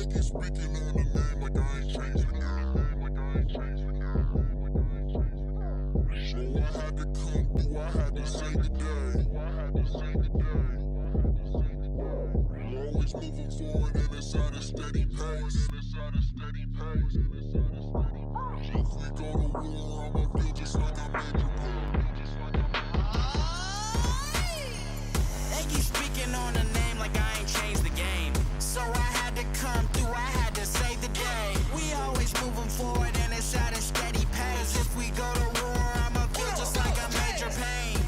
keep speaking on the name like I ain't changed the game. So I had to come through, I had to save the day. Always moving forward and it's at a steady pace. If we go to war, I'ma feel just like I made your They keep speaking on the name like I ain't changed the game. So I had to come through, I had to save the day. We always moving forward and it's at a steady pace. If we go to war, I'ma feel just like I made your pain.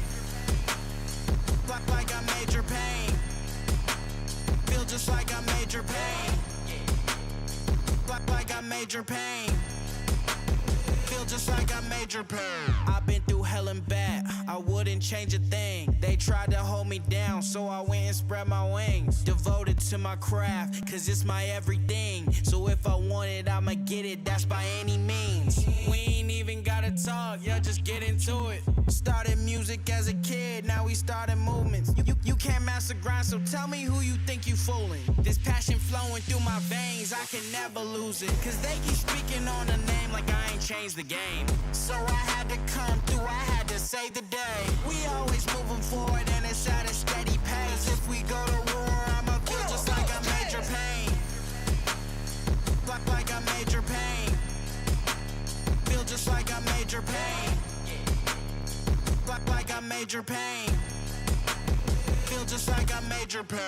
Like I made your pain. Feel just like I made your pain. Like I made your pain. Feel just like I made your pain. I've been through hell and back, I wouldn't change a thing. They tried to hold me down, so I went and spread my wings. Devoted to my craft, cause it's my everything. So if I want it, I'ma get it, that's by any means. We ain't even gotta talk, yeah, just get into it. Started music as a kid, now we started movements. You can't master grind, so tell me who you think you fooling. This passion flowing through my veins, I can never lose it. Cause they keep speaking on the name like I ain't changed the game. So I had to come through, I had to save the day. We always moving forward and it's at a steady pace. If we go to war, I'ma feel just like I made your pain. Like I made your pain. Feel just like I made your pain. Like I made your pain. Feel just like I made your pain.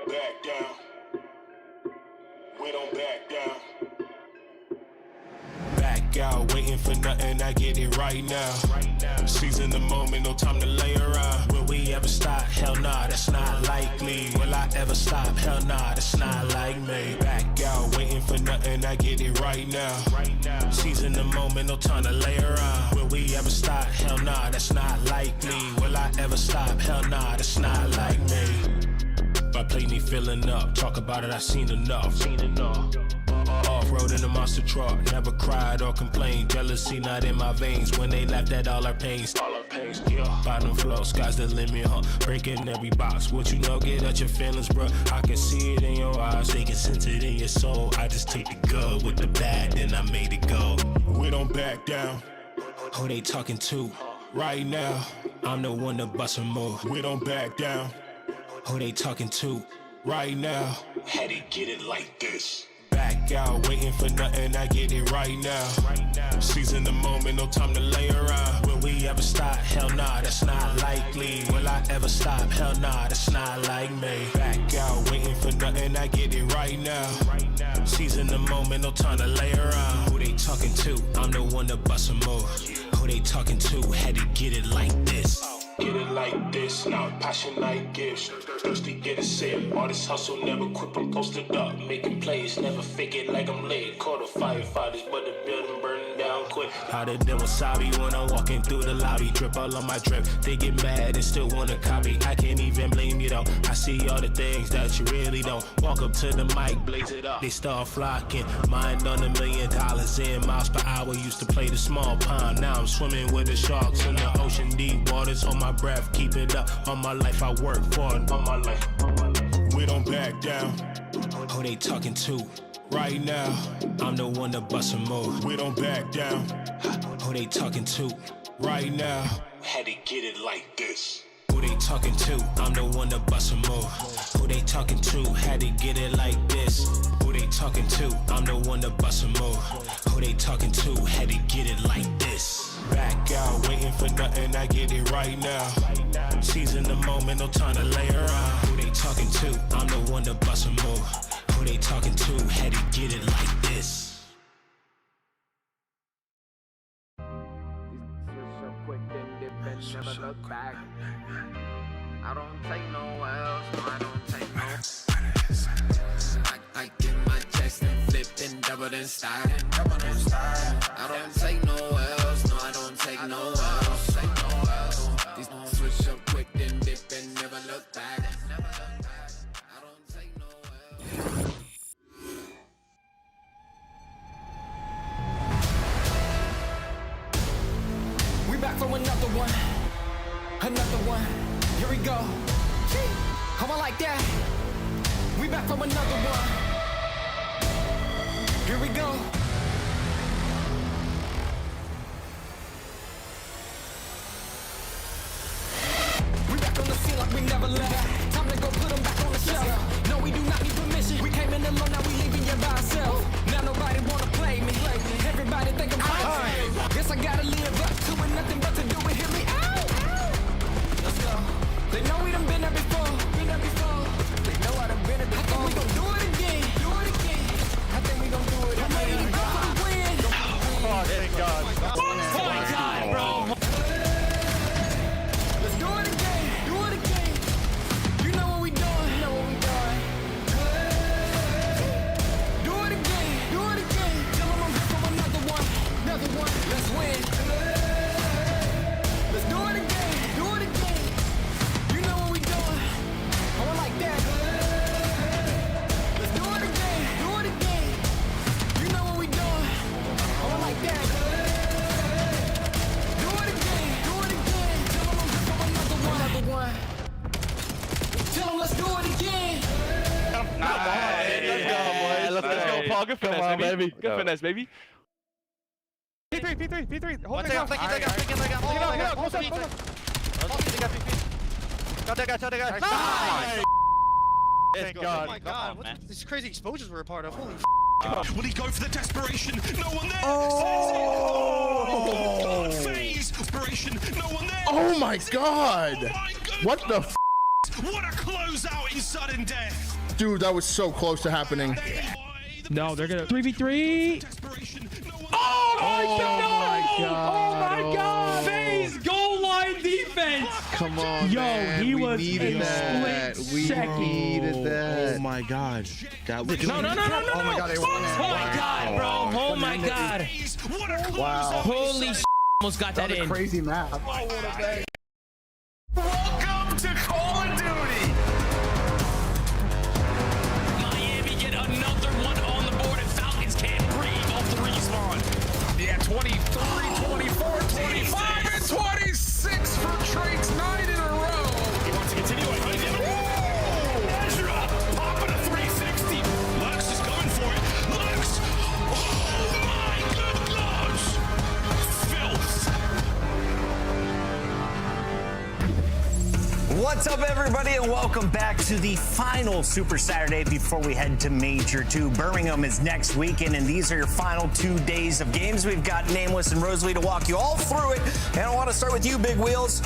back down. We don't back down. Back out, waiting for nothing, I get it right now. Seizing the moment, no time to lay around. Will we ever stop? Hell nah, that's not likely. Will I ever stop? Hell nah, that's not like me. Back out, waiting for nothing, I get it right now. Seizing the moment, no time to lay around. Will we ever stop? Hell nah, that's not likely. Will I ever stop? Hell nah, that's not like me. My plate need filling up. Talk about it, I seen enough. Off-road in a monster truck. Never cried or complained. Jealousy not in my veins. When they laughed at all our pains. Bottom floor, sky's the limit, huh? Breaking every box. What you know, get at your feelings, bro. I can see it in your eyes. They can sense it in your soul. I just take the good with the bad, then I made it go. We don't back down. Who they talking to? Right now, I'm the one to bust a move. we don't back down. Who they talking to? Right now, Had to get it like this. back out, waiting for nothing, I get it right now. Seizing the moment, no time to lay around. Will we ever stop? Hell nah, that's not likely. Will I ever stop? Hell nah, that's not like me. Back out, waiting for nothing, I get it right now. Seizing the moment, no time to lay around. Who they talking to? I'm the one to bust a move. Who they talking to? Had to get it like this. Get it like this, now passion like gifts. Thirsty, get a sip. All this hustle, never quit, I'm posted up. Making plays, never fake it like I'm late. Call the firefighters, but the building burning down quick. How the devil wasabi when I'm walking through the lobby. Drip all on my drip. They get mad and still wanna copy. I can't even blame you though. I see all the things that you really don't. Walk up to the mic, blaze it up. They start flocking. Mind on $1 million in miles per hour. Used to play the small pond. Now I'm swimming with the sharks in the ocean. Deep waters on my breath. Keep it up. All my life I work for it. All my life. We don't back down. Who they talking to? Right now, I'm the one to bust a move. we don't back down. Who they talking to? Right now, Had to get it like this. Who they talking to? I'm the one to bust a move. Who they talking to? Had to get it like this. Who they talking to? I'm the one to bust a move. Who they talking to? Had to get it like this. back out, waiting for nothing, I get it right now. Seizing the moment, no time to lay around. Who they talking to? I'm the one to bust a move. Who they talking to? Had to get it like this. Switch up quick, then dip and never look back. I don't take no else, no, I don't take no. I get my checks and flip and double then style. I don't take no else, no, I don't take no else. These switch up quick, then dip and never look back. I don't take no else. We back for another one. Here we go. Come on like that. We back for another one. Here we go. We back on the scene like we never left. Time to go put them back on the shelf. No, we do not need permission. We came in alone, now we leaving you by ourselves. Now nobody wanna play me. Everybody think I'm fine. Guess I gotta live up to it. Nothing but to do it. Hear me out. Let's go. They know we done been there before. They know I done been there before. I think we gon' do it again. I think we gon' do it again. I'm ready to go for the win. Oh, thank God. Point time, bro. Let's do it again. You know what we doing. Do it again. Tell 'em I'm here for another one. Let's win. Let's do it again. You know what we doing. I want like that. Let's do it again. You know what we doing. I want like that. Do it again. Tell 'em I'm here for another one. Tell 'em let's do it again. Let's go, Paul. Good finesse, baby. Good finesse, baby. P3. Hold it down. Got that guy. Nice. Thank God. Oh my God, what these crazy exposures we're a part of. Holy will he go for the desperation? No one there. Oh! Phase. Desperation. No one there. Oh my God! Oh my God. What the f? What a closeout in sudden death. Dude, that was so close to happening. No, they're gonna 3v3. Oh my god! Oh my god! FaZe goal line defense. Come on, yo, man. he We was needed a that. split We second. needed that. Oh my god. That was No! Oh my god, they won Oh my god, bro! Oh my god! What a closeout. Wow. Holy almost got that in. Crazy map. Welcome to Call of Duty. Miami get another one on the board, and Falcons can't breathe off the respawn. Yeah, 23, 24, 25, and 26 for Traits, 9 in a row. He wants to continue it. Ezra popping a 360. Lux is going for it. Lux. Oh my good gosh. Filth. What's up, everybody, and welcome back to the final Super Saturday before we head to Major 2. Birmingham is next weekend, and these are your final 2 days of games. We've got Nameless and Rosalie to walk you all through it, and I want to start with you, Big Wheels.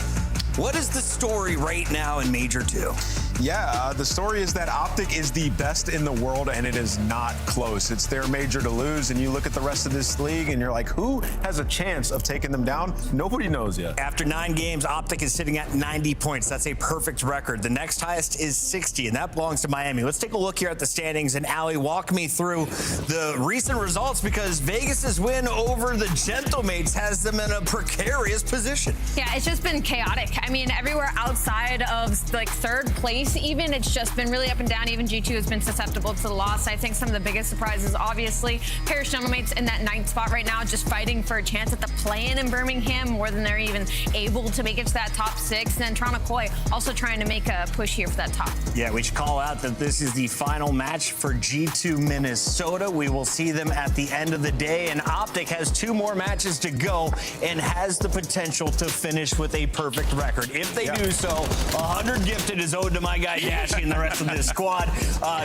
What is the story right now in Major 2? Yeah, the story is that Optic is the best in the world, and it is not close. It's their major to lose, and you look at the rest of this league, and you're like, who has a chance of taking them down? Nobody knows yet. After 9 games, Optic is sitting at 90 points. That's a perfect record. The next highest is 60, and that belongs to Miami. Let's take a look here at the standings, and Allie, walk me through the recent results, because Vegas's win over the Gentlemates has them in a precarious position. Yeah, it's just been chaotic. I mean, everywhere outside of like third place, even, it's just been really up and down. Even G2 has been susceptible to the loss. I think some of the biggest surprises, obviously, Parish Gentlemates in that 9th spot right now, just fighting for a chance at the play-in in Birmingham more than they're even able to make it to that top 6. And then Toronto Koi also trying to make a push here for that top. Yeah, we should call out that this is the final match for G2 Minnesota. We will see them at the end of the day, and Optic has 2 more matches to go and has the potential to finish with a perfect record. If they do so, 100 gifted is owed to my guy Yashi and the rest of this squad.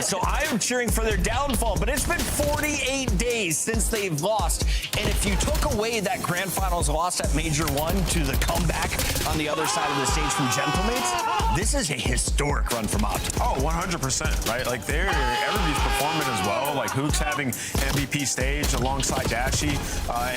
So I am cheering for their downfall, but it's been 48 days since they've lost. And if you took away that grand finals loss at Major 1 to the comeback on the other side of the stage from Gentlemates, this is a historic run from Optic. Oh, 100%, right? Like, everybody's performing as well. Like, Hook's having MVP stage alongside Dashi.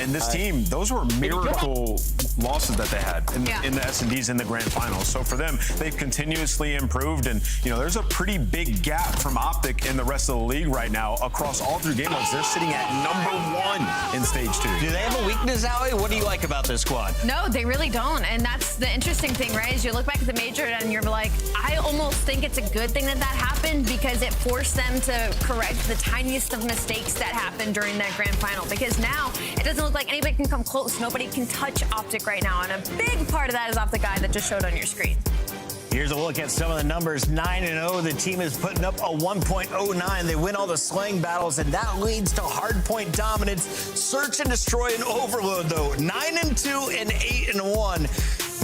And this team, those were miracle losses that they had in the S&Ds in the grand finals. So for them, they've continuously improved. And, you know, there's a pretty big gap from Optic in the rest of the league right now across all 3 game modes. They're sitting at #1 in stage 2. Do they have a weakness, Allie? What do you like about this squad? No, they really don't. And that's the interesting thing, right? Is you look back at the Major and you're like, I almost think it's a good thing that happened, because it forced them to correct the tiniest of mistakes that happened during that grand final. Because now it doesn't look like anybody can come close. Nobody can touch Optic right now. And a big part of that is off the guy that just showed on your screen. Here's a look at some of the numbers. 9-0. The team is putting up a 1.09. They win all the slaying battles, and that leads to hardpoint dominance. Search and destroy and overload, though. 9-2 and 8-1.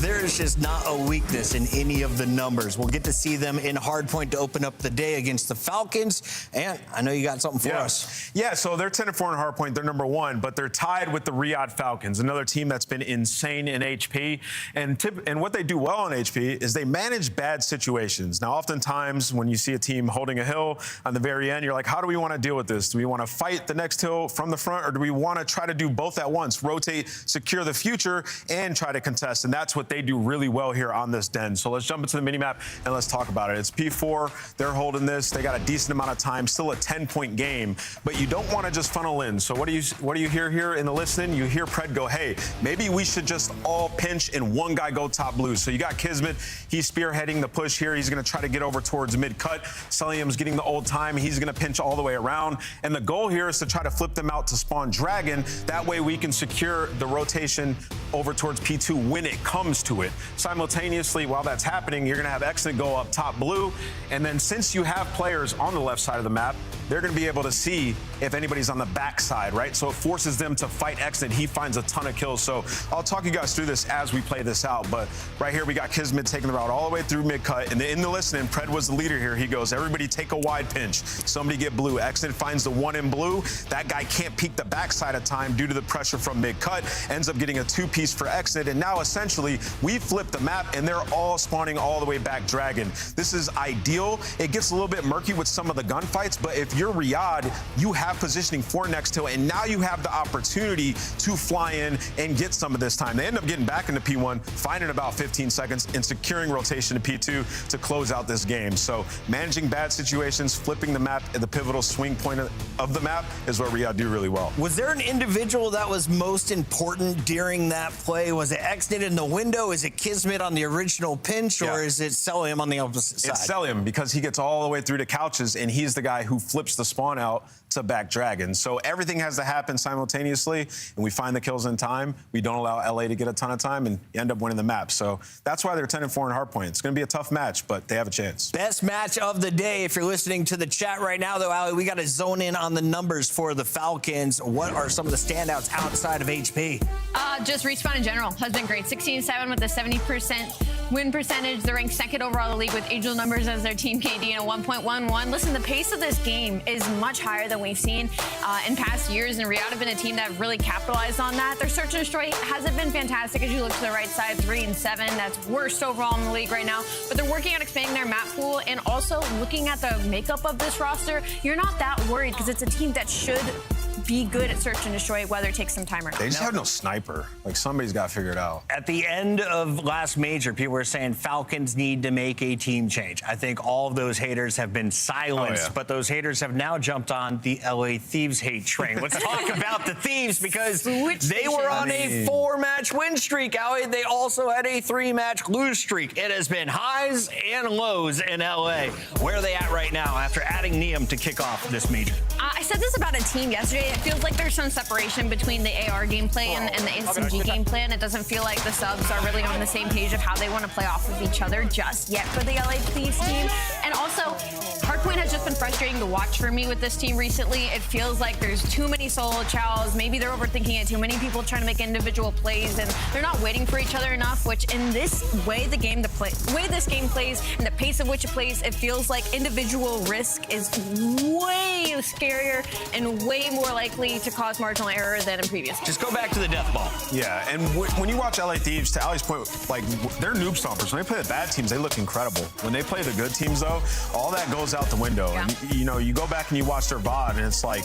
There is just not a weakness in any of the numbers. We'll get to see them in hardpoint to open up the day against the Falcons. And I know you got something for us. Yeah, so they're 10-4 in hardpoint. They're #1, but they're tied with the Riyadh Falcons, another team that's been insane in HP. And what they do well on HP is they manage bad situations. Now, oftentimes when you see a team holding a hill on the very end, you're like, how do we want to deal with this? Do we want to fight the next hill from the front, or do we want to try to do both at once, rotate, secure the future, and try to contest? And that's what they do really well here on this den. So let's jump into the minimap and let's talk about it. It's P4. They're holding this. They got a decent amount of time, still a 10-point game, but you don't want to just funnel in. So what do you hear here in the listening? You hear Pred go, hey, maybe we should just all pinch and one guy go top blue. So you got Kismet. He's spearheading the push here. He's going to try to get over towards mid-cut. Celium's getting the old time. He's going to pinch all the way around. And the goal here is to try to flip them out to spawn Dragon. That way we can secure the rotation over towards P2 when it comes to it. Simultaneously, while that's happening, you're going to have Exit go up top blue. And then since you have players on the left side of the map, they're going to be able to see if anybody's on the backside, right? So it forces them to fight Exit. He finds a ton of kills. So I'll talk you guys through this as we play this out. But right here, we got Kismet taking the route all the way through mid-cut. And in the listening, Pred was the leader here. He goes, everybody take a wide pinch. Somebody get blue. Exit finds the one in blue. That guy can't peek the backside of time due to the pressure from mid-cut. Ends up getting a two-piece for Exit. And now, essentially, we flip the map, and they're all spawning all the way back Dragon. This is ideal. It gets a little bit murky with some of the gunfights, but if you're Riyadh, you have positioning for next hill, and now you have the opportunity to fly in and get some of this time. They end up getting back into P1, finding about 15 seconds, and securing rotation to P2 to close out this game. So managing bad situations, flipping the map at the pivotal swing point of the map is what Riyadh do really well. Was there an individual that was most important during that play? Was it Exnit in the window? Is it Kismet on the original pinch, or is it Selim on the opposite side? It's Selim, because he gets all the way through to couches, and he's the guy who flips the spawn out to back Dragon. So everything has to happen simultaneously, and we find the kills in time. We don't allow LA to get a ton of time, and you end up winning the map. So that's why they're 10-4 in hardpoint. It's going to be a tough match, but they have a chance. Best match of the day. If you're listening to the chat right now, though, Ali, we got to zone in on the numbers for the Falcons. What are some of the standouts outside of HP? Just Respawn in general has been great. 16-7 with a 70% win percentage. They're ranked second overall in the league with Angel numbers as their team KD and a 1.11. Listen, the pace of this game is much higher than we've seen in past years, and Riyadh have been a team that really capitalized on that. Their search and destroy hasn't been fantastic as you look to the right side, 3-7. That's worst overall in the league right now. But they're working on expanding their map pool, and also looking at the makeup of this roster, you're not that worried because it's a team that should be good at search and destroy, whether it takes some time or not. They just have no sniper. Like, somebody's got to figure it out. At the end of last major, people were saying Falcons need to make a team change. I think all of those haters have been silenced, but those haters have now jumped on the LA Thieves hate train. Let's talk about the Thieves, because they were on a 4-match win streak, Ali. They also had a 3-match lose streak. It has been highs and lows in LA. Where are they at right now after adding Neum to kick off this major? I said this about a team yesterday. It feels like there's some separation between the AR gameplay and the SMG gameplay, and it doesn't feel like the subs are really on the same page of how they want to play off of each other just yet for the LA Thieves team. And also, hardpoint has just been frustrating to watch for me with this team recently. It feels like there's too many solo chows. Maybe they're overthinking it. Too many people trying to make individual plays, and they're not waiting for each other enough. Which, in this way, the way this game plays and the pace of which it plays, it feels like individual risk is way scarier and way more likely to cause marginal error than in previous games. Just go back to the death ball. Yeah, and when you watch LA Thieves, to Ali's point, like, they're noob stompers. When they play the bad teams, they look incredible. When they play the good teams, though, all that goes out the window. Yeah. And, you know, you go back and you watch their VOD, and it's like,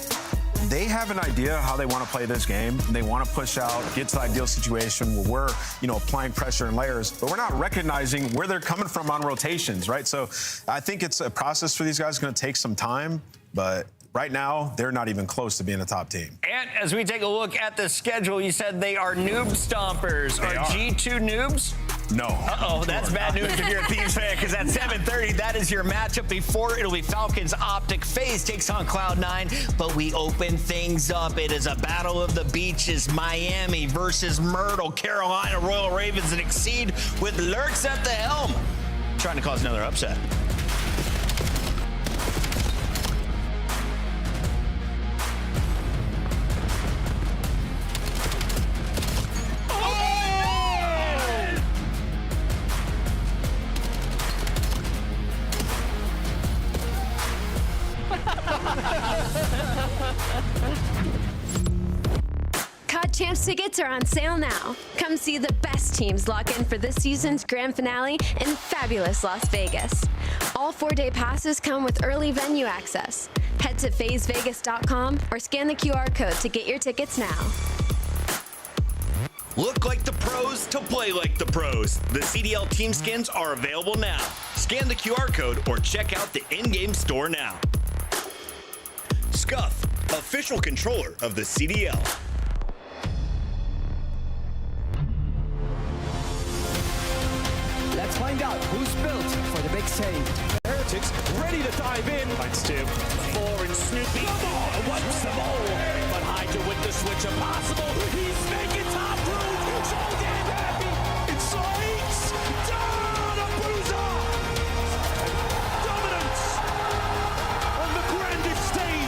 they have an idea how they want to play this game. They want to push out, get to the ideal situation where we're, you know, applying pressure and layers, but we're not recognizing where they're coming from on rotations, right? So I think it's a process for these guys. It's going to take some time, but right now, they're not even close to being a top team. And as we take a look at the schedule, you said they are noob stompers. Are G2 noobs? No. Uh-oh, that's bad news if you're a Thieves fan, because at 7:30, that is your matchup before it'll be Falcons Optic. FaZe takes on Cloud9, but we open things up. It is a battle of the beaches, Miami versus Myrtle, Carolina, Royal Ravens, and Exceed with Lurks at the helm. Trying to cause another upset. COD Champs tickets are on sale now. Come see the best teams lock in for this season's grand finale in fabulous Las Vegas. All 4-day passes come with early venue access. Head to FazeVegas.com or scan the QR code to get your tickets now. Look like the pros to play like the pros. The CDL team skins are available now. Scan the QR code or check out the in-game store now. Scuff, official controller of the CDL. Let's find out who's built for the big save. Heretics ready to dive in. Finds two. 4 and Snoopy. Come on, what's the ball? But Hydra with the switch impossible. He's making top room. So damn happy. It's Saints. Down a bruiser. Dominance on the grandest stage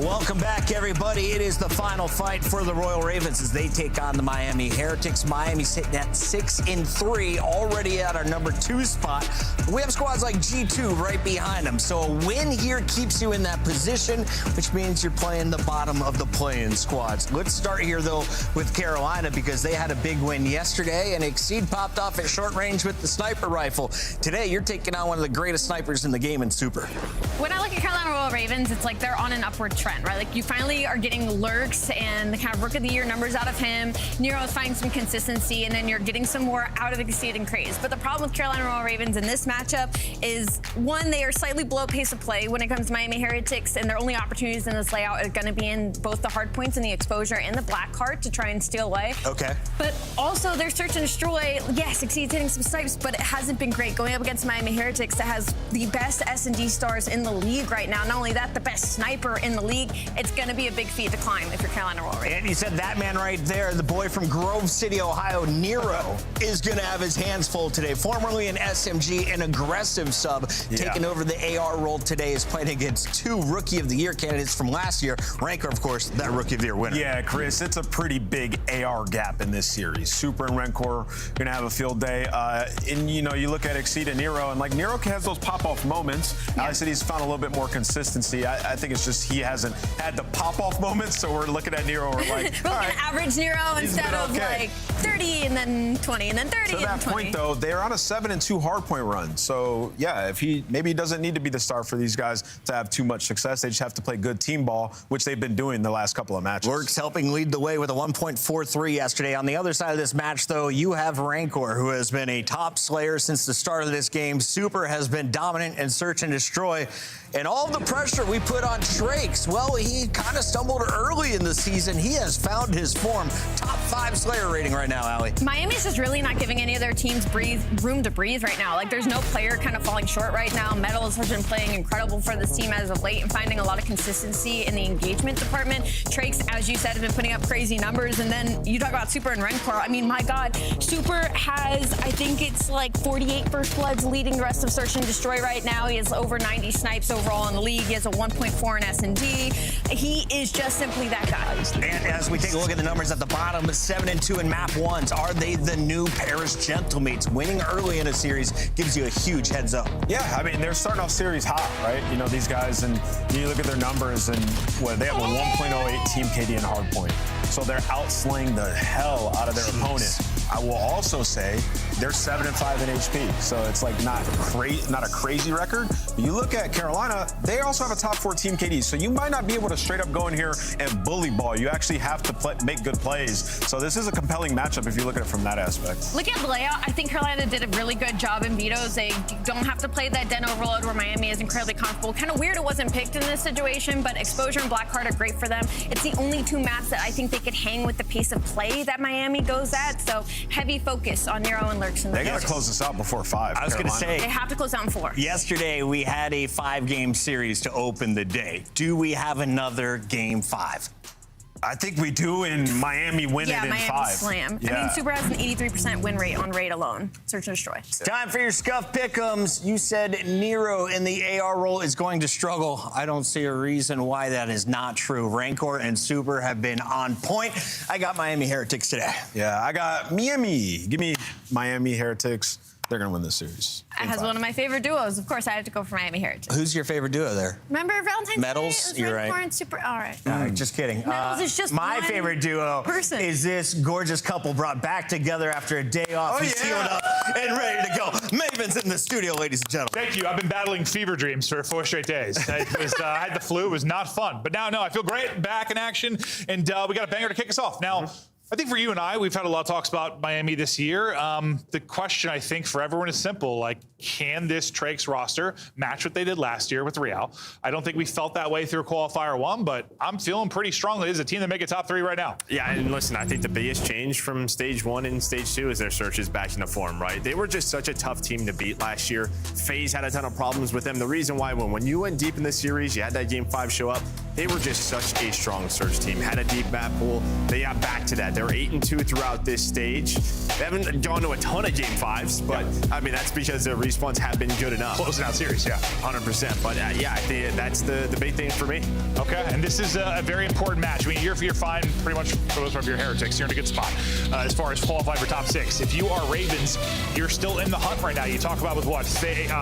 Welcome back, everybody. It is the final fight for the Royal Ravens as they take on the Miami Heretics. Miami's sitting at 6-3, already at our number 2 spot. We have squads like G2 right behind them. So a win here keeps you in that position, which means you're playing the bottom of the play-in squads. Let's start here, though, with Carolina because they had a big win yesterday, and Exceed popped off at short range with the sniper rifle. Today, you're taking on one of the greatest snipers in the game in Super. When I look at Carolina Royal Ravens, it's like they're on an upward trend, right? Like you finally are getting Lurks and the kind of Rook of the Year numbers out of him. Nero's finding some consistency, and then you're getting some more out of Exceed and Craze. But the problem with Carolina Royal Ravens in this matchup is, one, they are slightly below pace of play when it comes to Miami Heretics, and their only opportunities in this layout are going to be in both the hard points and the exposure and the black card to try and steal away. Okay. But also their search and destroy, yes, Exceed's hitting some snipes, but it hasn't been great going up against Miami Heretics that has the best S&D stars in the league right now. Not only that, the best sniper in the league. It's going to be a big feat to climb if you're Carolina Royal Ravens. And you said that man right there, the boy from Grove City, Ohio, Nero, is going to have his hands full today. Formerly an SMG, an aggressive sub, taking over the AR role today, is playing against 2 Rookie of the Year candidates from last year. Rancor, of course, that Rookie of the Year winner. Yeah, Chris, it's a pretty big AR gap in this series. Super and Rancor going to have a field day. And, you know, you look at Exceed and Nero, and, like, Nero has those pop-off moments. I said he's found a little bit more consistency. I think it's just he hasn't had the pop-off moments, so we're looking at Nero, we're like, we're all looking right, at average Nero instead of, like, 30 and then 20 and then 30 and 20. To that point, though, they're on a 7-2 hardpoint run. So, yeah, if maybe he doesn't need to be the star for these guys to have too much success. They just have to play good team ball, which they've been doing the last couple of matches. Lurks helping lead the way with a 1.43 yesterday. On the other side of this match, though, you have Rancor, who has been a top slayer since the start of this game. Super has been dominant in search and destroy. And all the pressure we put on Trakes, well, he kind of stumbled early in the season. He has found his form. Top 5 Slayer rating right now, Allie. Miami's just really not giving any of their teams room to breathe right now. Like, there's no player kind of falling short right now. Metals has been playing incredible for this team as of late and finding a lot of consistency in the engagement department. Trakes, as you said, have been putting up crazy numbers. And then you talk about Super and Rancor. I mean, my God, Super has, I think it's like 48 first bloods leading the rest of Search and Destroy right now. He has over 90 snipes overall in the league. He has a 1.4 in S&D. He is just simply that guy. And as we take a look at the numbers at the bottom, 7-2 in map 1s. Are they the new Paris Gentlemates? Winning early in a series gives you a huge heads up. Yeah, I mean, they're starting off series hot, right? You know, these guys, and you look at their numbers, and they have a 1.08 team KD in hardpoint. So they're outslaying the hell out of their opponent. I will also say they're 7-5 in HP. So it's like not a crazy record. But you look at Carolina, they also have a top 4 team KD. So you might not be able to straight up go in here and bully ball. You actually have to make good plays. So this is a compelling matchup if you look at it from that aspect. Looking at the layout, I think Carolina did a really good job in vetoes. They don't have to play that den overload where Miami is incredibly comfortable. Kind of weird it wasn't picked in this situation, but exposure and black card are great for them. It's the only 2 maps that I think they could hang with the pace of play that Miami goes at. So heavy focus on Nero and Lurks. They got to close this out before 5. I was going to say. They have to close out in 4. Yesterday, we had a 5-game series to open the day. Do we have another game 5? I think we do, in Miami win it in Miami 5. Slam. Yeah. I mean, Super has an 83% win rate on raid alone. Search and Destroy. Time for your Scuff Pick'ems. You said Nero in the AR role is going to struggle. I don't see a reason why that is not true. Rancor and Super have been on point. I got Miami Heretics today. Yeah, I got Miami. Give me Miami Heretics. They're going to win this series. It has one of my favorite duos. Of course, I have to go for Miami Heretics. Who's your favorite duo there? Remember Valentine's Metals? Day? You're right. And Super. All right. All right, just kidding. Metals is just my one favorite duo person. is this gorgeous couple brought back together after a day off. He's healed up and ready to go. Maven's in the studio, ladies and gentlemen. Thank you. I've been battling fever dreams for 4 straight days. I had the flu. It was not fun. But now, no, I feel great. Back in action. And we got a banger to kick us off. Now, I think for you and I, we've had a lot of talks about Miami this year. The question, I think, for everyone is simple. Like, can this Trakes roster match what they did last year with Real? I don't think we felt that way through Qualifier 1, but I'm feeling pretty strongly this is a team that make a top 3 right now. Yeah, and listen, I think the biggest change from Stage 1 and Stage 2 is their searches back into form, right? They were just such a tough team to beat last year. FaZe had a ton of problems with them. The reason why, when you went deep in this series, you had that Game 5 show up, they were just such a strong search team. Had a deep map pool. They got back to that. They're 8-2 throughout this stage. They haven't gone to a ton of Game 5s, but I mean, that's because their respawns have been good enough. Closing out series, yeah. 100%. But yeah, I think that's the big thing for me. Okay, and this is a very important match. I mean, you're fine pretty much for the most part of your heretics. You're in a good spot as far as qualifying for top 6. If you are Ravens, you're still in the hunt right now. You talk about with what?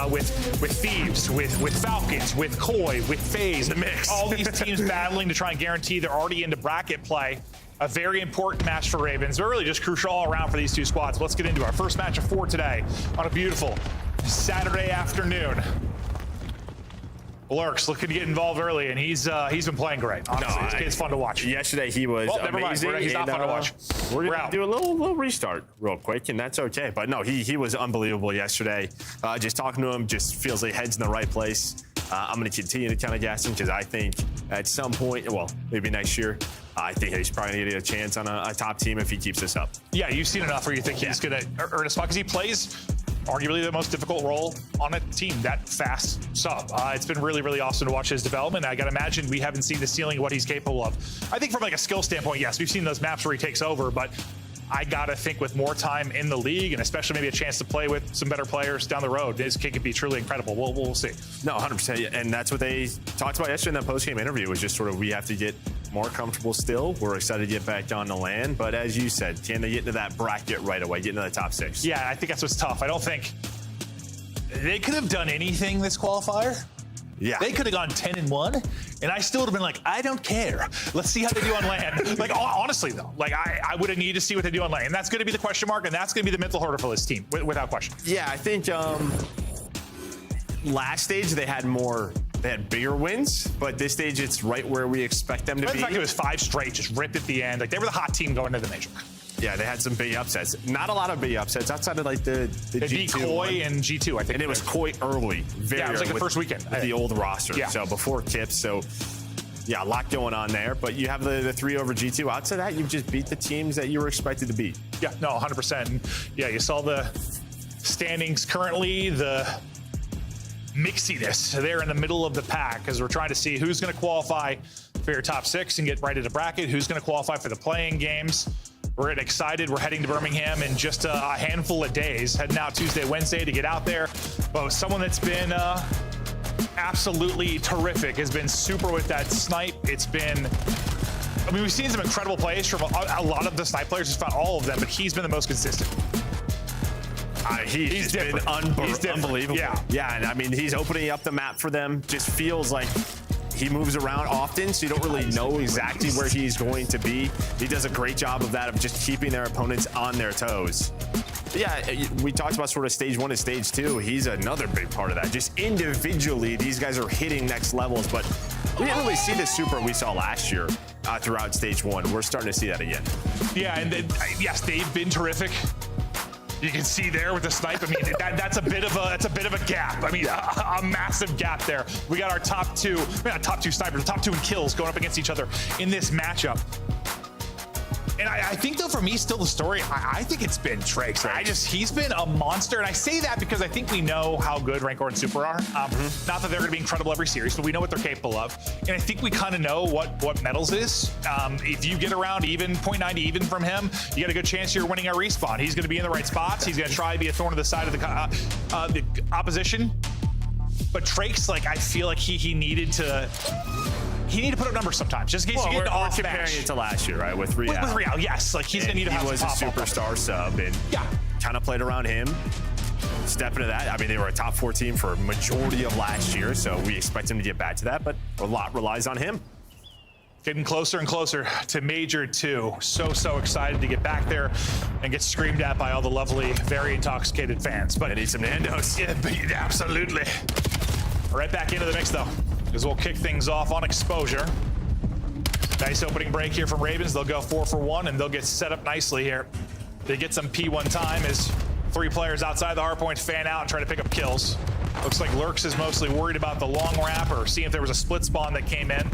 With Thieves, with Falcons, with Koi, with FaZe. The mix. All these teams battling to try and guarantee they're already into bracket play. A very important match for Ravens. They're really just crucial all around for these two squads. Let's get into our first match of 4 today on a beautiful Saturday afternoon. Lurks looking to get involved early, and he's been playing great. Honestly, this kid's fun to watch. Yesterday he was amazing. He's not fun to watch. We're gonna do a little restart real quick, and that's okay. But no, he was unbelievable yesterday. Just talking to him just feels like head's in the right place. I'm going to continue to kind of gas him because I think at some point, well, maybe next year, I think he's probably going to get a chance on a top team if he keeps this up. Yeah, you've seen enough where you think he's going to earn a spot because he plays arguably the most difficult role on a team, that fast sub. It's been really, really awesome to watch his development. I got to imagine we haven't seen the ceiling of what he's capable of. I think from like a skill standpoint, yes, we've seen those maps where he takes over, but I gotta think with more time in the league and especially maybe a chance to play with some better players down the road, this kid could be truly incredible. We'll see. No, 100%. And that's what they talked about yesterday in that post-game interview was just sort of we have to get more comfortable still. We're excited to get back on the land. But as you said, can they get into that bracket right away, get into the top 6? Yeah, I think that's what's tough. I don't think they could have done anything this qualifier. Yeah. They could have gone 10-1, and I still would have been like, I don't care. Let's see how they do on land. Like, honestly, though, like I would have needed to see what they do on land. And that's going to be the question mark, and that's going to be the mental hurdle for this team, without question. Yeah, I think last stage they had bigger wins, but this stage it's right where we expect them to be. In fact, it was 5 straight, just ripped at the end. Like, they were the hot team going to the major. Yeah, they had some big upsets. Not a lot of big upsets outside of like the G2 Koi and G2, I think. And it was Koi early, very it was like the first weekend. With the old roster, so before Kips. So, yeah, a lot going on there. But you have the 3 over G2. Outside of that, you've just beat the teams that you were expected to beat. Yeah, no, 100%. And yeah, you saw the standings currently, the mixiness there in the middle of the pack as we're trying to see who's going to qualify for your top 6 and get right into bracket, who's going to qualify for the playing games. We're getting excited. We're heading to Birmingham in just a handful of days, heading out Tuesday, Wednesday to get out there. But someone that's been absolutely terrific, has been super with that snipe. It's been, I mean, we've seen some incredible plays from a lot of the snipe players, just about all of them, but he's been the most consistent. He's been unbelievable. Yeah, and I mean, he's opening up the map for them. Just feels like he moves around often, so you don't really know exactly where he's going to be. He does a great job of that, of just keeping their opponents on their toes. But yeah, we talked about sort of stage 1 and stage 2. He's another big part of that. Just individually, these guys are hitting next levels, but we didn't really see the super we saw last year throughout stage 1. We're starting to see that again. Yeah, and yes, they've been terrific. You can see there with the snipe. I mean, that's a bit of a gap. I mean, a massive gap there. We got our top 2 snipers, top 2 in kills going up against each other in this matchup. And I think, though, for me, still the story, I think it's been Trakes. He's been a monster. And I say that because I think we know how good Rancor and Super are. Not that they're going to be incredible every series, but we know what they're capable of. And I think we kind of know what Metals is. If you get around even, 0.90 even from him, you got a good chance you're winning a respawn. He's going to be in the right spots. He's going to try to be a thorn to the side of the opposition. But Trakes, like, I feel like he needed to put up numbers sometimes, just in case you get off comparing it to last year, right? With Real. With Real, yes. Like, he's going to need to have He was a superstar sub, and kind of played around him. Step into that. I mean, they were a top 4 team for a majority of last year, so we expect him to get back to that, but a lot relies on him. Getting closer and closer to Major 2. So excited to get back there and get screamed at by all the lovely, very intoxicated fans. But I need some Nandos. Yeah, absolutely. Right back into the mix, though, because we'll kick things off on exposure. Nice opening break here from Ravens. They'll go 4 for 1, and they'll get set up nicely here. They get some P1 time as 3 players outside the hardpoint fan out and try to pick up kills. Looks like Lurks is mostly worried about the long wrap or seeing if there was a split spawn that came in.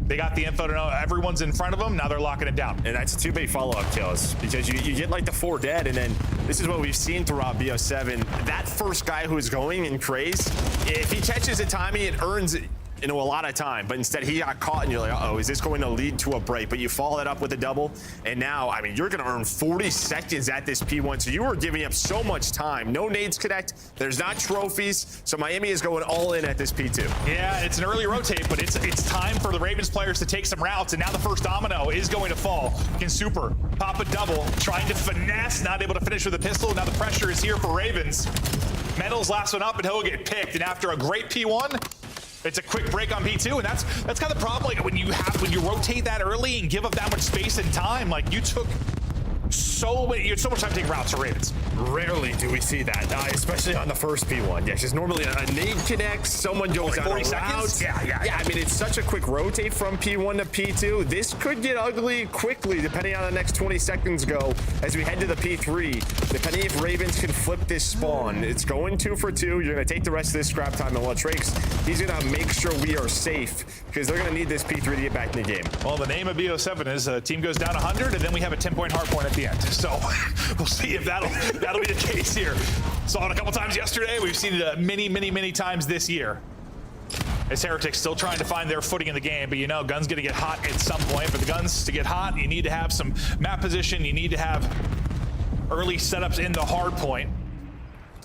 They got the info to know everyone's in front of them. Now they're locking it down. And that's 2 big follow-up kills because you get like the 4 dead, and then this is what we've seen throughout BO7. That first guy who is going in craze, if he catches a timing, it earns a lot of time, but instead he got caught and you're like, uh-oh, is this going to lead to a break? But you follow that up with a double, and now, I mean, you're going to earn 40 seconds at this P1, so you are giving up so much time. No nades connect, there's not trophies, so Miami is going all in at this P2. Yeah, it's an early rotate, but it's time for the Ravens players to take some routes, and now the first domino is going to fall. Can Super pop a double, trying to finesse, not able to finish with a pistol. Now the pressure is here for Ravens. Metal's last one up, and he'll get picked, and after a great P1, it's a quick break on P2, and that's kind of the problem. Like when you rotate that early and give up that much space and time, like you had so much time taking routes for Ravens. Rarely do we see that, especially on the first P1. Yeah, because normally a nade connects, someone goes out 40 of route. seconds? Yeah. I mean, it's such a quick rotate from P1 to P2. This could get ugly quickly, depending on how the next 20 seconds go as we head to the P3. Depending if Ravens can flip this spawn, it's going 2 for 2. You're going to take the rest of this scrap time, and Trakes, he's going to make sure we are safe because they're going to need this P3 to get back in the game. Well, the name of BO7 is team goes down 100, and then we have a 10-point hard point at the end. So we'll see if that'll be the case here. Saw it a couple times yesterday. We've seen it many times this year. As Heretics still trying to find their footing in the game, but you know, Gun's gonna get hot at some point. For the Guns to get hot, you need to have some map position. You need to have early setups in the hard point.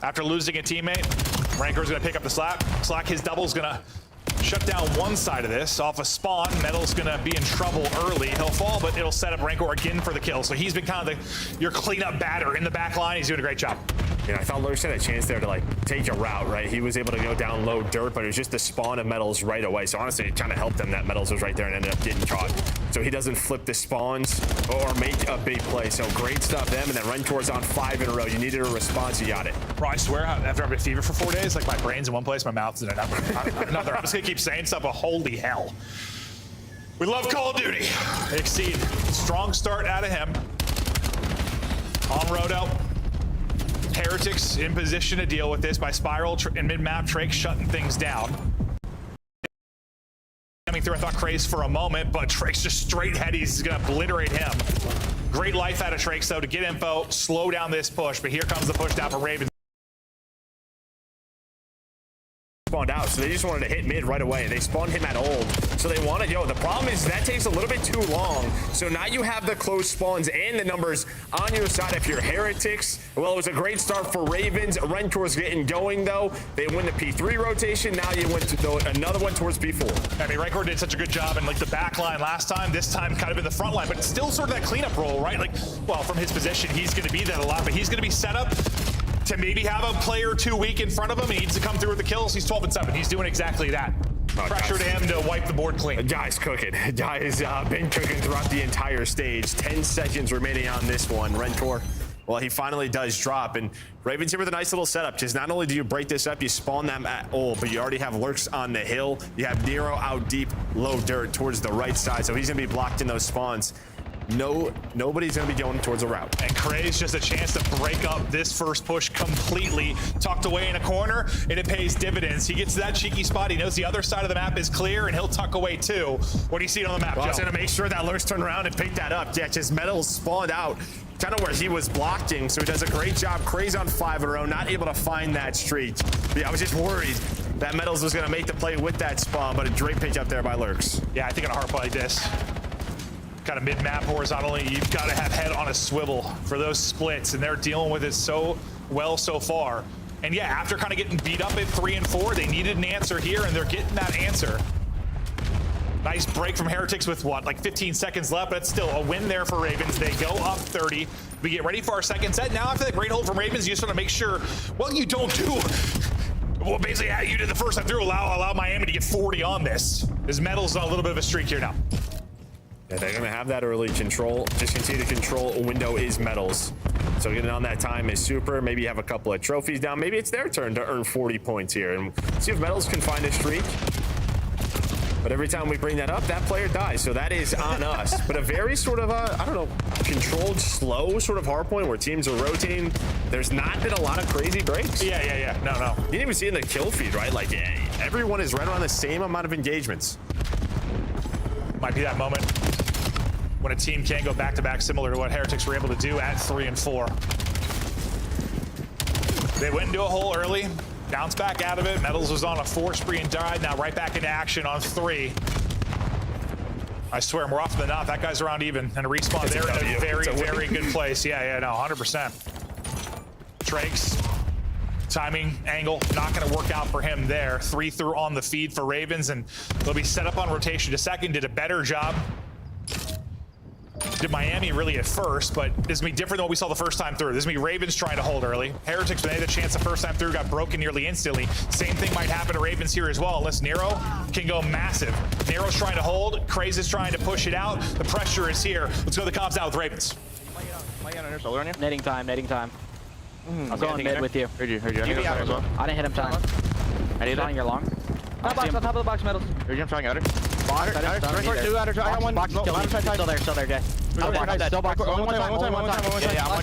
After losing a teammate, Rancor's gonna pick up the slack. Slack, his double's gonna shut down one side of this off a spawn. Metal's gonna be in trouble early. He'll fall, but it'll set up Rancor again for the kill. So he's been kind of your cleanup batter in the back line. He's doing a great job. You know, I thought Lurks had a chance there to like take a route, right? He was able to go down low dirt, but it was just the spawn of Metals right away. So honestly, it kind of helped him that Metals was right there and ended up getting caught. So he doesn't flip the spawns or make a big play. So great stuff them, and then Rentor's on 5 in a row. You needed a response, you got it. Bro, I swear, after I've been fever for 4 days, like my brain's in one place, my mouth's in another. I'm just gonna keep saying stuff, but holy hell. We love Call of Duty. Exceed. Strong start out of him. On Rodo. Heretics in position to deal with this by Spiral and mid-map. Trake shutting things down. Coming through, I thought Craze for a moment, but Trake's just straight head. He's gonna obliterate him. Great life out of Trake, though, to get info, slow down this push, but here comes the push down for Ravens. Spawned out, so they just wanted to hit mid right away. They spawned him at old, so they wanted, the problem is that takes a little bit too long. So now you have the close spawns and the numbers on your side if you're Heretics. Well, it was a great start for Ravens. Rentor's getting going, though. They win the P3 rotation. Now you went to another one towards P4. I mean, Rancor did such a good job in like the back line last time, this time kind of in the front line, but it's still sort of that cleanup role, right? Like, well, from his position, he's going to be that a lot, but he's going to be set up to maybe have a player or two weak in front of him. He needs to come through with the kills. He's 12-7. He's doing exactly that. Pressure to him to wipe the board clean. Guy's cooking. Guy's been cooking throughout the entire stage. 10 seconds remaining on this one. Rentor, well, he finally does drop. And Ravens here with a nice little setup, because not only do you break this up, you spawn them at ult, but you already have Lurks on the hill. You have Nero out deep, low dirt towards the right side, so he's going to be blocked in those spawns. Nobody's going to be going towards a route. And Craze just a chance to break up this first push completely. Tucked away in a corner, and it pays dividends. He gets to that cheeky spot. He knows the other side of the map is clear, and he'll tuck away too. What do you see on the map, Well, Joe? I was going to make sure that Lurks turned around and picked that up. Yeah, just Metals spawned out kind of where he was blocking, so he does a great job. Craze on 5 in a row, not able to find that streak. But yeah, I was just worried that Metals was going to make the play with that spawn, but a great pick up there by Lurks. Yeah, I think on a hard play like this, kind of mid-map horizontally, you've got to have head on a swivel for those splits, and they're dealing with it so well so far. And yeah, after kind of getting beat up at 3 and 4, they needed an answer here, and they're getting that answer. Nice break from Heretics with what, like 15 seconds left, but it's still a win there for Ravens. They go up 30. We get ready for our second set. Now after that great hold from Ravens, you just want to make sure, well, you don't do well, basically how you did the first time through, allow Miami to get 40 on this. His Metal's on a little bit of a streak here now. Yeah, they're going to have that early control. Just continue to control. A window is Metals. So getting on that time is super. Maybe have a couple of trophies down. Maybe it's their turn to earn 40 points here. And see if Metals can find a streak. But every time we bring that up, that player dies. So that is on us. But a very sort of, I don't know, controlled, slow sort of hard point where teams are rotating. There's not been a lot of crazy breaks. Yeah. No. You didn't even see in the kill feed, right? Like, everyone is right around the same amount of engagements. Might be that moment when a team can go back-to-back, similar to what Heretics were able to do at 3 and 4. They went into a hole early. Bounce back out of it. Metals was on a 4 spree and died. Now right back into action on 3. I swear, more often than not, that guy's around even. And a respawn there in a very, very good place. Yeah, no, 100%. Trakes, timing, angle, not going to work out for him there. 3 through on the feed for Ravens, and they'll be set up on rotation to second. Did a better job. Did Miami really at first, but this is going to be different than what we saw the first time through. This is going to be Ravens trying to hold early. Heretics, when they had the chance the first time through, got broken nearly instantly. Same thing might happen to Ravens here as well, unless Nero can go massive. Nero's trying to hold. Craze is trying to push it out. The pressure is here. Let's go to the comms now with Ravens. Netting time. I'm going mid with you. Heard you. I didn't hit him time. I need that. You're long. Top box, on top of the box, Metals. Heard you. I'm trying outer. I got one. Box still there, Jay. Still box. One time. Yeah, I'm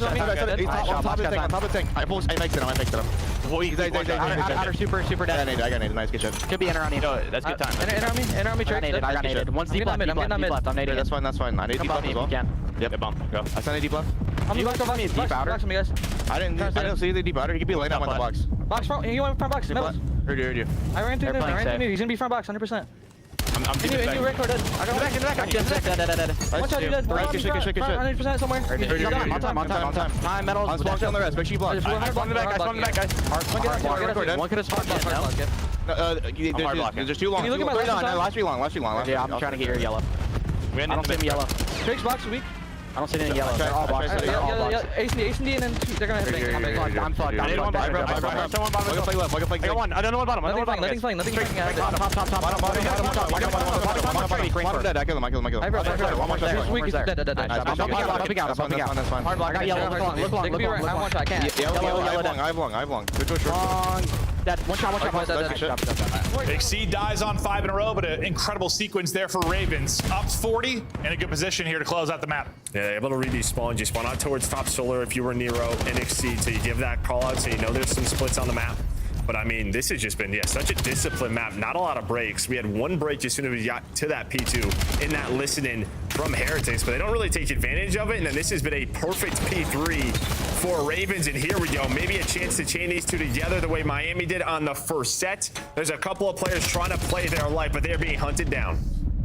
top of the tank. I mixed it him. Outer super dead. I got naded. Nice, good shit. Could be enter on you. That's good time. Enter on me, Trick. I got naded. One's deep left. I'm naded. That's fine. I need deep left as well. Yep, bump. Go. I sent a deep left. I'm box, deep outer. Box me, guys. I didn't see the deep outer. He could be laying out on the box. Box front. He went front box. Metals. Heard you. I ran through mid. He's gonna be front box, 100%. I'm deep back. I got back. Dead. One shot, you dead. 100% somewhere. On time. Time, Metals. Let's walk down the rest. Make sure you block. I spawned back, guys. One could have spawned in, There's 2 long. Can you look at my last 3 long. Yeah, I'm trying to get your yellow. I don't see him yellow. Drake's box weak. I don't see anything yellow. They're all boxes. Ace and D, and then they're gonna hit me. I'm fucked. I got one. I don't know what bottom. Nothing's playing. Top. Bottom dead. I killed him. One more shot. He's weak. He's dead. I'm bumping out. Hard block. I got yellow. Look long. I have one shot. I can't. I have long. Good push. Long. Dead. One shot. Exceed dies on 5 in a row, but an incredible sequence there for Ravens. Up 40, in a good position here to close out the map. Yeah, able to read these spawns. You spawn out towards top solar if you were Nero and Exceed, so you give that call out so you know there's some splits on the map. But I mean, this has just been, such a disciplined map. Not a lot of breaks. We had 1 break as soon as we got to that P2 in that listening from Heretics, but they don't really take advantage of it. And then this has been a perfect P3 for Ravens. And here we go. Maybe a chance to chain these 2 together the way Miami did on the first set. There's a couple of players trying to play their life, but they're being hunted down.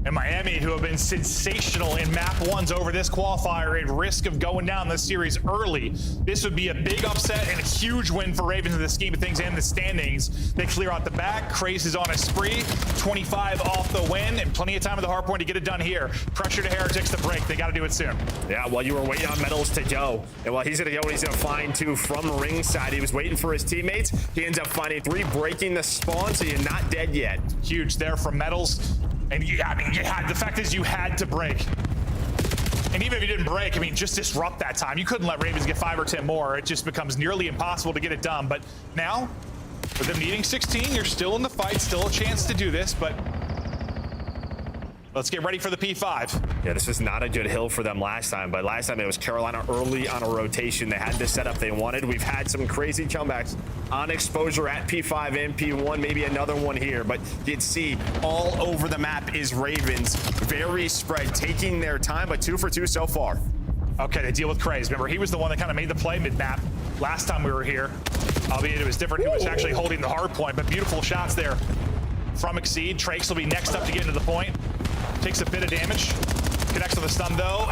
And Miami, who have been sensational in map 1s over this qualifier, at risk of going down this series early. This would be a big upset and a huge win for Ravens in the scheme of things and the standings. They clear out the back. Craze is on a spree. 25 off the win, and plenty of time at the hard point to get it done here. Pressure to Heretics to break. They got to do it soon. Yeah, while you were waiting on Metals to go, and while he's going to go, he's going to find 2 from ringside. He was waiting for his teammates. He ends up finding 3, breaking the spawn, so you're not dead yet. Huge there from Metals. And yeah, I mean, the fact is you had to break. And even if you didn't break, I mean, just disrupt that time. You couldn't let Ravens get 5 or 10 more. It just becomes nearly impossible to get it done. But now, with them needing 16, you're still in the fight, still a chance to do this, but let's get ready for the P5. Yeah, this was not a good hill for them last time, but last time it was Carolina early on a rotation. They had the setup they wanted. We've had some crazy comebacks on exposure at P5 and P1, maybe another one here, but you'd see all over the map is Ravens. Very spread, taking their time, but 2 for 2 so far. Okay, they deal with Craze. Remember, he was the one that kind of made the play mid-map last time we were here, albeit it was different. He was actually holding the hard point, but beautiful shots there from Exceed. Trakes will be next up to get into the point. Takes a bit of damage. Connects with the stun though.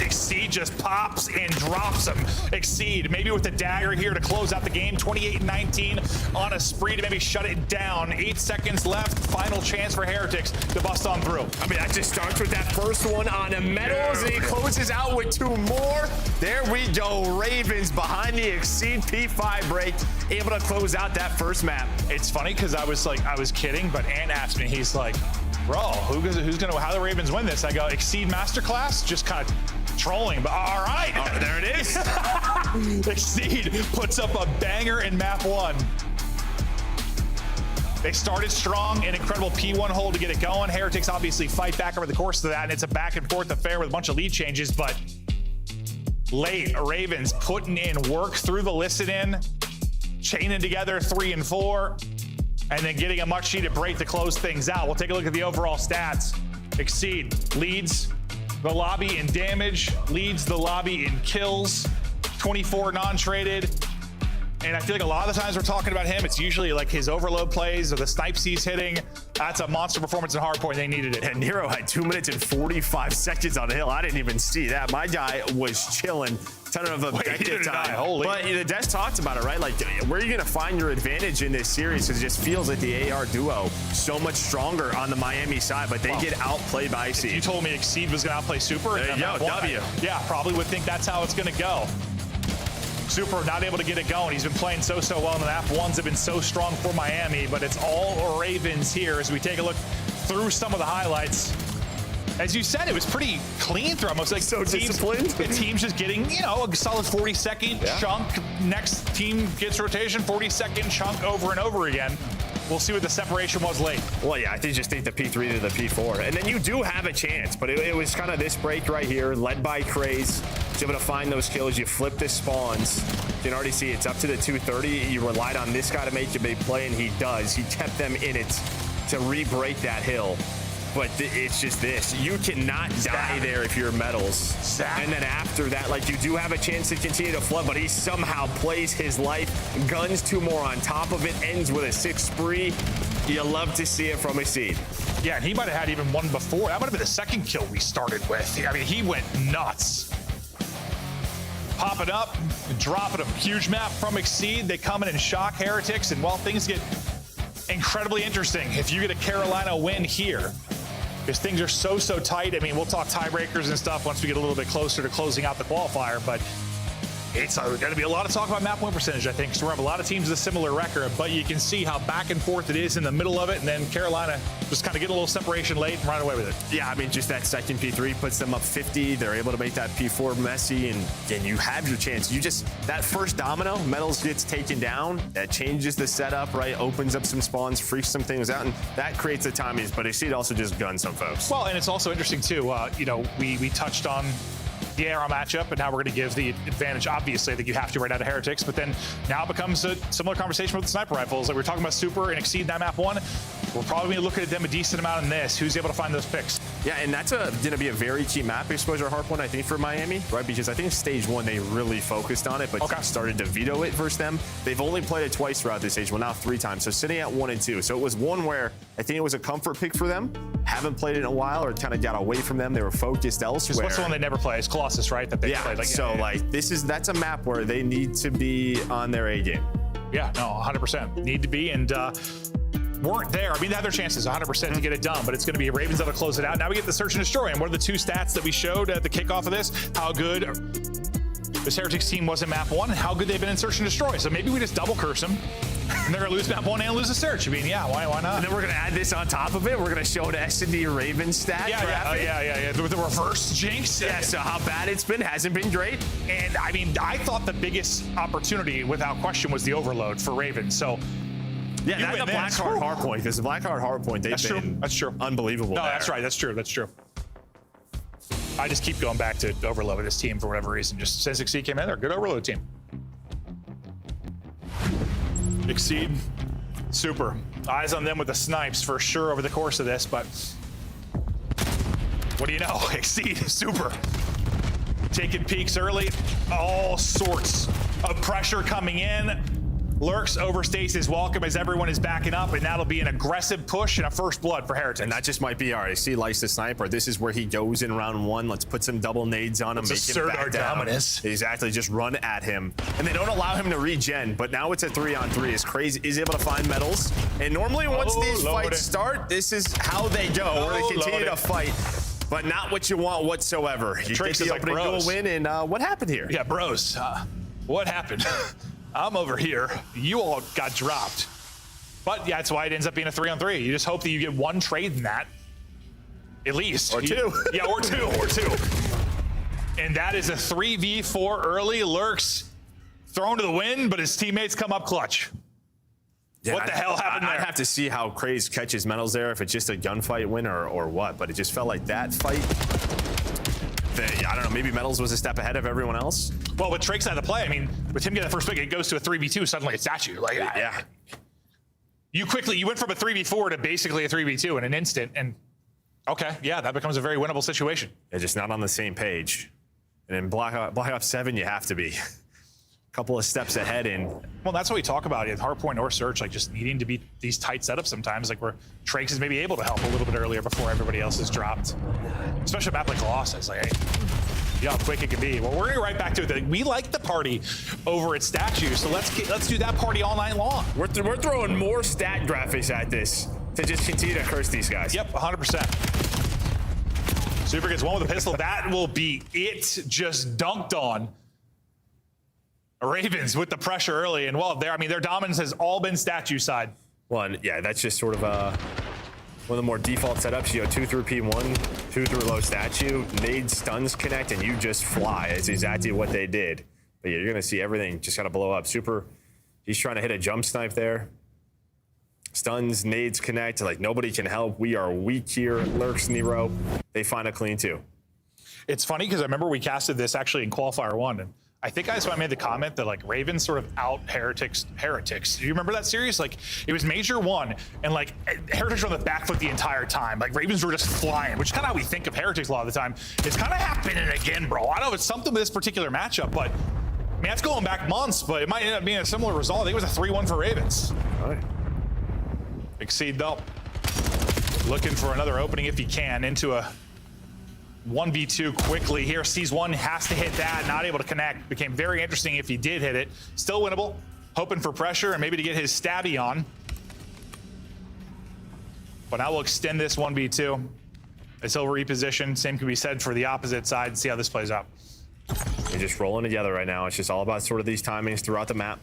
Exceed just pops and drops him. Exceed maybe with the dagger here to close out the game. 28-19 on a spree to maybe shut it down. 8 seconds left. Final chance for Heretics to bust on through. I mean, that just starts with that first one on a Metals, and he closes out with 2 more. There we go. Ravens behind the Exceed P5 break, able to close out that first map. It's funny because I was kidding, but Ant asked me, he's like, bro, who's gonna, how the Ravens win this? I go, Exceed Masterclass, just kind of trolling, but all right. Oh, there it is. Exceed puts up a banger in map 1. They started strong, an incredible P1 hold to get it going. Heretics obviously fight back over the course of that, and it's a back and forth affair with a bunch of lead changes, but late, Ravens putting in work through the listen-in, chaining together 3 and 4, and then getting a much-needed break to close things out. We'll take a look at the overall stats. Exceed leads the lobby in damage, leads the lobby in kills, 24 non-traded, And I feel like a lot of the times we're talking about him, it's usually like his overload plays or the snipes he's hitting. That's a monster performance in hardpoint. They needed it. And Nero had 2 minutes and 45 seconds on the hill. I didn't even see that. My guy was chilling. Ton of objective time. Holy. But Des talked about it, right? Like, where are you going to find your advantage in this series? Because it just feels like the AR duo so much stronger on the Miami side, but they get outplayed by Exceed. If you told me Exceed was going to outplay Super, there you go, W. Yeah, probably would think that's how it's going to go. Super not able to get it going. He's been playing so well in the map. Ones have been so strong for Miami, but it's all Ravens here as we take a look through some of the highlights. As you said, it was pretty clean through almost like so disciplined. The team's just getting, you know, a solid 40-second chunk. Next team gets rotation, 40-second chunk over and over again. We'll see what the separation was late. Well, yeah, I think just take the P3 to the P4. And then you do have a chance, but it was kind of this break right here, led by Craze. He's able to find those kills. You flip the spawns. You can already see it's up to the 230. You relied on this guy to make a big play, and he does. He kept them in it to re-break that hill. But it's just this. You cannot die there if you're metals. And then after that, like, you do have a chance to continue to flood, but he somehow plays his life. Guns 2 more on top of it. Ends with a 6 spree. You love to see it from Exceed. Yeah, and he might have had even one before. That might have been the second kill we started with. I mean, he went nuts. Popping up, dropping a huge map from Exceed. They come in and shock Heretics, and while things get incredibly interesting, if you get a Carolina win here, because things are so tight. I mean, we'll talk tiebreakers and stuff once we get a little bit closer to closing out the qualifier, but it's going to be a lot of talk about map win percentage, I think, because we're going to have a lot of teams with a similar record, but you can see how back and forth it is in the middle of it, and then Carolina just kind of get a little separation late and run away with it. Yeah, I mean, just that second P3 puts them up 50. They're able to make that P4 messy, and you have your chance. That first domino, Metals gets taken down. That changes the setup, right? Opens up some spawns, freaks some things out, and that creates the timings, but Exceed also just guns some folks. Well, and it's also interesting, too. You know, we touched on the AR matchup and how we're going to give the advantage, obviously, that you have to right out of Heretics, but then now it becomes a similar conversation with the sniper rifles. Like we were talking about Super and Exceed in that map 1. We're probably going to look at them a decent amount in this. Who's able to find those picks? Yeah, and that's going to be a very key map exposure hardpoint, I think, for Miami, right? Because I think stage 1, they really focused on it, but started to veto it versus them. They've only played it twice throughout this stage, well, now 3 times. So sitting at 1 and 2. So it was one where I think it was a comfort pick for them. Haven't played it in a while, or kind of got away from them. They were focused elsewhere. What's the one they never play? It's Colossus, right? That they played. Like, that's a map where they need to be on their A game. Yeah, no, 100% need to be, and weren't there. I mean, they had their chances 100% to get it done, but it's going to be Ravens that'll close it out. Now we get the search and destroy, and what are the 2 stats that we showed at the kickoff of this? How good this Heretics team was in map 1, and how good they've been in search and destroy. So maybe we just double curse them, and they're going to lose map 1 and lose the search. I mean, yeah, why not? And then we're going to add this on top of it. We're going to show an S&D Ravens stat. Yeah. With the reverse jinx. Yeah, so how bad it's been hasn't been great. And I mean, I thought the biggest opportunity, without question, was the overload for Ravens. So yeah, that's the black card hardpoint, because the black card hardpoint, that's true. Unbelievable. No, that's right. That's true. I just keep going back to overload with this team for whatever reason. Just since Exceed came in, they're a good overload team. Exceed, Super. Eyes on them with the snipes for sure over the course of this, but what do you know? Exceed, Super. Taking peeks early, all sorts of pressure coming in. Lurks overstays his welcome as everyone is backing up, and that'll be an aggressive push and a first blood for Heretics. And that just might be RAC likes the sniper. This is where he goes in round 1. Let's put some double nades on him, make him back down. Dominance. Exactly, just run at him. And they don't allow him to regen, but now it's a 3-on-3. It's crazy. He's able to find metals. And normally once these fights start, this is how they go, where they continue to fight. But not what you want whatsoever. You get the opening goal win, and what happened here? Yeah, bros, what happened? I'm over here. You all got dropped. But yeah, that's why it ends up being a 3-on-3. You just hope that you get 1 trade in that, at least. Or 2. Yeah, or two. And that is a 3v4 early. Lurks thrown to the wind, but his teammates come up clutch. Yeah, what the hell happened there? I'd have to see how Craze catches metals there, if it's just a gunfight win or what. But it just felt like that fight, I don't know, maybe Metals was a step ahead of everyone else. Well, with Trake's out of the play, I mean, with him getting the first pick, it goes to a 3v2, suddenly it's at you. Like, yeah. You went from a 3v4 to basically a 3v2 in an instant, and okay, yeah, that becomes a very winnable situation. They're just not on the same page. And in Black Ops 7, you have to be. couple of steps ahead. And well, that's what we talk about in hardpoint or search, like just needing to beat these tight setups sometimes, like where Trakes is maybe able to help a little bit earlier before everybody else is dropped. Especially a map like Colossus, like, hey, you know how quick it can be. Well, we're gonna go right back to it. We like the party over at Statue, so let's do that party all night long. We're throwing more stat graphics at this to just continue to curse these guys. Yep, 100%. Super gets one with a pistol. That will be it. Just dunked on. Ravens with the pressure early, and well, their dominance has all been Statue side. Well, and yeah, that's just sort of one of the more default setups. You go 2 through P1, 2 through low Statue, nade stuns connect, and you just fly. It's exactly what they did. But yeah, you're gonna see everything just gotta blow up. Super, he's trying to hit a jump snipe there. Stuns, nades connect, like nobody can help. We are weak here. Lurks Nero, they find a clean 2. It's funny because I remember we casted this actually in Qualifier 1, and I think I made the comment that like Ravens sort of out Heretics. Do you remember that series? Like it was Major 1, and like Heretics were on the back foot the entire time. Like Ravens were just flying, which is kind of how we think of Heretics a lot of the time. It's kind of happening again, bro. I know it's something with this particular matchup, but I mean, that's going back months, but it might end up being a similar result. I think it was a 3-1 for Ravens. All right. Exceed though. Looking for another opening if he can into a 1v2 quickly here. Sees one, has to hit that, not able to connect. Became very interesting if he did hit it. Still winnable. Hoping for pressure and maybe to get his stabby on. But now we'll extend this 1v2. As he'll reposition. Same can be said for the opposite side and see how this plays out. They're just rolling together right now. It's just all about sort of these timings throughout the map.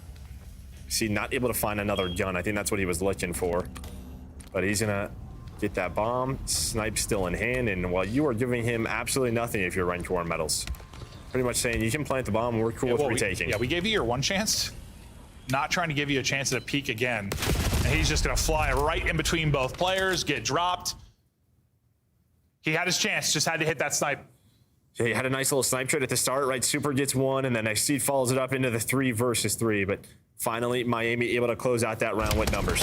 See, not able to find another gun. I think that's what he was looking for. But he's gonna get that bomb. Snipe still in hand, and while you are giving him absolutely nothing if you're Rancor Metals. Pretty much saying you can plant the bomb, we're cool with retaking. We gave you your one chance. Not trying to give you a chance at a peek again. And he's just gonna fly right in between both players, get dropped. He had his chance, just had to hit that snipe. Yeah, he had a nice little snipe trade at the start, right? Super gets one, and then Exceed follows it up into the 3 versus 3. But finally, Miami able to close out that round with numbers.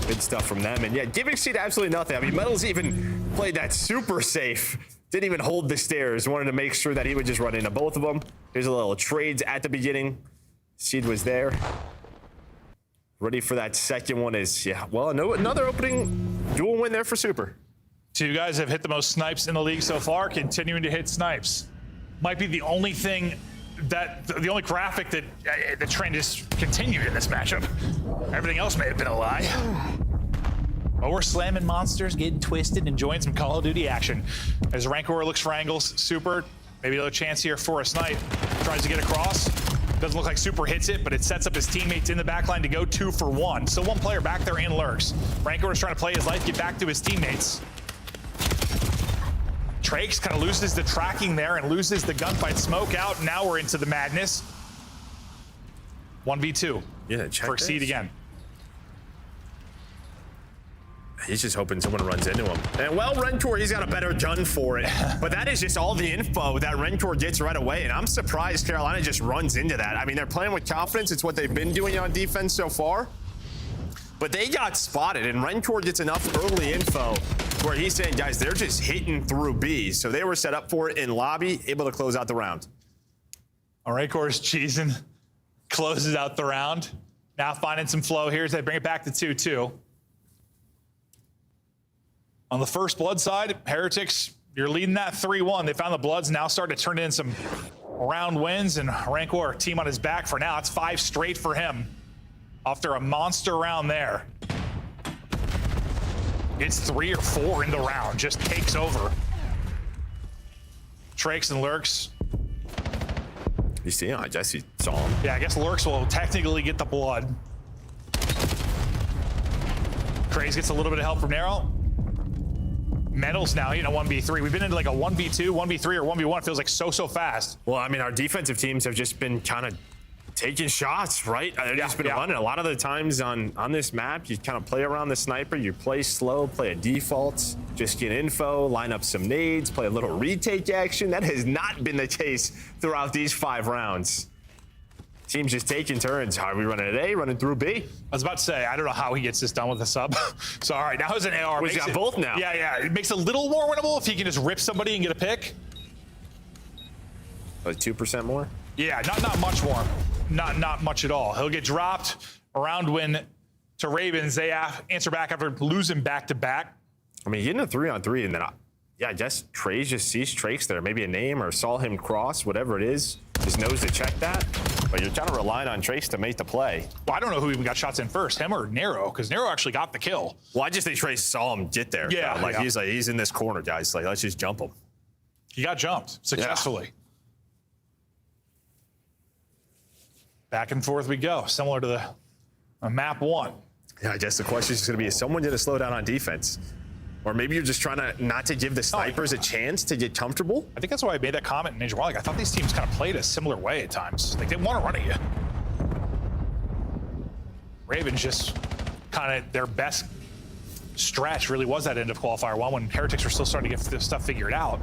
Good stuff from them. And yeah, give Exceed absolutely nothing. I mean, Metals even played that super safe. Didn't even hold the stairs. Wanted to make sure that he would just run into both of them. There's a little trades at the beginning. Seed was there. Ready for that second one is, yeah, well, another opening dual win there for Super. 2 guys have hit the most snipes in the league so far, continuing to hit snipes. Might be the only thing the only graphic that the trend is continued in this matchup. Everything else may have been a lie. But we're slamming monsters, getting twisted, enjoying some Call of Duty action. As Rancor looks for angles, Super, maybe another chance here for a snipe. Tries to get across. Doesn't look like Super hits it, but it sets up his teammates in the backline to go 2 for 1. So one player back there in Lurks. Rancor is trying to play his life, get back to his teammates. Trakes kind of loses the tracking there and loses the gunfight. Smoke out. Now we're into the madness. 1v2. Yeah, check for Exceed this. again. He's just hoping someone runs into him. And well, Rentor, he's got a better gun for it. But that is just all the info that Rentor gets right away. And I'm surprised Carolina just runs into that. I mean, they're playing with confidence. It's what they've been doing on defense so far. But they got spotted, and Rentor gets enough early info where he's saying, guys, they're just hitting through B. So they were set up for it in lobby, able to close out the round. All right, Rencor's cheesing. Closes out the round. Now finding some flow here as they bring it back to 2-2. On the first blood side, Heretics, you're leading that 3-1. They found the bloods, now starting to turn in some round wins, and Rancor, team on his back for now. It's 5 straight for him after a monster round there. It's 3 or 4 in the round, just takes over. Trakes and Lurks. You see him? I guess he saw him. Yeah, I guess Lurks will technically get the blood. Craze gets a little bit of help from Nero. Metals now, 1v3. We've been into like a 1v2, 1v3, or 1v1. It feels like so fast. Well, I mean, our defensive teams have just been kind of taking shots, right? They've just been running. A lot of the times on this map, you kind of play around the sniper, you play slow, play a default, just get info, line up some nades, play a little retake action. That has not been the case throughout these 5 rounds. Teams just taking turns. How are we running at A, running through B? I was about to say, I don't know how he gets this done with a sub. So, all right, now it's an AR. He's got both now. Yeah. It makes it a little more winnable if he can just rip somebody and get a pick. Like 2% more? Yeah, not much more. not much at all. He'll get dropped. Around win to Ravens. They answer back after losing back-to-back. I mean, getting a 3-on-3, and then, I guess Trey just sees Trakes there. Maybe a name or saw him cross, whatever it is. Just knows to check that. But you're kind of relying on Trakes to make the play. Well, I don't know who even got shots in first, him or Nero, because Nero actually got the kill. Well, I just think Trey saw him get there. Yeah. Like, he's in this corner, guys. Like, let's just jump him. He got jumped successfully. Yeah. Back and forth we go, similar to the map 1. Yeah, I guess the question is going to be, is someone going to slow down on defense? Or maybe you're just trying to not to give the snipers a chance to get comfortable? I think that's why I made that comment in Major War. Like, I thought these teams kind of played a similar way at times. Like, they want to run at you. Ravens just kind of their best stretch really was that end of Qualifier 1 when Heretics were still starting to get this stuff figured out.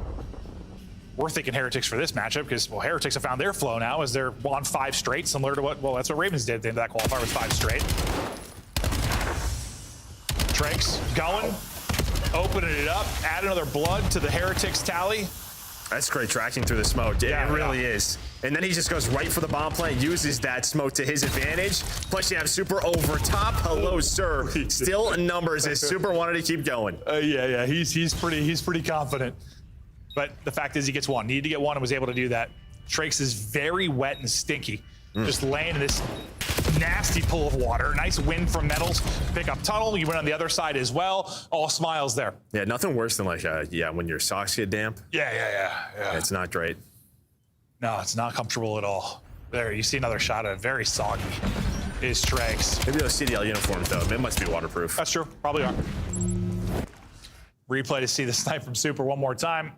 We're thinking Heretics for this matchup because, well, Heretics have found their flow now as they're on 5 straight, similar to that's what Ravens did at the end of that qualifier with 5 straight. Trakes going, opening it up, add another blood to the Heretics tally. That's great tracking through the smoke. It really is. And then he just goes right for the bomb plant, uses that smoke to his advantage. Plus you have Super over top. Hello, sir. Still numbers as Super wanted to keep going. Yeah. He's pretty confident. But the fact is he gets one. Needed to get one and was able to do that. Trakes is very wet and stinky. Just laying in this nasty pool of water. Nice win from Metals. Pick up tunnel. You went on the other side as well. All smiles there. Yeah, nothing worse than like, when your socks get damp. Yeah. It's not great. No, it's not comfortable at all. There, you see another shot of it. Very soggy is Trakes. Maybe those CDL uniforms, though. It must be waterproof. That's true. Probably are. Replay to see the snipe from Super one more time.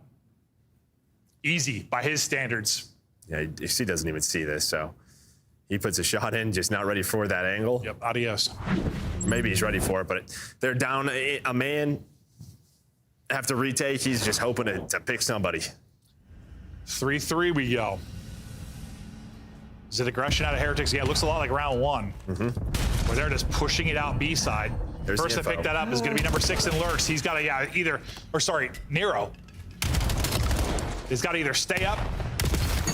Easy by his standards. Yeah, he doesn't even see this, so he puts a shot in, just not ready for that angle. Yep, adios. Maybe he's ready for it, but they're down a man. Have to retake. He's just hoping to pick somebody. 3-3 we go. Is it aggression out of Heretics? Yeah, it looks a lot like round 1. Where they're just pushing it out B side. First to pick that up is going to be number 6 in Lurks. He's got to Nero. He's got to either stay up,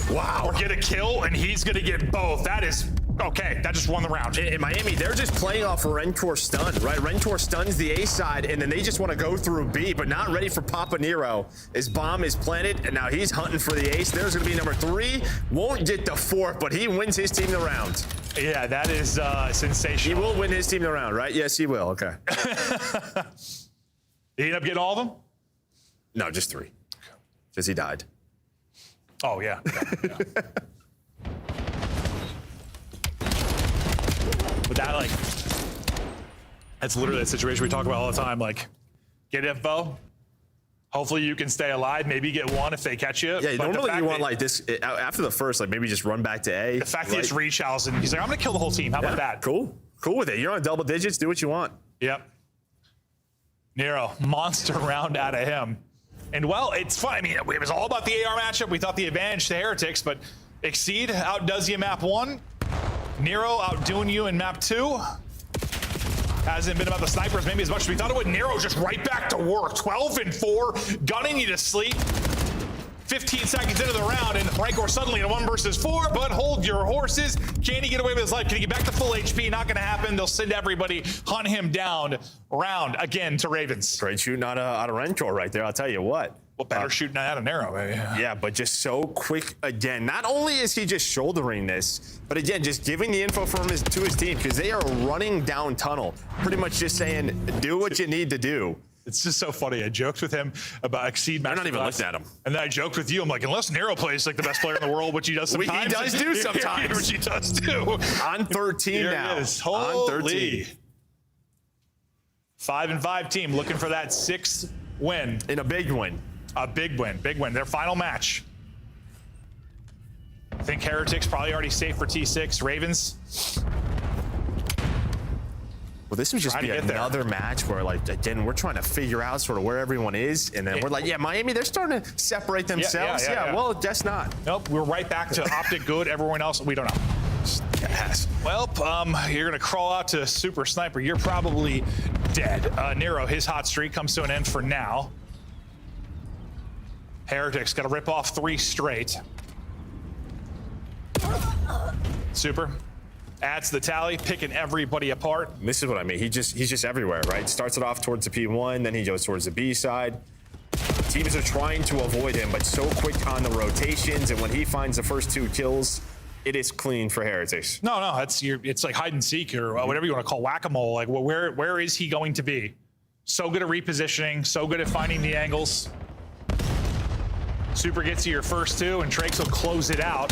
or get a kill, and he's going to get both. That is okay. That just won the round. In Miami, they're just playing off a Rentor stun, right? Rentor stuns the A side, and then they just want to go through B, but not ready for Papa Nero. His bomb is planted, and now he's hunting for the ace. There's going to be number 3. Won't get the 4th, but he wins his team the round. Yeah, that is sensational. He will win his team the round, right? Yes, he will. Okay. Did he end up getting all of them? No, just 3. Because he died. Oh, yeah. But that's literally the situation we talk about all the time. Like, get info. Hopefully you can stay alive. Maybe get one if they catch you. Yeah, but normally you want like this, after the first, like maybe just run back to A. The fact that it's Reach House and he's like, I'm going to kill the whole team. How about that? Cool with it. You're on double digits. Do what you want. Yep. Nero, monster round out of him. And, well, it's fun. I mean, it was all about the AR matchup. We thought the advantage to Heretics, but Exceed outdoes you in map 1. Nero outdoing you in map 2. Hasn't been about the snipers maybe as much as we thought it would. Nero just right back to work. 12-4, gunning you to sleep. 15 seconds into the round, and Rancor suddenly in a 1 versus 4, but hold your horses. Can he get away with his life? Can he get back to full HP? Not going to happen. They'll send everybody, hunt him down. Round again to Ravens. Great shooting out of Rancor right there, I'll tell you what. Well, better shooting out of Nero. Yeah, but just so quick again. Not only is he just shouldering this, but again, just giving the info from to his team, because they are running down tunnel. Pretty much just saying, do what you need to do. It's just so funny. I joked with him about Exceed match. I'm not even looking at him. And then I joked with you. I'm like, unless Nero plays like the best player in the world, which he does sometimes. He does do sometimes. Which he does do. On 13 now. It is. Holy. On 13. 5-5 team looking for that 6th win. In a big win. A big win. Big win. Their final match. I think Heretics probably already safe for T6. Ravens. Well, this would just be another match where, like, again, we're trying to figure out sort of where everyone is, and then we're like, yeah, Miami, they're starting to separate themselves. Yeah, well, guess not. Nope, we're right back to Optic good. Everyone else, we don't know. Yes. Well, you're going to crawl out to Super Sniper. You're probably dead. Nero, his hot streak comes to an end for now. Heretics got to rip off 3 straight. Super. Adds to the tally, picking everybody apart. This is what I mean. He's just everywhere, right? Starts it off towards the P1, then he goes towards the B side. Teams are trying to avoid him, but so quick on the rotations, and when he finds the first 2 kills, it is clean for Heretics. No, it's like hide and seek or whatever you want to call whack-a-mole. Like, well, where is he going to be? So good at repositioning, so good at finding the angles. Super gets you your first 2, and Trakes will close it out.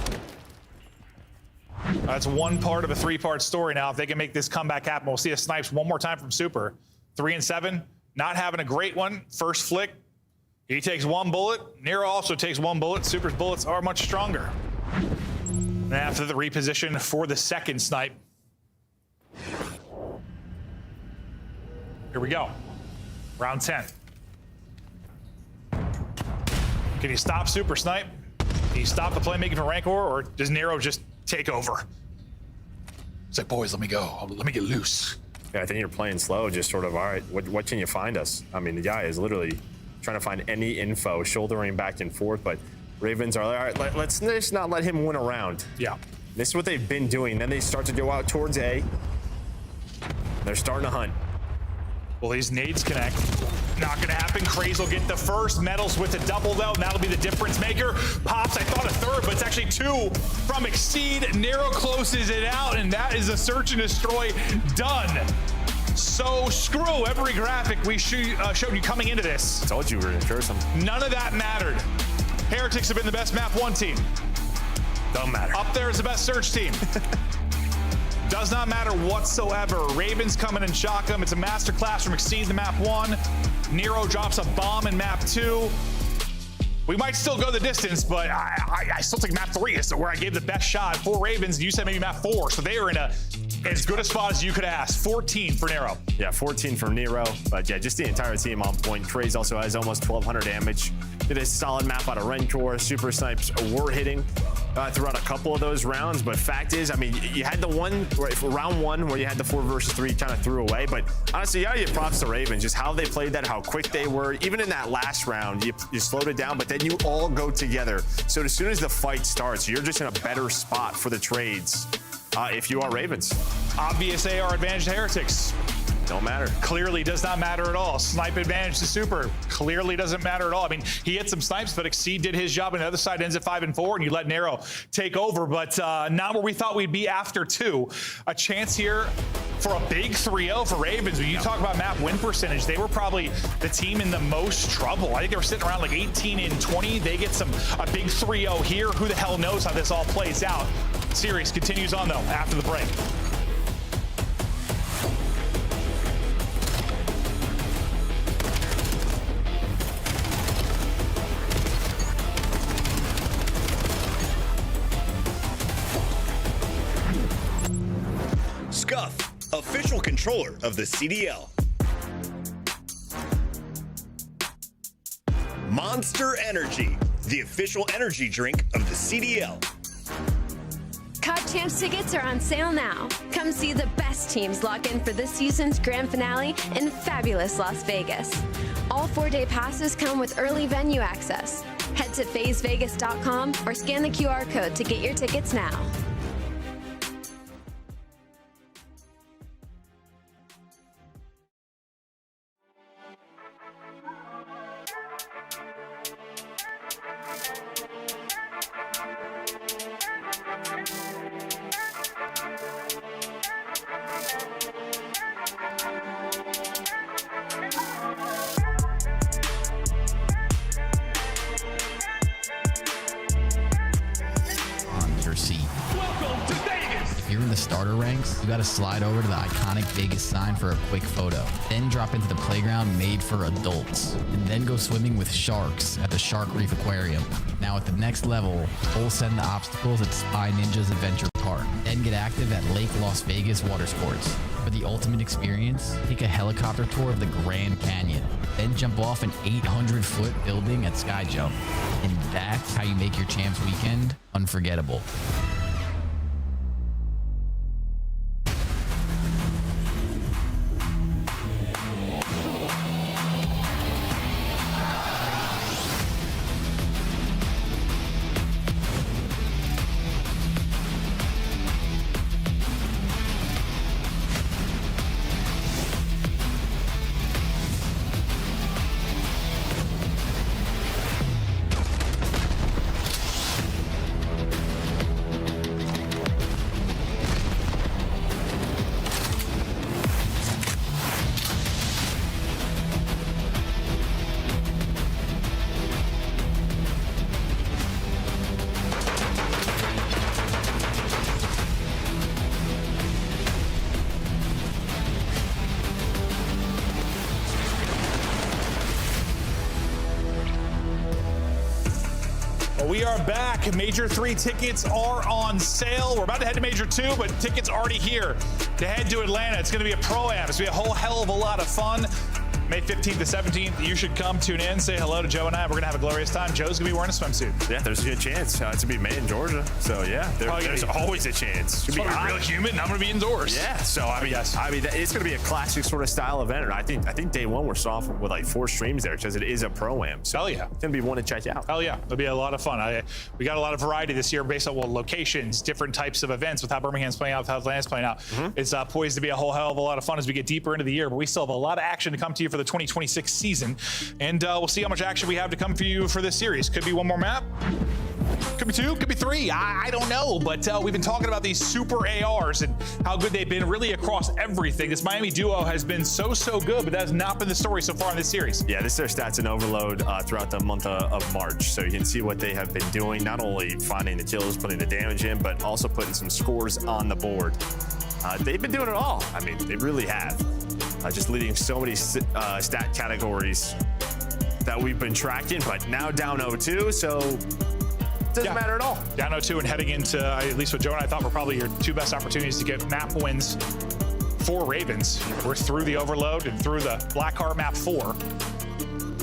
That's one part of a 3-part story now. If they can make this comeback happen, we'll see a snipes one more time from Super. 3 and 7, not having a great one. First flick, he takes 1 bullet. Nero also takes 1 bullet. Super's bullets are much stronger. And after the reposition for the second snipe. Here we go. Round 10. Can you stop Super Snipe? Can you stop the playmaking from Rancor, or does Nero just take over? It's like, boys, let me go. Let me get loose. Yeah, I think you're playing slow, just sort of, all right, what can you find us? I mean, the guy is literally trying to find any info, shouldering back and forth, but Ravens are like, all right, let's just not let him win a round. Yeah. This is what they've been doing. Then they start to go out towards A. They're starting to hunt. Well, these nades connect. Not gonna happen. Craze will get the first. Metals with a double though, and that'll be the difference maker. Pops, I thought a third, but it's actually 2 from Exceed. Nero closes it out, and that is a search and destroy done. So screw every graphic we showed you coming into this. I told you we were gonna show some. None of that mattered. Heretics have been the best map 1 team. Don't matter. Up there is the best search team. Does not matter whatsoever. Ravens coming and shock them. It's a masterclass from Exceed to map 1. Nero drops a bomb in map 2. We might still go the distance, but I still think map 3 is where I gave the best shot for Ravens. And you said maybe map 4, so they are in as good a spot as you could ask. 14 for Nero. Yeah, 14 for Nero. But yeah, just the entire team on point. Craze also has almost 1,200 damage. Did a solid map out of Rancor. Super Snipes were hitting throughout a couple of those rounds. But fact is, I mean, you had the one, round 1, where you had the 4 versus 3 kind of threw away. But honestly, yeah, you props to Ravens. Just how they played that, how quick they were. Even in that last round, you slowed it down, but then you all go together. So as soon as the fight starts, you're just in a better spot for the trades if you are Ravens. Obvious AR advantage to Heretics. Don't matter. Clearly does not matter at all. Snipe advantage to Super. Clearly doesn't matter at all. I mean, he hit some snipes, but Exceed did his job, and the other side ends at 5 and 4, and you let Nero take over. But not where we thought we'd be after 2. A chance here for a big 3-0 for Ravens. When you talk about map win percentage, they were probably the team in the most trouble. I think they were sitting around like 18 and 20. They get a big 3-0 here. Who the hell knows how this all plays out? Series continues on, though, after the break. Scuff, official controller of the CDL. Monster Energy, the official energy drink of the CDL. COD Champs tickets are on sale now. Come see the best teams lock in for this season's grand finale in fabulous Las Vegas. All 4-day passes come with early venue access. Head to phasevegas.com or scan the QR code to get your tickets now. starter ranks, you gotta slide over to the iconic Vegas sign for a quick photo. Then drop into the playground made for adults. And then go swimming with sharks at the Shark Reef Aquarium. Now at the next level, full send the obstacles at Spy Ninja's Adventure Park. Then get active at Lake Las Vegas Water Sports. For the ultimate experience, take a helicopter tour of the Grand Canyon. Then jump off an 800-foot building at Sky Jump. And that's how you make your Champs weekend unforgettable. We are back. Major 3 tickets are on sale. We're about to head to Major 2, but tickets already here to head to Atlanta. It's going to be a pro-am. It's going to be a whole hell of a lot of fun. May 15th to 17th, you should come tune in, say hello to Joe and I. We're going to have a glorious time. Joe's going to be wearing a swimsuit. Yeah, there's a good chance. It's going to be May in Georgia. So, yeah, there's always a chance. It's going to be real humid, and I'm going to be indoors. Yeah, so, I mean, it's going to be a classic sort of style event. And I think day one, we're off with like 4 streams there because it is a pro-am. So hell yeah. It's going to be one to check out. Hell yeah. It'll be a lot of fun. We got a lot of variety this year based on locations, different types of events with how Birmingham's playing out, with how Atlanta's playing out. It's poised to be a whole hell of a lot of fun as we get deeper into the year, but we still have a lot of action to come to you for the 2026 season, and we'll see how much action we have to come for you for this series. Could be one more map, could be 2, could be 3. I don't know, but we've been talking about these super ARs and how good they've been really across everything. This Miami duo has been so good, but that has not been the story so far in this series. Yeah, this is their stats and overload throughout the month of March, so you can see what they have been doing, not only finding the kills, putting the damage in, but also putting some scores on the board. They've been doing it all. I mean, they really have. Just leading so many stat categories that we've been tracking, but now down 0-2, so it doesn't matter at all. Down 0-2 and heading into, at least what Joe and I thought were probably your 2 best opportunities to get map wins for Ravens. We're through the overload and through the Blackheart map 4.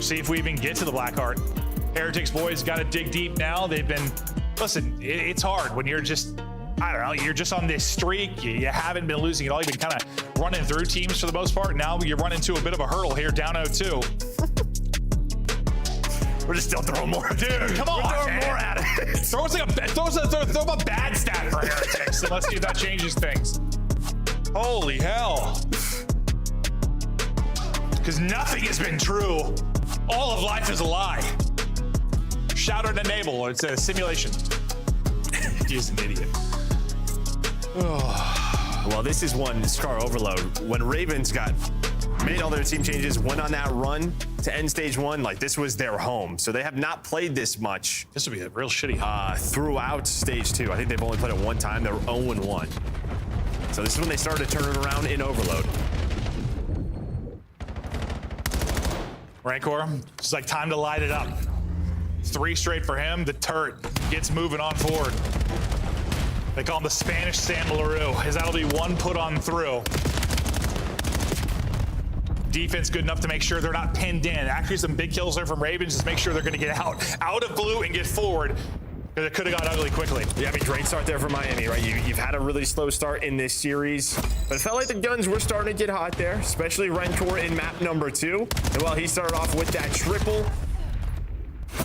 See if we even get to the Blackheart. Heretics boys got to dig deep now. They've been, listen, it's hard when you're just, I don't know, you're just on this streak. You haven't been losing at all. You've been kind of running through teams for the most part. Now you're running into a bit of a hurdle here, down 0-2. We're just still throwing more. Dude, come on, we're throwing more at it. Throw a bad stat for Heretics, and let's see if that changes things. Holy hell. Because nothing has been true. All of life is a lie. Shout out enable, it's a simulation. He's an idiot. Well, this is one Scar overload. When Ravens made all their team changes, went on that run to end stage 1, like this was their home. So they have not played this much. This would be a real shitty throughout stage 2. I think they've only played it one time. They're 0-1. So this is when they started to turn it around in overload. Rancor, it's like time to light it up. 3 straight for him. The turret gets moving on forward. They call him the Spanish Sam LaRue, as that'll be 1 put on through. Defense good enough to make sure they're not pinned in. Actually, some big kills there from Ravens. Just make sure they're going to get out of blue and get forward. Because it could have got ugly quickly. Yeah, I mean, great start there for Miami, right? You've had a really slow start in this series, but it felt like the guns were starting to get hot there, especially Rancor in map number 2. And while he started off with that triple,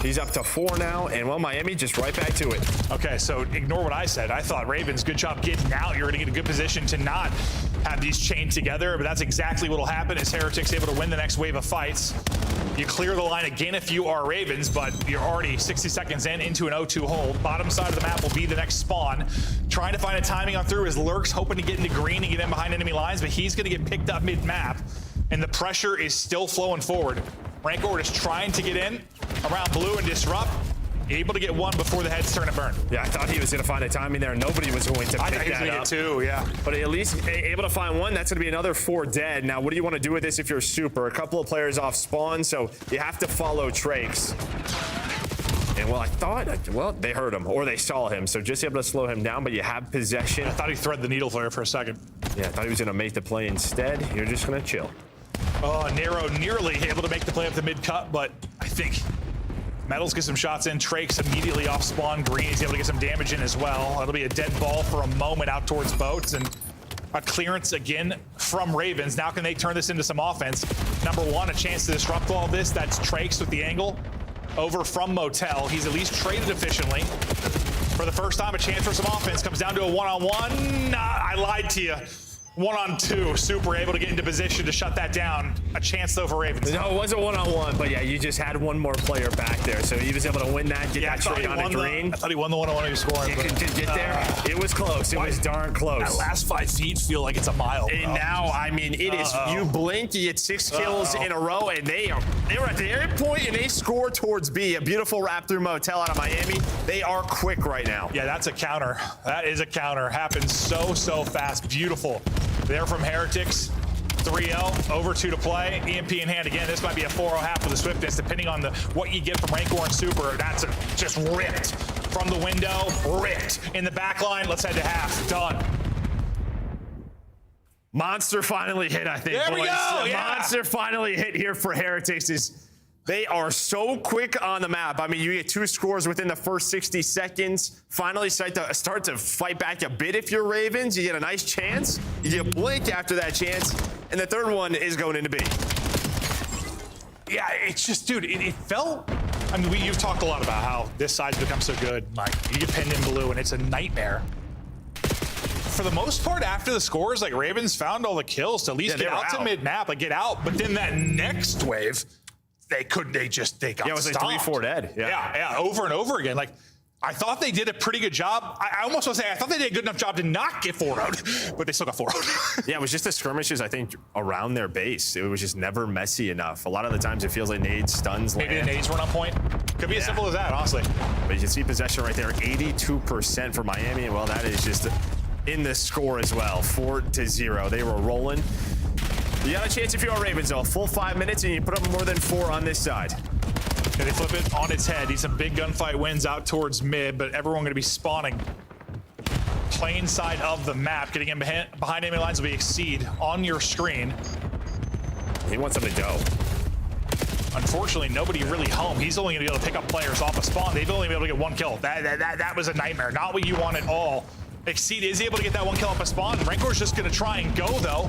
he's up to 4 now, and well, Miami just right back to it. Okay, so ignore what I said. I thought Ravens, good job getting out. You're going to get a good position to not have these chained together, but that's exactly what will happen as Heretics able to win the next wave of fights. You clear the line again if you are Ravens, but you're already 60 seconds into an 0-2 hold. Bottom side of the map will be the next spawn. Trying to find a timing on through as Lurk's hoping to get into green and get in behind enemy lines, but he's going to get picked up mid-map, and the pressure is still flowing forward. Rancor is trying to get in around blue and disrupt. Able to get 1 before the heads turn and burn. Yeah, I thought he was going to find a timing there. Nobody was going to pick that up. I thought he was going to get 2, yeah. But at least able to find 1. That's going to be another 4 dead. Now, what do you want to do with this if you're super? A couple of players off spawn, so you have to follow Trakes. And well, they heard him or they saw him, so just able to slow him down, but you have possession. I thought he threaded the needle flare for a second. Yeah, I thought he was going to make the play instead. You're just going to chill. Oh, Nero nearly able to make the play up the mid-cut, but I think Metals gets some shots in. Trakes immediately off spawn. Green is able to get some damage in as well. It'll be a dead ball for a moment out towards boats, and a clearance again from Ravens. Now can they turn this into some offense? Number 1, a chance to disrupt all this. That's Trakes with the angle over from Motel. He's at least traded efficiently. For the first time, a chance for some offense. Comes down to a 1-on-1. I lied to you. 1-on-2, super able to get into position to shut that down. A chance though for Ravens. No, it wasn't 1-on-1, but yeah, you just had 1 more player back there, so he was able to win that, get that trade on a green. I thought he won the 1-on-1 he was scoring. You could get there. It was close. It was darn close. That last 5 feet feel like it's a mile. And now, I mean, it is. You blink, you get 6 kills in a row, and they were at the end point, and they score towards B. A beautiful wrap through Motel out of Miami. They are quick right now. Yeah, that's a counter. That is a counter. Happens so fast. Beautiful. There from Heretics. 3-0, over 2 to play. EMP in hand again. This might be a 4-0 half for the Swiftness, depending on what you get from Rancor and Super. That's just ripped from the window, ripped in the back line. Let's head to half. Done. Monster finally hit, I think. There we boys. go. Yeah. Monster finally hit here for Heretics. They are so quick on the map. I mean, you get 2 scores within the first 60 seconds. Finally start to fight back a bit if you're Ravens. You get a nice chance. You get blink after that chance. And the third one is going into B. Yeah, it's just, dude, it felt... I mean, you've talked a lot about how this side's become so good. Like, you get pinned in blue, and it's a nightmare. For the most part, after the scores, like, Ravens found all the kills to at least get out to mid-map, like, get out. But then that next wave... They got it was stopped. like 3-4 dead. Yeah, over and over again. Like, I thought they did a pretty good job. I almost want to say I thought they did a good enough job to not get 4-0'd, but they still got 4-0'd. Yeah, it was just the skirmishes, I think, around their base. It was just never messy enough. A lot of the times it feels like nades, stuns, Maybe the nades weren't on point. Could be as simple as that, honestly. But you can see possession right there, 82% for Miami, and well, that is just in the score as well, 4-0. They were rolling. You got a chance if you're Ravens, though. Full 5 minutes, and you put up more than 4 on this side. Okay, they flip it on its head. Need some big gunfight wins out towards mid, but everyone going to be spawning plain side of the map. Getting in behind enemy lines will be Exceed on your screen. He wants them to go. Unfortunately, nobody really home. He's only going to be able to pick up players off a spawn. They've only been able to get 1 kill. That was a nightmare. Not what you want at all. Exceed is able to get that 1 kill off a spawn. Rancor's just going to try and go, though.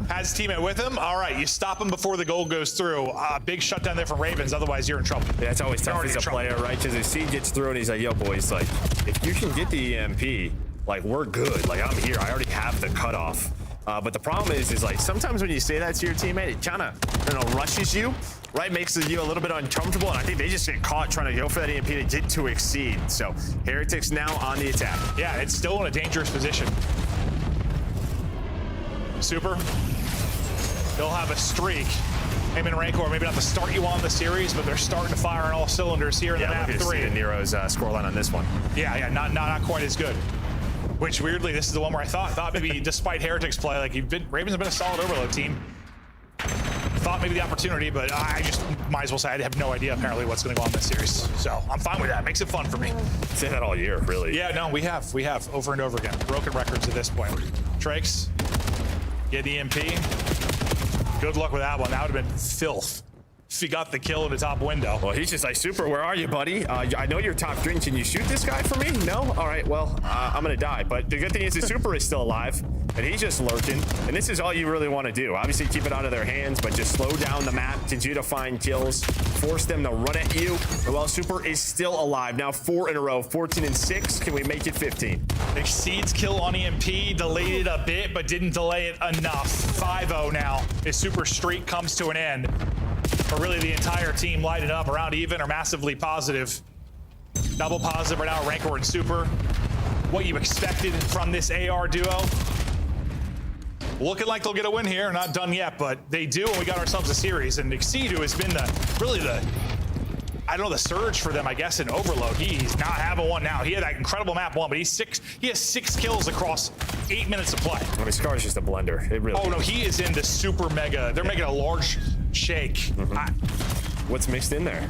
Has his teammate with him. All right, you stop him before the goal goes through. Big shutdown there from Ravens. Otherwise, you're in trouble. Yeah, it's always tough as a player, right? Because if Seed gets through and he's like, yo, boys, like, if you can get the EMP, like, we're good. Like, I'm here. I already have the cutoff. But the problem is like, sometimes when you say that to your teammate, it kind of, rushes you, right? Makes you a little bit uncomfortable. And I think they just get caught trying to go for that EMP to get to Exceed. So, Heretics now on the attack. Yeah, it's still in a dangerous position. Super. They'll have a streak. Him and Rancor, maybe not the start you want in the series, but they're starting to fire on all cylinders here in the map 3. Yeah, Nero's scoreline on this one. Yeah, not quite as good. Which weirdly, this is the one where I thought maybe despite Heretics play, like Ravens have been a solid overload team. Thought maybe the opportunity, but I just might as well say I have no idea apparently what's going to go on in this series. So I'm fine with that. Makes it fun for me. Say that all year, really. Yeah, no, we have over and over again. Broken records at this point. Trakes, get EMP. Good luck with that one. That would have been filth if he got the kill in the top window. Well, he's just like, Super, where are you, buddy? I know you're top green. Can you shoot this guy for me? No? All right, well, I'm going to die. But the good thing is the Super is still alive, and he's just lurking. And this is all you really want to do. Obviously, keep it out of their hands, but just slow down the map, continue to find kills, force them to run at you. And while Super is still alive, now 4 in a row, 14 and 6. Can we make it 15? Exceeds kill on EMP, delayed it a bit, but didn't delay it enough. 5-0 now. His Super streak comes to an end. But really, the entire team lighted up around even or massively positive. Double positive right now, Rancor and Super. What you expected from this AR duo. Looking like they'll get a win here. Not done yet, but they do, and we got ourselves a series. And Exceed, who has been the surge for them, I guess, in Overload. He's not having one now. He had that incredible map 1, but he has 6 kills across 8 minutes of play. I mean, Scar's just a blender. It really no, he is in the super mega. They're making a large shake. What's mixed in there?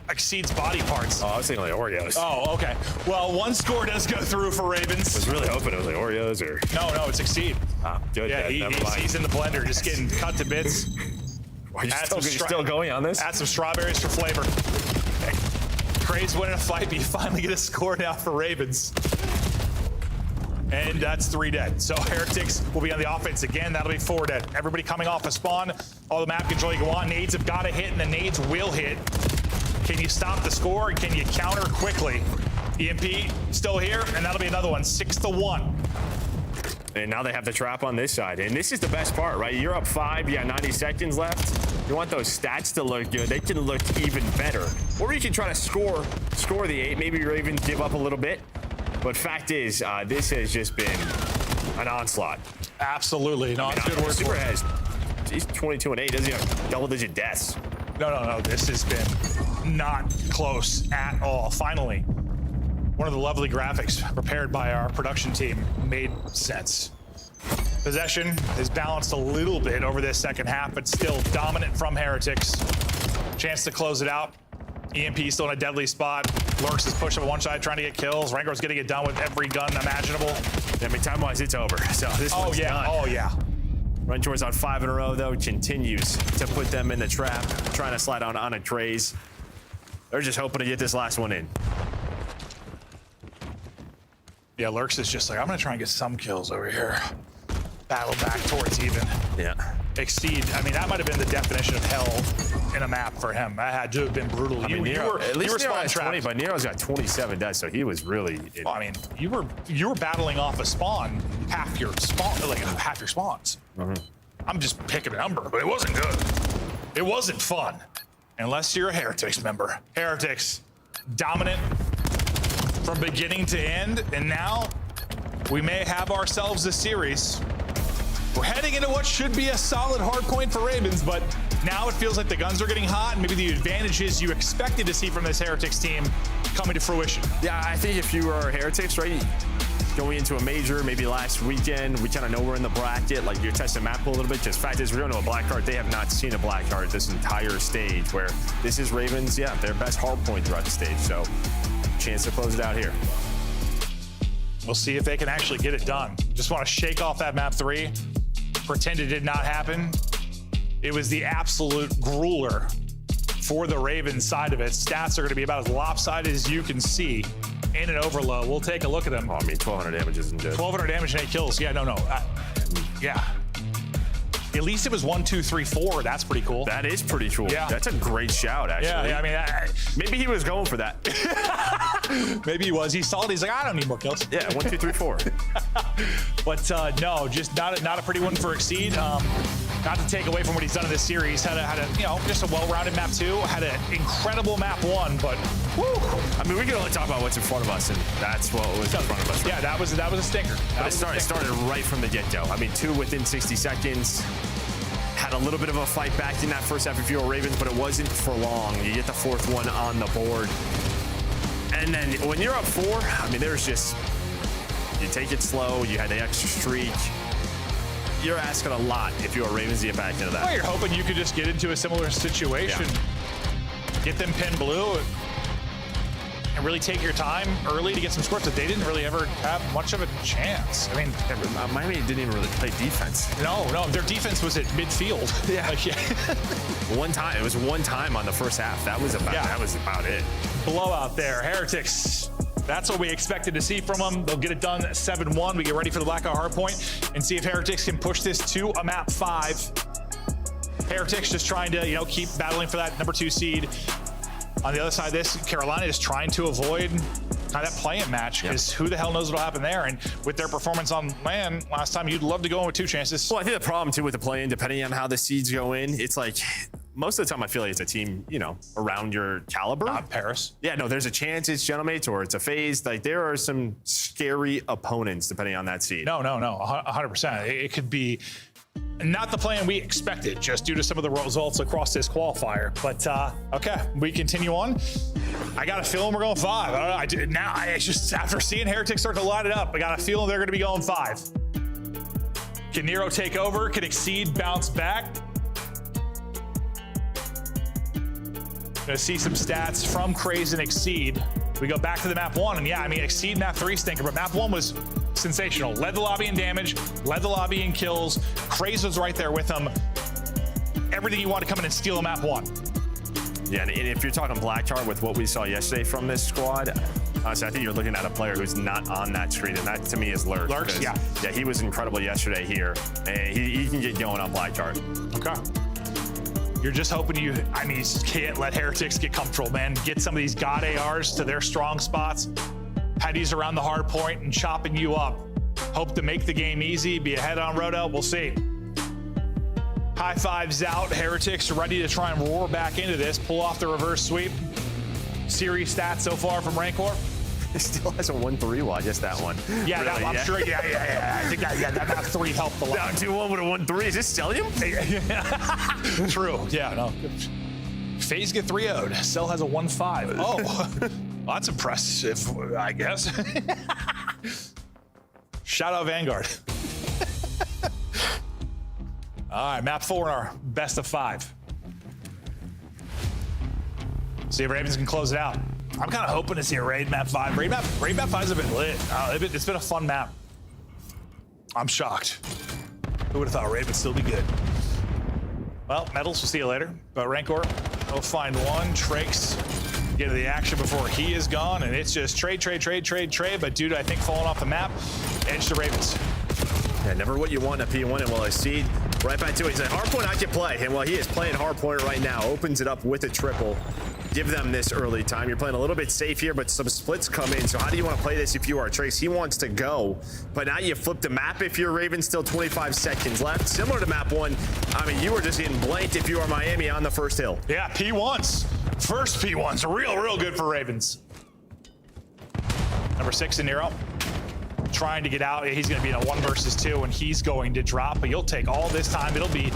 Exceeds body parts. Oh, I was thinking like Oreos. Oh, okay. Well, 1 score does go through for Ravens. I was really hoping it was like Oreos or... No, it's Exceed. Ah, good. Yeah, he's in the blender, just getting cut to bits. Are you still going on this? Add some strawberries for flavor. Craze winning a fight, but you finally get a score now for Ravens. And that's 3 dead. So Heretics will be on the offense again. That'll be 4 dead. Everybody coming off a spawn. All the map control you go on. Nades have got to hit, and the nades will hit. Can you stop the score? Can you counter quickly? EMP still here, and that'll be another one. 6-1. And now they have the trap on this side. And this is the best part, right? You're up 5, you got 90 seconds left. You want those stats to look good. They can look even better. Or you can try to score the 8. Maybe you're even give up a little bit. But fact is, this has just been an onslaught. Absolutely. No, it's good work. Super has, he's 22 and 8. Doesn't have double-digit deaths. No. This has been not close at all. Finally, one of the lovely graphics prepared by our production team made sense. Possession is balanced a little bit over this second half, but still dominant from Heretics. Chance to close it out. EMP still in a deadly spot. Lurks is pushing up one side, trying to get kills. Rancor's getting it done with every gun imaginable. I mean, time-wise, it's over. So this one's done. Oh, yeah. Run towards on 5 in a row, though, continues to put them in the trap, trying to slide on a trays. They're just hoping to get this last one in. Yeah, Lurks is just like, I'm going to try and get some kills over here. Battle back towards even. Yeah. Exceed. I mean, that might have been the definition of hell in a map for him. That had to have been brutal. I mean, Nero, at least Nero had 20, trapped. but Nero's got 27 deaths, so he was really. Well, I mean, you were battling off a spawn half your spawn, like half your spawns. I'm just picking a number, but it wasn't good. It wasn't fun, unless you're a Heretics member. Heretics, dominant from beginning to end, and now we may have ourselves a series. We're heading into what should be a solid hard point for Ravens, but now it feels like the guns are getting hot, and maybe the advantages you expected to see from this Heretics team coming to fruition. Yeah, I think if you are Heretics, right, going into a major, maybe last weekend, we kind of know we're in the bracket, like you're testing the map a little bit. Just fact is, we're going to a black card. They have not seen a black card this entire stage, where this is Ravens, yeah, their best hard point throughout the stage. So, chance to close it out here. We'll see if they can actually get it done. Just want to shake off that map 3. Pretend it did not happen. It was the absolute grueler for the Ravens side of it. Stats are going to be about as lopsided as you can see in an overload. We'll take a look at them. Oh, I mean, 1,200 damage isn't good. 1,200 damage and 8 kills. Yeah, no. Yeah. At least it was 1, 2, 3, 4. That's pretty cool. That is pretty cool. Yeah. That's a great shout, actually. Yeah, I mean, maybe he was going for that. Maybe he was. He saw it. He's like, I don't need more kills. Yeah, 1, 2, 3, 4. But no, just not a pretty one for Exceed. Not to take away from what he's done in this series. Had a just a well-rounded map 2. Had an incredible map 1, but whew. I mean, we can only talk about what's in front of us, and that's what was in front of us. Right? Yeah, that was a stinker. But it started right from the get-go. I mean, 2 within 60 seconds. Had a little bit of a fight back in that first half if you were Ravens, but it wasn't for long. You get the 4th one on the board. And then when you're up 4, I mean, there's just, you take it slow, you had the extra streak. You're asking a lot if you're Ravens to get back into that. Well, you're hoping you could just get into a similar situation. Yeah. Get them pin blue and really take your time early to get some scores, but they didn't really ever have much of a chance. I mean, Miami didn't even really play defense. No, their defense was at midfield. Yeah. One time, it was one time on the first half. That was about it. Blowout there. Heretics. That's what we expected to see from them. They'll get it done 7-1. We get ready for the blackout hardpoint and see if Heretics can push this to a map 5. Heretics just trying to, keep battling for that number 2 seed. On the other side of this, Carolina is trying to avoid kind of that play-in match, because who the hell knows what'll happen there. And with their performance on land last time, you'd love to go in with 2 chances. Well, I think the problem too with the play-in, depending on how the seeds go in, it's like most of the time I feel like it's a team, around your caliber. Not Paris. Yeah, no, there's a chance it's Gentlemates or it's a phase. Like, there are some scary opponents depending on that seed. No, 100%. It could be not the plan we expected, just due to some of the results across this qualifier. But okay, we continue on. I got a feeling we're going 5. I don't know. I just after seeing Heretics start to light it up, I got a feeling they're going to be going 5. Can Nero take over? Can Exceed bounce back? Gonna see some stats from Craze and Exceed. We go back to the map 1, and yeah, I mean, Exceed map 3 stinker, but map 1 was sensational. Led the lobby in damage, led the lobby in kills. Craze was right there with him. Everything you want to come in and steal a map 1. Yeah, and if you're talking black card with what we saw yesterday from this squad, honestly, I think you're looking at a player who's not on that screen, and that to me is Lurks. Lurks, yeah. Yeah, he was incredible yesterday here, and he can get going on black card. Okay. You're just hoping you just can't let Heretics get comfortable, man. Get some of these God ARs to their strong spots. Headies around the hard point and chopping you up. Hope to make the game easy, be ahead on Roto. We'll see. High fives out. Heretics ready to try and roar back into this, pull off the reverse sweep. Series stats so far from Rancor. It still has a 1-3. Well, I guess that one. Yeah, really, I'm sure. Yeah. I think that map 3 helped a lot. Down 2-1 with a 1-3. Is this Stellium? True. Yeah, no. FaZe get 3-0'd. Cell has a 1-5. Oh, well, that's impressive, I guess. Shout out Vanguard. All right, map 4 in our best of 5. See if Ravens can close it out. I'm kind of hoping to see a raid map 5. Raid map 5s have been lit. It's been a fun map. I'm shocked. Who would have thought raid would still be good? Well, Metals, we'll see you later. But Rancor, we'll find one. Trakes get to the action before he is gone, and it's just trade. But dude, I think falling off the map, edge to Ravens. Yeah, never what you want in a P1, and I see right back to it. He's like, hardpoint, I can play. And he is playing hardpoint right now. Opens it up with a triple. Give them this early time. You're playing a little bit safe here, but some splits come in. So how do you want to play this if you are Trace? He wants to go, but now you flip the map if you're Ravens, still 25 seconds left. Similar to map 1, I mean, you were just getting blanked if you are Miami on the first hill. Yeah, P1s. First P1s, real good for Ravens. Number 6 in Nero. Trying to get out. He's going to be in a 1 versus 2, and he's going to drop, but you'll take all this time. It'll be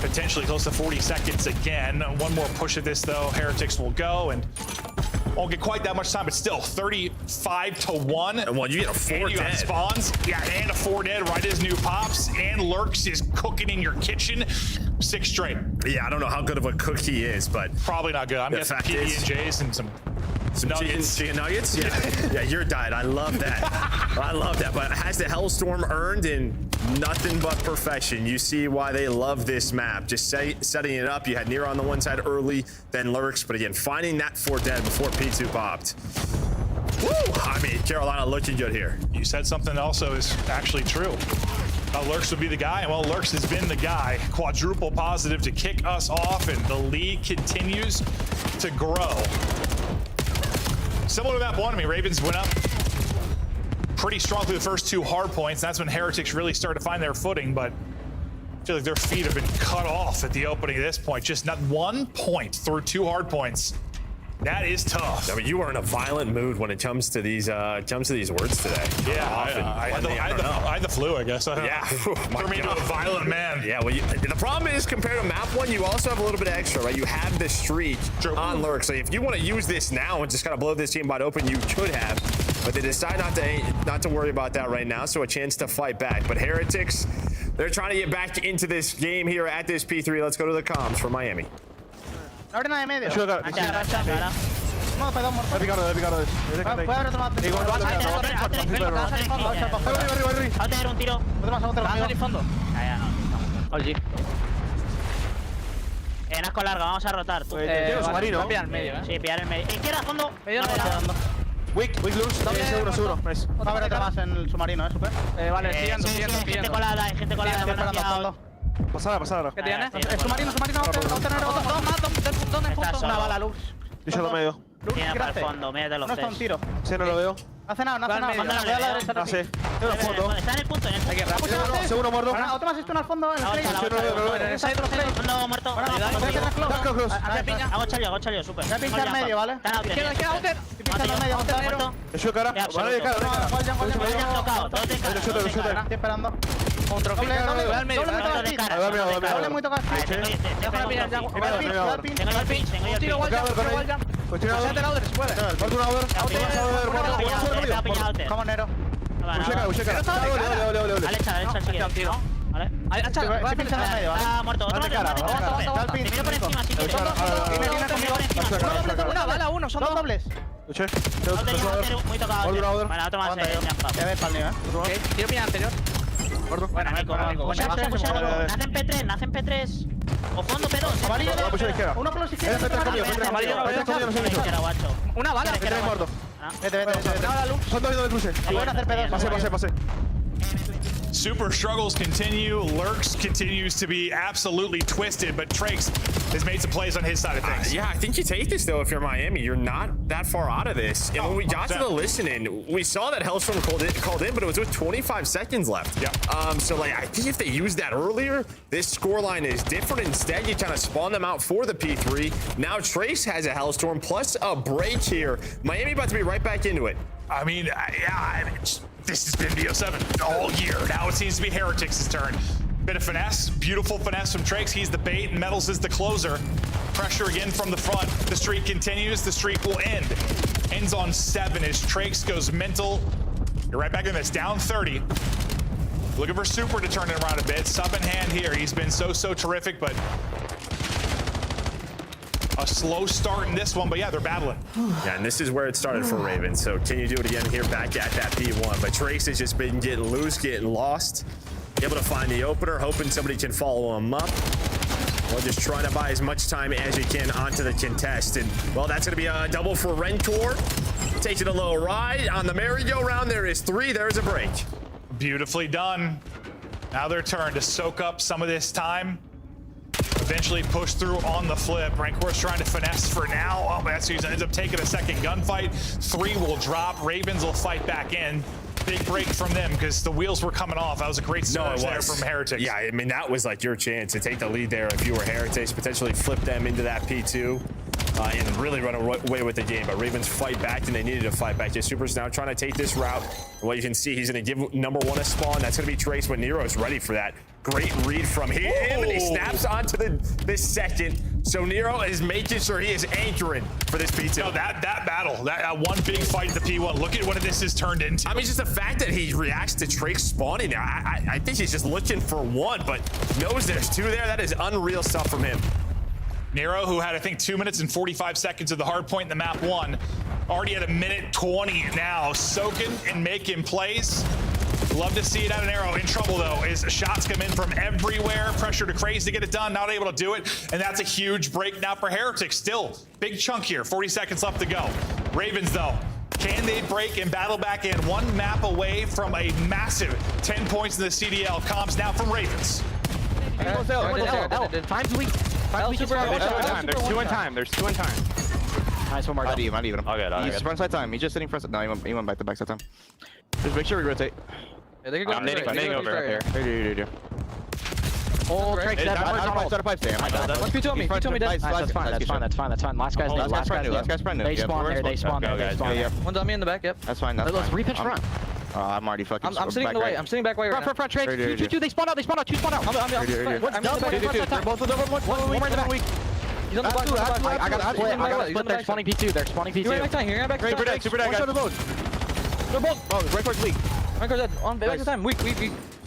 potentially close to 40 seconds again. One more push of this, though. Heretics will go, and won't get quite that much time, but still 35-1. And you get a 4 and you dead. got spawns. Yeah, and a 4 dead right as new pops, and Lurks is cooking in your kitchen. 6 straight. Yeah, I don't know how good of a cook he is, but probably not good. I'm guessing PB&Js and some nuggets. Chicken nuggets? Yeah. Yeah, your diet. I love that. I love that. But has the Hellstorm earned in nothing but perfection? You see why they love this map. Just setting it up. You had Nero on the one side early, then Lurks. But again, finding that 4 dead before P2 popped. Woo! I mean, Carolina looking good here. You said something also is actually true. Lurks would be the guy, and well, Lurks has been the guy. Quadruple positive to kick us off, and the lead continues to grow. Similar to map 1, I mean, Ravens went up pretty strong through the first 2 hard points. That's when Heretics really started to find their footing, but I feel like their feet have been cut off at the opening of this point. Just not 1 point through 2 hard points. That is tough. I mean, you are in a violent mood when it comes to these words today. Yeah, I had the flu, I guess. Threw me into a violent man. Yeah, well, the problem is compared to map 1, you also have a little bit of extra, right? You have the streak on Lurk. So if you want to use this now and just kind of blow this team wide open, you could have. But they decide not to worry about that right now, so a chance to fight back. But Heretics, they're trying to get back into this game here at this P3. Let's go to the comms for Miami. Abre una de medio. Arriba un tiro. Nasco larga, vamos a rotar. Tiro submarino. Sí, pillar el medio. Izquierda, fondo. Medio Wick loose. Seguro. Va a haber otra más en el submarino, super. Vale, siguiendo. Gente colada, hay gente colada. Pasada. ¿Qué tiene? Submarino. ¿Dónde punto? Una bala, luz. Yo lo medio. Tiene para el fondo, mételo. No está un tiro. Sí, no lo veo. No hace nada. Voy a la derecha. Ah, sí. Está en el punto. Seguro muerto. Otro más esto al fondo. En el fondo muerto. Hago chalio, super. Voy a pinchar medio, ¿vale? Izquierda, Outer. Pinchando medio, muerto. Yo cara. Vale, cara. Estoy esperando. Doble muy tocado. Vamos, Nero. Está muerto. Una bala, uno, son 2 dobles. Muy tocado. Vale, otro más. Ya ves, palneo, Tiro piña anterior. Bueno, nacen P3. O fondo P2. Uno por los izquierdos. Una bala. Vete. Son 2 de cruce. Pueden hacer P2. Pasé. Super struggles continue. Lurks continues to be absolutely twisted, but Trakes has made some plays on his side of things. Yeah, I think you take this, though, if you're Miami. You're not that far out of this. And when we got to the listening, we saw that Hellstorm called in, but it was with 25 seconds left. Yeah. So, I think if they used that earlier, this scoreline is different. Instead, you kind of spawn them out for the P3. Now, Trace has a Hellstorm plus a break here. Miami about to be right back into it. I mean, this has been BO7 all year. Now it seems to be Heretics' turn. Bit of finesse, beautiful finesse from Trakes. He's the bait, and Metals is the closer. Pressure again from the front. The streak continues, the streak will end. Ends on 7 as Trakes goes mental. You're right back in this, down 30. Looking for Super to turn it around a bit. Sub in hand here. He's been so terrific, but a slow start in this one. But yeah, they're battling. Yeah, and this is where it started for Ravens. So can you do it again here back at that P1? But Trace has just been getting loose, getting lost. Able to find the opener, hoping somebody can follow him up. Well, just trying to buy as much time as you can onto the contest. And, well, that's going to be a double for Rencor. Taking a little ride on the merry-go-round. There is 3. There's a break. Beautifully done. Now their turn to soak up some of this time. Eventually push through on the flip. Rancor's trying to finesse for now. Oh, that's who ends up taking a second gunfight. 3 will drop. Ravens will fight back in. Big break from them because the wheels were coming off. That was a great surge there from Heretics. Yeah, I mean, that was like your chance to take the lead there if you were Heretics, potentially flip them into that P2 and really run away with the game. But Ravens fight back, and they needed to fight back. Just Super's now trying to take this route. And what you can see, he's going to give number 1 a spawn. That's going to be Trace when Nero's ready for that. Great read from him, and he snaps onto this second. So Nero is making sure he is anchoring for this P2. No, that battle, that one big fight in the P1, look at what this has turned into. I mean, just the fact that he reacts to Trace spawning there, I think he's just looking for 1, but knows there's 2 there. That is unreal stuff from him. Nero, who had, I think, 2 minutes and 45 seconds of the hard point in the map 1, already at a minute 20 now, soaking and making plays. Love to see it out of Nero. In trouble, though, is shots come in from everywhere. Pressure to Craze to get it done, not able to do it. And that's a huge break now for Heretics. Still, big chunk here, 40 seconds left to go. Ravens, though, can they break and battle back in? 1 map away from a massive 10 points in the CDL. Comms now from Ravens. Time's weak. There's 2 in time. There's 2 in time. Nice one, Mark. Not even him. All good. He's front side time. He's just sitting front side. No, he went back to back side time. Just make sure we rotate. Yeah, they could go I'm nading over here. Here. Oh, Craig, I started pipes there. Let's P2 on me. P2 on me, Des. That's fine. Last guy's brand new. They spawn there. They spawn there. One's on me in the back, yep. That's fine. Let's repitch front. I'm already fucking. I'm sitting in the way. I'm sitting back way right now. Front, Trade. 2, they spawn out. 2 spawn out. I'm Both of them. One more in the back. He's on the block. I got split. They're spawning P2. You're back time. You're back time. Super dead. They're both. Oh, right towards league. Rancor's dead. On back to time. Weak.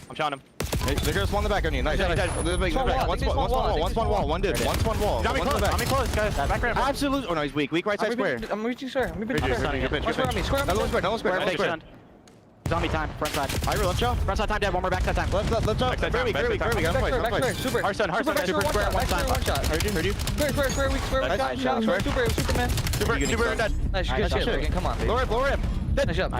I'm shot him. They're gonna spawn the back on you. Nice. One spawn wall. One did. One spawn wall. Got me close, guys. Back right. Absolutely. Oh no, he's weak. Weak right side square. I'm reaching square. I'm reaching square. Square on me. Square. Zombie time. Front side. I left shot. Front side time dead. One more back side time. Left shot. Very weak. Back super. Hard square. One shot. Heard you. Square weak. Superman. Super dead. Nice. Good shit. Come on. Lower him. Nice job.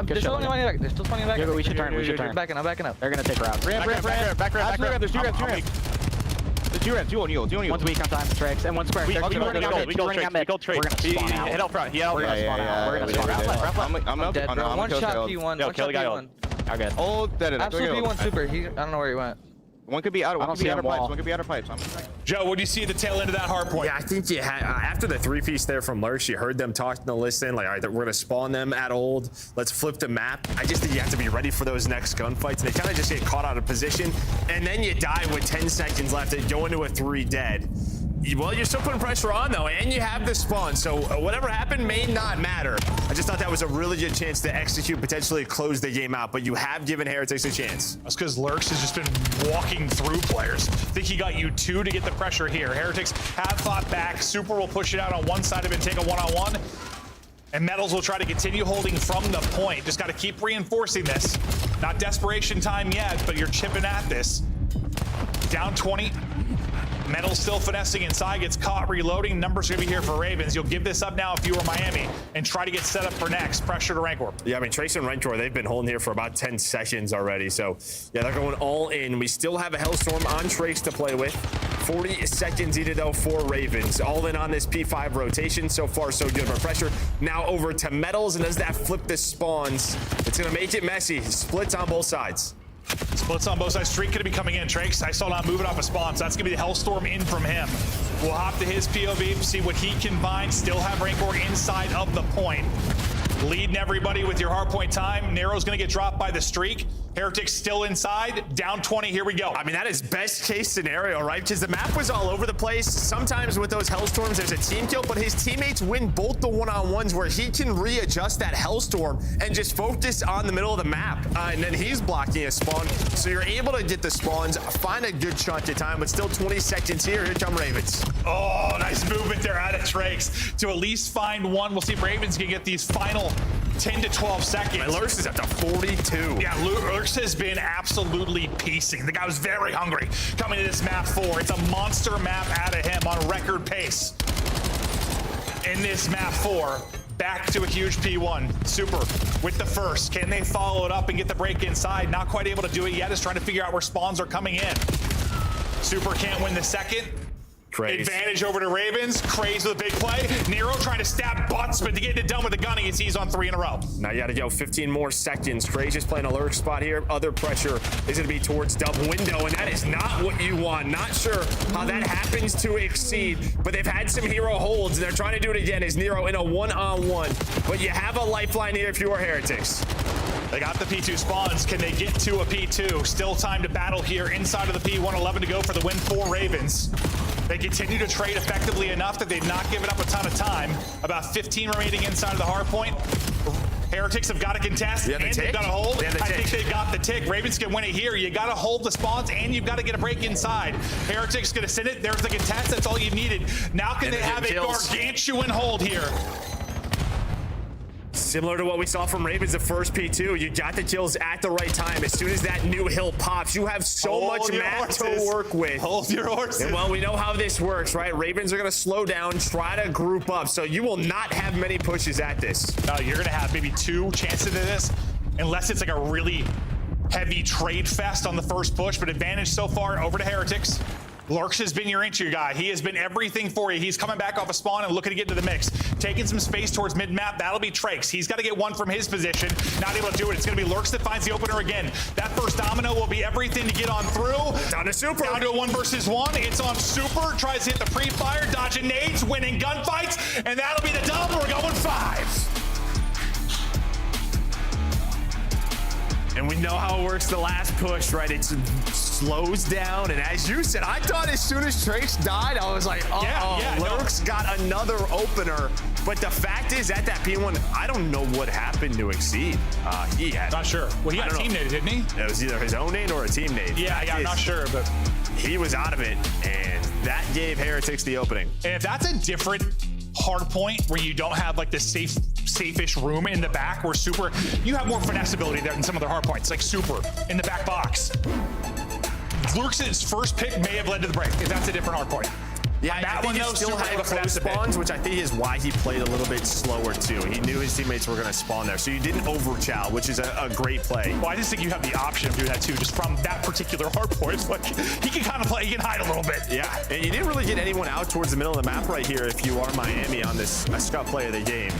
There's still 20 back. There's still 20 back. Yeah, but we should turn. I'm backing up. They're gonna take route. Back ramp. There's 2 ramps. There's 2 ramps. 2 on you. One's weak on time. Tricks. And one square. We go trade. He hit out front. We're gonna spawn out. I'm dead. One shot P1. Yo, kill the guy. Okay. Oh, dead. Absolute P1 super. I don't know where he went. One could be outer. One could be outer pipes. One could be outer pipes. Joe, what do you see at the tail end of that hard point? Yeah, I think you had after the 3-piece there from Lurch, you heard them talking to listen. Like, all right, we're gonna spawn them at old. Let's flip the map. I just think you have to be ready for those next gunfights. They kind of just get caught out of position, and then you die with 10 seconds left and go into a 3 dead. Well, you're still putting pressure on, though, and you have the spawn, so whatever happened may not matter. I just thought that was a really good chance to execute, potentially close the game out, but you have given Heretics a chance. That's because Lurks has just been walking through players. I think he got you 2 to get the pressure here. Heretics have fought back. Super will push it out on one side of it and take a one-on-one. And Metals will try to continue holding from the point. Just got to keep reinforcing this. Not desperation time yet, but you're chipping at this. Down 20. Metal still finessing inside, gets caught reloading. Numbers gonna be here for Ravens. You'll give this up now if you were Miami and try to get set up for next. Pressure to Rancor. Yeah, I mean, Trace and Rentor, they've been holding here for about 10 seconds already. So, yeah, they're going all in. We still have a Hellstorm on Trace to play with. 40 seconds needed, though, for Ravens. All in on this P5 rotation. So far, so good. But pressure now over to Metals, and as that flip the spawns, it's gonna make it messy. Splits on both sides. Splits on both sides. Streak gonna be coming in. Trakes, I saw not moving off a spawn, so that's gonna be the Hellstorm in from him. We'll hop to his POV, see what he can find. Still have Rancor inside of the point. Leading everybody with your hardpoint time. Nero's gonna get dropped by the Streak. Heretics still inside, down 20, here we go. I mean, that is best case scenario, right? Because the map was all over the place. Sometimes with those Hellstorms, there's a team kill, but his teammates win both the one-on-ones where he can readjust that Hellstorm and just focus on the middle of the map. And then he's blocking a spawn. So you're able to get the spawns, find a good chunk of time, but still 20 seconds here. Here come Ravens. Oh, nice movement there out of Trakes to at least find one. We'll see if Ravens can get these final 10 to 12 seconds. And Lurks is up to 42. Yeah, Lurks has been absolutely piecing. The guy was very hungry coming to this map 4. It's a monster map out of him on record pace. In this map 4, back to a huge P1. Super with the first. Can they follow it up and get the break inside? Not quite able to do it yet. Is trying to figure out where spawns are coming in. Super can't win the second. Craze. Advantage over to Ravens. Craze with a big play. Nero trying to stab butts, but to get it done with the gunning, he sees on 3 in a row. Now you got to go 15 more seconds. Craze is playing a lurk spot here. Other pressure is going to be towards Dub Window, and that is not what you want. Not sure how that happens to Exceed, but they've had some hero holds, and they're trying to do it again as Nero in a one-on-one. But you have a lifeline here if you are Heretics. They got the P2 spawns. Can they get to a P2? Still time to battle here inside of the P1. 11 to go for the win for Ravens. They continue to trade effectively enough that they've not given up a ton of time. About 15 remaining inside of the hard point. Heretics have got to contest, and they've got to hold. I think they've got the tick. Ravens can win it here. You got to hold the spawns, and you've got to get a break inside. Heretics going to send it. There's the contest. That's all you needed. Now can they have a gargantuan hold here? Similar to what we saw from Ravens the first P2, you got the kills at the right time. As soon as that new hill pops, you have so much map to work with. Hold your horses. And well, we know how this works, right? Ravens are going to slow down, try to group up, so you will not have many pushes at this. No, you're going to have maybe 2 chances at this, unless it's like a really heavy trade fest on the first push, but advantage so far over to Heretics. Lurks has been your entry guy. He has been everything for you. He's coming back off a spawn and looking to get into the mix. Taking some space towards mid-map. That'll be Trakes. He's got to get one from his position. Not able to do it. It's going to be Lurks that finds the opener again. That first domino will be everything to get on through. Down to Super. Down to a 1 versus 1. It's on Super. Tries to hit the pre-fire. Dodging nades. Winning gunfights. And that'll be the dub. We're going 5. And we know how it works the last push, right? It slows down. And as you said, I thought as soon as Trakes died, I was like, Lurks got another opener. But the fact is, at that P1, I don't know what happened to Exceed. He had... Not sure. Well, he got team nade, didn't he? It was either his own nade or a team nade. Yeah, I'm not sure, but... He was out of it, and that gave Heretics the opening. And if that's a different hard point where you don't have like the safe-ish room in the back where Super, you have more finesse ability there than some of their hard points, like Super in the back box. Lurks' first pick may have led to the break if that's a different hard point. Yeah, that one though still had close spawns, which I think is why he played a little bit slower too. He knew his teammates were going to spawn there, so you didn't overchow, which is a great play. Well, I just think you have the option of doing that too, just from that particular hard point. Like he can kind of play, he can hide a little bit. Yeah, and you didn't really get anyone out towards the middle of the map right here if you are Miami on this scut play of the game.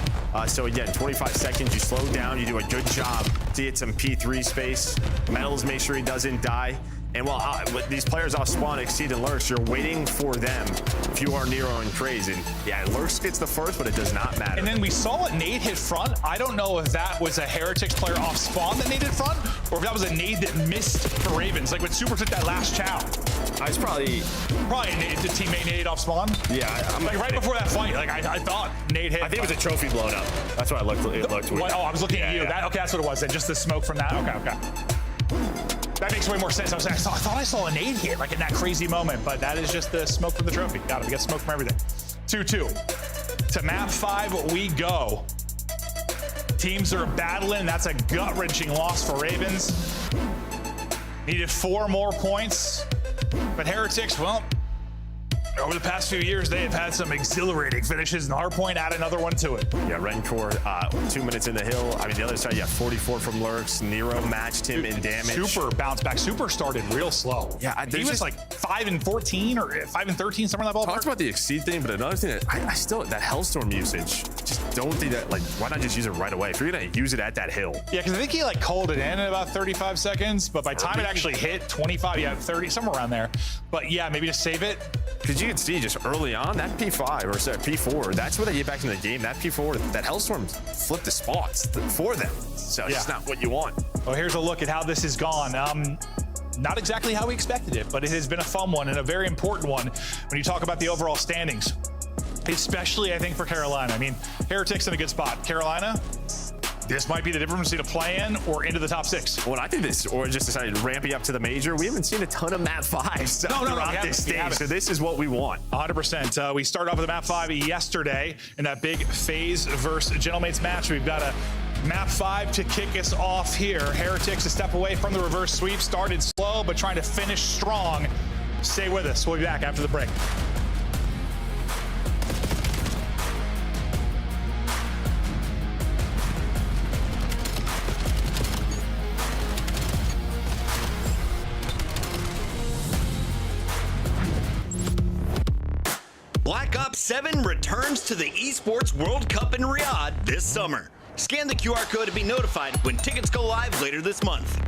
So again, 25 seconds, you slow down, you do a good job to get some P3 space. Metals, make sure he doesn't die. And while these players off spawn Exceed and Lurks, you're waiting for them if you are Nero and Craze. And yeah, Lurks gets the first, but it does not matter. And then we saw a nade hit front. I don't know if that was a Heretics player off spawn that naded front, or if that was a nade that missed for Ravens. Like when Super took that last chow. I was probably a nade, the teammate nade off spawn. Yeah, like right before that fight. Like I thought nade hit. I think it was a trophy blown up. That's what it looked weird. Oh, I was looking at you. Okay, that's what it was. Then just the smoke from that. Okay. That makes way more sense. I thought I saw a nade hit like in that crazy moment, but that is just the smoke from the trophy. Got it. We got smoke from everything. 2-2. To map 5 we go. Teams are battling. That's a gut-wrenching loss for Ravens. Needed 4 more points, but Heretics, well, over the past few years, they have had some exhilarating finishes, and Hardpoint add another one to it. Yeah, Rencore, 2 minutes in the hill. I mean, the other side, yeah, 44 from Lurks. Nero matched him in damage. Super bounced back. Super started real slow. Yeah, he was like 5 and 14 or 5 and 13, somewhere in that ballpark. Talked about the Exceed thing, but another thing that I still, that Hellstorm usage, just don't think that, like, why not just use it right away? If you're gonna use it at that hill. Yeah, because I think he like called it in about 35 seconds, but by the time it actually hit 25, yeah, 30, somewhere around there. But yeah, maybe just save it. Because you can see just early on that P5 or sorry, P4, that's where they get back into the game. That P4, that Hellstorm flipped the spots for them. So it's just not what you want. Well, here's a look at how this has gone. Not exactly how we expected it, but it has been a fun one and a very important one when you talk about the overall standings, especially, I think, for Carolina. I mean, Heretics in a good spot. Carolina, this might be the difference between a play-in or into the top 6. Well, I think this, or just decided ramping up to the major. We haven't seen a ton of map 5s throughout this stage, so this is what we want. 100%. We started off with a map 5 yesterday in that big FaZe versus Gentlemates match. We've got a map 5 to kick us off here. Heretics a step away from the reverse sweep. Started slow, but trying to finish strong. Stay with us. We'll be back after the break. Black Ops 7 returns to the Esports World Cup in Riyadh this summer. Scan the QR code to be notified when tickets go live later this month.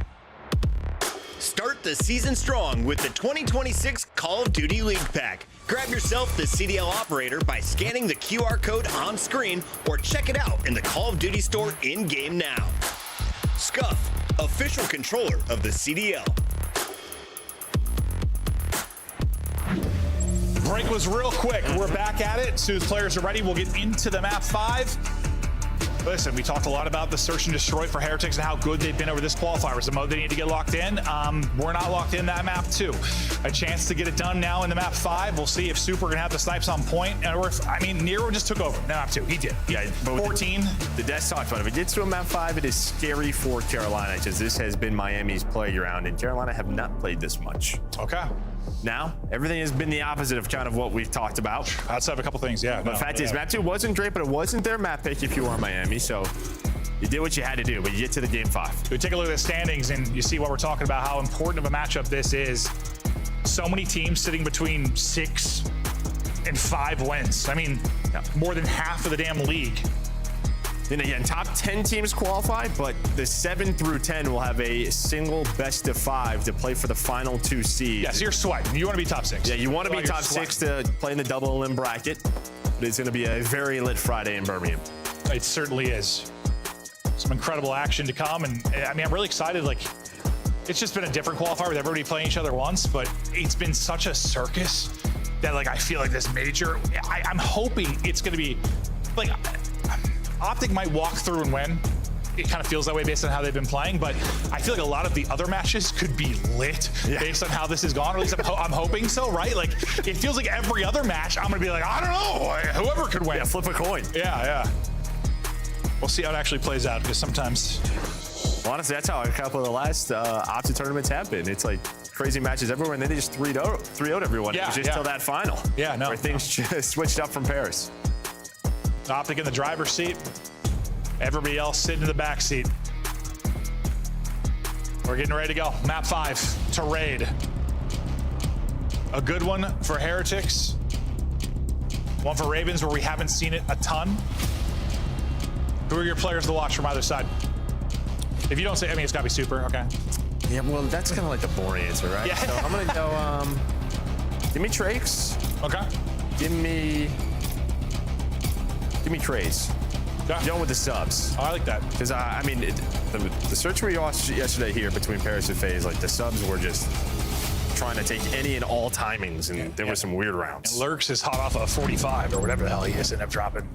Start the season strong with the 2026 Call of Duty League Pack. Grab yourself the CDL operator by scanning the QR code on screen or check it out in the Call of Duty store in-game now. Scuff, official controller of the CDL. Break was real quick. We're back at it. As soon as players are ready, we'll get into the map 5. Listen, we talked a lot about the search and destroy for Heretics and how good they've been over this qualifier. It's a mode they need to get locked in. We're not locked in that map 2. A chance to get it done now in the map 5. We'll see if Super can have the snipes on point. Or if, I mean, Nero just took over in map 2. He did. Yeah, 14. The Death talked about it. If it gets to a map 5, it is scary for Carolina because this has been Miami's playground, and Carolina have not played this much. Okay. Now, everything has been the opposite of kind of what we've talked about. Outside of a couple things, yeah. But the fact is, map 2 wasn't great, but it wasn't their map pick if you are Miami, so you did what you had to do, but you get to the game 5. We take a look at the standings, and you see what we're talking about, how important of a matchup this is. So many teams sitting between 6 and 5 wins. I mean, more than half of the damn league. And again, top 10 teams qualify, but the 7 through 10 will have a single best of 5 to play for the final 2 seeds. Yeah, so you're sweating. You want to be top 6. Yeah, you want to be top 6 to play in the double elim bracket. But it's going to be a very lit Friday in Birmingham. It certainly is. Some incredible action to come, and I mean, I'm really excited. Like, it's just been a different qualifier with everybody playing each other once, but it's been such a circus that, like, I feel like this major, I'm hoping it's going to be, like, Optic might walk through and win. It kind of feels that way based on how they've been playing, but I feel like a lot of the other matches could be lit based on how this has gone, or at least I'm hoping so, right? Like, it feels like every other match, I'm going to be like, I don't know, whoever could win. Yeah, flip a coin. Yeah. We'll see how it actually plays out, because sometimes... Well, honestly, that's how a couple of the last Optic tournaments have been. It's like crazy matches everywhere, and then they just 3-0'd everyone. Yeah, it was just till that final. Yeah, no. Where things just switched up from Paris. Optic in the driver's seat. Everybody else sitting in the back seat. We're getting ready to go. Map 5 to raid. A good one for Heretics. One for Ravens where we haven't seen it a ton. Who are your players to watch from either side? If you don't say, I mean, it's gotta be Super, okay. Yeah, well, that's kind of like the boring answer, right? Yeah. So I'm gonna go, give me Trace. Okay. Give me Trace. Yeah. Going with the subs. Oh, I like that. Because, I mean, the search we watched yesterday here between Paris and FaZe, like, the subs were just trying to take any and all timings, and there were some weird rounds. And Lurks is hot off a 45 or whatever the hell he is, ended up dropping.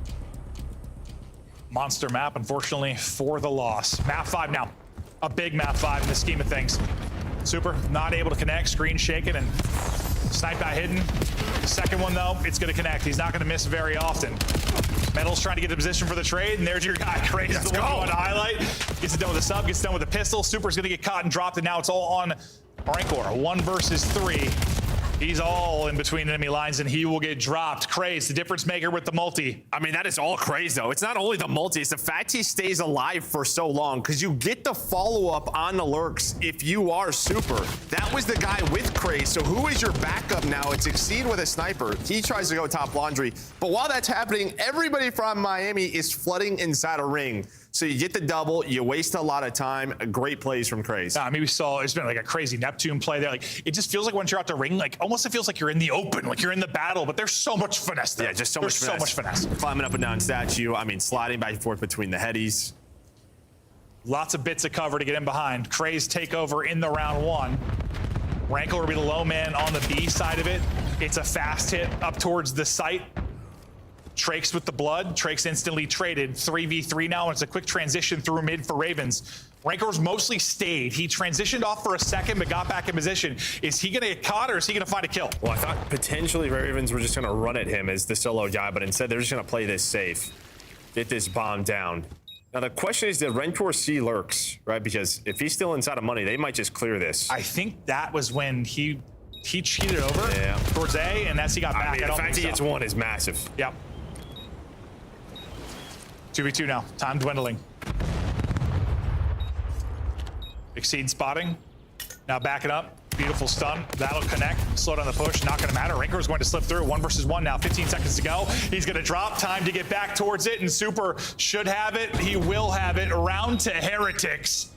Monster map, unfortunately, for the loss. Map 5 now. A big map 5 in the scheme of things. Super, not able to connect, screen shaking, and snipe got hidden. Second one, though, it's going to connect. He's not going to miss very often. Metal's trying to get the position for the trade, and there's your guy. Crazy, the one you want to highlight. Gets it done with a sub, gets it done with a pistol. Super's going to get caught and dropped, and now it's all on Rancor. 1 versus 3. He's all in between enemy lines, and he will get dropped. Craze, the difference maker with the multi. I mean, that is all Craze, though. It's not only the multi, it's the fact he stays alive for so long, because you get the follow-up on the Lurks if you are Super. That was the guy with Craze, so who is your backup now? It's Exceed with a sniper. He tries to go top laundry, but while that's happening, everybody from Miami is flooding inside a ring. So you get the double, you waste a lot of time. Great plays from Craze. I mean, we saw, it's been like a crazy Neptune play there. Like, it just feels like once you're out the ring, like almost it feels like you're in the open, like you're in the battle, but there's so much finesse there. Yeah, just so much finesse. Climbing up and down statue. I mean, sliding back and forth between the headies. Lots of bits of cover to get in behind. Craze takeover in the round one. Rankle will be the low man on the B side of it. It's a fast hit up towards the site. Trakes with the blood. Trakes instantly traded. 3v3 now, and it's a quick transition through mid for Ravens. Rankor's mostly stayed. He transitioned off for a second, but got back in position. Is he gonna get caught, or is he gonna find a kill? Well, I thought potentially Ravens were just gonna run at him as the solo guy, but instead they're just gonna play this safe. Get this bomb down. Now the question is, did Rancor see Lurks, right? Because if he's still inside of money, they might just clear this. I think that was when he cheated over towards A, and he got back. I mean, the fact he gets one is massive. Yep. 2v2 now. Time dwindling. Exceed spotting. Now backing up. Beautiful stun. That'll connect. Slow down the push. Not going to matter. Rancor is going to slip through. 1 versus 1 now. 15 seconds to go. He's going to drop. Time to get back towards it. And Super should have it. He will have it. Around to Heretics.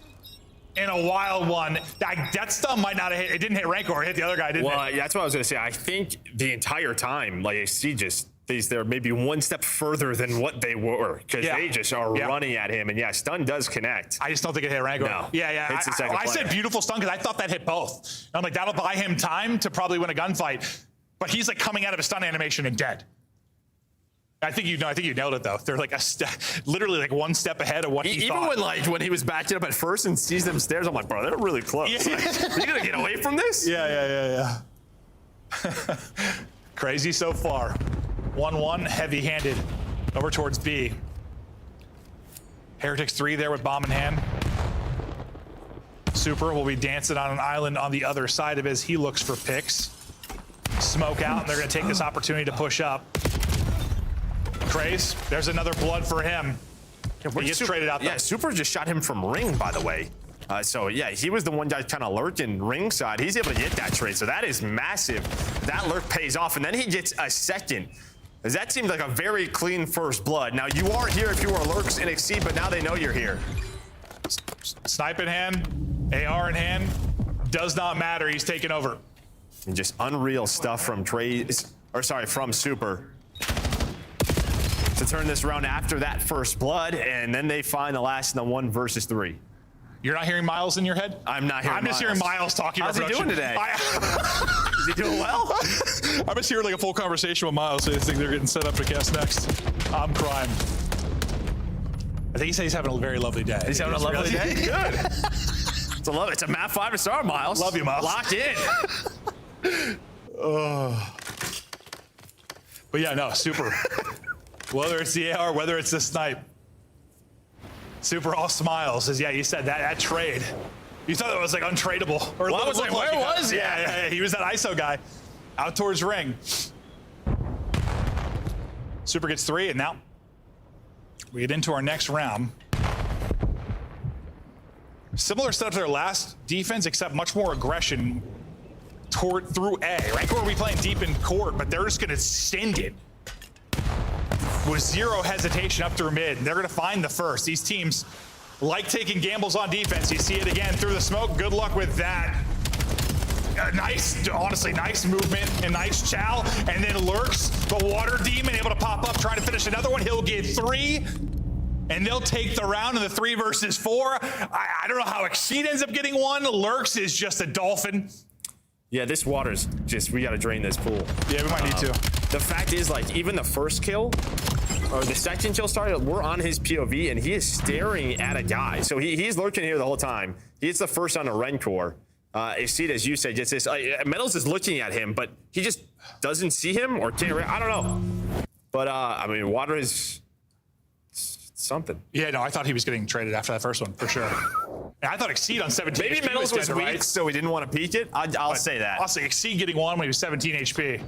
In a wild one. That stun might not have hit. It didn't hit Rancor. It hit the other guy, didn't it? Well, that's what I was going to say. I think the entire time, like, AC just they're maybe one step further than what they were, because they just are running at him. And yeah, stun does connect. I just don't think it hit Rancor. No. Yeah. Hits the second I said beautiful stun because I thought that hit both. I'm like, that'll buy him time to probably win a gunfight. But he's like coming out of a stun animation and dead. I think you nailed it though. They're like literally like one step ahead of what he thought. Even when he was backing up at first and sees them stairs, I'm like, bro, they're really close. Yeah. Like, are you gonna get away from this? Yeah. Crazy so far. 1-1, heavy-handed, over towards B. Heretics 3 there with bomb in hand. Super will be dancing on an island on the other side of it as he looks for picks. Smoke out, and they're gonna take this opportunity to push up. Craze, there's another blood for him. He gets traded out though. Yeah, Super just shot him from ring, by the way. So yeah, he was the one guy kind of lurking ringside. He's able to get that trade, so that is massive. That lurk pays off, and then he gets a second. That seemed like a very clean first blood. Now you are here if you are Lurks in Exceed, but now they know you're here. Snipe in hand, AR in hand, does not matter. He's taking over. And just unreal stuff from from Super to turn this around after that first blood, and then they find the last in the 1 versus 3. You're not hearing Miles in your head? I'm not hearing I'm just hearing Miles talking about How's he doing today? Is he doing well? I'm just hearing like a full conversation with Miles. So I think they're getting set up to guess next. I'm crying. I think he said he's having a very lovely day. He's having a lovely day? Good. It's a map 5-star, Miles. Love you, Miles. Locked in. But yeah, no, Super. Whether it's the AR, whether it's the snipe. Super all smiles. Says, yeah, you said that trade. You thought it was like untradeable. Or well, I was like, where was he? Yeah, he was that ISO guy. Out towards ring. Super gets 3, and now we get into our next round. Similar setup to their last defense, except much more aggression through A. Rancor will be playing deep in court, but they're just gonna send it with zero hesitation up through mid. They're gonna find the first. These teams like taking gambles on defense. You see it again through the smoke. Good luck with that. Honestly, nice movement and nice chow. And then Lurks, the water demon, able to pop up, trying to finish another one. He'll get 3, and they'll take the round in the 3 versus 4. I don't know how Exceed ends up getting 1. Lurks is just a dolphin. Yeah, this water's just, we gotta drain this pool. Yeah, we might need to. The fact is, like, even the first kill, or the second kill started, we're on his POV, and he is staring at a guy. So he's lurking here the whole time. He gets the first on a Rancor. Exceed, as you said, gets this. Metals is looking at him, but he just doesn't see him or can't. I don't know. But, I mean, water is something. Yeah, no, I thought he was getting traded after that first one, for sure. And I thought Exceed on 17 Maybe HP Metals was dead, weak, right? so we didn't want to peek it. I'll say that. I'll say Exceed getting 1 when he was 17 HP.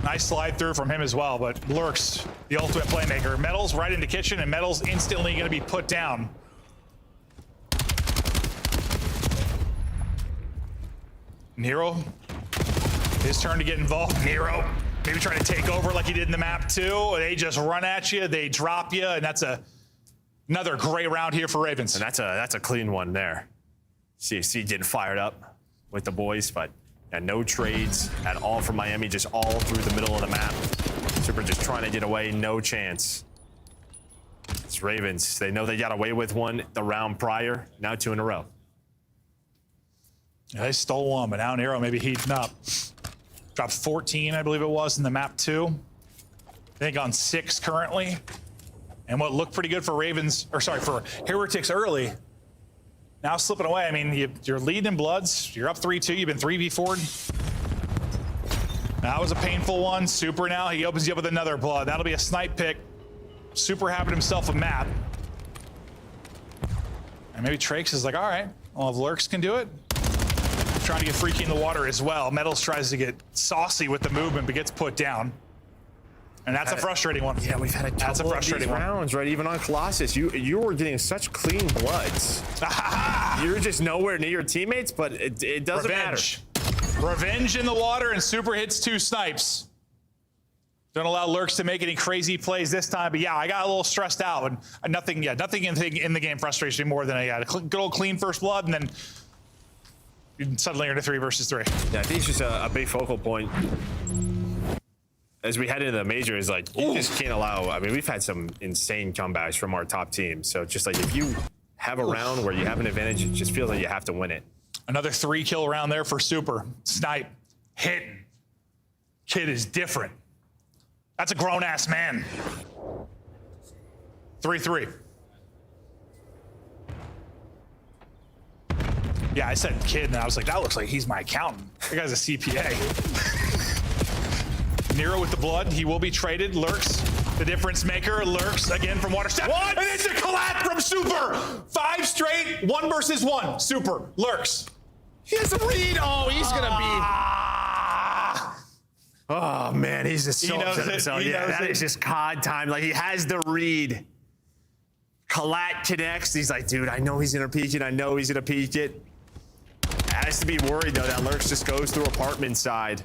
Nice slide through from him as well, but Lurks, the ultimate playmaker. Metals right into kitchen, and Metals instantly going to be put down. Nero, his turn to get involved. Nero, maybe trying to take over like he did in the map too. They just run at you, they drop you, and that's another great round here for Ravens. And that's a clean one there. CFC getting fired up with the boys, but yeah, no trades at all from Miami, just all through the middle of the map. Super just trying to get away, no chance. Ravens. They know they got away with one the round prior. Now 2 in a row. Yeah, they stole one, but now Nero maybe heating up. Dropped 14, I believe it was, in the map 2. I think on 6 currently. And what looked pretty good for Ravens, or sorry, for Heretics early, now slipping away. I mean, you're leading in Bloods. You're up 3-2. You've been 3v4'd. That was a painful one. Super now, he opens you up with another Blood. That'll be a snipe pick. Super having himself a map. And maybe Trakes is like, all right, well, if Lurks can do it. Trying to get freaky in the water as well. Metals tries to get saucy with the movement, but gets put down. And that's a frustrating one. Yeah, we've had a couple of these rounds, right? Even on Colossus, you were getting such clean Bloods. You're just nowhere near your teammates, but it doesn't matter. Revenge in the water, and Super hits 2 snipes. Don't allow Lurks to make any crazy plays this time, but yeah, I got a little stressed out. And nothing in the game frustrates me more than a good old clean first blood, and then suddenly you're into 3 versus 3. Yeah, I think it's just a big focal point as we head into the major. Is like, you just can't allow. I mean, we've had some insane comebacks from our top teams. So just like, if you have a round where you have an advantage, it just feels like you have to win it. Another 3-kill round there for Super. Snipe, hitting. Kid is different. That's a grown-ass man. 3-3. Yeah, I said kid, and I was like, that looks like he's my accountant. That guy's a CPA. Nero with the Blood. He will be traded. Lurks, the difference maker. Lurks again from Water Step. What? And it's a collapse from Super. 5 straight, 1 versus 1. Super, Lurks. He has a read. Oh, he's going to be... Oh, man, he's just so upset himself. Yeah, that is just COD time. Like, he has the read. Collat connects. He's like, dude, I know he's going to peek it. I know he's going to peek it. Has to be worried, though, that Lurks just goes through apartment side.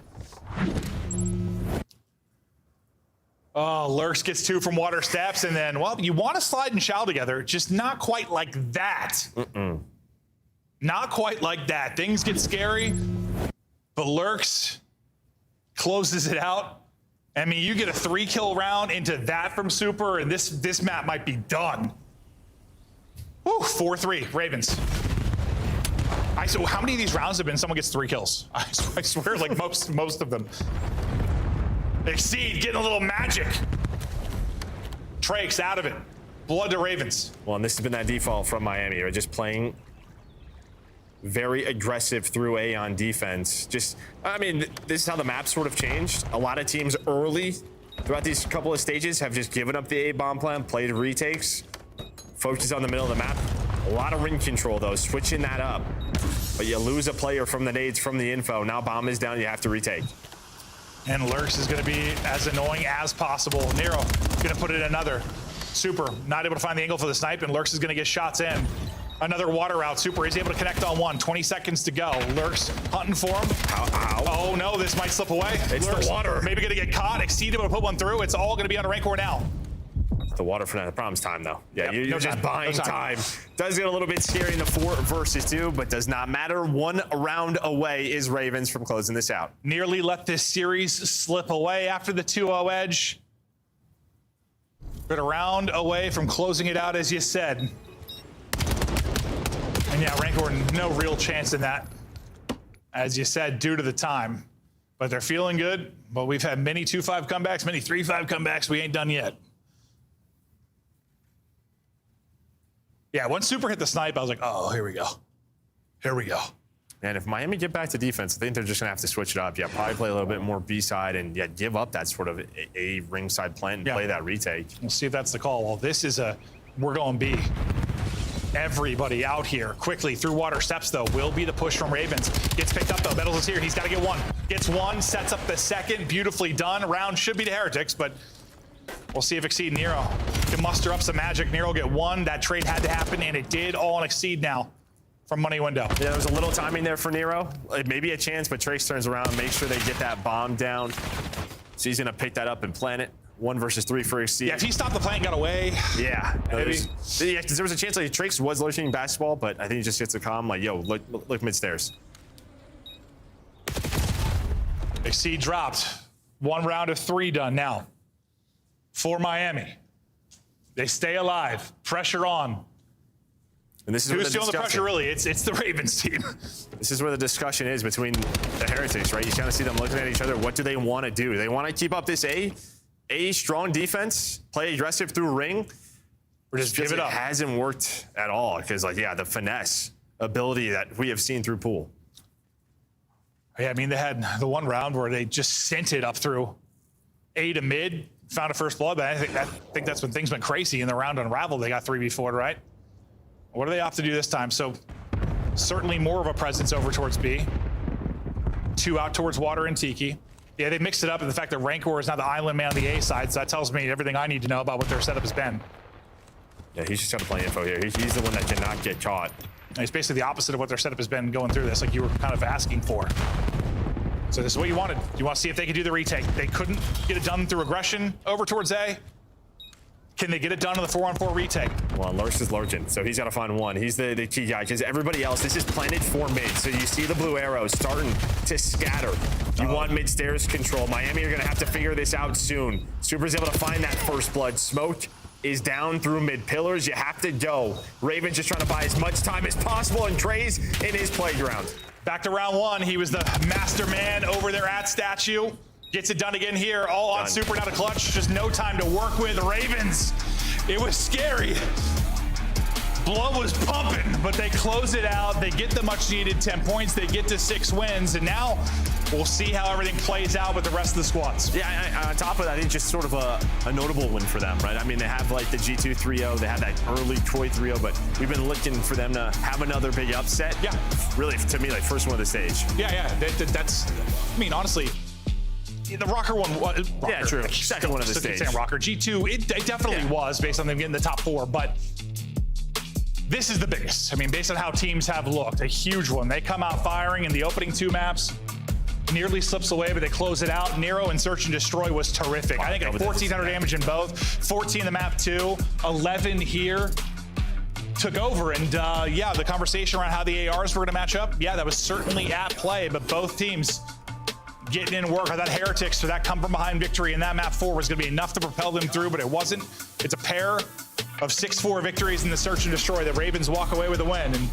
Oh, Lurks gets 2 from Water Steps, and then, well, you want to slide and shout together, just not quite like that. Not quite like that. Things get scary, but Lurks closes it out. I mean, you get a 3-kill round into that from Super, and this map might be done. Woo, 4-3, Ravens. So how many of these rounds have been someone gets 3 kills? I swear, like most of them. Exceed, getting a little magic. Trakes out of it. Blood to Ravens. Well, and this has been that default from Miami, right? Just playing very aggressive through A on defense. Just, I mean, this is how the map sort of changed. A lot of teams early throughout these couple of stages have just given up the A bomb plan, played retakes, focused on the middle of the map. A lot of ring control, though, switching that up. But you lose a player from the nades, from the info. Now bomb is down, you have to retake. And Lurks is going to be as annoying as possible. Nero going to put it in another. Super, not able to find the angle for the snipe, and Lurks is going to get shots in. Another water route. Super is able to connect on 1. 20 seconds to go. Lurks hunting for him. Ow. Oh, no, this might slip away. It's Lurks, the water. Maybe going to get caught. Exceed able to put one through. It's all going to be on a rank war now. The water for now. The problem's time, though. Yeah, yep, you're just buying time. Does get a little bit scary in the 4 versus 2, but does not matter. 1 round away is Ravens from closing this out. Nearly let this series slip away after the 2-0 edge. But a round away from closing it out, as you said. And yeah, rank war, no real chance in that, as you said, due to the time. But they're feeling good. But we've had many 2-5 comebacks, many 3-5 comebacks. We ain't done yet. Yeah, once Super hit the snipe, I was like, oh, here we go. Here we go. And if Miami get back to defense, I think they're just going to have to switch it up. Yeah, probably play a little bit more B-side and give up that sort of a ringside plant and play that retake. We'll see if that's the call. Well, this is we're going B. Everybody out here quickly through Water Steps, though, will be the push from Ravens. Gets picked up, though. Metals is here. He's got to get 1. Gets 1, sets up the second. Beautifully done. Round should be to Heretics, but we'll see if Exceed Nero can muster up some magic. Nero get 1. That trade had to happen, and it did. All on Exceed now from Money Window. Yeah, there was a little timing there for Nero. Maybe a chance, but Trace turns around, makes sure they get that bomb down. So he's going to pick that up and plant it. 1 versus 3 for Exceed. Yeah, if he stopped the play and got away. Yeah. Maybe. Yeah, because there was a chance like Trace was low shooting basketball, but I think he just gets a calm, like, yo, look mid-stairs. Exceed dropped. 1 round of 3 done now for Miami. They stay alive. Pressure on. And this is who's feeling the pressure, really? It's the Ravens team. This is where the discussion is between the Heretics, right? You kind of see them looking at each other. What do they want to do? They want to keep up this A strong defense, play aggressive through ring, or just give it up. It hasn't worked at all because, the finesse ability that we have seen through Pool. Yeah, I mean, they had the one round where they just sent it up through A to mid, found a first blood, but I think that's when things went crazy in the round unraveled. They got 3v4'd, right? What do they opt to do this time? So certainly more of a presence over towards B. 2 out towards Water and Tiki. Yeah, they mixed it up in the fact that Rancor is now the island man on the A side, so that tells me everything I need to know about what their setup has been. Yeah, he's just trying to play info here. He's the one that cannot get caught. And it's basically the opposite of what their setup has been going through this, like you were kind of asking for. So this is what you wanted. You want to see if they could do the retake. They couldn't get it done through aggression over towards A. Can they get it done on the 4-on-4 retake? Well, Lurch is lurching, so he's got to find one. He's the key guy, because everybody else, this is planted for mid. So you see the blue arrows starting to scatter. You want mid stairs control. Miami are going to have to figure this out soon. Super's able to find that first blood. Smoke is down through mid pillars. You have to go. Ravens just trying to buy as much time as possible, and Trey's in his playground. Back to round 1. He was the master man over there at Statue. Gets it done again here, all on Super, not a clutch. Just no time to work with. Ravens, it was scary. Blood was pumping, but they close it out. They get the much needed 10 points. They get to 6 wins, and now we'll see how everything plays out with the rest of the squads. Yeah, on top of that, I think just sort of a notable win for them, right? I mean, they have like the G2 3-0. They had that early Troy 3-0, but we've been looking for them to have another big upset. Yeah. Really, to me, like first one of the stage. Yeah. That's, I mean, honestly, the Rocker one was. Yeah, true. Second one of the stage. Rocker. G2, it definitely was based on them getting the top 4, but this is the biggest. I mean, based on how teams have looked, a huge one. They come out firing in the opening 2 maps. Nearly slips away, but they close it out. Nero and Search and Destroy was terrific. I think at 1,400 damage in both. 14 in the map 2, 11 here. Took over, and the conversation around how the ARs were going to match up, that was certainly at play, but both teams getting in work. I thought Heretics, for that come from behind victory in that map 4 was going to be enough to propel them through, but it wasn't. It's a pair of 6-4 victories in the Search and Destroy. The Ravens walk away with a win, and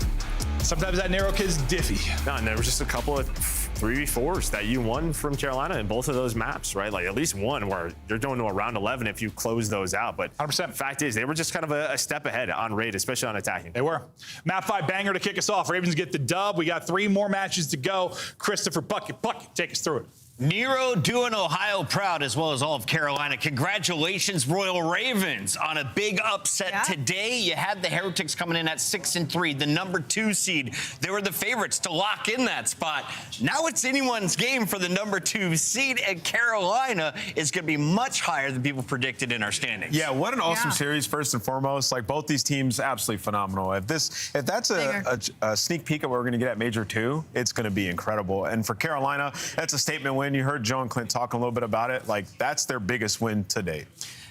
sometimes that Nero kid's diffy. No, and there was just a couple of 3v4s that you won from Carolina in both of those maps, right? Like at least one where you're going to a round 11 if you close those out. But 100%. Fact is, they were just kind of a step ahead on raid, especially on attacking. They were. Map 5 banger to kick us off. Ravens get the dub. We got 3 more matches to go. Christopher Bucket, take us through it. Nero doing Ohio proud, as well as all of Carolina. Congratulations, Royal Ravens, on a big upset today. You had the Heretics coming in at 6-3, the number 2 seed. They were the favorites to lock in that spot. Now it's anyone's game for the number 2 seed, and Carolina is going to be much higher than people predicted in our standings. Yeah, what an awesome series, first and foremost. Like, both these teams, absolutely phenomenal. If that's a sneak peek of what we're going to get at Major 2, it's going to be incredible. And for Carolina, that's a statement win. You heard Joe and Clint talking a little bit about it. Like, that's their biggest win to date.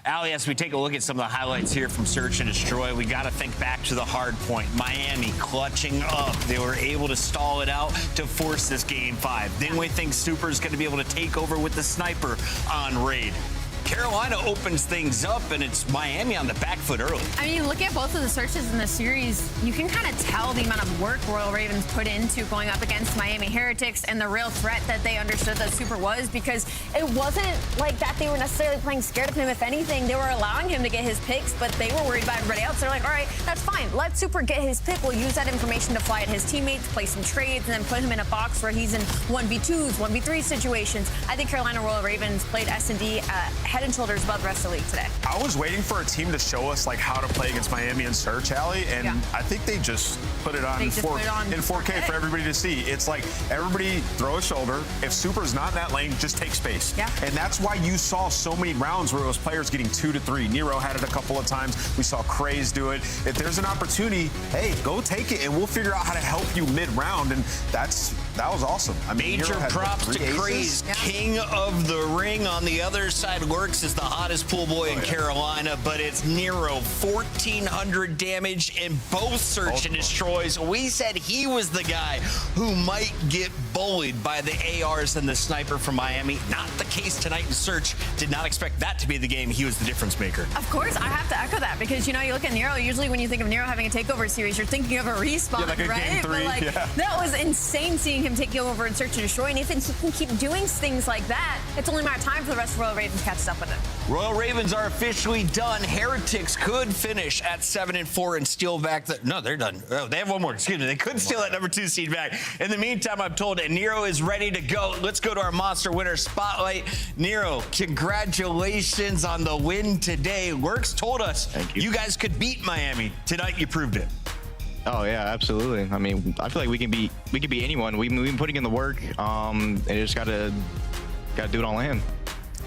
Allie, as we take a look at some of the highlights here from Search and Destroy, we got to think back to the hard point. Miami clutching up. They were able to stall it out to force this game 5. Then we think Super's going to be able to take over with the sniper on raid. Carolina opens things up, and it's Miami on the back foot early. I mean, look at both of the searches in the series. You can kind of tell the amount of work Royal Ravens put into going up against Miami Heretics and the real threat that they understood that Super was, because it wasn't like that they were necessarily playing scared of him. If anything, they were allowing him to get his picks, but they were worried about everybody else. They're like, all right, that's fine. Let Super get his pick. We'll use that information to fly at his teammates, play some trades, and then put him in a box where he's in 1v2s, 1v3 situations. I think Carolina Royal Ravens played S&D head and shoulders above the rest of the league today. I was waiting for a team to show us like how to play against Miami and Search, Allie, and I think they just put it on, in 4K for everybody to see. It's like everybody throw a shoulder. If Super's not in that lane, just take space. Yeah. And that's why you saw so many rounds where it was players getting 2 to 3. Nero had it a couple of times. We saw Craze do it. If there's an opportunity, hey, go take it, and we'll figure out how to help you mid-round. And that's That was awesome. I mean, major Nero had props to 3 aces. Craze, king of the ring. On the other side, Lurks is the hottest pool boy in Carolina, but it's Nero, 1,400 damage in both search and destroys. We said he was the guy who might get bullied by the ARs and the sniper from Miami. Not the case tonight in search. Did not expect that to be the game. He was the difference maker. Of course, I have to echo that because, you know, you look at Nero, usually when you think of Nero having a takeover series, you're thinking of a respawn, like a right? game 3, but like, that was insane seeing him take over and search and destroy. And if he can keep doing things like that, it's only a matter of time for the rest of Royal Ravens catches up with him. Royal Ravens are officially done. Heretics could finish at 7-4 and steal back the... No, they're done. Oh, they have one more. Excuse me. They could steal that number 2 seed back. In the meantime, I'm told that Nero is ready to go. Let's go to our monster winner spotlight. Nero, congratulations on the win today. Lurks told us you guys could beat Miami. Tonight, you proved it. Oh yeah, absolutely. I mean, I feel like we can beat anyone. We've been putting in the work. And just gotta do it all in.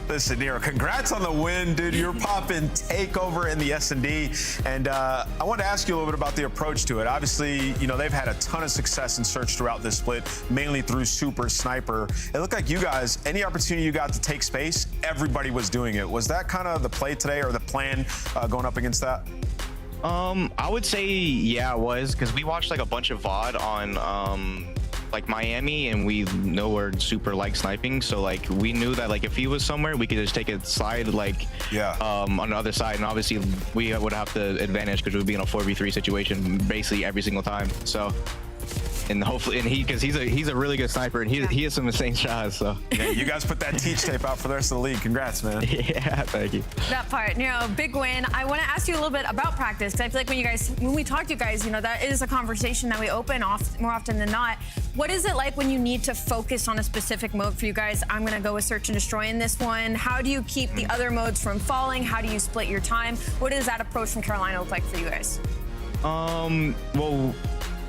Listen, Nero, congrats on the win, dude. You're popping takeover in the S&D. And I want to ask you a little bit about the approach to it. Obviously, you know, they've had a ton of success in search throughout this split, mainly through Super Sniper. It looked like you guys, any opportunity you got to take space, everybody was doing it. Was that kind of the play today or the plan going up against that? I would say, yeah, it was, because we watched like a bunch of VOD on like Miami, and we know we're super like sniping, so like we knew that like if he was somewhere, we could just take a slide like on the other side, and obviously we would have the advantage because we'd be in a 4v3 situation basically every single time. So. And hopefully, and because he's a really good sniper, and he has some insane shots. So yeah, you guys put that teach tape out for the rest of the league. Congrats, man. Yeah, thank you. That part, you know, big win. I want to ask you a little bit about practice because I feel like when we talk to you guys, you know, that is a conversation that we open more often than not. What is it like when you need to focus on a specific mode for you guys? I'm going to go with search and destroy in this one. How do you keep the other modes from falling? How do you split your time? What does that approach from Carolina look like for you guys? Well.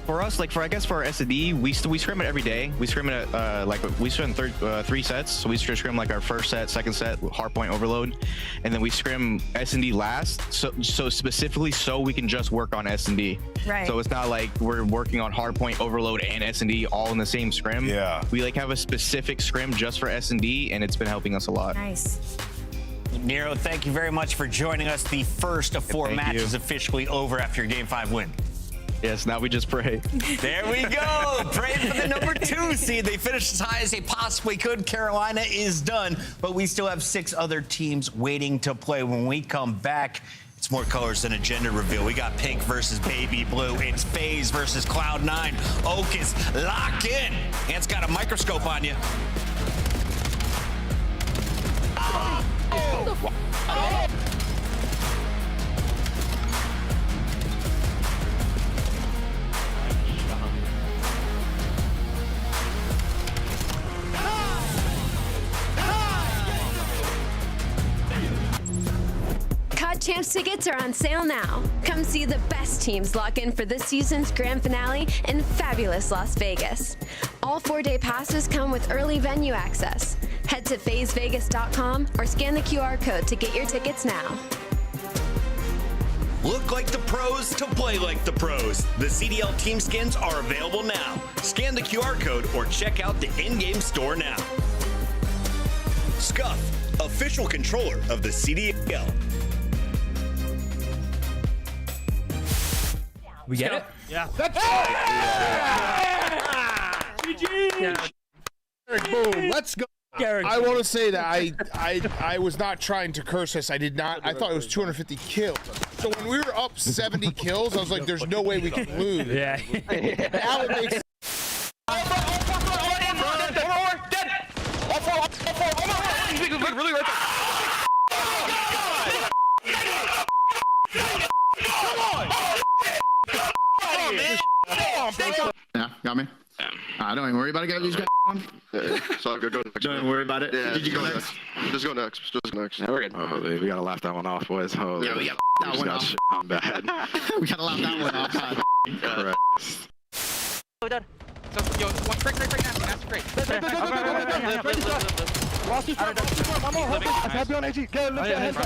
For us, like I guess for our S&D, we scrim it every day. We scrim it at we scrim 3 sets. So we scrim like our first set, second set, hardpoint overload, and then we scrim S&D last. So specifically, so we can just work on S&D. Right. So it's not like we're working on hardpoint overload and S&D all in the same scrim. Yeah. We like have a specific scrim just for S&D, and it's been helping us a lot. Nice. Nero, thank you very much for joining us. The first of 4 matches officially over after your Game 5 win. Yes, now we just pray. There we go. Pray for the number 2 seed. They finished as high as they possibly could. Carolina is done, but we still have 6 other teams waiting to play. When we come back, it's more colors than a gender reveal. We got pink versus baby blue. It's FaZe versus Cloud9. Ocus, lock in. Ant's got a microscope on you. COD Champs tickets are on sale now. Come see the best teams lock in for this season's grand finale in fabulous Las Vegas. All 4-day passes come with early venue access. Head to FazeVegas.com or scan the QR code to get your tickets now. Look like the pros to play like the pros. The CDL team skins are available now. Scan the QR code or check out the in-game store now. Scuff, official controller of the CDL. We get it? Yeah. GG! Boom, let's go. I want to say that I was not trying to curse this. I did not. I thought it was 250 kills. So when we were up 70 kills, I was like, there's no way we can lose. Yeah. Now it makes Yeah, got me. Don't even worry about it. Got these guys on. So go next. Don't worry about it. Yeah, did you go next? Just go next. Just go next. Yeah, we're good. Oh, baby, we gotta laugh that one off, boys. Oh, yeah, we gotta laugh that one off. I'm bad. We gotta laugh that one off. Christ. We're done. So, yo, one break now. That's great. One more. Happy on AG. Go, look at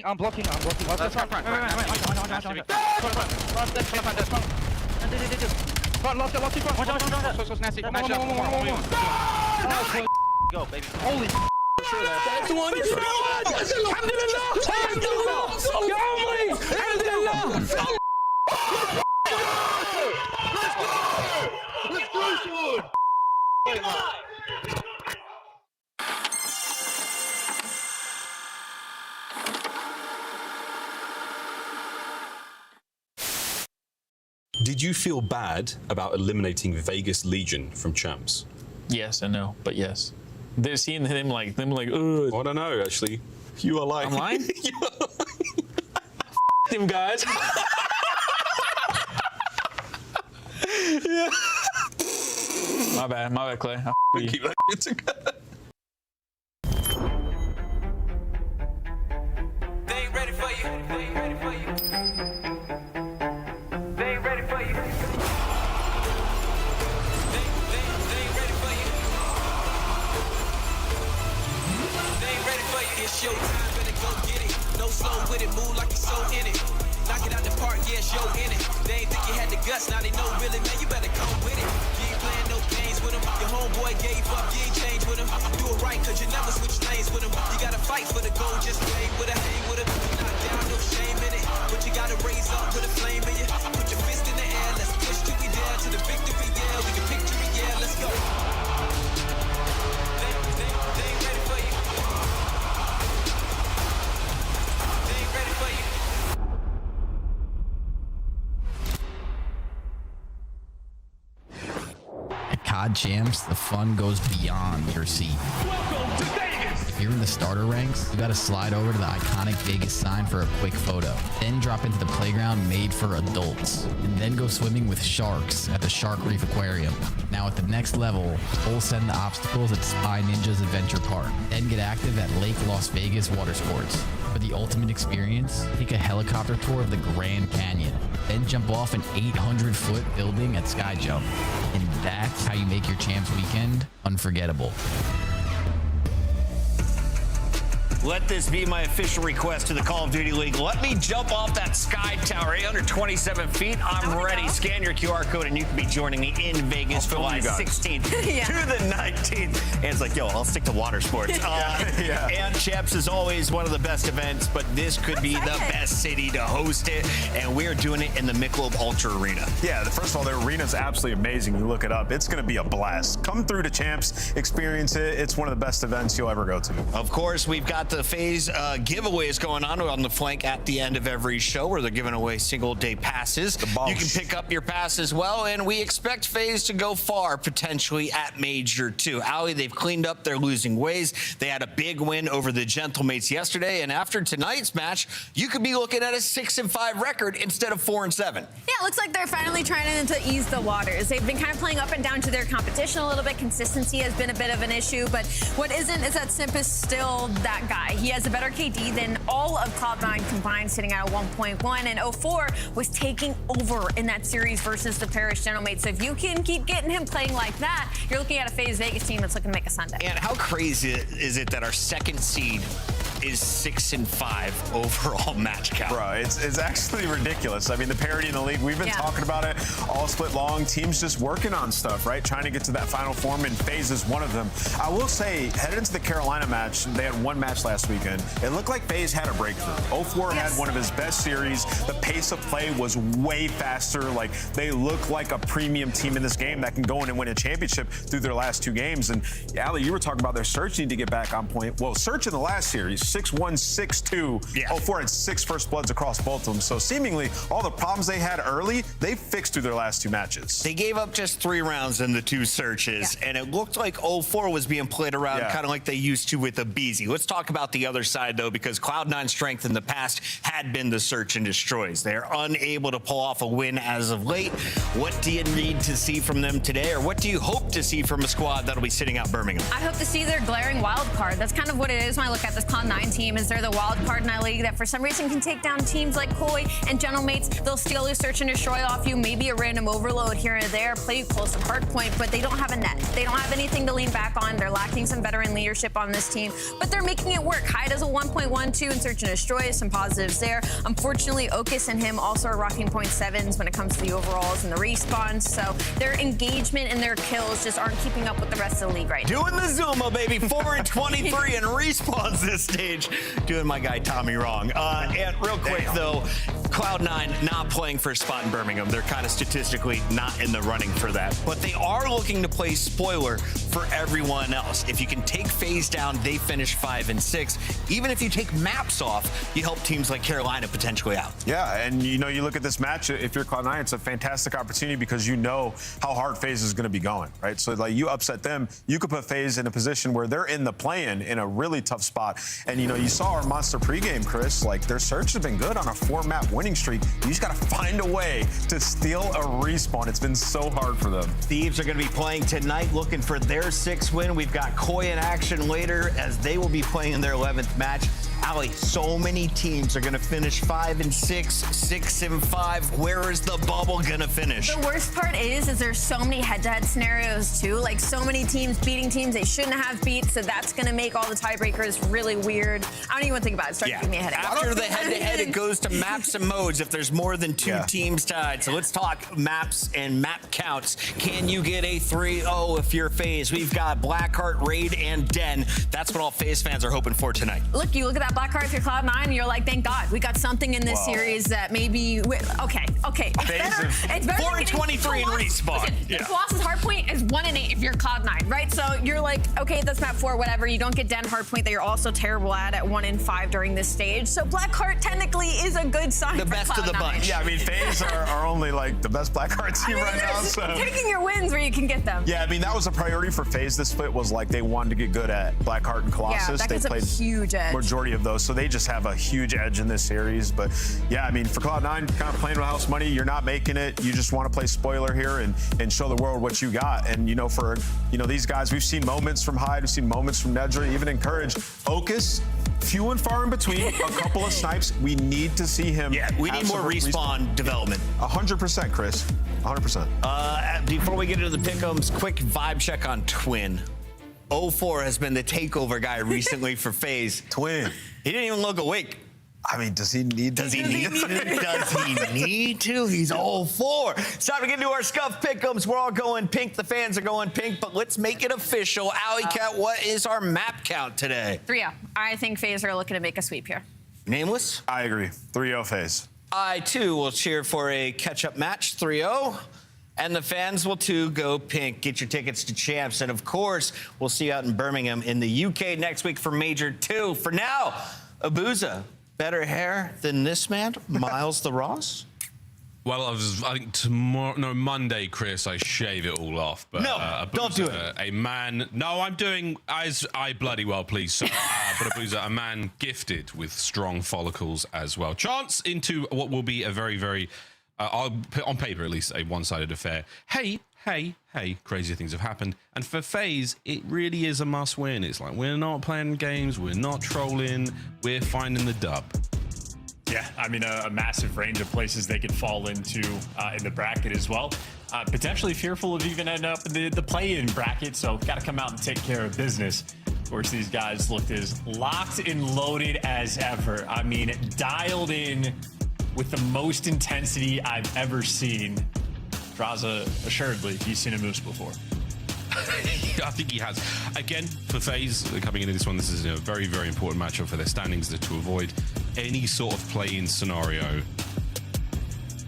I'm blocking. Let's front. Front, left, left, front. Watch out. So nasty. Match up. Oh, go, baby. Holy sure that's the one. Did you feel bad about eliminating Vegas Legion from Champs? Yes and no, but yes. They're seeing him like, ugh. I don't know, actually. You are lying. I'm lying? Them guys. Yeah. My bad, Clay. Keep that shit together. They ain't ready for you. They ain't ready for you. They ain't ready for you. They ain't ready for you. They ain't ready for you. It's your time, better go get it. No slow with it, move like you're so in it. Knock it out the park, yeah, show in it. They ain't think you had the guts, now they know really, man, you better come with it. You ain't playing no games with them. Your homeboy gave up, you ain't changed with him. Do it right, cause you never switch lanes with him. You gotta fight for the goal, just hang with it, hang with it. You're not down, no shame in it. But you gotta raise up with a flame in you. Put your fist in the air, let's push till we dare to the victory, yeah. We can picture it, yeah, let's go. They ain't ready for you. They ain't ready for you. At COD Champs, the fun goes beyond your seat. Welcome to Vegas. If you're in the starter ranks, you gotta slide over to the iconic Vegas sign for a quick photo. Then drop into the playground made for adults. And then go swimming with sharks at the Shark Reef Aquarium. Now at the next level, full send the obstacles at Spy Ninja's Adventure Park. Then get active at Lake Las Vegas Water Sports. For the ultimate experience, take a helicopter tour of the Grand Canyon. Then jump off an 800-foot building at Sky Jump. And that's how you make your Champs weekend unforgettable. Let this be my official request to the Call of Duty League. Let me jump off that sky tower, 827 feet. I'm ready. Scan your QR code and you can be joining me in Vegas July 16th to the 19th. And it's like, yo, I'll stick to water sports. And Champs is always one of the best events, but this could be the best city to host it. And we're doing it in the Michelob Ultra Arena. Yeah, first of all, the arena is absolutely amazing. You look it up. It's going to be a blast. Come through to Champs, experience it. It's one of the best events you'll ever go to. Of course, we've got the phase giveaways going on the flank at the end of every show where they're giving away single-day passes. You can pick up your pass as well, and we expect phase to go far, potentially at Major 2. Allie, they've cleaned up their losing ways. They had a big win over the Gentlemates yesterday, and after tonight's match, you could be looking at a 6-5 record instead of 4-7. Yeah, it looks like they're finally trying to ease the waters. They've been kind of playing up and down to their competition a little bit. Consistency has been a bit of an issue, but what isn't is that Simp is still that guy. He has a better KD than all of Cloud9 combined, sitting at a 1.1, and 04 was taking over in that series versus the Parish Gentlemates. So if you can keep getting him playing like that, you're looking at a FaZe Vegas team that's looking to make a Sunday. And how crazy is it that our second seed is 6-5 overall match count? Bro, it's actually ridiculous. I mean, the parity in the league, we've been talking about it all split long. Teams just working on stuff, right? Trying to get to that final form, and FaZe is one of them. I will say, headed into the Carolina match, they had one match last weekend. It looked like FaZe had a breakthrough. 04 had one of his best series. The pace of play was way faster. Like, they look like a premium team in this game that can go in and win a championship through their last two games. And, Allie, you were talking about their Search need to get back on point. Well, Search in the last series, 6-1, 6-2. 04 had 6 first bloods across both of them. So seemingly all the problems they had early, they fixed through their last two matches. They gave up just 3 rounds in the 2 searches, and it looked like 04 was being played around kind of like they used to with a Beezy. Let's talk about the other side, though, because Cloud9's strength in the past had been the search and destroys. They're unable to pull off a win as of late. What do you need to see from them today, or what do you hope to see from a squad that'll be sitting out Birmingham? I hope to see their glaring wild card. That's kind of what it is when I look at this Cloud9 Cloud9 team is they're the wild card in that league that for some reason can take down teams like Koi and Gentlemates. They'll steal a search and destroy off you, maybe a random overload here and there, play you close to hardpoint, but they don't have a net. They don't have anything to lean back on. They're lacking some veteran leadership on this team, but they're making it work. Hyde has a 1.12 in search and destroy, some positives there. Unfortunately, Okus and him also are rocking 0.7s when it comes to the overalls and the respawns, so their engagement and their kills just aren't keeping up with the rest of the league right now. Doing the Zuma, baby. 4 and 23 and respawns this stage. Doing my guy Tommy wrong. And real quick, though, Cloud9 not playing for a spot in Birmingham. They're kind of statistically not in the running for that. But they are looking to play spoiler for everyone else. If you can take FaZe down, they finish 5 and 6. Even if you take maps off, you help teams like Carolina potentially out. Yeah, and you look at this match, if you're Cloud9, it's a fantastic opportunity because you know how hard FaZe is going to be going, right? So like you upset them, you could put FaZe in a position where they're in the play-in in a really tough spot. And you saw our Monster pregame, Chris, like their search has been good on a 4-map winning streak. You just got to find a way to steal a respawn. It's been so hard for them. Thieves are going to be playing tonight, looking for their 6th win. We've got Koi in action later as they will be playing in their 11th match. Ali, so many teams are going to finish 5 and 6, 6 and 5. Where is the bubble going to finish? The worst part is there's so many head-to-head scenarios too. Like so many teams beating teams they shouldn't have beat, so that's going to make all the tiebreakers really weird. I don't even think about it. It starts giving me a headache. After the head-to-head, it goes to maps and modes if there's more than 2 teams tied. So let's talk maps and map counts. Can you get a 3-0 if you're FaZe? We've got Blackheart, Raid, and Den. That's what all FaZe fans are hoping for tonight. Look, you look at that Blackheart through Cloud9, and you're like, thank God, we got something in this series that maybe. Okay. It's better 4 and 23 in respawn. Listen, the Colossus hardpoint is 1 and 8 if you're Cloud9, right? So you're like, okay, that's map 4, whatever. You don't get Den hardpoint that you're also terrible at 1 and 5 during this stage. So Blackheart technically is a good sign. The for best of the Cloud9. bunch. Yeah, I mean, FaZe are only like the best Blackheart team right now. So taking your wins where you can get them. Yeah, I mean, that was a priority for FaZe. This split was like they wanted to get good at Blackheart and Colossus. Yeah, that they gives played a huge edge. majority of those, so they just have a huge edge in this series. But yeah, I mean, for Cloud9, kind of playing with house money, you're not making it. You just want to play spoiler here and show the world what you got. And for these guys, we've seen moments from Hyde, we've seen moments from Nedry, even encourage Okus. Few and far in between, a couple of snipes. We need to see him. Yeah, we need more respawn development. 100%, Chris. 100%. Before we get into the pick'ems, quick vibe check on Twin. 04 has been the takeover guy recently for FaZe. Twin. He didn't even look awake. I mean, does he need to? Does he need to? He's 04. It's time to get into our scuff pick'ems. We're all going pink. The fans are going pink, but let's make it official. Alley Cat, what is our map count today? 3-0. I think FaZe are looking to make a sweep here. Nameless? I agree. 3-0 FaZe. I, too, will cheer for a catch-up match, 3-0. And the fans will, too, go pink. Get your tickets to Champs. And, of course, we'll see you out in Birmingham in the UK next week for Major 2. For now, Abuza, better hair than this man, Miles the Ross? Well, I think Monday, Chris, I shave it all off. But, no, don't do it. A man, no, I'm doing as I bloody well please, sir. But Abuza, a man gifted with strong follicles as well. Chance into what will be a very, very, I'll put on paper at least, a one-sided affair. Hey, crazier things have happened. And for FaZe, it really is a must win. It's like, we're not playing games, we're not trolling, we're finding the dub. Yeah, I mean, a massive range of places they could fall into in the bracket as well. Potentially fearful of even ending up in the play-in bracket, so got to come out and take care of business. Of course, these guys looked as locked and loaded as ever. I mean, dialed in with the most intensity I've ever seen. Draza, assuredly, he's seen a moose before. I think he has. Again, for FaZe, coming into this one, this is a very, very important matchup for their standings to avoid any sort of play-in scenario.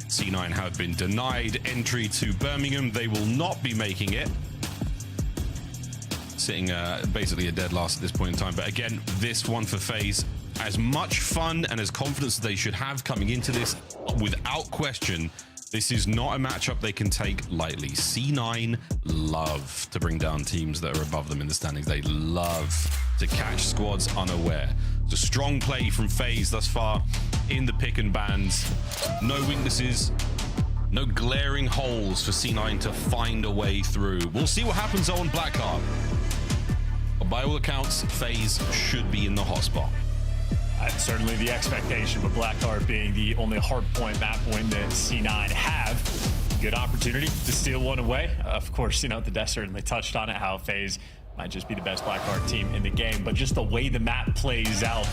C9 have been denied entry to Birmingham. They will not be making it. Sitting basically a dead last at this point in time. But again, this one for FaZe, as much fun and as confidence they should have coming into this, without question, this is not a matchup they can take lightly. C9 love to bring down teams that are above them in the standings. They love to catch squads unaware. It's a strong play from FaZe thus far in the pick and bans. No weaknesses, no glaring holes for C9 to find a way through. We'll see what happens on Blackheart. But by all accounts, FaZe should be in the hot spot. Certainly the expectation, but Blackheart being the only hard point map win that C9 have. Good opportunity to steal one away. Of course, the desk certainly touched on it, how FaZe might just be the best Blackheart team in the game, but just the way the map plays out,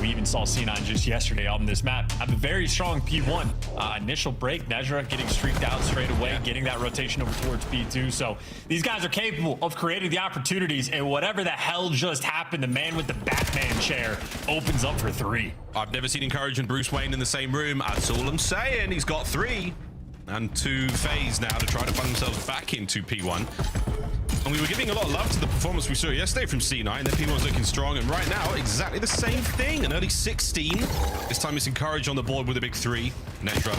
we even saw C9 just yesterday on this map have a very strong P1. Initial break, Nezra getting streaked out straight away, getting that rotation over towards P2. So these guys are capable of creating the opportunities, and whatever the hell just happened, the man with the Batman chair opens up for 3. I've never seen Encourage and Bruce Wayne in the same room. That's all I'm saying. He's got 3 and 2 FaZe now to try to find themselves back into P1. And we were giving a lot of love to the performance we saw yesterday from C9. Their P1's looking strong, and right now, exactly the same thing. An early 16. This time it's Encourage on the board with a big 3. Nezra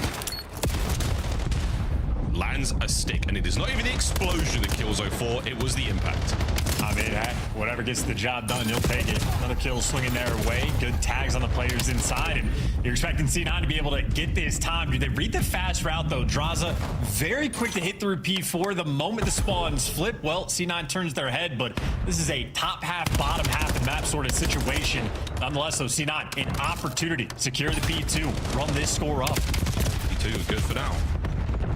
lands a stick, and it is not even the explosion that kills 04, it was the impact. I mean, whatever gets the job done, you'll take it. Another kill swinging their way. Good tags on the players inside, and you're expecting C9 to be able to get this time. Do they read the fast route, though? Draza very quick to hit through P4. The moment the spawns flip, well, C9 turns their head, but this is a top half, bottom half of map sort of situation. Nonetheless, though, C9, an opportunity. Secure the P2. Run this score up. P2 is good for now.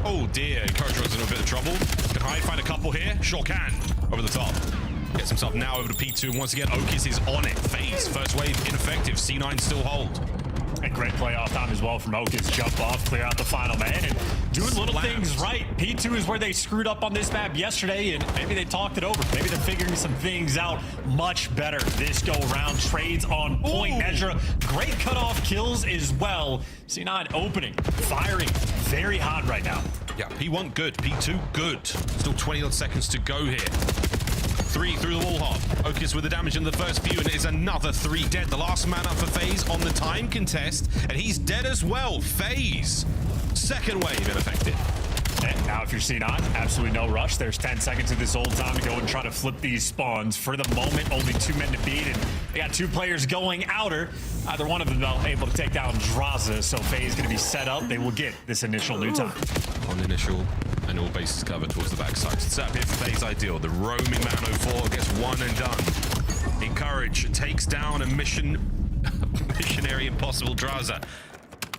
Oh dear, Encourage runs in a bit of trouble. Can Hyde find a couple here? Sure can. Over the top. Gets himself now over to P2, and once again, Okis is on it. FaZe, first wave, ineffective. C9 still hold. A great playoff time as well from Okis. Jump off, clear out the final man, and doing little things right. P2 is where they screwed up on this map yesterday, and maybe they talked it over. Maybe they're figuring some things out much better this go around. Trades on point. Nezra, great cutoff kills as well. C9 opening, firing, very hot right now. Yeah, P1 good, P2 good. Still 20 odd seconds to go here. 3 through the wall hop. Okis with the damage in the first few, and it is another 3 dead. The last man up for FaZe on the time contest, and he's dead as well. FaZe, second wave ineffective. And now if you're C9, absolutely no rush. There's 10 seconds of this old time to go and try to flip these spawns. For the moment, only 2 men to beat, and they got 2 players going outer. Either one of them though able to take down Draza, so FaZe going to be set up. They will get this initial new time. On initial and all bases covered towards the backside. Set up here for FaZe ideal. The roaming man 04 gets one and done. Encourage takes down a missionary impossible Draza.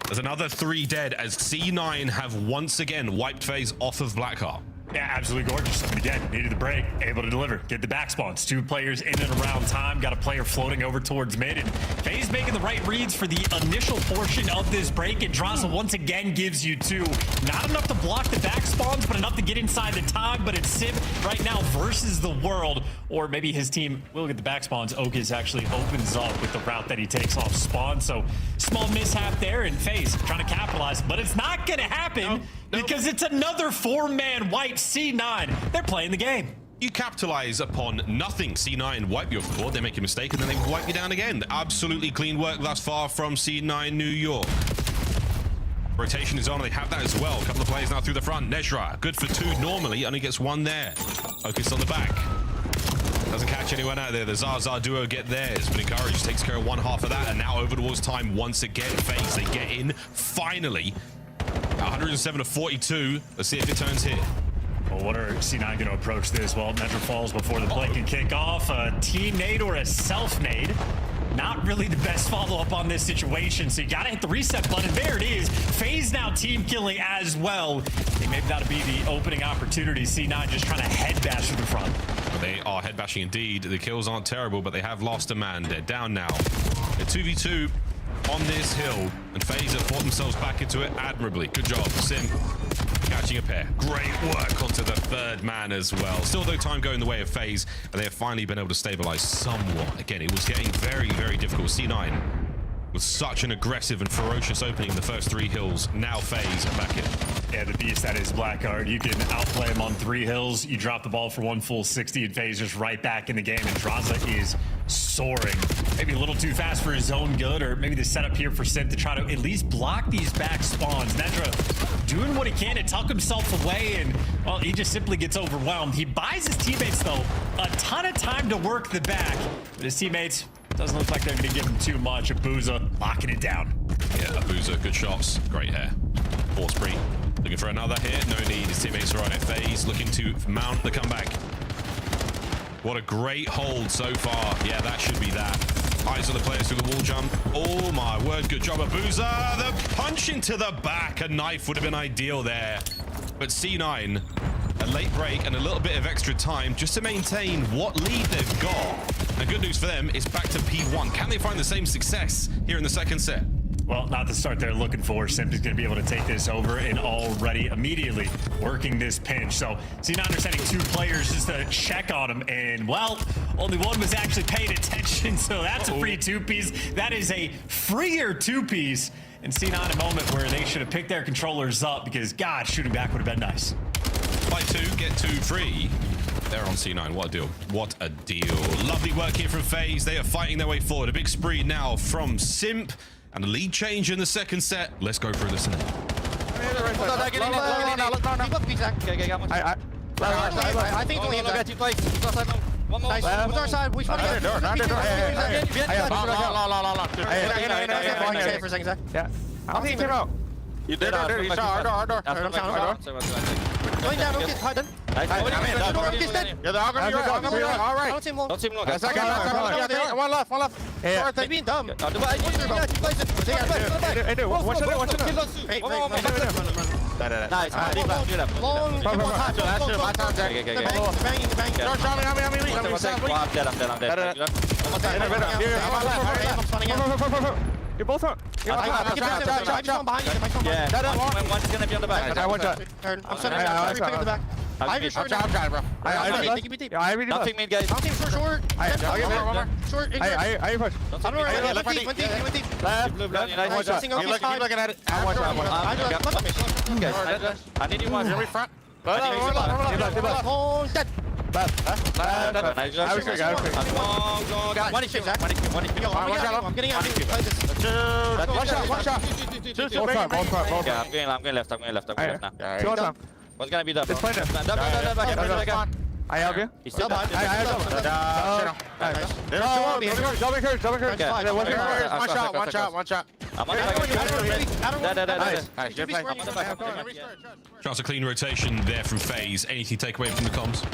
There's another 3 dead as C9 have once again wiped FaZe off of Blackheart. Yeah, absolutely gorgeous. And again, needed the break, able to deliver, get the back spawns. 2 players in and around time, got a player floating over towards mid, and FaZe making the right reads for the initial portion of this break. And Draza once again gives you 2. Not enough to block the back spawns, but enough to get inside the tog. But it's Sim right now versus the world, or maybe his team will get the back spawns. Okis actually opens up with the route that he takes off spawn. So small mishap there, and FaZe trying to capitalize, but it's not going to happen. Because it's another 4-man wipe. C9, they're playing the game. You capitalize upon nothing. C9 wipe you off the board, they make a mistake, and then they wipe you down again. Absolutely clean work thus far from C9 New York. Rotation is on, they have that as well. A couple of players now through the front. Nezra, good for 2 normally, only gets 1 there. Okis on the back. Doesn't catch anyone out there. The Zaza duo get theirs, but Encourage takes care of 1 half of that, and now over towards time once again. FaZe, they get in, finally. 107 to 42. Let's see if it turns here. Well, what are C9 going to approach this? Well, Nezra falls before the play can kick off. A team nade or a self nade. Not really the best follow-up on this situation, so you got to hit the reset button. There it is. FaZe now team killing as well. I think maybe that'll be the opening opportunity. C9 just trying to head bash to the front. Well, they are head bashing indeed. The kills aren't terrible, but they have lost a man. They're down now. They're 2v2 on this hill, and FaZe have fought themselves back into it admirably. Good job, Sim. Catching a pair. Great work onto the 3rd man as well. Still, though, time going the way of FaZe, and they have finally been able to stabilize somewhat. Again, it was getting very, very difficult. C9 with such an aggressive and ferocious opening in the first 3 hills. Now FaZe are back in. Yeah, the beast that is Blackheart. You can outplay him on 3 hills. You drop the ball for 1 full 60, and FaZe just right back in the game. And Draza is soaring. Maybe a little too fast for his own good, or maybe the setup here for Sim to try to at least block these back spawns. Nezra doing what he can to tuck himself away, and, well, he just simply gets overwhelmed. He buys his teammates, though, a ton of time to work the back. But his teammates, doesn't look like they're going to give him too much. Abuza locking it down. Yeah, Abuza, good shots. Great hair. Force spree. Looking for another here. No need. His teammates are on it. FaZe looking to mount the comeback. What a great hold so far. Yeah, that should be that. Eyes on the players through the wall jump. Oh my word, good job, Abuza. The punch into the back. A knife would have been ideal there. But C9, a late break and a little bit of extra time just to maintain what lead they've got. The good news for them is back to P1. Can they find the same success here in the second set? Well, not the start they're looking for. Simp is going to be able to take this over and already immediately working this pinch. So C9 are sending 2 players just to check on him. And, well, only one was actually paying attention. So that's a free 2-piece. That is a freer 2-piece. And C9 a moment where they should have picked their controllers up because, God, shooting back would have been nice. By 2, get 2 free. They're on C9. What a deal. What a deal. Lovely work here from FaZe. They are fighting their way forward. A big spree now from Simp. And a lead change in the second set. Let's go through this. I think we got 2 plays. One more. Nice. What's our side? Which one? For a second, Zach. Yeah. I'll take him out. You did you saw our door. Going down, okay, hard done. You're the all right. Don't seem long. Don't seem long. One left. Yeah. They're being dumb. Nice. Long. You're both on. One's gonna be on the back. I'm the back. I have short now. Bro. I keep it deep. I read nothing mid, guys. Nothing short. I'll give one more. Short. I push. Don't worry. Went deep. Left. Blue. Nice. Keep looking at it. I need you one. Every front. Dead. I'm getting out. One shot. I'm going left now. What's gonna be the I help you. He's still behind. One shot. Chance a clean rotation there from FaZe. Anything to take away from the comms?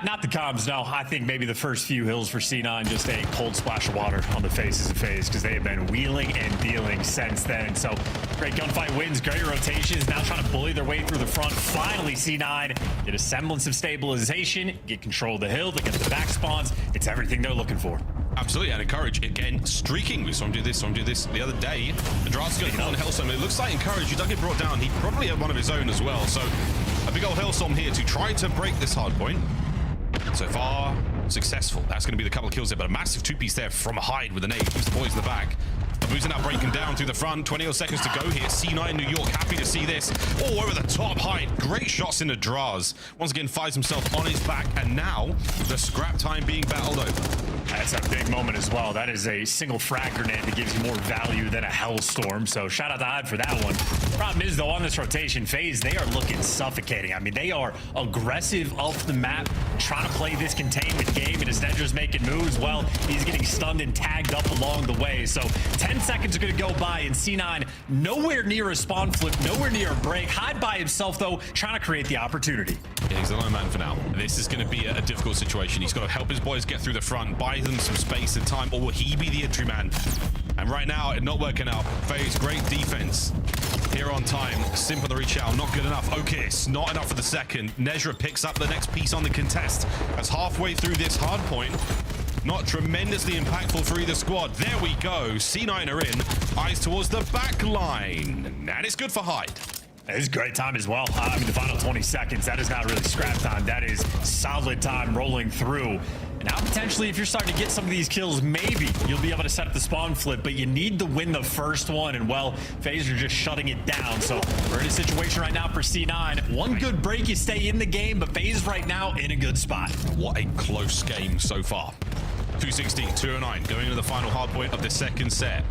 Not the comms, no. I think maybe the first few hills for C9, just a cold splash of water on the faces of FaZe because they have been wheeling and dealing since then. So great gunfight wins, great rotations, now trying to bully their way through the front. Finally, C9 get a semblance of stabilization, get control of the hill, they get the back spawns. It's everything they're looking for. Absolutely, and Encourage again streaking. We saw him do this, The other day, the draft's going on Hellstorm. It looks like Encourage, who does get brought down, he probably had one of his own as well. So a big old Hellstorm here to try to break this hard point. So far, successful. That's going to be the couple of kills there, but a massive 2-piece there from Hyde with an nade. Keeps the boys in the back. Abuza now breaking down through the front. 20 seconds to go here. C9 New York happy to see this. All over the top. Hyde. Great shots in the draws. Once again, finds himself on his back. And now, the scrap time being battled over. That's a big moment as well. That is a single frag grenade that gives you more value than a Hellstorm. So shout out to Hyde for that one. Problem is, though, on this rotation phase, they are looking suffocating. I mean, they are aggressive up the map, trying to play this containment game, and as Nedra's making moves, well, he's getting stunned and tagged up along the way. So 10 seconds are going to go by, and C9 nowhere near a spawn flip, nowhere near a break. Hyde by himself, though, trying to create the opportunity. Yeah, he's the lone man for now. This is going to be a difficult situation. He's got to help his boys get through the front, buy them some space and time, or will he be the entry man? And right now, it's not working out. FaZe, great defense. Here on time, Simp on the reach out, not good enough. Okis, not enough for the second. Nezra picks up the next piece on the contest. As halfway through this hard point, not tremendously impactful for either squad. There we go. C9 are in. Eyes towards the back line. And it's good for Hyde. It's great time as well. I mean, the final 20 seconds, that is not really scrap time. That is solid time rolling through. And now potentially, if you're starting to get some of these kills, maybe you'll be able to set up the spawn flip, but you need to win the first one. And, well, FaZe are just shutting it down. So we're in a situation right now for C9. One good break, you stay in the game, but FaZe right now in a good spot. What a close game so far. 216, 209, going into the final hard point of the second set.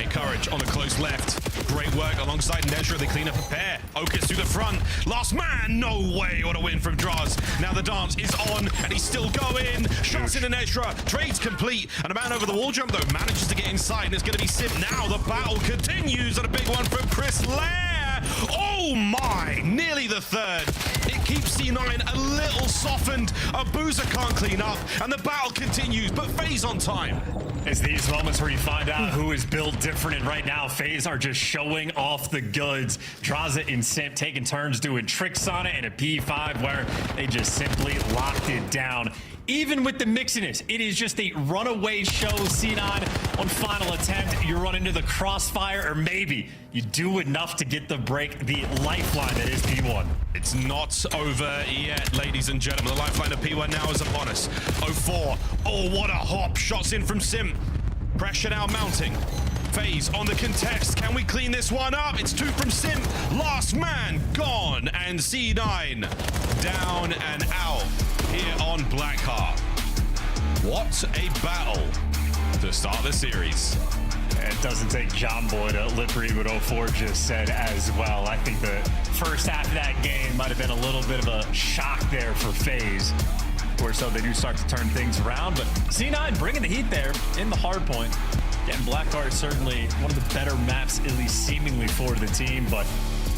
Encourage on the close left. Great work alongside Nezra. They clean up a pair. Okis through the front. Last man. No way. What a win from Draws. Now the dance is on and he's still going. Shots into Nezra. Trade's complete. And a man over the wall jump though manages to get inside. And it's going to be Simp now. The battle continues. And a big one from Chris Lair. there. Oh my, nearly the third. It keeps C9 a little softened. Abuza can't clean up, and the battle continues, but FaZe on time. It's these moments where you find out who is built different, and right now FaZe are just showing off the goods. Draza and Simp taking turns doing tricks on it, and a P5 where they just simply locked it down. Even with the mixiness, it is just a runaway show. C9 on final attempt, you run into the crossfire, or maybe you do enough to get the break, the lifeline that is P1. It's not over yet, ladies and gentlemen. The lifeline of P1 now is upon us. 0-4. Oh, what a hop. Shots in from Sim. Pressure now mounting. FaZe on the contest. Can we clean this one up? It's 2 from Sim. Last man gone. And C9 down and out here on Blackheart. What a battle to start the series. It doesn't take John Boy to lip read what 04 just said as well. I think the first half of that game might have been a little bit of a shock there for FaZe. Or so they do start to turn things around, but C9 bringing the heat there in the hard point. Again, Blackheart certainly one of the better maps, at least seemingly for the team, but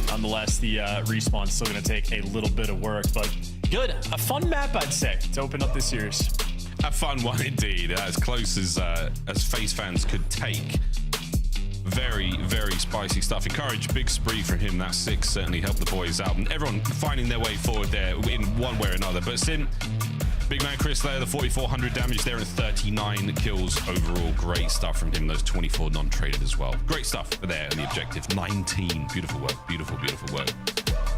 nonetheless, the respawn's still going to take a little bit of work, but good. A fun map, I'd say, to open up this series. A fun one indeed, as close as FaZe fans could take. Very, very spicy stuff. Encourage, big spree from him. That 6 certainly helped the boys out, and everyone finding their way forward there in one way or another. But Sim, big man Chris there, the 4,400 damage there and 39 kills overall. Great stuff from him. Those 24 non-traded as well. Great stuff there in the objective. 19. Beautiful work. Beautiful, beautiful work.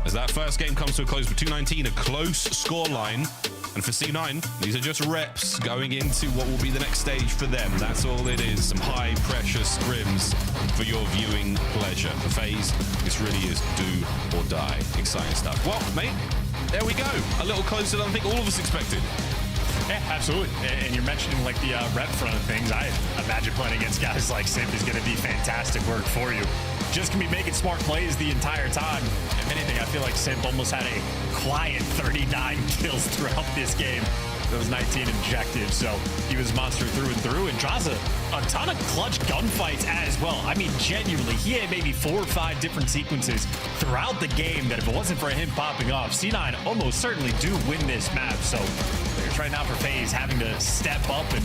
As that first game comes to a close with 219, a close score line. And for C9, these are just reps going into what will be the next stage for them. That's all it is. Some high pressure scrims for your viewing pleasure. For FaZe, this really is do or die. Exciting stuff. Well, mate, there we go. A little closer than I think all of us expected. Yeah, absolutely. And you're mentioning like the rep front of things. I imagine playing against guys like Simp is going to be fantastic work for you. Just can be making smart plays the entire time. If anything, I feel like Simp almost had a quiet 39 kills throughout this game. Those 19 objectives, so he was monster through and through. And Draza, a ton of clutch gunfights as well. I mean, genuinely, he had maybe 4 or 5 different sequences throughout the game that if it wasn't for him popping off, C9 almost certainly do win this map. So there's right now for FaZe having to step up and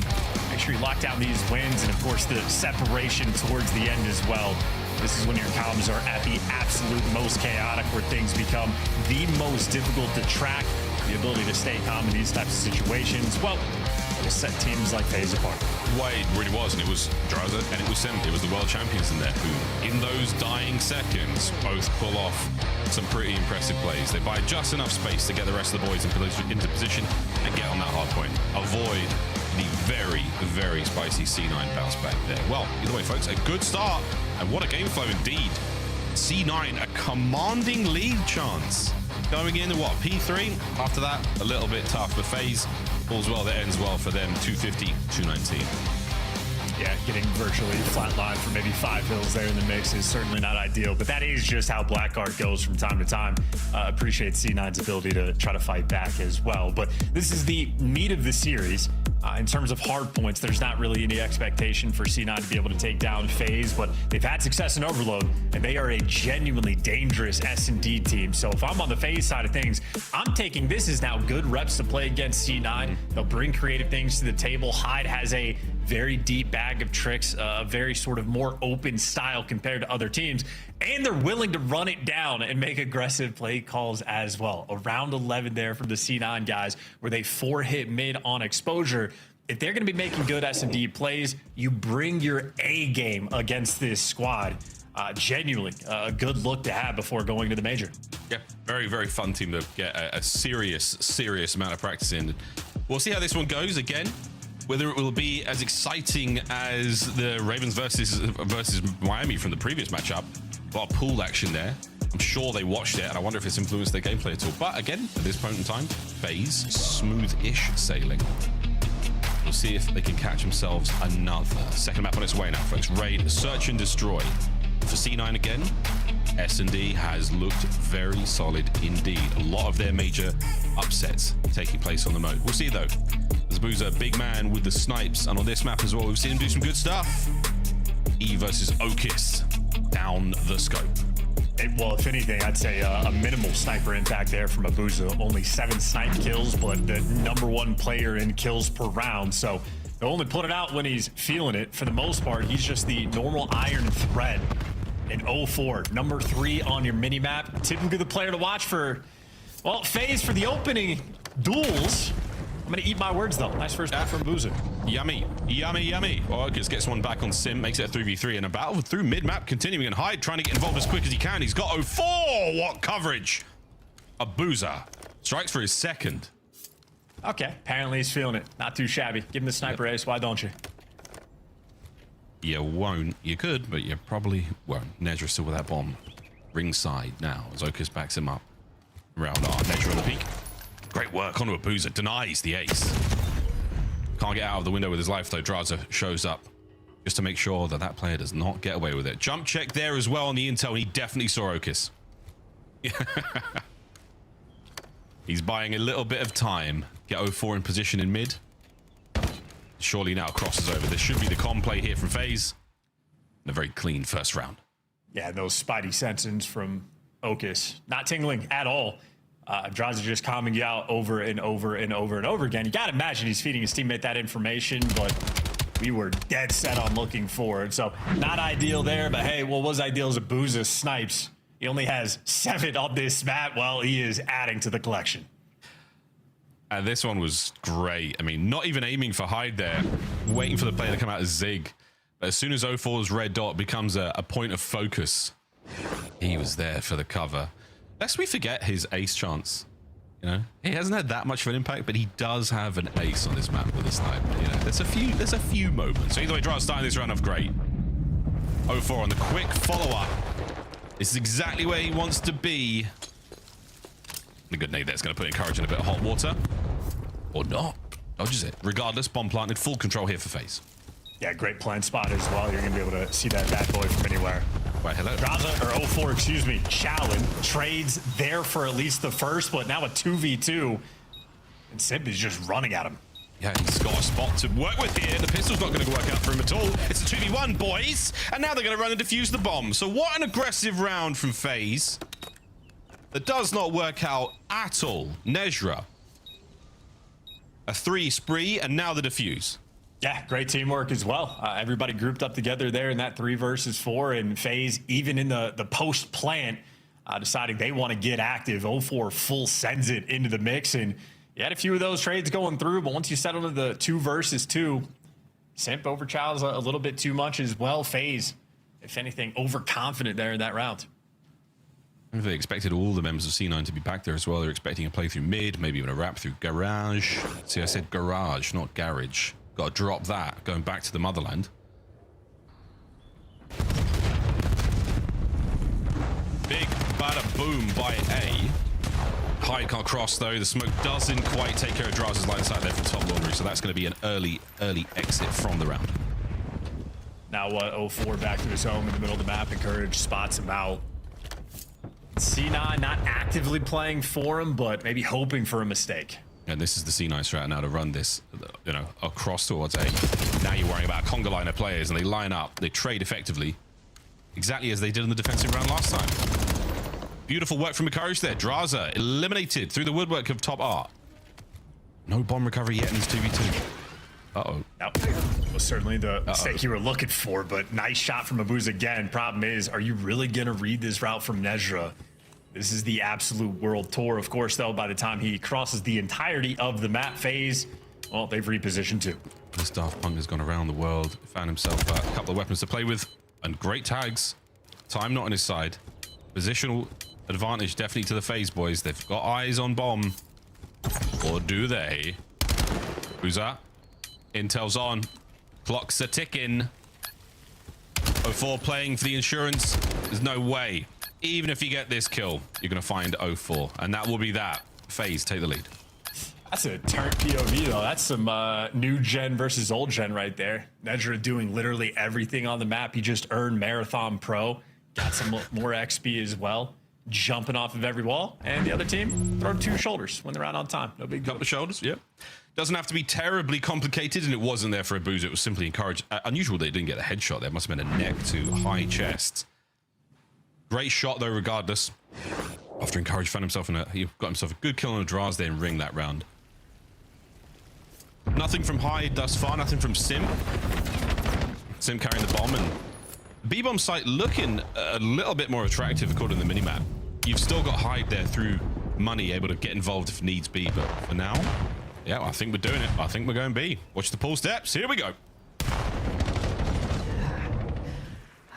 make sure you lock down these wins, and of course the separation towards the end as well. This is when your comms are at the absolute most chaotic, where things become the most difficult to track. The ability to stay calm in these types of situations, well, it'll set teams like FaZe apart. Well, it really was, and it was Draza and it was Sim. It was the world champions in there who, in those dying seconds, both pull off some pretty impressive plays. They buy just enough space to get the rest of the boys into position and get on that hard point. Avoid the very, very spicy C9 bounce back there. Well, either way, folks, a good start, and what a game flow indeed. C9, a commanding lead chance. Going into what, P3? After that, a little bit tough, but FaZe pulls well, that ends well for them. 250, 219. Yeah, getting virtually flatlined for maybe 5 hills there in the mix is certainly not ideal, but that is just how Blackheart goes from time to time. Appreciate C9's ability to try to fight back as well, but this is the meat of the series. In terms of hard points, there's not really any expectation for C9 to be able to take down FaZe, but they've had success in Overload, and they are a genuinely dangerous S&D team. So if I'm on the FaZe side of things, I'm taking this as now good reps to play against C9. They'll bring creative things to the table. Hyde has a very deep bag of tricks, a very sort of more open style compared to other teams, and they're willing to run it down and make aggressive play calls as well. Around 11 there from the C9 guys, where they 4-hit mid on exposure. If they're going to be making good S&D plays, you bring your A game against this squad. Genuinely a good look to have before going to the major. Yeah, very, very fun team to get a serious amount of practice in. We'll see how this one goes again. Whether it will be as exciting as the Ravens versus Miami from the previous matchup. A lot of pooled action there. I'm sure they watched it, and I wonder if it's influenced their gameplay at all. But again, at this point in time, FaZe, smooth-ish sailing. We'll see if they can catch themselves another. Second map on its way now, folks. Raid, search and destroy. For C9 again, S&D has looked very solid indeed. A lot of their major upsets taking place on the mode. We'll see though. Abuza, big man with the snipes, and on this map as well, we've seen him do some good stuff. E versus Okis, down the scope. Well, if anything, I'd say a minimal sniper impact there from Abuza. Only 7 snipe kills, but the #1 player in kills per round. So they'll only put it out when he's feeling it. For the most part, he's just the normal iron threat in 0-4. Number 3 on your mini-map. Typically the player to watch for, well, FaZe for the opening duels. I'm going to eat my words, though. Nice first play from Abuza. Yummy, yummy, yummy. Orcus gets one back on Sim, makes it a 3v3, and a battle through mid-map, continuing, and Hyde trying to get involved as quick as he can. He's got 0-4. What coverage? Abuza strikes for his second. Okay, apparently he's feeling it. Not too shabby. Give him the sniper ace. Why don't you? You won't. You could, but you probably won't. Nezra still with that bomb. Ringside now as Orcus backs him up. Round R. Nezra on the peak. Great work onto Abuza. Denies the ace. Can't get out of the window with his life, though. Draza shows up just to make sure that that player does not get away with it. Jump check there as well on the intel. He definitely saw Orcus. He's buying a little bit of time. Get 0-4 in position in mid. Surely now crosses over. This should be the con play here from FaZe. And a very clean first round. Yeah, those spidey senses from Orcus. Not tingling at all. Draza just calming you out over and over and over and over again. You got to imagine he's feeding his teammate that information, but we were dead set on looking forward. So not ideal there, but hey, what was ideal is Abuza snipes. He only has 7 on this map. Well, he is adding to the collection. And this one was great. I mean, not even aiming for Hyde there, waiting for the player to come out as Zig. But as soon as 0-4's red dot becomes a point of focus, he was there for the cover. Lest we forget his ace chance. You know, he hasn't had that much of an impact, but he does have an ace on this map with a sniper. You know, there's a few moments. So either way, Draza starting this round off great. 0-4 on the quick follow-up. This is exactly where he wants to be. The good nade there's going to put Encourage in a bit of hot water. Or not. Dodges it. Regardless, bomb planted, full control here for FaZe. Yeah, great plant spot as well. You're going to be able to see that bad boy from anywhere. Wait, hello. Draza, or 0-4, excuse me, Shaolin trades there for at least the first, but now a 2v2. And Simp is just running at him. Yeah, he's got a spot to work with here. The pistol's not going to work out for him at all. It's a 2v1, boys. And now they're going to run and defuse the bomb. So what an aggressive round from FaZe. That does not work out at all. Nezra. A 3 spree, and now the defuse. Yeah, great teamwork as well. Everybody grouped up together there in that 3 versus 4, and FaZe, even in the post plant, deciding they want to get active. 0-4 full sends it into the mix, and you had a few of those trades going through, but once you settle into the 2 versus 2, Simp overchilds a little bit too much as well. FaZe, if anything, overconfident there in that round. They expected all the members of C9 to be back there as well. They're expecting a play through mid, maybe even a wrap through garage. See, I said garage, not garage. Got to drop that, going back to the motherland. Big bada boom by A. Hyde can't cross though. The smoke doesn't quite take care of Draza's line side there from top laundry, so that's going to be an early exit from the round. Now 0-4 back to his home in the middle of the map. Encourage spots him out. C9 not actively playing for him, but maybe hoping for a mistake. And this is the C9 strat now to run this, you know, across towards A. Now you're worrying about conga liner players, and they line up, they trade effectively, exactly as they did in the defensive round last time. Beautiful work from Encourage there. Draza eliminated through the woodwork of top art. No bomb recovery yet in this 2v2. Uh-oh. That was certainly the mistake you were looking for, but nice shot from Abuza again. Problem is, are you really going to read this route from Nezra? This is the absolute world tour. Of course, though, by the time he crosses the entirety of the map phase, well, they've repositioned too. This Daft Punk has gone around the world, found himself a couple of weapons to play with, and great tags. Time not on his side. Positional advantage definitely to the FaZe boys. They've got eyes on bomb. Or do they? Who's that? Intel's on. Clocks are ticking. 0-4 playing for the insurance. There's no way. Even if you get this kill, you're going to find 0-4. And that will be that. FaZe take the lead. That's a turn POV, though. That's some new gen versus old gen right there. Nezra doing literally everything on the map. He just earned Marathon Pro. Got some more XP as well. Jumping off of every wall. And the other team throw 2 shoulders when they're out on time. No big deal. Couple of shoulders, yeah. Doesn't have to be terribly complicated, and it wasn't there for Abuza. It was simply encouraged. Unusual they didn't get a headshot there. Must have been a neck to high chest. Great shot, though, regardless. After Encourage found himself he got himself a good kill on a Draz there in Ring that round. Nothing from Hyde thus far, nothing from Sim. Sim carrying the bomb, and B-bomb site looking a little bit more attractive according to the minimap. You've still got Hyde there through money, able to get involved if needs be, but for now, yeah, I think we're doing it. I think we're going B. Watch the pull steps. Here we go.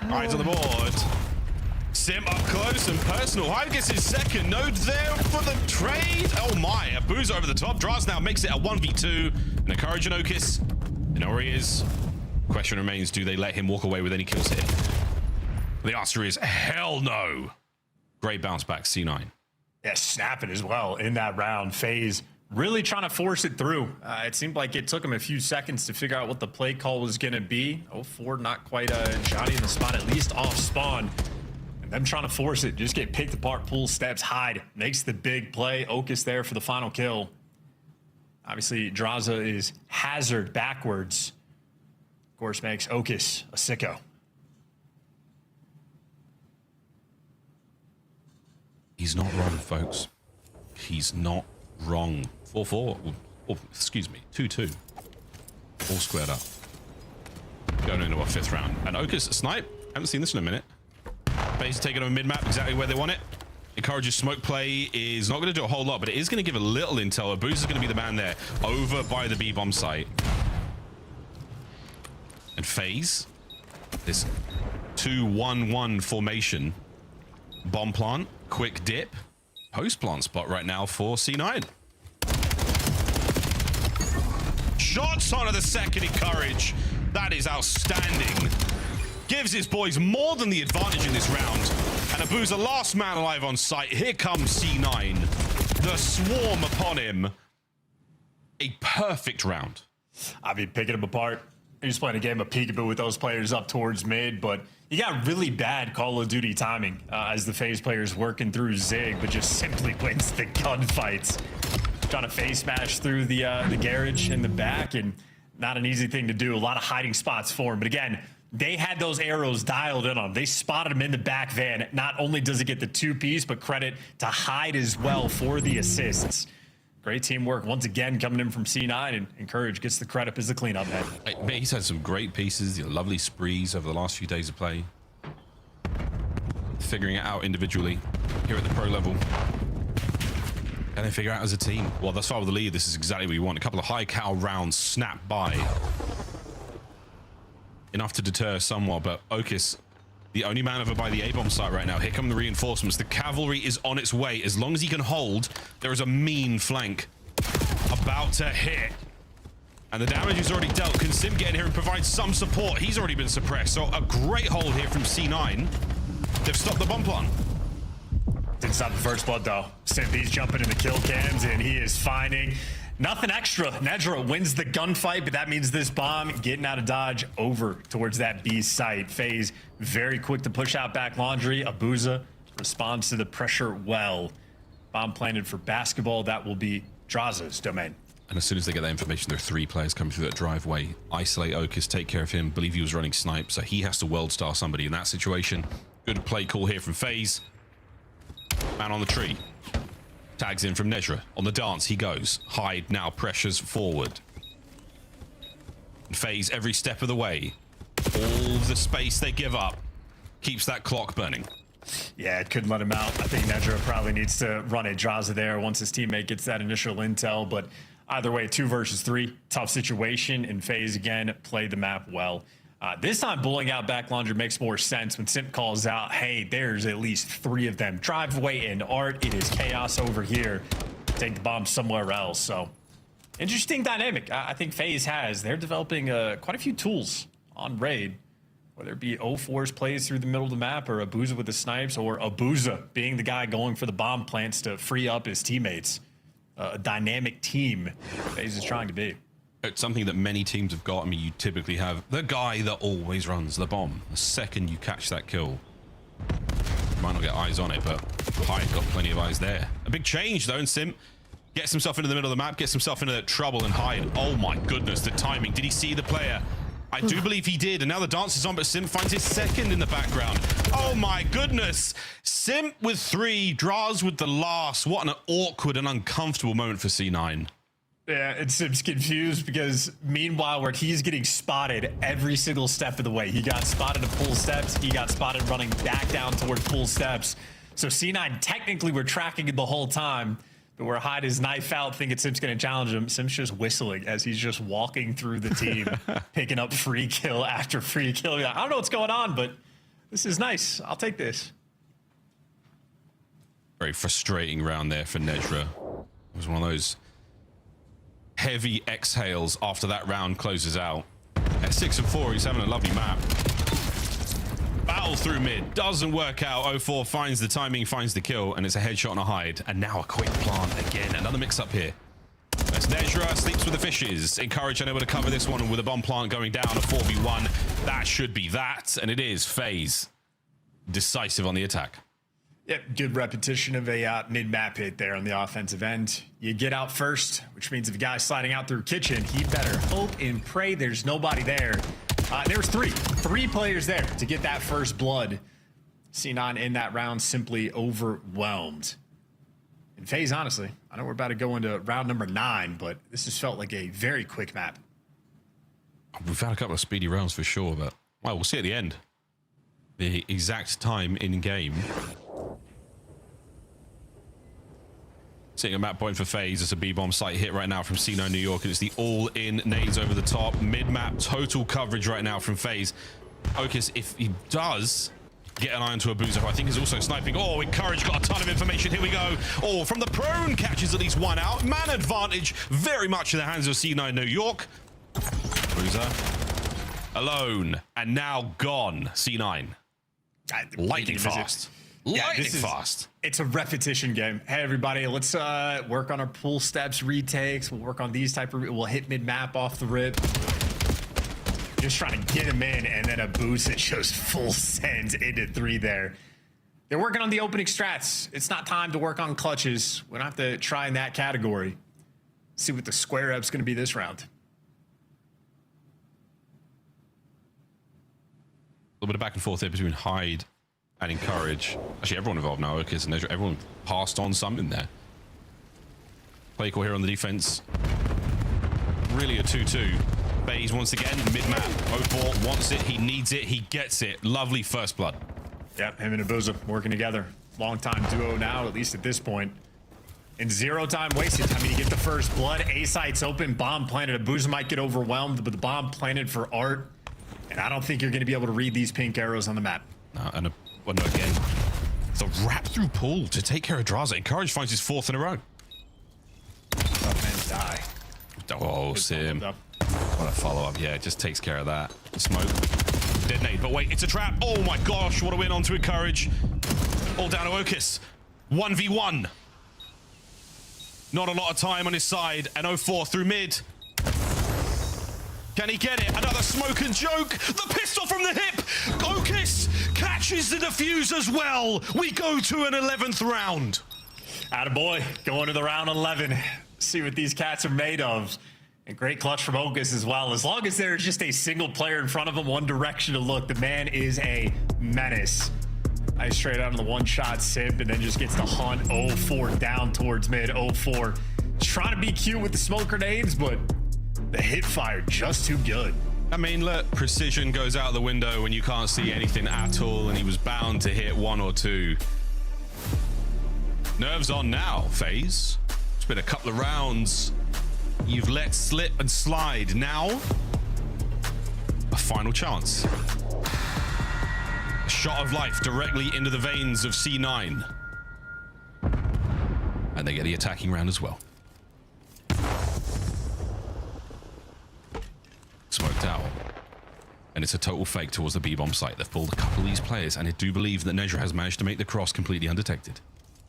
Eyes on the board. Sim up close and personal. Hyde gets his second node there for the trade. Oh my, a booze over the top. Draz now makes it a 1v2. And Encourage and Okis. You know where he is. Question remains, do they let him walk away with any kills here? The answer is hell no. Great bounce back, C9. Yeah, snapping as well in that round. FaZe really trying to force it through. It seemed like it took him a few seconds to figure out what the play call was going to be. 0-4, not quite Johnny in the spot, at least off spawn. And them trying to force it, just get picked apart, pull steps, Hyde. Makes the big play. Okis there for the final kill. Obviously, Draza is hazard backwards. Of course, makes Okis a sicko. He's not wrong, folks. He's not wrong. 4-4. Oh, excuse me. 2-2. All squared up. Going into our 5th round. And Okis snipe. Haven't seen this in a minute. FaZe taking over mid-map exactly where they want it. Encourage's smoke play is not going to do a whole lot, but it is going to give a little intel. Abuz is going to be the man there over by the B-bomb site. And FaZe, this 2-1-1 formation. Bomb plant, quick dip, post plant spot right now for C9. Shots onto the second Encourage. That is outstanding. Gives his boys more than the advantage in this round. And Abu's the last man alive on site. Here comes C9. The swarm upon him. A perfect round. I'll be picking him apart. He's playing a game of peekaboo with those players up towards mid, but you got really bad Call of Duty timing as the FaZe players working through Zig, but just simply wins the gunfights. Trying to face smash through the garage in the back, and not an easy thing to do. A lot of hiding spots for him, but again, they had those arrows dialed in on him. They spotted him in the back van. Not only does he get the 2-piece, but credit to Hyde as well for the assists. Great teamwork once again coming in from C9, and Encourage gets the credit as the cleanup man. He's had some great pieces, lovely sprees over the last few days of play. Figuring it out individually here at the pro level. And then figure out as a team. Well, thus far with the lead, this is exactly what you want. A couple of high cal rounds snapped by. Enough to deter somewhat, but Okis, the only man over by the A-bomb site right now. Here come the reinforcements. The cavalry is on its way. As long as he can hold, there is a mean flank about to hit. And the damage is already dealt. Can Sim get in here and provide some support? He's already been suppressed. So a great hold here from C9. They've stopped the bomb plant. Didn't stop the first blood, though. Simpy's jumping in the kill cams, and he is finding nothing extra. Nedra wins the gunfight, but that means this bomb getting out of dodge over towards that B site. FaZe very quick to push out back laundry. Abuza responds to the pressure well. Bomb planted for basketball. That will be Draza's domain. And as soon as they get that information, there are 3 players coming through that driveway. Isolate Okis, take care of him. Believe he was running snipe, so he has to world star somebody in that situation. Good play call here from FaZe. Man on the tree. Tags in from Nedra. On the dance, he goes. Hyde now pressures forward. And FaZe every step of the way. All the space they give up keeps that clock burning. Yeah, it couldn't let him out. I think Nedra probably needs to run a Draza there once his teammate gets that initial intel. But either way, 2 versus 3. Tough situation. And FaZe, again, played the map well. This time, bullying out back laundry makes more sense when Simp calls out, hey, there's at least 3 of them. Driveway and Art, it is chaos over here. Take the bomb somewhere else. So, interesting dynamic. I think FaZe has. They're developing quite a few tools on Raid, whether it be 0-4's plays through the middle of the map, or Abuza with the snipes, or Abuza being the guy going for the bomb plants to free up his teammates. A dynamic team FaZe is trying to be. It's something that many teams have got. I mean, you typically have the guy that always runs the bomb. The second you catch that kill, you might not get eyes on it, but Hyde got plenty of eyes there. A big change, though, and Sim gets himself into the middle of the map, gets himself into trouble, and Hyde, oh my goodness, the timing. Did he see the player? I do believe he did, and now the dance is on, but Simp finds his second in the background. Oh my goodness. Simp with 3, Draz with the last. What an awkward and uncomfortable moment for C9. Yeah, and Sim's confused because meanwhile, where he's getting spotted every single step of the way. He got spotted at pool steps. He got spotted running back down towards pool steps. So C9 technically were tracking it the whole time, but where Hyde his knife out thinking Sim's going to challenge him. Sim's just whistling as he's just walking through the team, picking up free kill after free kill. Like, I don't know what's going on, but this is nice. I'll take this. Very frustrating round there for Nejra. It was one of those heavy exhales after that round closes out. At 6 and 4, he's having a lovely map. Battle through mid, doesn't work out. 04 finds the timing, finds the kill, and it's a headshot and a hide. And now a quick plant again. Another mix up here. As Nejra sleeps with the fishes. Encourage unable to cover this one with a bomb plant going down. A 4v1. That should be that. And it is. FaZe decisive on the attack. Yep, good repetition of a mid-map hit there on the offensive end. You get out first, which means if a guy's sliding out through kitchen, he better hope and pray there's nobody there. There was three players there to get that first blood. C9 in that round simply overwhelmed. And FaZe, honestly, I know we're about to go into round number 9, but this has felt like a very quick map. We've had a couple of speedy rounds for sure, but well, we'll see at the end. The exact time in game. Sitting a map point for FaZe. It's a B-bomb site hit right now from C9 New York, and it's the all-in nades over the top. Mid-map total coverage right now from FaZe. Otis, if he does get an eye onto a Boozer, who I think is also sniping. Oh, Encourage got a ton of information. Here we go. Oh, from the prone, catches at least one out. Man advantage very much in the hands of C9 New York. Boozer alone and now gone. C9. Lightning fast. Lightning fast. It's a repetition game. Hey, everybody, let's work on our pool steps, retakes. We'll work on these type of... We'll hit mid-map off the rip. Just trying to get him in, and then a boost that shows full sends into 3 there. They're working on the opening strats. It's not time to work on clutches. We don't have to try in that category. See what the square up's going to be this round. A little bit of back and forth there between Hyde and Encourage. Actually, everyone involved now. Okay, so everyone passed on something there. Play call here on the defense. Really a 2-2. FaZe once again, mid-map. 04 wants it, he needs it, he gets it. Lovely first blood. Yep, him and Abuza working together. Long time duo now, at least at this point. And 0 time wasted. I mean, you get the first blood, A site's open, bomb planted. Abuza might get overwhelmed, but the bomb planted for Art. And I don't think you're going to be able to read these pink arrows on the map. And well, no, again, the wrap through pool to take care of Draza. Encourage finds his 4th in a row. Tough man to die. Oh, Sim. What a follow-up. Yeah, it just takes care of that. Smoke. Detonate. But wait, it's a trap. Oh my gosh, what a win on to Encourage. All down to Okis. 1v1. Not a lot of time on his side. And 04 through mid. Can he get it? Another smoke and joke. The pistol from the hip. Okis catches the defuse as well. We go to an 11th round. Attaboy, going to the round 11. See what these cats are made of. And great clutch from Okis as well. As long as there's just a single player in front of him, one direction to look, the man is a menace. Nice straight out on the one-shot Simp, and then just gets to hunt 04 down towards mid. 04 trying to be cute with the smoke grenades, but the hit fire just too good. I mean, look, precision goes out the window when you can't see anything at all, and he was bound to hit 1 or 2. Nerves on now, FaZe. It's been a couple of rounds. You've let slip and slide. Now, a final chance. A shot of life directly into the veins of C9. And they get the attacking round as well. Smoked out. And it's a total fake towards the B-bomb site. They've pulled a couple of these players, and I do believe that Nejra has managed to make the cross completely undetected.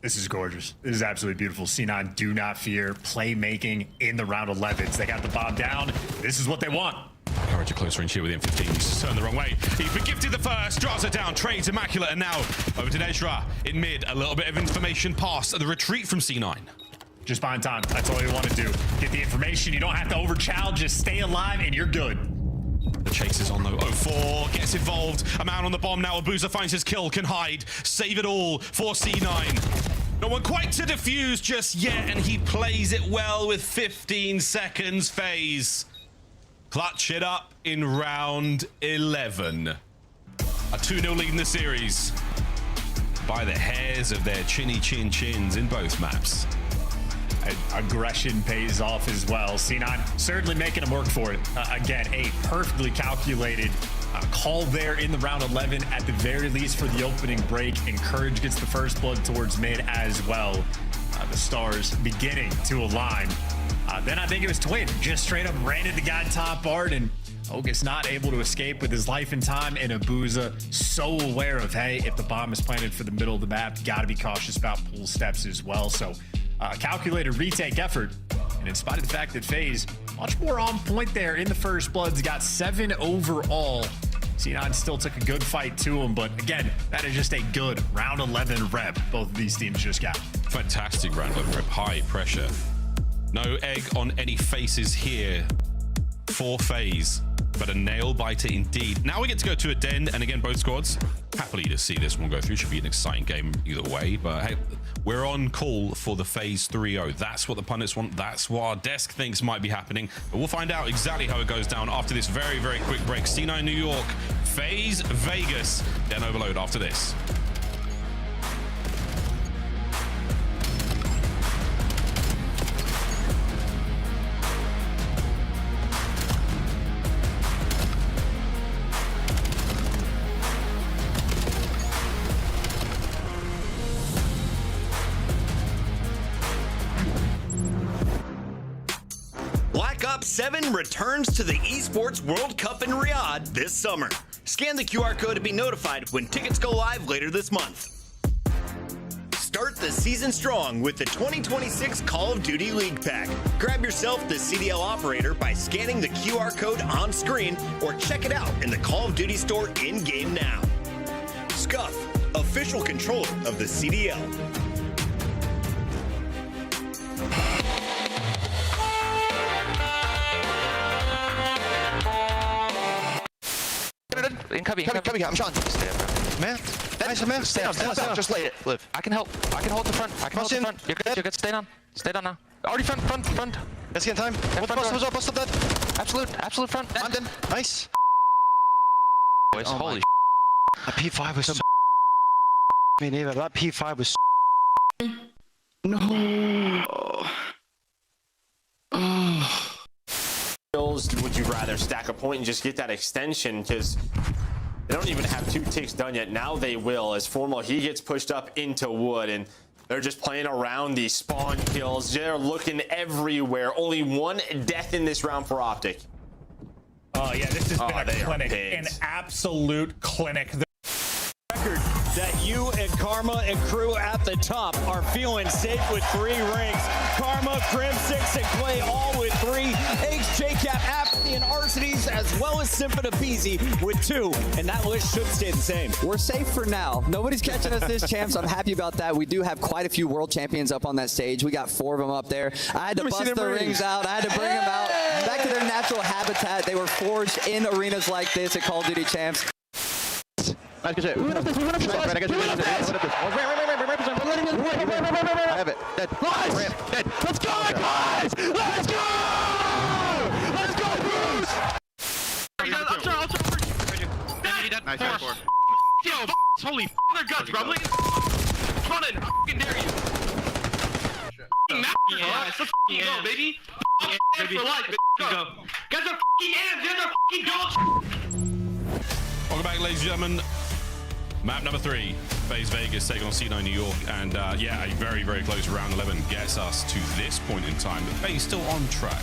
This is gorgeous. This is absolutely beautiful. C9 do not fear playmaking in the round 11s. They got the bomb down. This is what they want. Encourage a close range here with the M15. He's turned the wrong way. He's been gifted the first. Draws it down. Trades immaculate. And now over to Nejra in mid. A little bit of information passed. The retreat from C9. Just buying time. That's all you want to do. Get the information. You don't have to over-challenge. Just stay alive and you're good. The chase is on though. 04 gets involved. A man on the bomb now. Abuza finds his kill, can hide. Save it all for C9. No one quite to defuse just yet, and he plays it well with 15 seconds. FaZe clutch it up in round 11. A 2-0 lead in the series by the hairs of their chinny chin chins in both maps. Aggression pays off as well. C9 certainly making him work for it. Again, a perfectly calculated call there in the round 11 at the very least for the opening break. And Courage gets the first blood towards mid as well. The stars beginning to align. Then I think it was Twin just straight up ran at the guy top art, and Ogus not able to escape with his life and time, and Abuza so aware of, hey, if the bomb is planted for the middle of the map, you got to be cautious about pull steps as well. So calculated retake effort, and in spite of the fact that FaZe much more on point there in the first bloods, got 7 overall. C9 still took a good fight to him, but again, that is just a good round 11 rep both of these teams just got. Fantastic round 11 rep, high pressure. No egg on any faces here for FaZe, but a nail biter indeed. Now we get to go to a den, and again, both squads happily to see this one go through. Should be an exciting game either way, but hey, we're on call for the FaZe 3-0. That's what the pundits want. That's what our desk thinks might be happening. But we'll find out exactly how it goes down after this very, very quick break. C9 New York, FaZe Vegas, Den overload after this. Black Ops 7 returns to the Esports World Cup in Riyadh this summer. Scan the QR code to be notified when tickets go live later this month. Start the season strong with the 2026 Call of Duty League Pack. Grab yourself the CDL operator by scanning the QR code on screen or check it out in the Call of Duty store in-game now. Scuff, official controller of the CDL. Cubby, I'm Sean. Man, nice, man. Stay on, just lay it. Live. I can help. I can hold the front. You're good. Stay down. Stay down now. Already front. Let's get in time. Bust up that. Absolute front. I'm done. Nice. Boys, holy that P5 was so me neither. That P5 was No. Would you rather stack a point and just get that extension? Because they don't even have 2 ticks done yet. Now they will, as Formal, he gets pushed up into wood, and they're just playing around these spawn kills. They're looking everywhere. Only 1 death in this round for Optic. Oh yeah, this has been a clinic, an absolute clinic. That you and Karma and crew at the top are feeling safe with 3 rings. Karma, Crim, 6, and Clay all with 3. H, JCap, Apathy, and Arcades, as well as Symphony Beezy with 2. And that list should stay the same. We're safe for now. Nobody's catching us this champs. I'm happy about that. We do have quite a few world champions up on that stage. We got 4 of them up there. I had to bust the rings out. I had to bring them out back to their natural habitat. They were forged in arenas like this at Call of Duty champs. Nice, good shit. I have it. Dead. Nice. Dead. Let's go, guys! Let's go! Let's go, Bruce! I'm sorry. Nice, 4. Yo, holy their guts, bro. Look at running. Fucking dare you. Let's fucking go, baby. For life, go. Guys are fucking ants. Guys are fucking dogs. Welcome back, ladies and gentlemen. Map number 3, FaZe Vegas taking on C9 New York, and yeah, a very, very close round 11 gets us to this point in time. But FaZe still on track.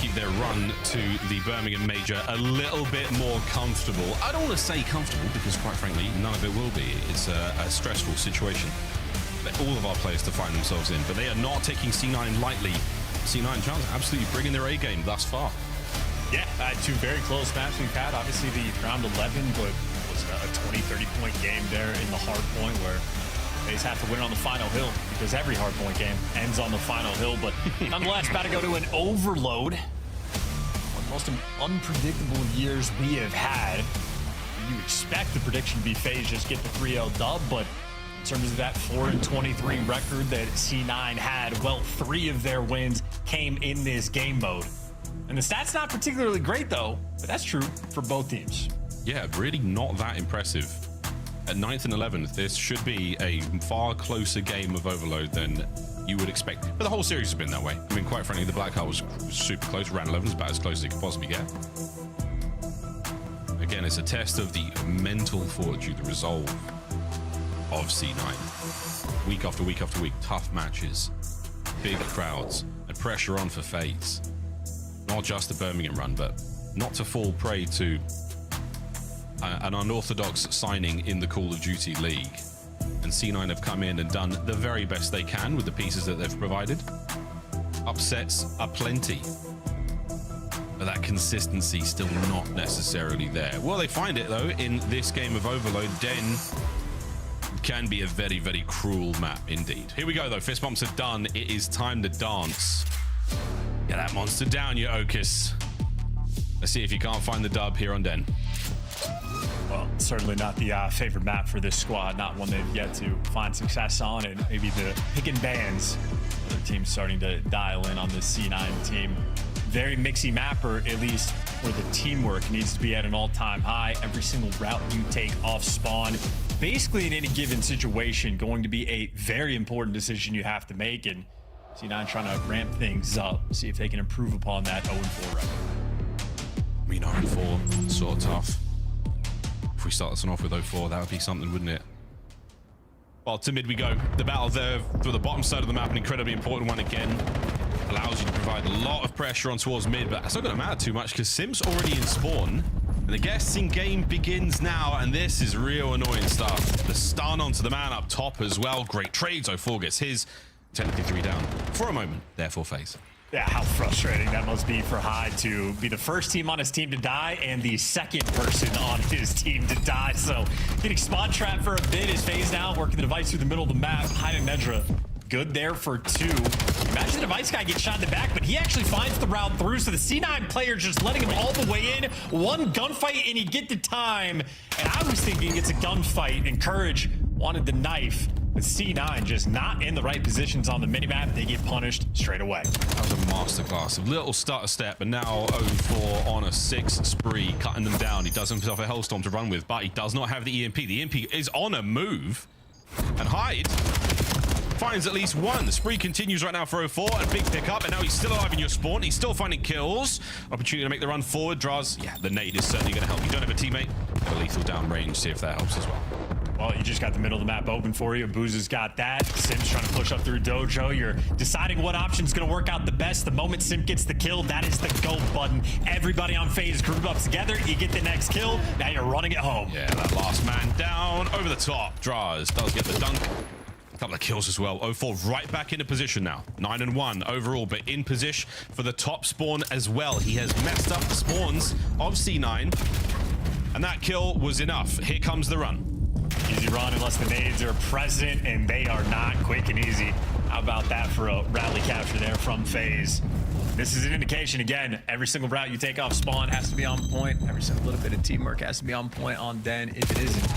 Keep their run to the Birmingham Major a little bit more comfortable. I don't want to say comfortable because, quite frankly, none of it will be. It's a stressful situation that all of our players to find themselves in, but they are not taking C9 lightly. C9 Chance absolutely bringing their A game thus far. Yeah, 2 very close maps we've had. Obviously, the round 11, but was a 20-30 point game there in the hard point where they just have to win on the final hill because every hard point game ends on the final hill. But nonetheless, about to go to an overload. most unpredictable years we have had. You expect the prediction to be FaZe just get the 3-0 dub, but in terms of that 4-23 record that C9 had, well, 3 of their wins came in this game mode. And the stats not particularly great though, but that's true for both teams. Yeah, really not that impressive. At 9th and 11th, this should be a far closer game of Overload than you would expect. But the whole series has been that way. I mean, quite frankly, the Black Hole was super close. Round 11 is about as close as it could possibly get. Again, it's a test of the mental fortitude, the resolve of C9. Week after week after week, tough matches, big crowds, and pressure on for FaZe. Not just the Birmingham run, but not to fall prey to an unorthodox signing in the Call of Duty League. And C9 have come in and done the very best they can with the pieces that they've provided. Upsets are plenty, but that consistency still not necessarily there. Well, they find it though in this game of Overload. Den can be a very, very cruel map indeed. Here we go though, fist bumps are done. It is time to dance. Get that monster down, you Ocus. Let's see if you can't find the dub here on Den. Well, certainly not the favorite map for this squad, not one they've yet to find success on, and maybe the picking bands. Other teams starting to dial in on this C9 team. Very mixy map, or at least where the teamwork needs to be at an all-time high. Every single route you take off spawn, basically in any given situation, going to be a very important decision you have to make, and C9 trying to ramp things up, see if they can improve upon that 0-4 record. I mean, 0-4, sort of tough. If we start this one off with 0-4, that would be something, wouldn't it? Well, to mid we go. The battle there for the bottom side of the map, an incredibly important one again. Allows you to provide a lot of pressure on towards mid, but that's not going to matter too much because Sim's already in spawn. And the guessing game begins now, and this is real annoying stuff. The stun onto the man up top as well. Great trades. 0-4 gets his. Technically 3 down for a moment, therefore FaZe. Yeah, how frustrating that must be for Hyde to be the first team on his team to die and the second person on his team to die. So getting spot trapped for a bit is FaZe now, working the device through the middle of the map. Hyde and Nedra good there for 2. Imagine the device guy gets shot in the back, but he actually finds the route through. So the C9 player just letting him all the way in. One gunfight and he get the time. And I was thinking it's a gunfight and Courage wanted the knife. But C9 just not in the right positions on the minimap. They get punished straight away. That was a masterclass. A little stutter step, but now 0-4 on a 6 spree, cutting them down. He does himself a Hellstorm to run with, but he does not have the EMP. The EMP is on a move. And Hyde finds at least one. The spree continues right now for 0-4. A big pickup, and now he's still alive in your spawn. He's still finding kills. Opportunity to make the run forward. Draws, yeah, the nade is certainly going to help. You don't have a teammate. A lethal down range, see if that helps as well. Well, you just got the middle of the map open for you. Booz has got that. Sim's trying to push up through Dojo. You're deciding what option's going to work out the best. The moment Sim gets the kill, that is the go button. Everybody on FaZe group up together. You get the next kill. Now you're running it home. Yeah, that last man down over the top. Draws does get the dunk. A couple of kills as well. 0-4 right back into position now. 9-1 overall, but in position for the top spawn as well. He has messed up the spawns of C9, and that kill was enough. Here comes the run. Easy run unless the nades are present, and they are not. Quick and easy. How about that for a rally capture there from FaZe? This is an indication, again, every single route you take off spawn has to be on point. Every single little bit of teamwork has to be on point on Den. If it isn't,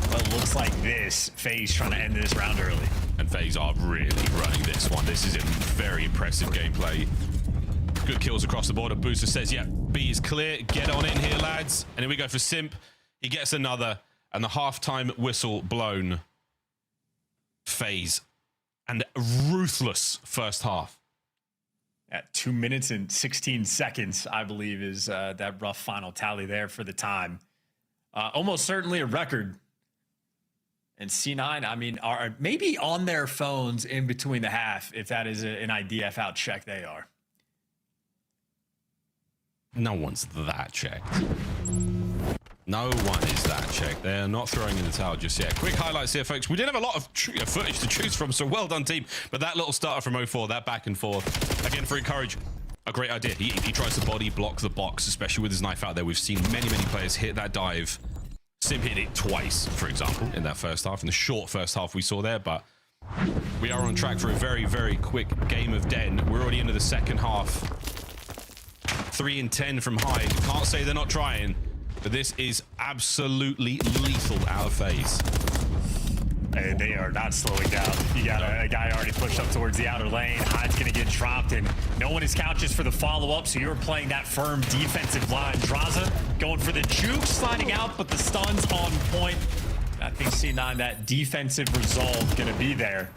well, it looks like this. FaZe trying to end this round early. And FaZe are really running this one. This is a very impressive gameplay. Good kills across the board. Booster says, yeah, B is clear. Get on in here, lads. And here we go for Simp. He gets another. And the halftime whistle blown. FaZe. And ruthless first half. At 2 minutes and 16 seconds, I believe, is that rough final tally there for the time. Almost certainly a record. And C9, I mean, are maybe on their phones in between the half, if that is an IDF out check they are. No one's that checked. No one is that checked. They're not throwing in the towel just yet. Quick highlights here, folks. We did have a lot of footage to choose from, so well done, team. But that little starter from 0-4, that back and forth, again, for Encourage, a great idea. He tries to body block the box, especially with his knife out there. We've seen many, many players hit that dive. Sim hit it twice, for example, in that first half, in the short first half we saw there, but we are on track for a very, very quick game of Den. We're already into the second half. 3 in 10 from Hyde. Can't say they're not trying, but this is absolutely lethal out of phase. And they are not slowing down. You got a guy already pushed up towards the outer lane. Hyde's going to get dropped, and no one is couches for the follow-up, so you're playing that firm defensive line. Draza going for the juke, sliding out, but the stun's on point. I think C9, that defensive resolve going to be there.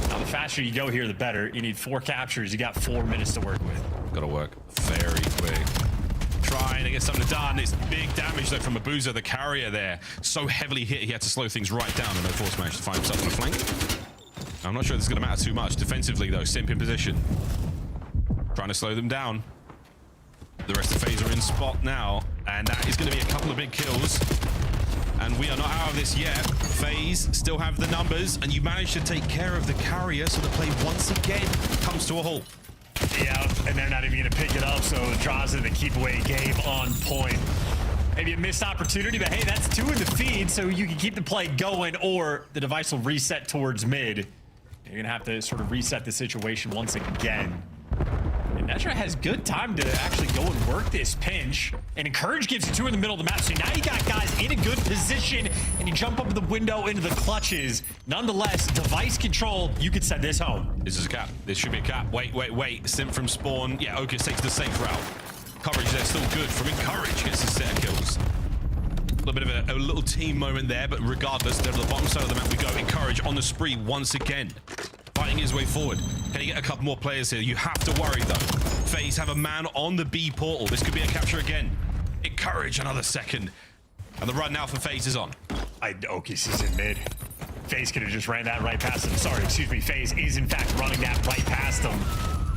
Now, the faster you go here, the better. You need 4 captures. You got 4 minutes to work with. Got to work very quick. Trying to get something done. It's big damage, though, from Abuza, the carrier there. So heavily hit, he had to slow things right down, and no force managed to find himself on the flank. I'm not sure this is going to matter too much. Defensively, though, Simp in position. Trying to slow them down. The rest of FaZe are in spot now, and that is going to be a couple of big kills. And we are not out of this yet. FaZe still have the numbers, and you managed to take care of the carrier, so the play once again comes to a halt. Yeah, and they're not even going to pick it up, so Draza, the keep away game on point. Maybe a missed opportunity, but hey, that's 2 in the feed, so you can keep the play going, or the device will reset towards mid. You're going to have to sort of reset the situation once again. And Nezra has good time to actually go and work this pinch. And Encourage gives you 2 in the middle of the map. So now you got guys in a good position, and you jump up the window into the clutches. Nonetheless, device control, you could send this home. This is a cap. This should be a cap. Wait. Simp from spawn. Yeah, Okus takes the safe route. Coverage there still good from Encourage. Gets a set of kills. A little bit of a little team moment there, but regardless, they're to the bottom side of the map we go. Encourage on the spree once again. Fighting his way forward. Can he get a couple more players here? You have to worry, though. FaZe have a man on the B portal. This could be a capture again. Encourage another second. And the run now for FaZe is on. Okus is in mid. FaZe could have just ran that right past him. Sorry, excuse me. FaZe is, in fact, running that right past him.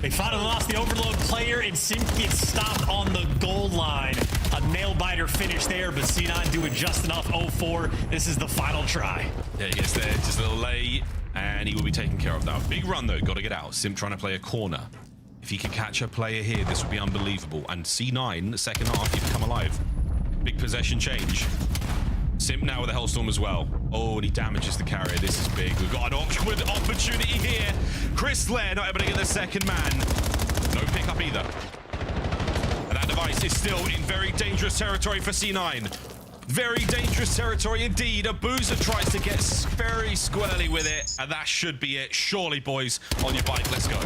They finally lost the overload player, and Simp gets stopped on the goal line. A nail-biter finish there, but C9 doing just enough. 0-4. This is the final try. There he gets there. Just a little late. And he will be taken care of now. Big run, though. Got to get out. Simp trying to play a corner. If he can catch a player here, this would be unbelievable. And C9, the second half, you come alive. Big possession change. Simp now with a Hellstorm as well. Oh, and he damages the carrier. This is big. We've got an awkward opportunity here. Chris Lair not able to get the second man. No pickup either. And that device is still in very dangerous territory for C9. Very dangerous territory indeed. Abuza tries to get very squirrely with it, and that should be it. Surely, boys, on your bike, let's go.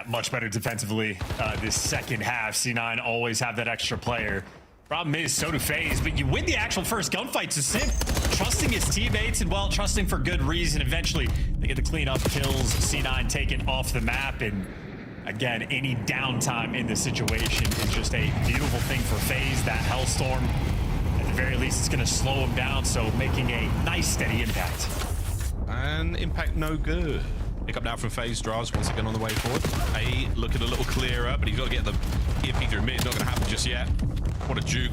Much better defensively this second half. C9 always have that extra player. Problem is, so do FaZe, but you win the actual first gunfight to Simp, trusting his teammates, and well, trusting for good reason. Eventually, they get the cleanup kills. C9 taken off the map, and again, any downtime in this situation is just a beautiful thing for FaZe. That Hellstorm, at the very least, it's going to slow him down, so making a nice, steady impact. And impact no good. Pick up now from FaZe. Draws once again on the way forward. A looking a little clearer, but he's got to get the EMP through mid. Not going to happen just yet. What a juke.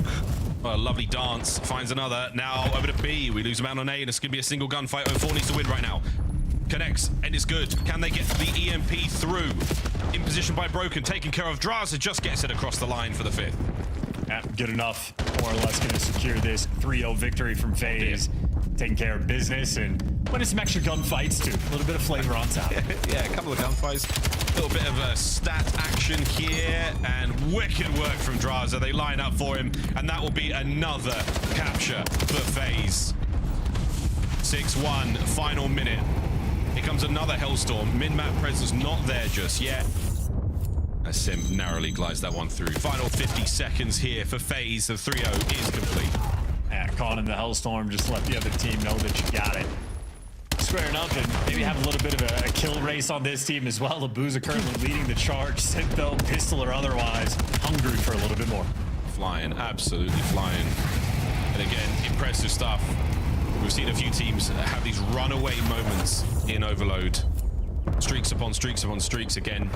Oh, a lovely dance. Finds another. Now over to B. We lose him out on A, and it's going to be a single gunfight. 0-4 needs to win right now. Connects, and it's good. Can they get the EMP through? In position by Broken. Taken care of. Draza just gets it across the line for the 5th. Good enough. More or less going to secure this 3-0 victory from FaZe. Taking care of business and winning some extra gunfights too. A little bit of flavor on top. Yeah, a couple of gunfights. A little bit of a stat action here, and wicked work from Draza. They line up for him, and that will be another capture for FaZe. 6-1, final minute. Here comes another Hellstorm. Min-map presence not there just yet. As Simp narrowly glides that one through. Final 50 seconds here for FaZe. The 3-0 is complete. Yeah, caught in the Hellstorm, just let the other team know that you got it. Squaring up and maybe have a little bit of a kill race on this team as well. Abuza currently leading the charge. Simp, though, pistol or otherwise, hungry for a little bit more. Flying, absolutely flying. And again, impressive stuff. We've seen a few teams have these runaway moments in Overload. Streaks upon streaks upon streaks. Again,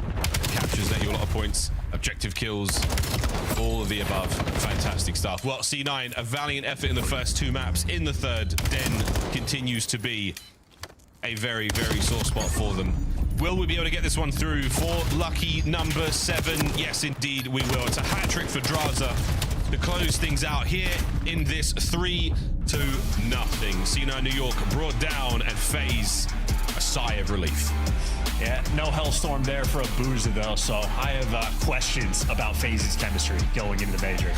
captures net you a lot of points. Objective kills, all of the above. Fantastic stuff. Well, C9, a valiant effort in the first 2 maps. In the third, Den continues to be a very, very sore spot for them. Will we be able to get this one through for lucky number 7? Yes, indeed we will. It's a hat-trick for Draza to close things out here in this 3-0. C9 New York brought down, and FaZe are sigh of relief. Yeah, no Hellstorm there for a Boozer, though, so I have questions about FaZe's chemistry going into the major.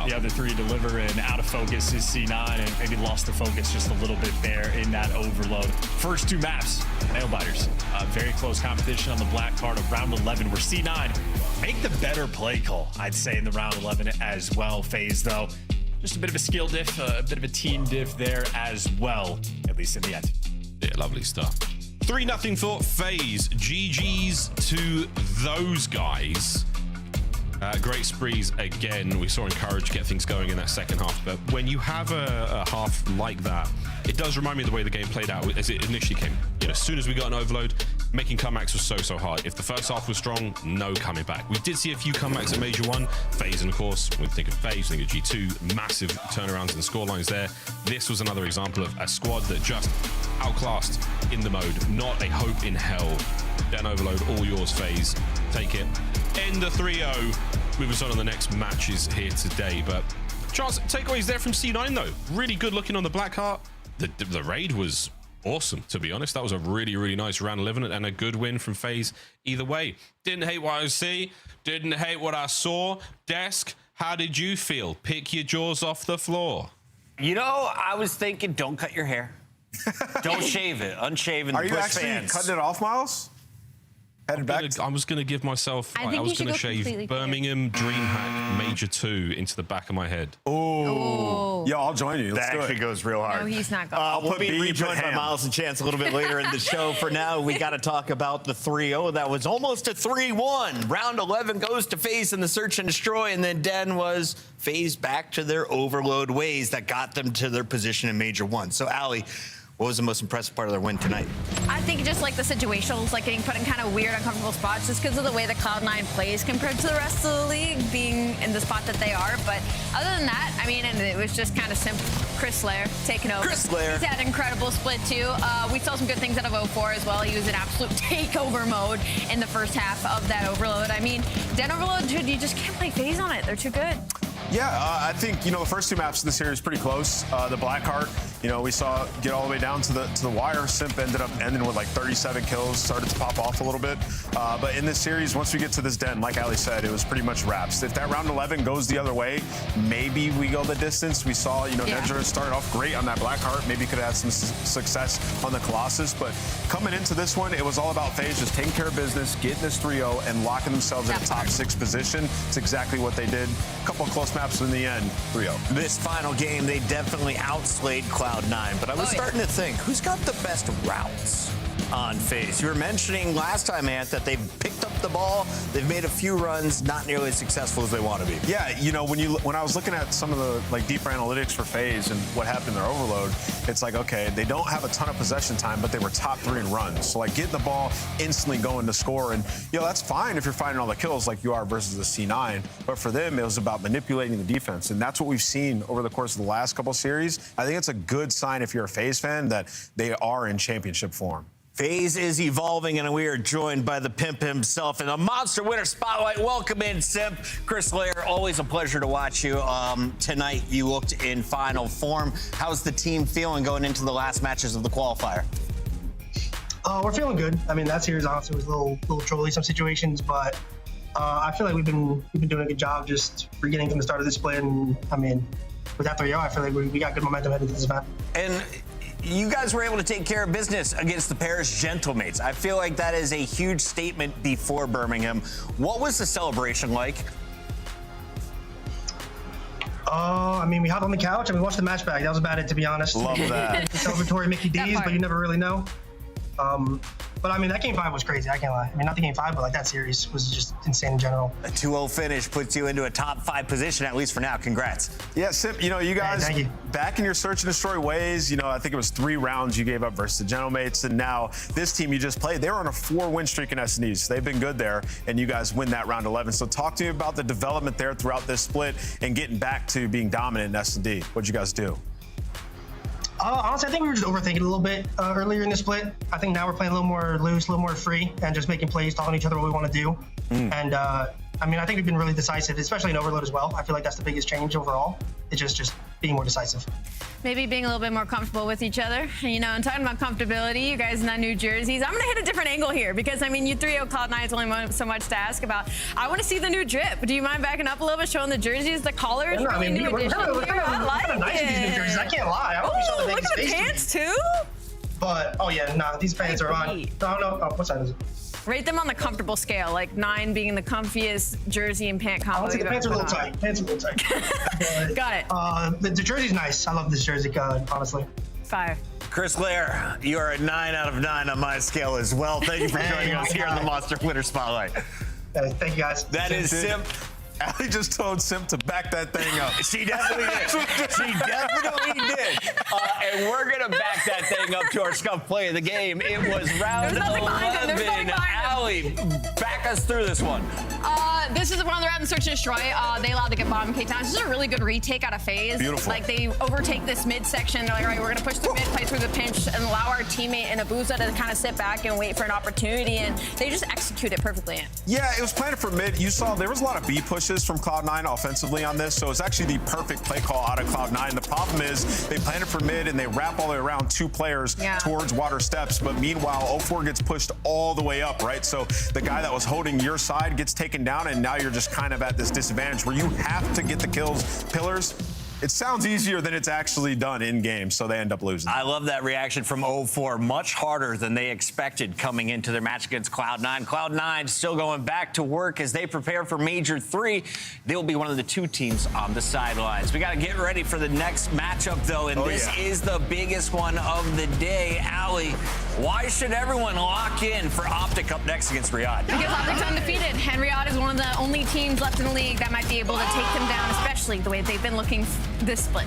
The other three deliver, and out of focus is C9, and maybe lost the focus just a little bit there in that overload. First two maps, nail biters. Very close competition on the black card of round 11, where C9 make the better play call, I'd say, in the round 11 as well. FaZe, though, just a bit of a skill diff, a bit of a team diff there as well, at least in the end. Yeah, lovely stuff. 3-0 for FaZe. GG's to those guys. Great sprees again. We saw Encourage get things going in that second half, but when you have a half like that, it does remind me of the way the game played out as it initially came. You know, as soon as we got an overload, making comebacks was so hard. If the first half was strong, no coming back. We did see a few comebacks at Major 1. FaZe, and of course, when we think of FaZe, we think of G2, massive turnarounds in the scorelines there. This was another example of a squad that just outclassed in the mode. Not a hope in hell. Den overload, all yours, FaZe. Take it. End the 3-0. Moving on the next matches here today. But Charles, takeaways there from C9 though. Really good looking on the Blackheart. The raid was awesome, to be honest. That was a really nice round 11 and a good win from FaZe either way. Didn't hate what I see. Didn't hate what I saw. Desk, how did you feel? Pick your jaws off the floor. You know, I was thinking, don't cut your hair. Don't shave it. Unshaven. Are you actually cutting it off, Miles? I was going to give myself, I was going to shave Birmingham DreamHack Major 2 into the back of my head. Oh. Yeah, I'll join you. Let's that do actually it. goes real hard. No, he's not going. We'll be rejoined by Miles and Chance a little bit later in the show. For now, we got to talk about the 3-0. That was almost a 3-1. Round 11 goes to FaZe in the search and destroy, and then Den was FaZe back to their overload ways that got them to their position in Major 1. So, Allie, what was the most impressive part of their win tonight? I think just like the situationals, like getting put in kind of weird, uncomfortable spots just because of the way that Cloud9 plays compared to the rest of the league being in the spot that they are. But other than that, I mean, and it was just kind of simple. Chris Slayer taking over. Chris Slayer. He's had an incredible split too. We saw some good things out of 0-4 as well. He was in absolute takeover mode in the first half of that overload. I mean, Den overload, dude, you just can't play FaZe on it. They're too good. Yeah, I think, the first two maps of the series pretty close. The Blackheart, we saw get all the way down to the wire. Simp ended up ending with like 37 kills, started to pop off a little bit. But in this series, once we get to this Den, like Ali said, it was pretty much wraps. If that round 11 goes the other way, maybe we go the distance. We saw, Nedra started off great on that Blackheart. Maybe could have had some success on the Colossus. But coming into this one, it was all about FaZe just taking care of business, getting this 3-0, and locking themselves in a top 6 position. It's exactly what they did. A couple of close maps in the end, 3-0. This final game, they definitely outslayed Cloud9, but I was starting to think, who's got the best routes on FaZe? You were mentioning last time, Ant, that they've picked up the ball, they've made a few runs, not nearly as successful as they want to be. Yeah, when I was looking at some of the deeper analytics for FaZe and what happened in their overload, it's like, okay, they don't have a ton of possession time, but they were top 3 in runs. So getting the ball instantly going to score, and that's fine if you're finding all the kills like you are versus the C9. But for them, it was about manipulating the defense, and that's what we've seen over the course of the last couple series. I think it's a good sign if you're a FaZe fan that they are in championship form. FaZe is evolving, and we are joined by the pimp himself in the Monster Winner Spotlight. Welcome in, Simp. Chris Lair, always a pleasure to watch you. Tonight, you looked in final form. How's the team feeling going into the last matches of the qualifier? We're feeling good. I mean, that series honestly was a little trolly some situations, but I feel like we've been doing a good job just getting from the start of this split. And I mean, with that 3-0, I feel like we got good momentum headed to this event. And you guys were able to take care of business against the Paris Gentlemates. I feel like that is a huge statement before Birmingham. What was the celebration like? I mean, we hopped on the couch and we watched the match back. That was about it, to be honest. Love that. Celebratory Mickey D's, but you never really know. But I mean, that game 5 was crazy. I can't lie. I mean, not the game 5, but that series was just insane in general. A 2-0 finish puts you into a top 5 position, at least for now. Congrats. Yeah, Simp, you guys back in your search and destroy ways. I think it was 3 rounds you gave up versus the Gentlemates, and now this team you just played, they were on a 4-win streak in S&Ds. They've been good there, and you guys win that round 11. So talk to me about the development there throughout this split and getting back to being dominant in S&D. What'd you guys do? Honestly, I think we were just overthinking a little bit earlier in the split. I think now we're playing a little more loose, a little more free, and just making plays, talking to each other what we want to do. And I mean, I think we've been really decisive, especially in overload as well. I feel like that's the biggest change overall. It's just being more decisive. Maybe being a little bit more comfortable with each other. You know, and talking about comfortability, you guys in that new jerseys. I'm gonna hit a different angle here because I mean, you 3-0 Cloud9 is only so much to ask about. I want to see the new drip. Do you mind backing up a little bit, showing the jerseys, the collars? Yeah, no, I mean, new addition here. I like it. Nice with these new jerseys. I can't lie. I hope you saw the Look Vegas at the face pants too. But oh yeah, nah, these pants are on. No, oh, what side is it? Rate them on the comfortable scale, like 9 being the comfiest jersey and pant combo. I would say the pants are a little tight. Pants are a little tight. Got it. The jersey's nice. I love this jersey, honestly. 5. Chris Lair, you are a 9 out of 9 on my scale as well. Thank you for joining us here in the Monster Winter Spotlight. Thank you, guys. That is Simp. Allie just told Simp to back that thing up. She definitely did. She definitely did. And we're going to back that thing up to our scuff play of the game. It was round 11. Allie, back us through this one. This is one of the round in Search and Destroy. They allowed to get bottom K times. This is a really good retake out of phase. Beautiful. Like they overtake this mid section. They're like, all right, we're going to push through mid, play through the pinch, and allow our teammate in Abuza to kind of sit back and wait for an opportunity. And they just execute it perfectly. Yeah, it was planted for mid. You saw there was a lot of B pushes from Cloud9 offensively on this, so it's actually the perfect play call out of Cloud9. The problem is they planted for mid and they wrap all the way around 2 players towards water steps, but meanwhile 04 gets pushed all the way up, right? So the guy that was holding your side gets taken down, and now you're just kind of at this disadvantage where you have to get the kills. Pillars, it sounds easier than it's actually done in game, so they end up losing. I love that reaction from 04. Much harder than they expected coming into their match against Cloud9. Cloud9 still going back to work as they prepare for Major 3. They'll be one of the 2 teams on the sidelines. We got to get ready for the next matchup, though, and this is the biggest one of the day. Allie, why should everyone lock in for Optic up next against Riyadh? Because Optic's undefeated, and Riyadh is one of the only teams left in the league that might be able to take them down, especially the way they've been looking this split.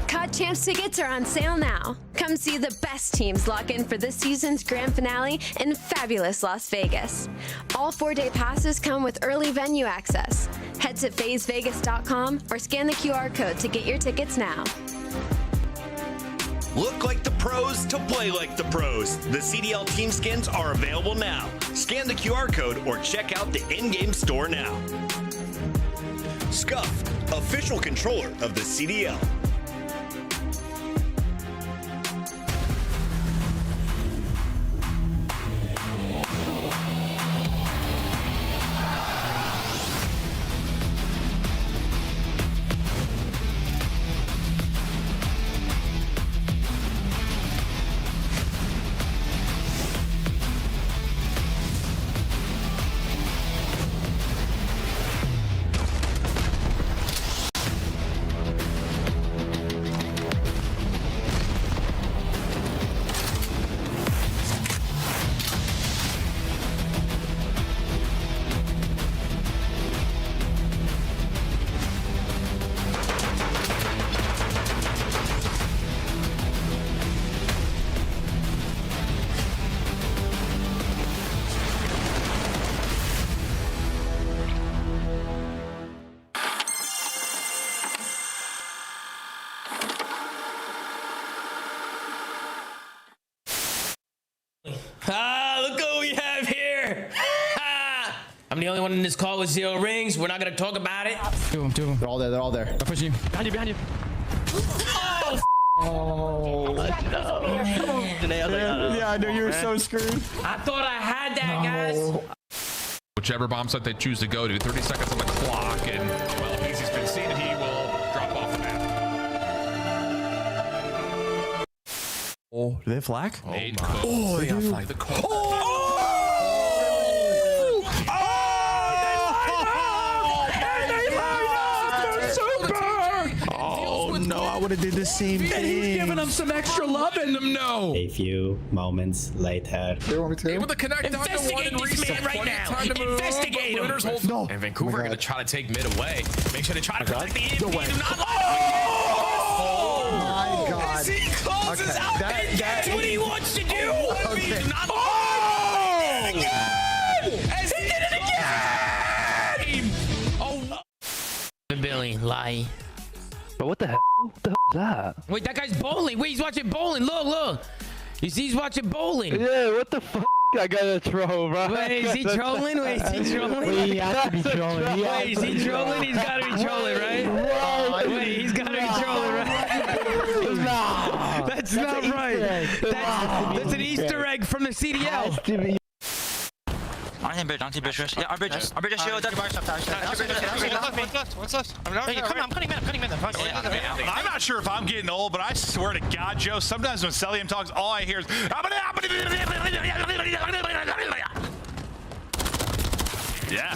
COD Champs tickets are on sale now. Come see the best teams lock in for this season's grand finale in fabulous Las Vegas. All 4-day passes come with early venue access. Head to phasevegas.com or scan the QR code to get your tickets now. Look like the pros to play like the pros. The CDL team skins are available now. Scan the QR code or check out the in-game store now. Scuff, official controller of the CDL. Look what we have here. I'm the only one in this call with 0 rings. We're not gonna talk about it. Two of them. They're all there. They're all there. I'm pushing you. Behind you. Oh, no. Yeah, I knew you were so screwed. I thought I had that, guys. Whichever bomb site they choose to go to, 30 seconds on the clock, and well, if Easy's been seen, he will drop off the map. Oh, do they have flag? Oh, they got flag. The call. No, I would have did the same thing. He's giving them some extra love in them. No. A few moments later. Able to connect down to one and reset. Right now. Investigate him. No. And Vancouver going to try to take mid away. Make sure they try to protect the end. No way. Oh my God. As he closes out, that's what he wants to do. Okay. Oh! As he did it again! Oh. Billy, lie. But what the hell? What the hell is that? Wait, that guy's bowling. Wait, he's watching bowling. Look. You see, he's watching bowling. Yeah, what the fuck? I gotta troll, bro. Wait, is he trolling? Wait, is he trolling? He has to be trolling. Wait, is he trolling? He's gotta be trolling, right? Wait, he's gotta be trolling, right? Nah. That's not right. That's an Easter egg from the CDL. On T bridge. Yeah, our bridges. Our bridges shield. What's left? I'm cutting mid. I'm not sure if I'm getting old, but I swear to God, Joe, sometimes when Celium talks, all I hear is. Yeah.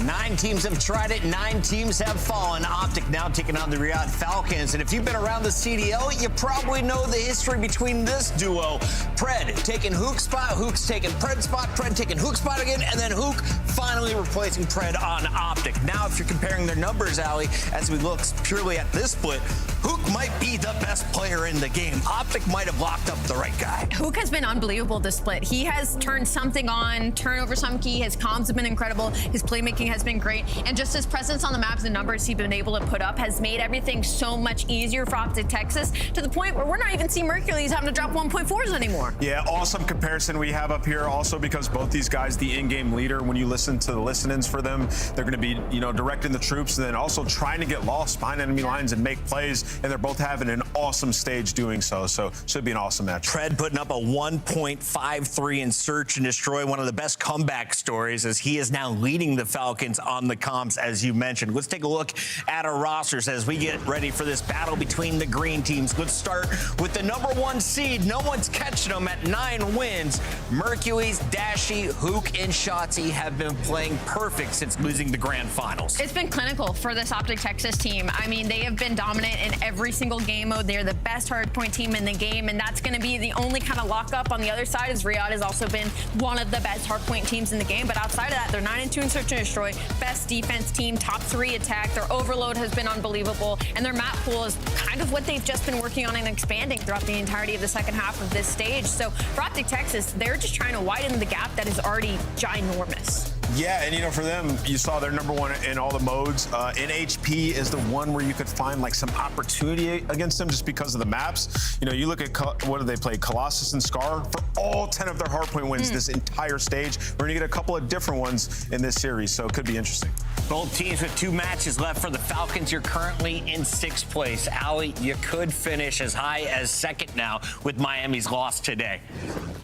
9 teams have tried it, 9 teams have fallen. Optic now taking on the Riyadh Falcons. And if you've been around the CDL, you probably know the history between this duo. Pred taking Hook's spot, Hook's taking Pred's spot, Pred taking Hook's spot again, and then Hook finally replacing Pred on Optic. Now, if you're comparing their numbers, Ali, as we look purely at this split, Hook might be the best player in the game. Optic might have locked up the right guy. Hook has been unbelievable this split. He has turned something on, turnover some key. His comms have been incredible. His playmaking has been great. And just his presence on the maps and numbers he's been able to put up has made everything so much easier for Optic Texas to the point where we're not even seeing Mercury's having to drop 1.4s anymore. Yeah, awesome comparison we have up here. Also because both these guys, the in-game leader, when you listen to the listen-ins for them, they're going to be, directing the troops and then also trying to get lost behind enemy lines and make plays. And they're both having an awesome stage doing so. So should be an awesome match. Pred putting up a 1.53 in Search and Destroy, one of the best comeback stories as he is now leading the Falcons on the comps, as you mentioned. Let's take a look at our rosters as we get ready for this battle between the green teams. Let's start with the #1 seed. No one's catching them at 9 wins. Mercury's, Dashy, Hook, and Shotzi have been playing perfect since losing the grand finals. It's been clinical for this Optic Texas team. I mean, they have been dominant in every single game mode. They're the best hardpoint team in the game, and that's going to be the only kind of lockup on the other side, as Riyadh has also been one of the best hardpoint teams in the game. But outside of that, they're 9-2 in Search and Destroy, best defense team, top 3 attack. Their overload has been unbelievable, and their map pool is kind of what they've just been working on and expanding throughout the entirety of the second half of this stage. So for Optic Texas, they're just trying to widen the gap that is already ginormous. Yeah, and for them, you saw they're #1 in all the modes. In HP is the one where you could find like some opportunity against them just because of the maps. You look at what do they play? Colossus and Scar for all 10 of their hardpoint wins this entire stage. We're gonna get a couple of different ones in this series, so it could be interesting. Both teams with 2 matches left for the Falcons. You're currently in 6th place. Ali, you could finish as high as 2nd now with Miami's loss today.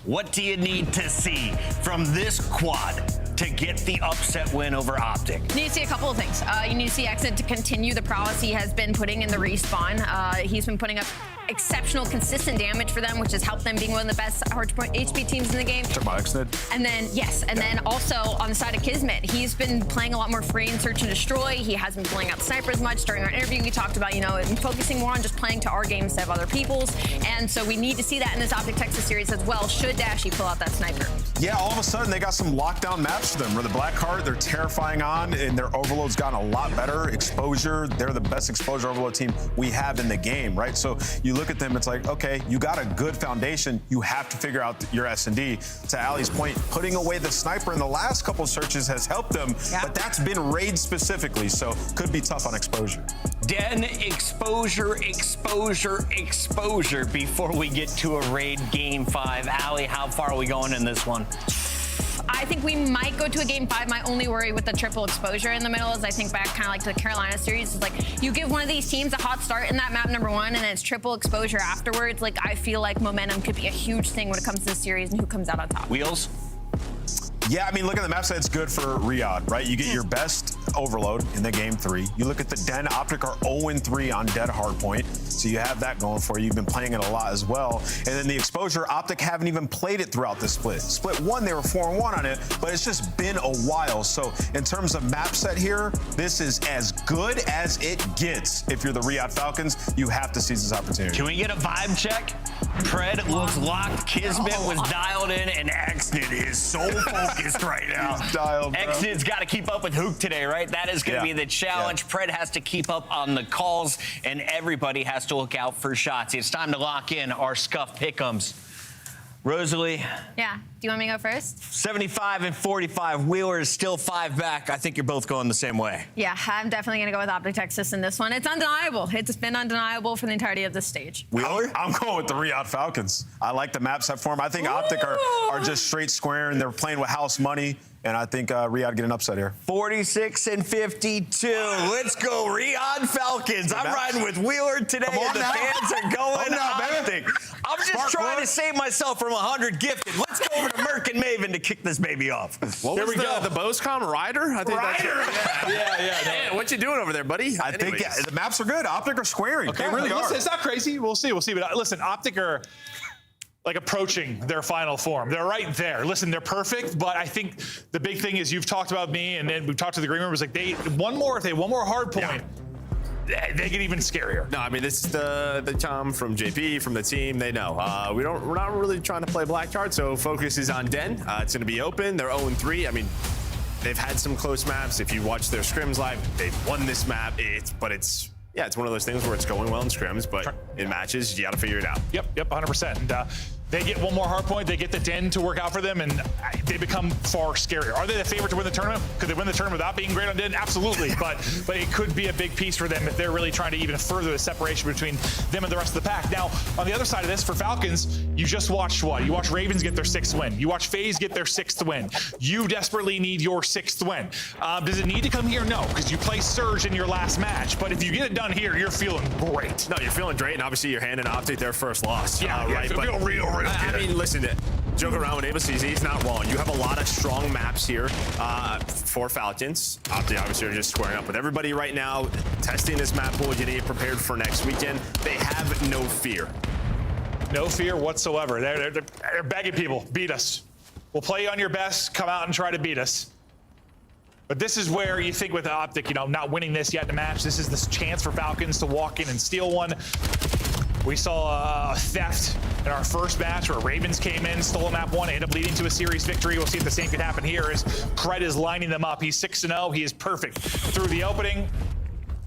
What do you need to see from this quad to get the upset win over Optic? You need to see a couple of things. You need to see Exit to continue the prowess he has been putting in the respawn. He's been putting up exceptional, consistent damage for them, which has helped them being one of the best hardpoint HP teams in the game. Talk about Exit. And then, then also on the side of Kismet, he's been playing a lot more free in Search and Destroy. He hasn't been pulling out the sniper as much. During our interview, we talked about, focusing more on just playing to our game instead of other people's. And so we need to see that in this Optic Texas series as well, should Dashy pull out that sniper. Yeah, all of a sudden they got some lockdown maps for them. Where the black card, they're terrifying on, and their overload's gotten a lot better. Exposure, they're the best exposure overload team we have in the game, right? So you look at them, it's like, okay, you got a good foundation. You have to figure out your S&D. To Ali's point, putting away the sniper in the last couple searches has helped them, but that's been raid specifically, so could be tough on exposure. Den, exposure before we get to a raid game 5. Ali, how far are we going in this one? I think we might go to a game 5. My only worry with the triple exposure in the middle is I think back kind of like to the Carolina series is like you give one of these teams a hot start in that map #1 and then it's triple exposure afterwards. Like I feel like momentum could be a huge thing when it comes to this series and who comes out on top. Wheels? Yeah, I mean, look at the map side, it's good for Riyadh, right? You get your best overload in the game 3. You look at the Den, Optic are 0-3 on dead hardpoint. So you have that going for you. You've been playing it a lot as well. And then the exposure, Optic haven't even played it throughout the split. Split 1, they were 4-1 on it, but it's just been a while. So in terms of map set here, this is as good as it gets. If you're the Riyadh Falcons, you have to seize this opportunity. Can we get a vibe check? Pred looks locked, Kismet was dialed in, and Exnid is so focused right now. He's dialed, bro. Exnid's got to keep up with Hook today, right? That is going to be the challenge. Pred has to keep up on the calls, and everybody has to look out for shots. It's time to lock in our Scuff Pick'ems. Rosalie. Yeah. Do you want me to go first? 75 and 45. Wheeler is still 5 back. I think you're both going the same way. Yeah, I'm definitely going to go with Optic Texas in this one. It's undeniable. It's been undeniable for the entirety of this stage. Wheeler? I'm going with the Riyadh Falcons. I like the map set for them. I think Optic are just straight square, and they're playing with house money. And I think Riyadh get an upset here. 46 and 52. Let's go, Riyadh Falcons. I'm riding with Wheeler today, and the fans are going Optic. I'm just trying to save myself from 100 gifted. Let's go over to Merc and Maven to kick this baby off. What was the Boscom Rider? I think Ryder. Yeah. What you doing over there, buddy? I think the maps are good. Optic are squaring. Okay, They really are. listen, it's not crazy. We'll see. But listen, Optic are like approaching their final form. They're right there. Listen, they're perfect, but I think the big thing is you've talked about me, and then we've talked to the green room. Like if they one more hard point, they get even scarier. No, I mean, this is the Tom from JP, from the team. They know. We're not really trying to play black card, so focus is on Den. It's going to be open. They're 0-3. I mean, they've had some close maps. If you watch their scrims live, they've won this map. It's one of those things where it's going well in scrims, but in matches, you got to figure it out. Yep, 100%. And they get one more hard point. They get the Den to work out for them, and they become far scarier. Are they the favorite to win the tournament? Could they win the tournament without being great on Den? Absolutely, but it could be a big piece for them if they're really trying to even further the separation between them and the rest of the pack. Now, on the other side of this, for Falcons, you just watched what? You watched Ravens get their 6th win. You watched FaZe get their 6th win. You desperately need your 6th win. Does it need to come here? No, because you play Surge in your last match. But if you get it done here, you're feeling great. No, you're feeling great, and obviously you're handing Optic their first loss. Right? But Feel real good. I mean, listen, joke around with Amos, he's not wrong. You have a lot of strong maps here for Falcons. Optic obviously are just squaring up with everybody right now, testing this map pool, getting it prepared for next weekend. They have no fear. No fear whatsoever. They're begging people, beat us. We'll play you on your best, come out and try to beat us. But this is where you think with Optic, not winning this yet in the match, this is this chance for Falcons to walk in and steal one. We saw a theft in our first match where Ravens came in, stole map 1, ended up leading to a series victory. We'll see if the same could happen here as Pred is lining them up. He's 6-0. He is perfect through the opening.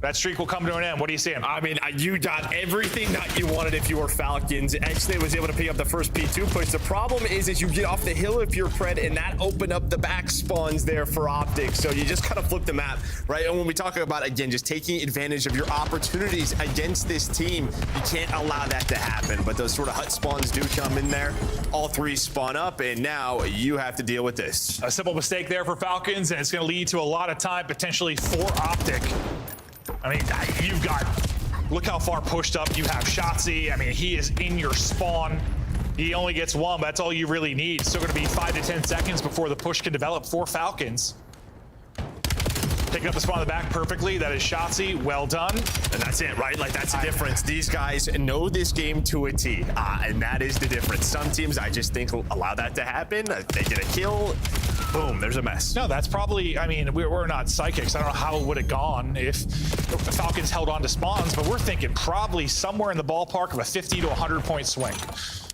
That streak will come to an end. What are you saying? I mean, you got everything that you wanted if you were Falcons. Exnid was able to pick up the first P2 push. The problem is you get off the hill if you're Pred, and that opened up the back spawns there for Optic. So you just kind of flip the map, right? And when we talk about, again, just taking advantage of your opportunities against this team, you can't allow that to happen. But those sort of hut spawns do come in there. All 3 spawn up, and now you have to deal with this. A simple mistake there for Falcons, and it's going to lead to a lot of time potentially for Optic. I mean, look how far pushed up you have Shotzi. I mean, he is in your spawn. He only gets 1, but that's all you really need. Still going to be 5 to 10 seconds before the push can develop for Falcons. Picking up the spawn in the back perfectly. That is Shotzi. Well done. And that's it, right? Like, that's the difference. These guys know this game to a T, and that is the difference. Some teams, I just think, allow that to happen. They get a kill. Boom, there's a mess. No, that's probably, I mean, we're not psychics. I don't know how it would have gone if the Falcons held on to spawns, but we're thinking probably somewhere in the ballpark of a 50 to 100 point swing.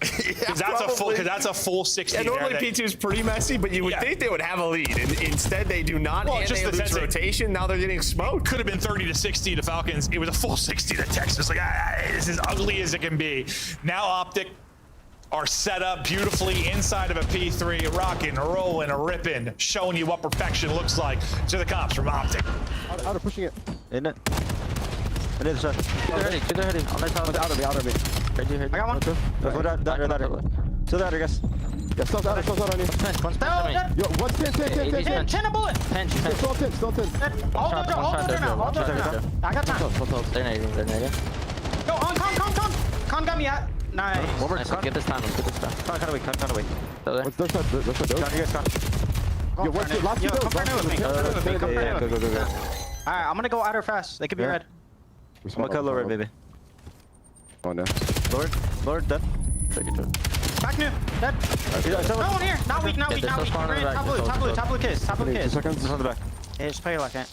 Because that's a full 60. Yeah, normally P2 is pretty messy, but you would think they would have a lead. And instead, they do not. Well, and just they the lose rotation. Now they're getting smoked. Could have been 30 to 60 to Falcons. It was a full 60 to Texas. Like, it's as ugly as it can be. Now Optic are set up beautifully inside of a P3, rocking, rolling, ripping, showing you what perfection looks like. To the comps from Optic. Out of pushing it. In it. It is shot. Keep the heading. Out of me. I got one. Go down. Still there, I guess. Yeah, still down on you. Yo, what's 10 a bullet. 10. Still 10. Hold over now. I got time. They're nading. Yo, Con got me at. Nice. Let's get this time. Kind of weak. What's their shot? John, you guys got. Yo, what's the last two? Come with me. Alright, I'm gonna go outer fast. They could be red. I'm gonna cut low red, baby. One there. Lord, dead. Take it to it. Back new. Dead. No one here. Not weak, not weak, not weak. Top blue kiss. Top blue kiss. 2 seconds. On the back. Yeah, just play like it.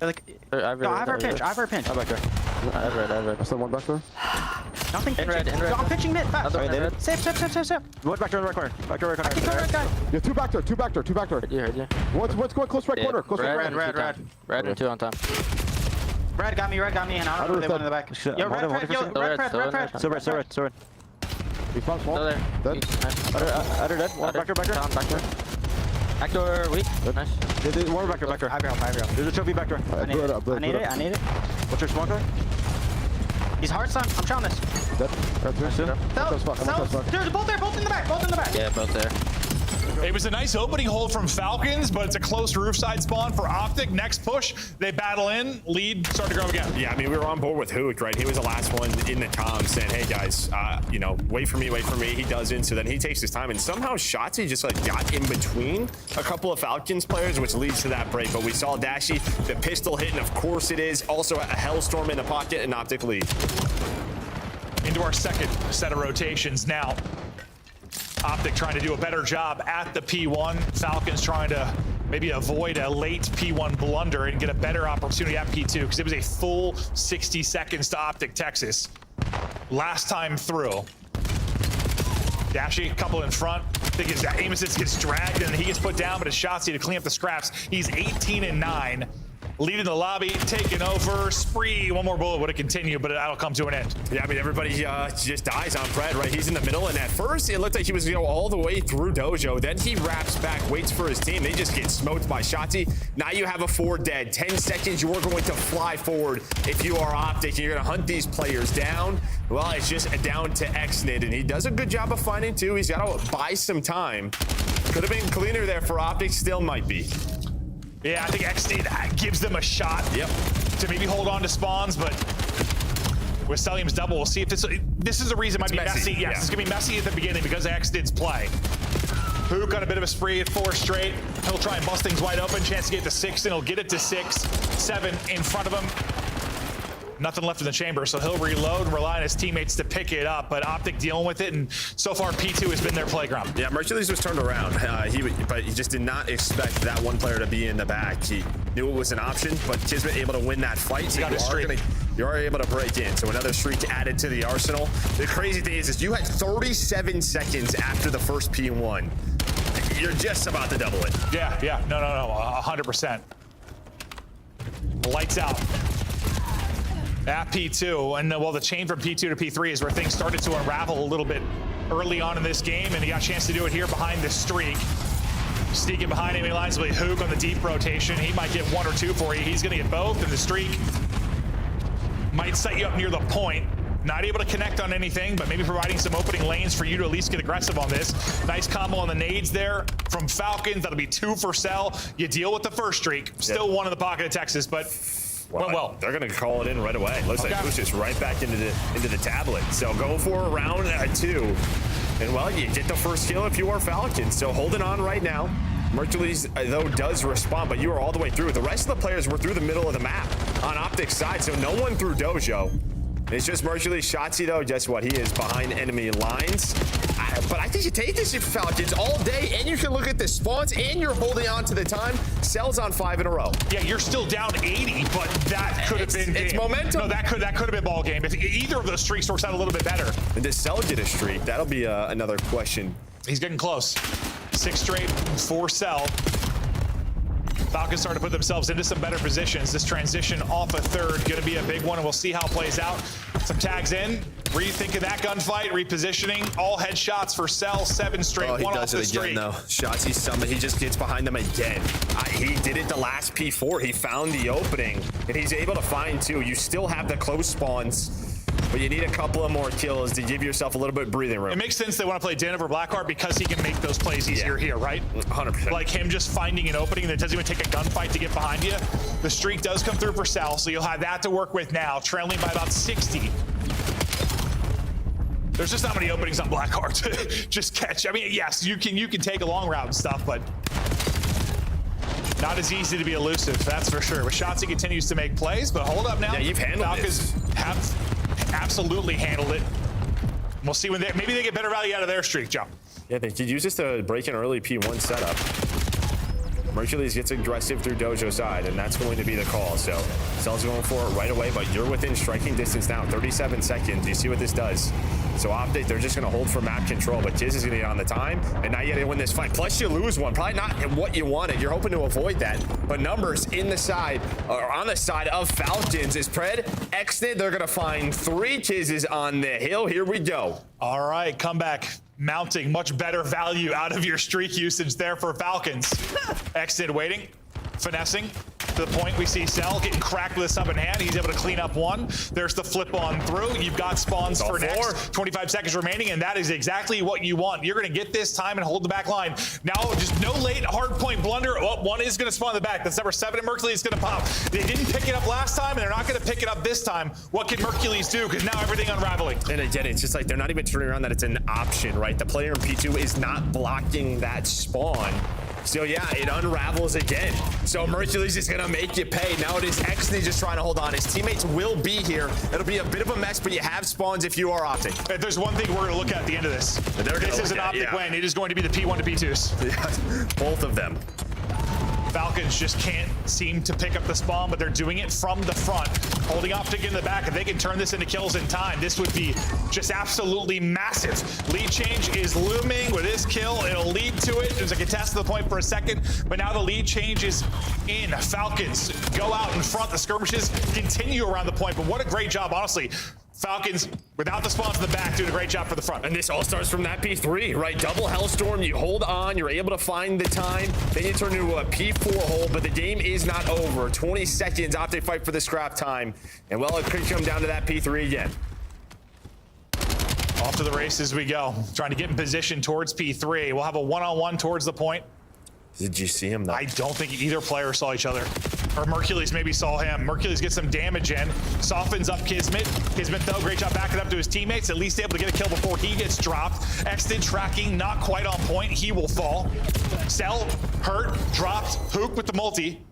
Like, I have her pinch. I have her pinch. I'm back there. I have red. I still one back there. Nothing pinching. In red. I'm pitching mid. Fast. Save. One back there in the right corner. Back there, right corner. I keep going red guy. Yeah, two back there. Yeah. One's going close right corner. Close right corner. Red and 2 on time. Red got me, and I don't know if they went in the back. Yo, red. Still red. Respawn small. Still there. Dead. Other dead. One back there. Back door weak. Nice. There's one back there. High ground. There's a trophy back there. I need it. What's your smoker? He's hard stun. I'm trying this. Dead. There's both there. Both in the back. Yeah, both there. It was a nice opening hold from Falcons, but it's a close roof side spawn for Optic. Next push, they battle in, lead, start to grow again. Yeah, I mean, we were on board with Hook, right? He was the last one in the comms saying, hey guys, you know, wait for me. He doesn't, so then he takes his time, and somehow Shotzi just like got in between a couple of Falcons players, which leads to that break. But we saw Dashy, the pistol hit, and of course it is. Also a Hellstorm in the pocket, and Optic lead. Into our second set of rotations now. Optic trying to do a better job at the P1. Falcons trying to maybe avoid a late P1 blunder and get a better opportunity at P2 because it was a full 60 seconds to Optic Texas. Last time through. Dashy, couple in front. I think his aim assist gets dragged and he gets put down, but it's Shotzi to clean up the scraps. He's 18-9. Leading the lobby, taking over. Spree, one more bullet would have continued, but that'll come to an end. Yeah, I mean, everybody just dies on Fred, right? He's in the middle, and at first, it looked like he was going to go all the way through Dojo. Then he wraps back, waits for his team. They just get smoked by Shotzi. Now you have a 4 dead. 10 seconds, you are going to fly forward. If you are Optic, you're going to hunt these players down. Well, it's just down to Xnid, and he does a good job of finding two. He's got to buy some time. Could have been cleaner there for Optic, still might be. Yeah, I think XD gives them a shot to maybe hold on to spawns, but with Stellium's double, we'll see if this is the reason it might be messy. Yes, it's going to be messy at the beginning because of XD's play. Hook got a bit of a spree at 4 straight. He'll try and bust things wide open. Chance to get to 6, and he'll get it to 6. 7 in front of him. Nothing left in the chamber, so he'll reload and rely on his teammates to pick it up. But Optic dealing with it, and so far P2 has been their playground. Yeah, Mercules was turned around, but he just did not expect that one player to be in the back. He knew it was an option, but Kismet able to win that fight. So you are able to break in. So another streak added to the arsenal. The crazy thing is you had 37 seconds after the first P1. You're just about to double it. Yeah, no, 100%. Lights out. At P2, and well, the chain from P2 to P3 is where things started to unravel a little bit early on in this game, and he got a chance to do it here behind the streak. Sneaking behind enemy lines with Hook on the deep rotation. He might get 1 or 2 for you. He's gonna get both, and the streak might set you up near the point. Not able to connect on anything, but maybe providing some opening lanes for you to at least get aggressive on this. Nice combo on the nades there from Falcons. That'll be 2 for Cell. You deal with the first streak. Still 1 in the pocket of Texas, but well. They're going to call it in right away. Looks like pushes right back into the tablet. So go for a round 2. And well, you get the first kill if you are Falcons. So holding on right now. Mercules, though, does respond, but you are all the way through. The rest of the players were through the middle of the map on Optic's side, so no one through Dojo. It's just Mercules. Shotzi, though, guess what? He is behind enemy lines. But I think you take this Falcons all day, and you can look at the spawns, and you're holding on to the time. Cell's on 5 in a row. Yeah, you're still down 80, but that could have been game. It's momentum. No, that could have been ball game. If either of those streaks works out a little bit better. And does Cell get a streak? That'll be another question. He's getting close. 6 straight for Cell. Falcons starting to put themselves into some better positions. This transition off a 3rd, going to be a big one, and we'll see how it plays out. Some tags in, rethinking that gunfight, repositioning, all headshots for Cell, 7 straight, 1 off the streak. He does it again, though. Shotzi summon, he just gets behind them again. He did it the last P4. He found the opening, and he's able to find 2. You still have the close spawns, but you need a couple of more kills to give yourself a little bit of breathing room. It makes sense they want to play Den over Blackheart because he can make those plays easier here, right? 100%. Like him just finding an opening that doesn't even take a gunfight to get behind you. The streak does come through for Cell, so you'll have that to work with now, trailing by about 60. There's just not many openings on Blackheart to just catch. I mean, yes, you can take a long route and stuff, but not as easy to be elusive, that's for sure. But Shotzi continues to make plays, but hold up now. Yeah, you've handled Falcons this. have absolutely handled it. We'll see when maybe they get better value out of their streak, Joe. Yeah, they could use this to break an early P1 setup. Mercules gets aggressive through Dojo side, and that's going to be the call. So Cell's going for it right away, but you're within striking distance now. 37 seconds. You see what this does. So Optic, they're just going to hold for map control, but Kiz is going to get on the time, and now you got to win this fight. Plus, you lose one. Probably not what you wanted. You're hoping to avoid that. But numbers in the side, or on the side of Falcons is Pred, Exnid. They're going to find 3 Kizes on the hill. Here we go. All right, comeback. Mounting much better value out of your streak usage there for Falcons. Exit waiting, finessing to the point. We see Cell getting cracked with a sub in hand. He's able to clean up one. There's the flip on through. You've got spawns for next. 25 seconds remaining, and that is exactly what you want. You're going to get this time and hold the back line. Now, just no late hard point blunder. Well, one is going to spawn in the back. That's number 7 at Mercules is going to pop. They didn't pick it up last time, and they're not going to pick it up this time. What can Mercules do? Because now everything unraveling. And again, it's just like they're not even turning around that it's an option, right? The player in P2 is not blocking that spawn. So yeah, it unravels again. So Mercules is gonna make you pay. Now it is Exney just trying to hold on. His teammates will be here. It'll be a bit of a mess, but you have spawns if you are Optic. If there's one thing we're gonna look at the end of this, this is an Optic win. It is going to be the P1 to P2s. Yeah, both of them. Falcons just can't seem to pick up the spawn, but they're doing it from the front, holding Optic in the back. If they can turn this into kills in time, this would be just absolutely massive. Lead change is looming with this kill. It'll lead to it. It was a contest to the point for a second, but now the lead change is in. Falcons go out in front. The skirmishes continue around the point, but what a great job, honestly. Falcons, without the spawns in the back, doing a great job for the front. And this all starts from that P3, right? Double Hellstorm, you hold on, you're able to find the time, then you turn into a P4 hold, but the game is not over. 20 seconds, Optic fight for the scrap time. And well, it could come down to that P3 again. Off to the races we go. Trying to get in position towards P3. We'll have a one-on-one towards the point. Did you see him though? I don't think either player saw each other. Or Mercules maybe saw him. Mercules gets some damage in, softens up Kismet. Kismet though, great job backing up to his teammates, at least able to get a kill before he gets dropped. Extend tracking, not quite on point, he will fall. Cell, hurt, dropped, Hook with the multi.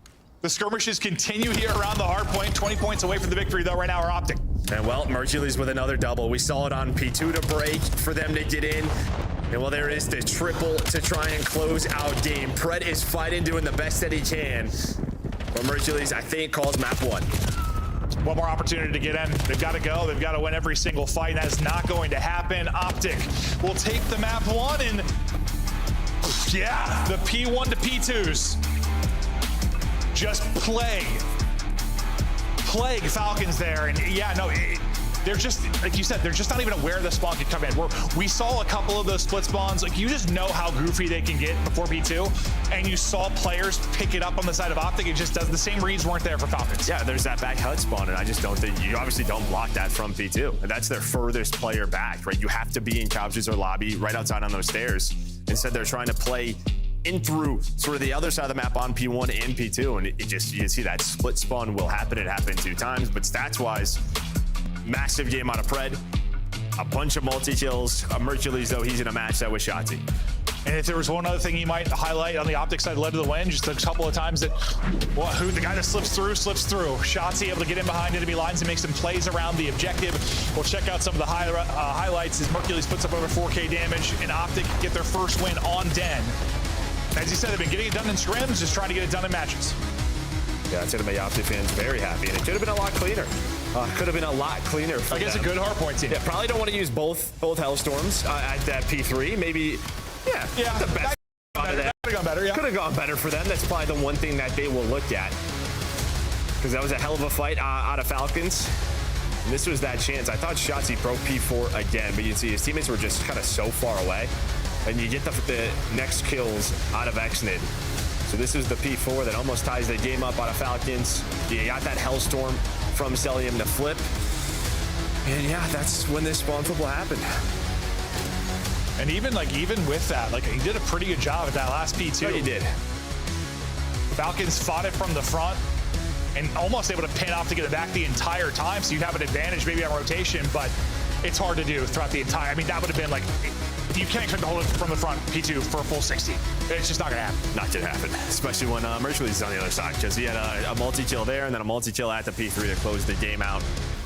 The skirmishes continue here around the hard point. 20 points away from the victory though right now are Optic. And well, Mercules with another double. We saw it on P2 to break for them to get in. And well, there is the triple to try and close out game. Pred is fighting, doing the best that he can. But Mercules, I think, calls map 1. One more opportunity to get in. They've got to go. They've got to win every single fight. That is not going to happen. Optic will take the map 1 and yeah, the P1 to P2s. Just plague Falcons there. And yeah, no, they're just, like you said, they're just not even aware the spawn could come in. We saw a couple of those split spawns. Like, you just know how goofy they can get before P2, and you saw players pick it up on the side of Optic. It just does. The same reads weren't there for Falcons. Yeah, there's that back HUD spawn, and I just don't think, you obviously don't block that from P2. And that's their furthest player back, right? You have to be in couches or lobby right outside on those stairs. Instead, they're trying to play in through sort of the other side of the map on P1 and P2, and it just, you can see that split spawn will happen. It happened 2 times, but stats-wise, massive game out of Pred. A bunch of multi-kills. Mercules, though, he's in a match that with Shotzi. And if there was one other thing you might highlight on the Optic side led to the win, just a couple of times that, well, the guy that slips through. Shotzi able to get in behind enemy lines and make some plays around the objective. We'll check out some of the highlights as Mercules puts up over 4K damage, and Optic get their first win on Den. As you said, they've been getting it done in scrims, just trying to get it done in matches. Yeah, it's going to make Optic fans very happy, and it could have been a lot cleaner. Could have been a lot cleaner for against them. a good hardpoint team. Yeah, probably don't want to use both Hellstorms at that P3. Maybe, yeah, the best. Could have gone better, yeah. Could have gone better for them. That's probably the one thing that they will look at. Because that was a hell of a fight out of Falcons. And this was that chance. I thought Shotzi broke P4 again, but you can see his teammates were just kind of so far away. And you get the next kills out of Exnid. So this is the P4 that almost ties the game up out of Falcons. You got that Hellstorm from Celium to flip. And yeah, that's when this spawn flip will happen. And even with that, he did a pretty good job at that last P2. Oh, he did. Falcons fought it from the front and almost able to pin off to get it back the entire time, so you'd have an advantage maybe on rotation, but it's hard to do throughout the entire. I mean, that would have been you can't expect to hold it from the front P2 for a full 60. It's just not going to happen. Not going to happen, especially when Mercules is on the other side, because he had a multi-kill there and then a multi-kill at the P3 to close the game out.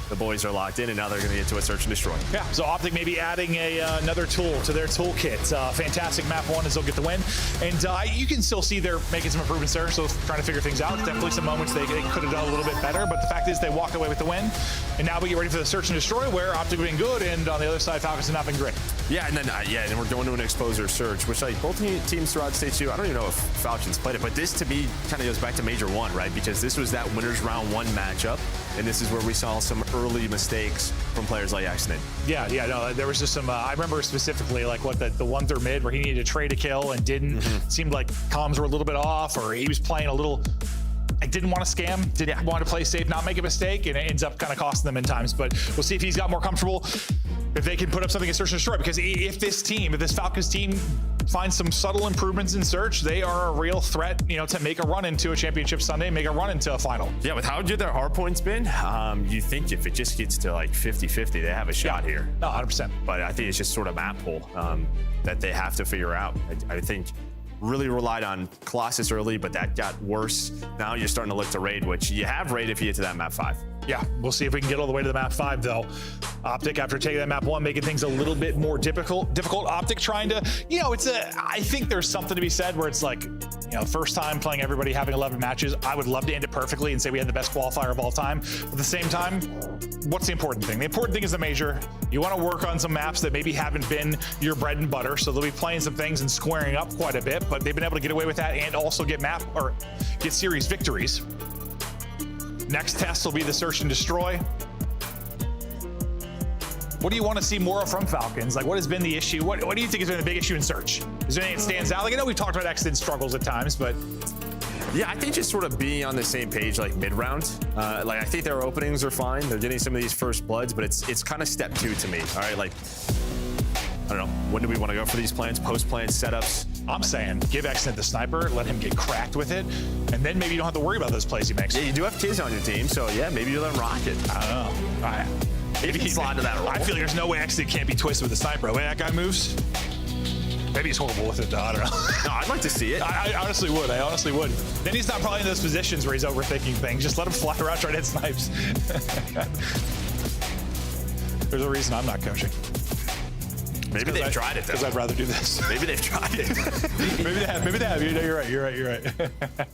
the boys are locked in, and now they're going to get to a search and destroy. Yeah, so Optic maybe adding another tool to their toolkit. Fantastic map one as they'll get the win. And you can still see they're making some improvements there, so trying to figure things out. Definitely some moments they could have done a little bit better, but the fact is they walked away with the win. And now we get ready for the search and destroy, where Optic have been good, and on the other side, Falcons have not been great. Yeah, and then and we're going to an exposure search, which like both teams throughout Stage 2, I don't even know if Falcons played it, but this to me kind of goes back to Major 1, right? Because this was that winners round 1 matchup, and this is where we saw some early mistakes from players like Axton. Yeah, no, there was just some, I remember specifically like what the one through mid where he needed to trade a kill and didn't. Seemed like comms were a little bit off, or he was playing a little, I didn't want to scam, didn't want to play safe, not make a mistake, and it ends up kind of costing them in times. But we'll see if he's got more comfortable, if they can put up something in search and destroy. Because if this Falcons team finds some subtle improvements in search, they are a real threat, to make a run into a championship Sunday, make a run into a final. Yeah, with how good their hard points been, you think if it just gets to like 50-50, they have a shot here. No, 100%. But I think it's just sort of map pull that they have to figure out. I think really relied on Colossus early, but that got worse. Now you're starting to look to Raid, which you have Raid if you get to that map 5. Yeah, we'll see if we can get all the way to the map 5, though. Optic, after taking that map 1, making things a little bit more difficult. Optic trying to, I think there's something to be said where it's like, first time playing everybody, having 11 matches. I would love to end it perfectly and say we had the best qualifier of all time. But at the same time, what's the important thing? The important thing is the major. You want to work on some maps that maybe haven't been your bread and butter. So they'll be playing some things and squaring up quite a bit, but they've been able to get away with that and also get series victories. Next test will be the search and destroy. What do you want to see more of from Falcons? Like, what has been the issue? What do you think has been the big issue in search? Is there anything that stands out? Like, I know we've talked about Exton's struggles at times, but yeah, I think just sort of being on the same page like mid-round. I think their openings are fine. They're getting some of these first bloods, but it's kind of step 2 to me. All right, like, I don't know. When do we want to go for these plans? Post-plan setups? I'm saying give Exton the sniper, let him get cracked with it, and then maybe you don't have to worry about those plays he makes. Yeah, you do have kids on your team, so yeah, maybe you let him rock it. I don't know. Maybe he slide to that role. I feel like there's no way Exton can't be twisted with the sniper. The way that guy moves, maybe he's horrible with it, though. I don't know. No, I'd like to see it. I honestly would. Then he's not probably in those positions where he's overthinking things. Just let him fly around, try to hit snipes. There's a reason I'm not coaching. Maybe they've tried it, though. Because I'd rather do this. Maybe they've tried it. Maybe they have. You're right.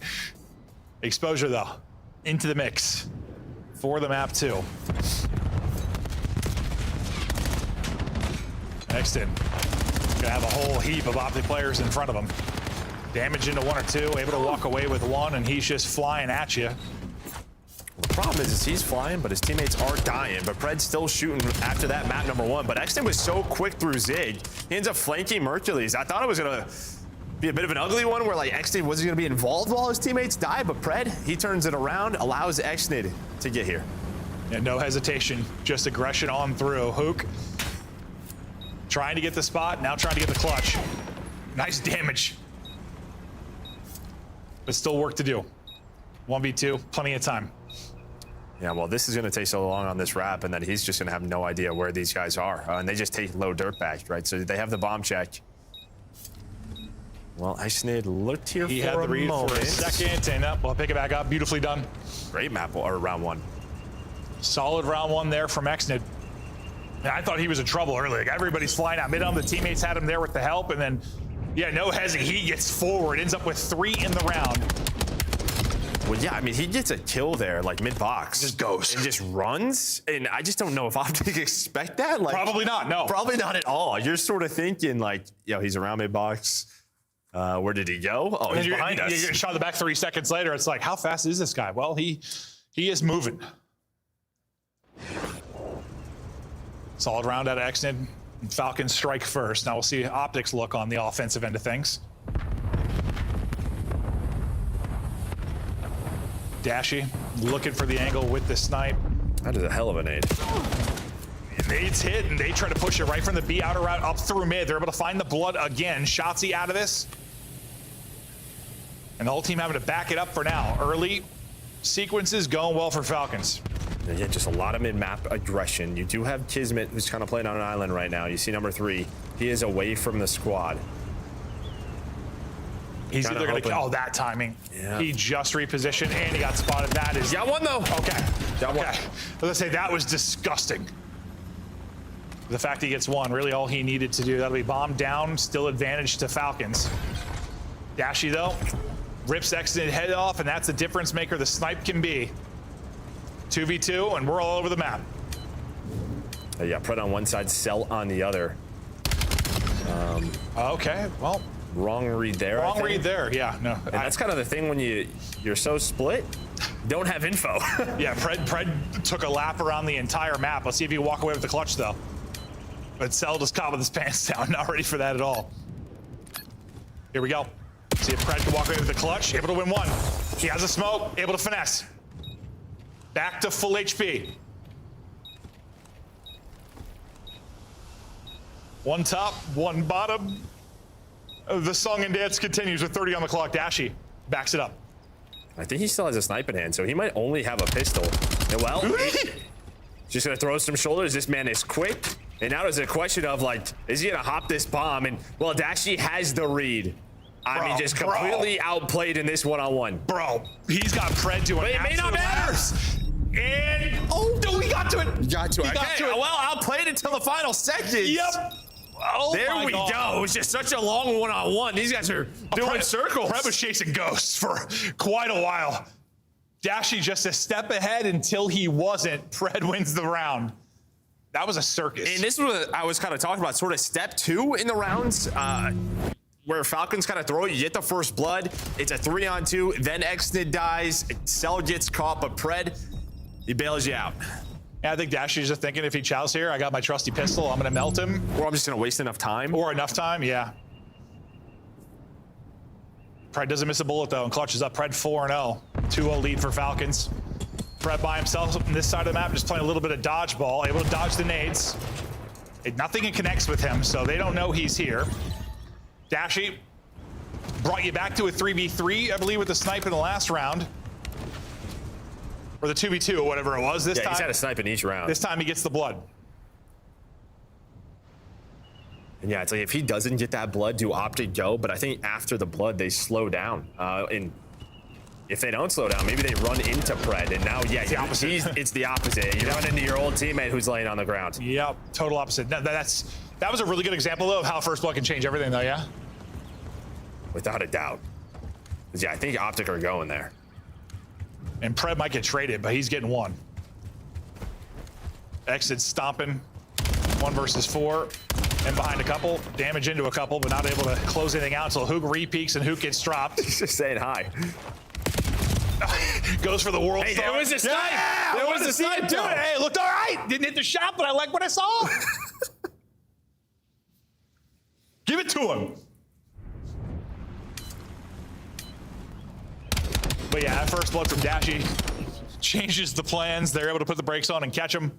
Exposure, though, into the mix for the map 2. Exton gonna have a whole heap of Optic players in front of him. Damage into 1 or 2, able to walk away with 1, and he's just flying at you. The problem is he's flying, but his teammates are dying. But Pred's still shooting after that map number 1. But Exton was so quick through Zig. He ends up flanking Mercules. I thought it was going to be a bit of an ugly one where like Exton wasn't going to be involved while his teammates die. But Pred, he turns it around, allows Exton to get here. Yeah, no hesitation, just aggression on through. Hook trying to get the spot, now trying to get the clutch. Nice damage. But still work to do. 1v2, plenty of time. Yeah, well, this is going to take so long on this wrap, and then he's just going to have no idea where these guys are. And they just take low dirt back, right? So they have the bomb check. Well, Icenade looked here he for had the read moment. for a second, and we'll pick it back up. Beautifully done. Great map, or round 1. Solid round 1 there from Exnid. I thought he was in trouble early. Like, everybody's flying out mid on. The teammates had him there with the help, and then, yeah, no hesitation. He gets forward, ends up with 3 in the round. Well, yeah, I mean, he gets a kill there, like mid-box. Just goes. And just runs. And I just don't know if Optic expect that. Like, probably not, no. Probably not at all. You're sort of thinking, like, he's around mid-box. Where did he go? Oh, he's behind us. You get shot in the back 3 seconds later. It's like, how fast is this guy? Well, he is moving. Solid round out of Exnid. Falcons strike first. Now we'll see Optics look on the offensive end of things. Dashy looking for the angle with the snipe. That is a hell of a nade. Nade's hit, and they try to push it right from the B outer route up through mid. They're able to find the blood again. Shotzzy out of this. And the whole team having to back it up for now. Early sequences going well for Falcons. Yeah, just a lot of mid-map aggression. You do have Kismet, who's kind of playing on an island right now. You see number 3. He is away from the squad. He's Kinda either going to. hoping. Oh, that timing. Yeah. He just repositioned and he got spotted. That is. Got one though. Okay. Got one. Okay. Let's say that was disgusting. The fact he gets one, really all he needed to do. That'll be bomb down, still advantage to Falcons. Dashy though, rips Exit head off, and that's the difference maker the snipe can be. 2v2, and we're all over the map. Yeah, Pred on one side, Cell on the other. Okay, well. Wrong read there. Wrong read there, yeah, no. And that's kind of the thing when you're so split, don't have info. Yeah, Pred took a lap around the entire map. Let's see if he can walk away with the clutch though. But Cell just caught with his pants down, not ready for that at all. Here we go. See if Pred can walk away with the clutch, able to win one. He has a smoke, able to finesse. Back to full HP. One top, one bottom. The song and dance continues with 30 on the clock. Dashy backs it up. I think he still has a snipe in hand, so he might only have a pistol. And well, just gonna throw some shoulders. This man is quick. And now there's a question of like, is he gonna hop this bomb? And well, Dashy has the read. I mean, just completely outplayed in this one-on-one. Bro, he's got Pred doing. But it may not matter. And no, he got to it. Got to it. He got Okay, to it. well, outplayed until the final seconds. Yep. Oh there my we God. go. It was just such a long one-on-one. These guys are doing circles. Pred was chasing ghosts for quite a while. Dashy just a step ahead until he wasn't. Pred wins the round. That was a circus. And this is what I was kind of talking about, sort of step 2 in the rounds, where Falcons kind of throw, you get the first blood, it's a 3-on-2, then Exnid dies, Cell gets caught, but Pred, he bails you out. Yeah, I think Dashy's just thinking if he chows here, I got my trusty pistol, I'm gonna melt him. Or I'm just gonna waste enough time. Or enough time, yeah. Pred doesn't miss a bullet though, and clutches up Pred 4-0. 2-0 lead for Falcons. Pred by himself on this side of the map, just playing a little bit of dodgeball, able to dodge the nades. Nothing connects with him, so they don't know he's here. Dashy brought you back to a 3v3, I believe, with the snipe in the last round. Or the 2v2 or whatever it was. This time, he's had a snipe in each round. This time he gets the blood. And yeah, it's like if he doesn't get that blood, do Optic go? But I think after the blood, they slow down. And if they don't slow down, maybe they run into Pred. And now, yeah, it's the opposite. You run into your old teammate who's laying on the ground. Yep, total opposite. That was a really good example, though, of how first blood can change everything, though, yeah? Without a doubt. Yeah, I think Optic are going there. And Pred might get traded, but he's getting one. Exit stomping. 1 versus 4. And behind a couple. Damage into a couple, but not able to close anything out until Hook re-peeks and Hook gets dropped. He's just saying hi. Goes for the world star. There was a snipe. Yeah, There was a snipe. Do it. Hey, it looked all right. Didn't hit the shot, but I like what I saw. Give it to him. But yeah, that first blood from Dashy changes the plans. They're able to put the brakes on and catch him.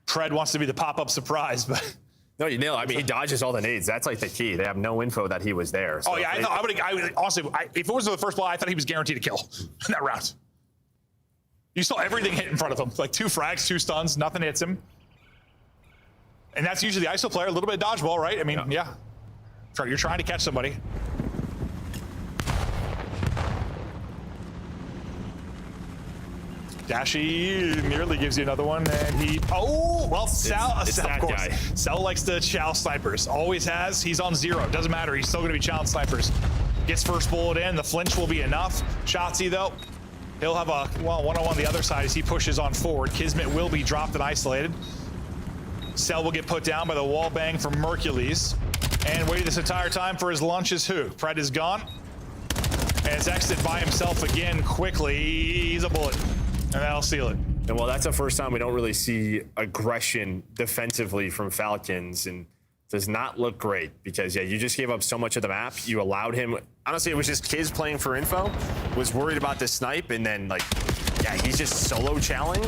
Pred wants to be the pop-up surprise, but no, you nail it. I mean, he dodges all the nades. That's like the key. They have no info that he was there. So oh yeah, I would honestly, if it was the first blood, I thought he was guaranteed a kill in that round. You saw everything hit in front of him, like 2 frags, 2 stuns, nothing hits him. And that's usually the ISO player, a little bit of dodgeball, right? I mean, yeah. You're trying to catch somebody. Dashy nearly gives you another one, and he, Cell, of course. Cell likes to chow snipers, always has. He's on 0, doesn't matter, he's still gonna be chowing snipers. Gets first bullet in, the flinch will be enough. Shotzzy though, he'll have a, one-on-one the other side as he pushes on forward. Kismet will be dropped and isolated. Cell will get put down by the wall bang from Mercules. And waiting this entire time for his lunch is who? Pred is gone. And it's Exit by himself again quickly. He's a bullet. And that'll seal it. And well, that's the first time we don't really see aggression defensively from Falcons, and does not look great because, yeah, you just gave up so much of the map. You allowed him, honestly, it was just kids playing for info, was worried about the snipe, and then, like, yeah, he's just solo chowing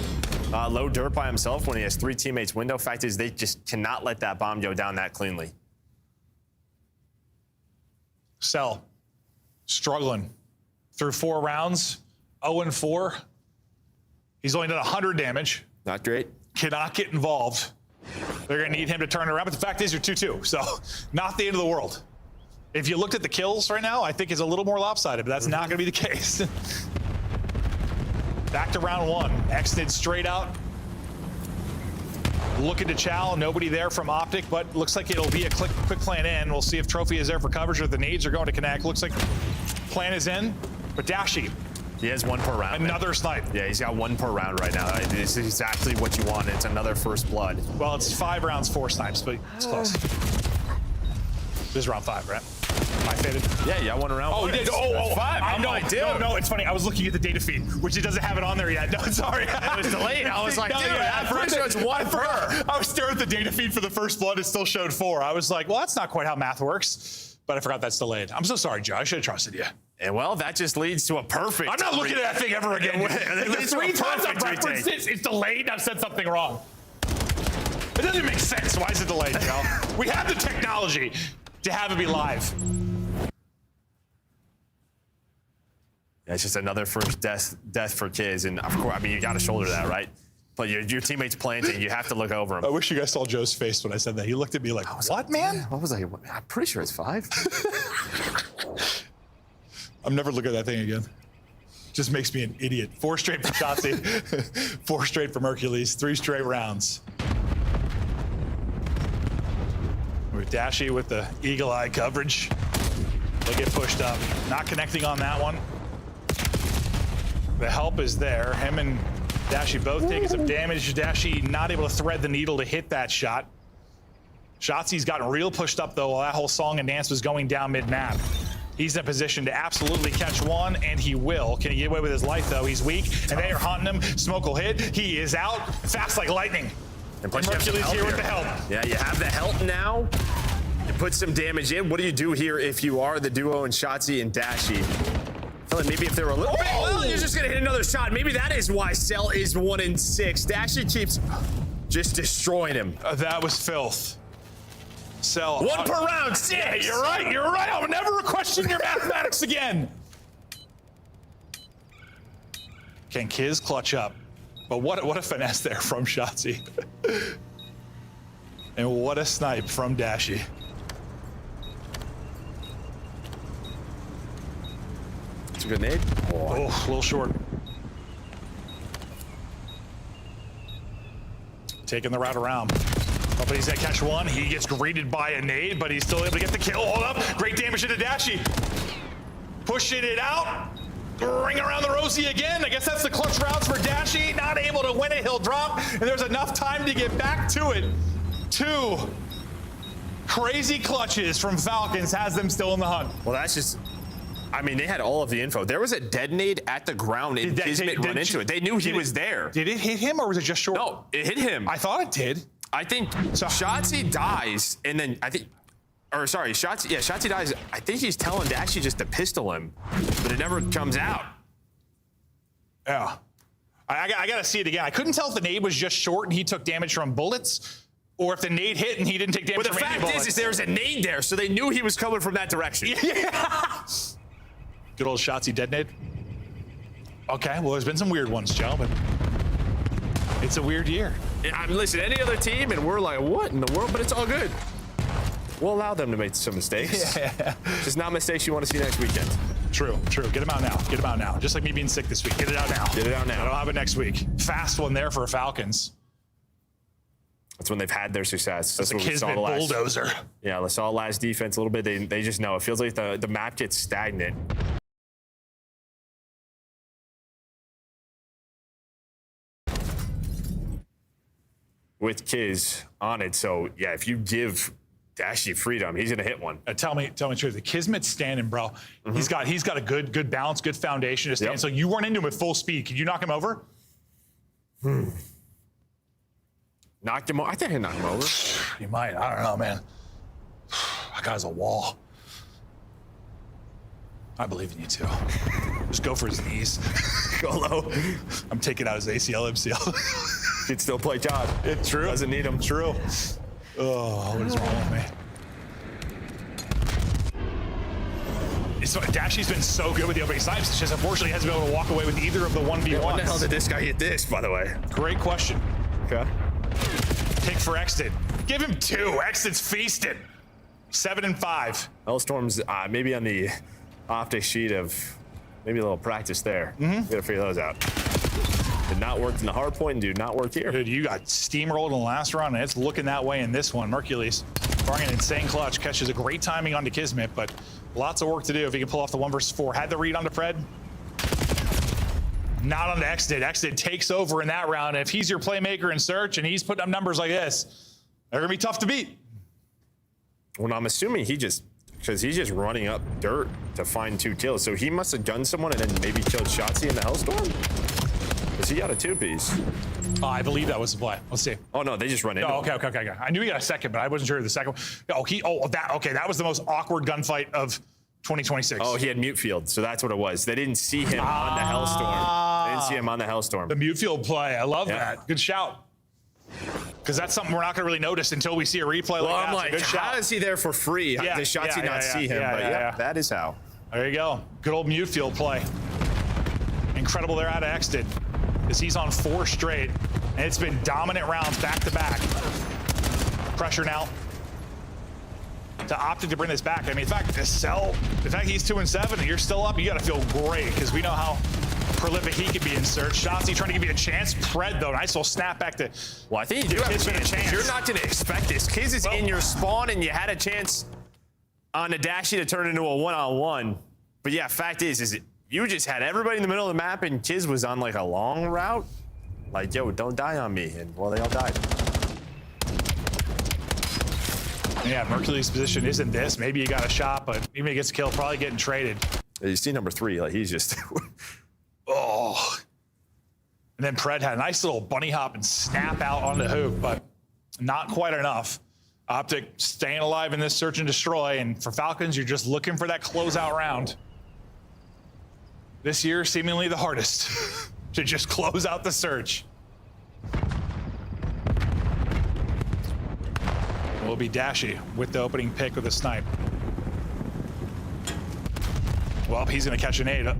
low dirt by himself when he has 3 teammates window. Fact is, they just cannot let that bomb go down that cleanly. Cell, struggling through 4 rounds, 0-4. He's only done 100 damage. Not great. Cannot get involved. They're going to need him to turn it around. But the fact is, you're 2-2. So, not the end of the world. If you looked at the kills right now, I think it's a little more lopsided, but that's not going to be the case. Back to round one. Extended straight out. Looking to chow. Nobody there from Optic, but looks like it'll be a quick plan in. We'll see if Trophy is there for coverage or the nades are going to connect. Looks like plan is in, but Dashy. He has one per round. Another snipe. Yeah, he's got one per round right now. This is exactly what you want. It's another first blood. Well, it's 5 rounds, 4 snipes, but it's close. This is round 5, right? I faded. Yeah, you got one around. Oh, we did. Oh, 5. No, it's funny. I was looking at the data feed, which it doesn't have it on there yet. No, sorry. It was delayed. I was like, dude, I'm pretty sure it's 1 per. I was staring at the data feed for the first blood. It still showed 4. I was like, well, that's not quite how math works. But I forgot that's delayed. I'm so sorry, Joe. I should have trusted you. And well, that just leads to a perfect. I'm not looking at that thing ever again. The 3 times I've referenced it, it's delayed and I've said something wrong. It doesn't make sense. Why is it delayed, Joe? We have the technology to have it be live. Yeah, it's just another first death for kids. And of course, I mean, you got to shoulder that, right? But your teammate's planting, you have to look over him. I wish you guys saw Joe's face when I said that. He looked at me like, what, man? What was I? I'm pretty sure it's 5. I'm never looking at that thing again. Just makes me an idiot. 4 straight for Shotzi, 4 straight for Hercules, 3 straight rounds. With Dashy with the eagle eye coverage. They get pushed up. Not connecting on that one. The help is there. Him and Dashy both taking some damage. Dashy not able to thread the needle to hit that shot. Shotzi's gotten real pushed up though while that whole song and dance was going down mid-map. He's in a position to absolutely catch one, and he will. Can he get away with his life, though? He's weak, and they are hunting him. Smoke will hit. He is out, fast like lightning. And plus Hercules here with the help. Yeah, you have the help now. You put some damage in. What do you do here if you are the duo and Shotzi and Dashy? I feel like maybe if they were a little bit, well, you're just going to hit another shot. Maybe that is why Cell is 1-6. Dashy keeps just destroying him. That was filth. Cell. 1 per round, 6. Yeah, you're right. I'll never question your mathematics again. Can Kiz clutch up? But what a finesse there from Shotzi. And what a snipe from Dashy. It's a grenade. Oh, a little short. Taking the route around. But he's gonna catch one. He gets greeted by a nade, but he's still able to get the kill. Hold up. Great damage into Dashy. Pushing it out. Ring around the Rosie again. I guess that's the clutch routes for Dashy. Not able to win it. He'll drop. And there's enough time to get back to it. 2 crazy clutches from Falcons has them still in the hunt. Well, that's just... I mean, they had all of the info. There was a detonate at the ground and Kismet run into it. They knew he was there. Did it hit him or was it just short? No, it hit him. I thought it did. I think Shotzi dies, and then Shotzi dies. I think he's telling Dashy just to pistol him, but it never comes out. Yeah. I got to see it again. I couldn't tell if the nade was just short and he took damage from bullets, or if the nade hit and he didn't take damage from any bullets. But the fact is there's a nade there, so they knew he was coming from that direction. Yeah. Good old Shotzi dead nade. Okay, well, there's been some weird ones, Joe, but it's a weird year. I mean, listen, any other team, and we're like, what in the world? But it's all good. We'll allow them to make some mistakes. Yeah. Just not mistakes you want to see next weekend. True. Get them out now. Get them out now. Just like me being sick this week. Get it out now. Get it out now. I don't have it next week. Fast one there for Falcons. That's when they've had their success. That's what a Kismet bulldozer. Yeah, let's saw last defense a little bit. They just know. It feels like the map gets stagnant. With Kiz on it. So, yeah, if you give Dashy freedom, he's going to hit one. Tell me the truth. The Kismet's standing, bro. Mm-hmm. He's got a good balance, good foundation to stand. Yep. So you run into him at full speed. Can you knock him over? Knocked him over? I think I knocked him over. You might. I don't know, man. That guy's a wall. I believe in you, too. Just go for his knees. Go low. I'm taking out his ACL, MCL. He'd still play Todd. It's true. Doesn't need him. True. Oh, what is wrong with me? Dashy's been so good with the opening snipes. It's just unfortunately he hasn't been able to walk away with either of the 1v1s. Yeah, when the hell did this guy get this, by the way? Great question. Okay. Pick for Exton. Give him 2. Exton's feasted. 7-5. Hellstorms maybe on the optic sheet of maybe a little practice there. Gotta figure those out. Did not work in the hard point and do not work here. Dude, you got steamrolled in the last round, and it's looking that way in this one. Mercules throwing an insane clutch, catches a great timing onto Kismet, but lots of work to do if he can pull off the 1 versus 4. Had the read onto Pred. Not on the Exdid. Exdid takes over in that round. If he's your playmaker in search and he's putting up numbers like this, they're gonna be tough to beat. Well, I'm assuming because he's just running up dirt to find 2 kills. So he must have gunned someone and then maybe killed Shotzi in the Hellstorm? Because he got a 2-piece. I believe that was the play. Let's see. Oh, no, they just run into him. Okay. I knew he got a second, but I wasn't sure of the second one. That was the most awkward gunfight of 2026. Oh, he had mute field, so that's what it was. They didn't see him on the Hellstorm. They didn't see him on the Hellstorm. The mute field play. I love that. Good shout. Because that's something we're not going to really notice until we see a replay well, like that. I'm like, how is he there for free? Does Shotzi not see him? But that is how. There you go. Good old mute field play. Incredible there out of Exdid. Because he's on 4 straight, and it's been dominant rounds back to back. Pressure now to Optic to bring this back. I mean, in fact, he's 2-7 and you're still up, you got to feel great because we know how prolific he could be in search. Shotzi trying to give you a chance. Pred, though, nice little snap back to. Well, I think you do have a chance. You're not going to expect this. Kiz is in your spawn, and you had a chance on a Dashy to turn into a 1-on-1. But yeah, fact is you just had everybody in the middle of the map, and Kiz was on like a long route. Like, yo, don't die on me. And well, they all died. Yeah, Mercury's position isn't this. Maybe he got a shot, but even if he gets a kill, probably getting traded. You see number 3, like he's just. Oh. And then Pred had a nice little bunny hop and snap out on the hoop, but not quite enough. Optic staying alive in this search and destroy, and for Falcons, you're just looking for that closeout round. This year, seemingly the hardest to just close out the search. Will be Dashy with the opening pick with a snipe. Well, he's gonna catch an 8.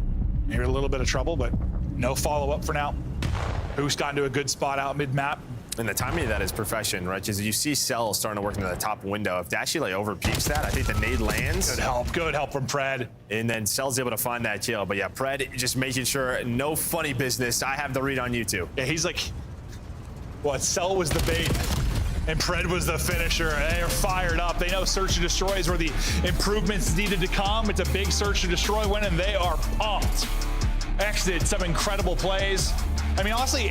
Maybe a little bit of trouble, but no follow-up for now. Who's gotten to a good spot out mid-map. And the timing of that is perfection, right? Because you see Cell starting to work into the top window. If Dashy like over peaks that, I think the nade lands. Good help from Pred. And then Cell's able to find that kill. But yeah, Pred just making sure no funny business. I have the read on you too. Yeah, he's like, Cell was the bait. And Pred was the finisher. They are fired up. They know search and destroy is where the improvements needed to come. It's a big search and destroy win, and they are pumped. X did some incredible plays. I mean, honestly,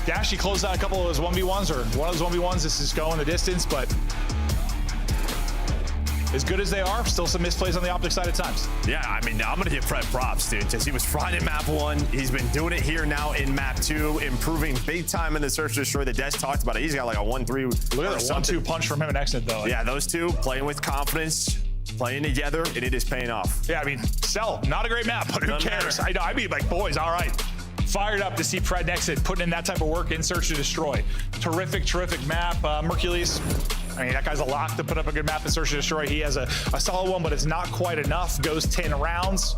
Dashy closed out a couple of those 1v1s, or one of those 1v1s. This is going the distance, but as good as they are, still some misplays on the Optic side at times. Yeah, I mean, I'm going to give Pred props, dude, because he was fine in map 1. He's been doing it here now in map 2, improving big time in the search and destroy. The Des talked about it. He's got like a 1-3. Look at the 1-2 punch from him and Exit, though. Yeah, those two playing with confidence, playing together, and it is paying off. Yeah, I mean, Cell, not a great map, but who cares? I mean, like, boys, all right. Fired up to see Pred Exit putting in that type of work in search to destroy. Terrific map. Mercules, I mean, that guy's a lock to put up a good map in search to destroy. He has a solid one, but it's not quite enough. Goes 10 rounds.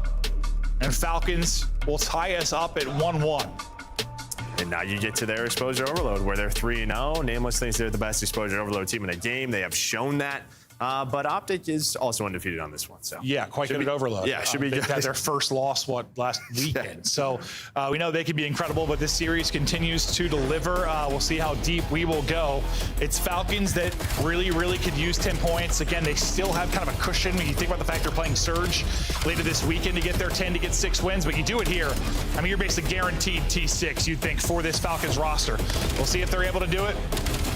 And Falcons will tie us up at 1-1. And now you get to their exposure overload, where they're 3-0. Nameless thinks they're the best exposure overload team in the game. They have shown that. But Optic is also undefeated on this one. So yeah, quite good at overload. Yeah, should be good. They had their first loss last weekend. So we know they can be incredible, but this series continues to deliver. We'll see how deep we will go. It's Falcons that really could use 10 points. Again, they still have kind of a cushion when you think about the fact they're playing Surge later this weekend to get their 10 to get 6 wins. But you do it here, I mean, you're basically guaranteed T6, you'd think, for this Falcons roster. We'll see if they're able to do it.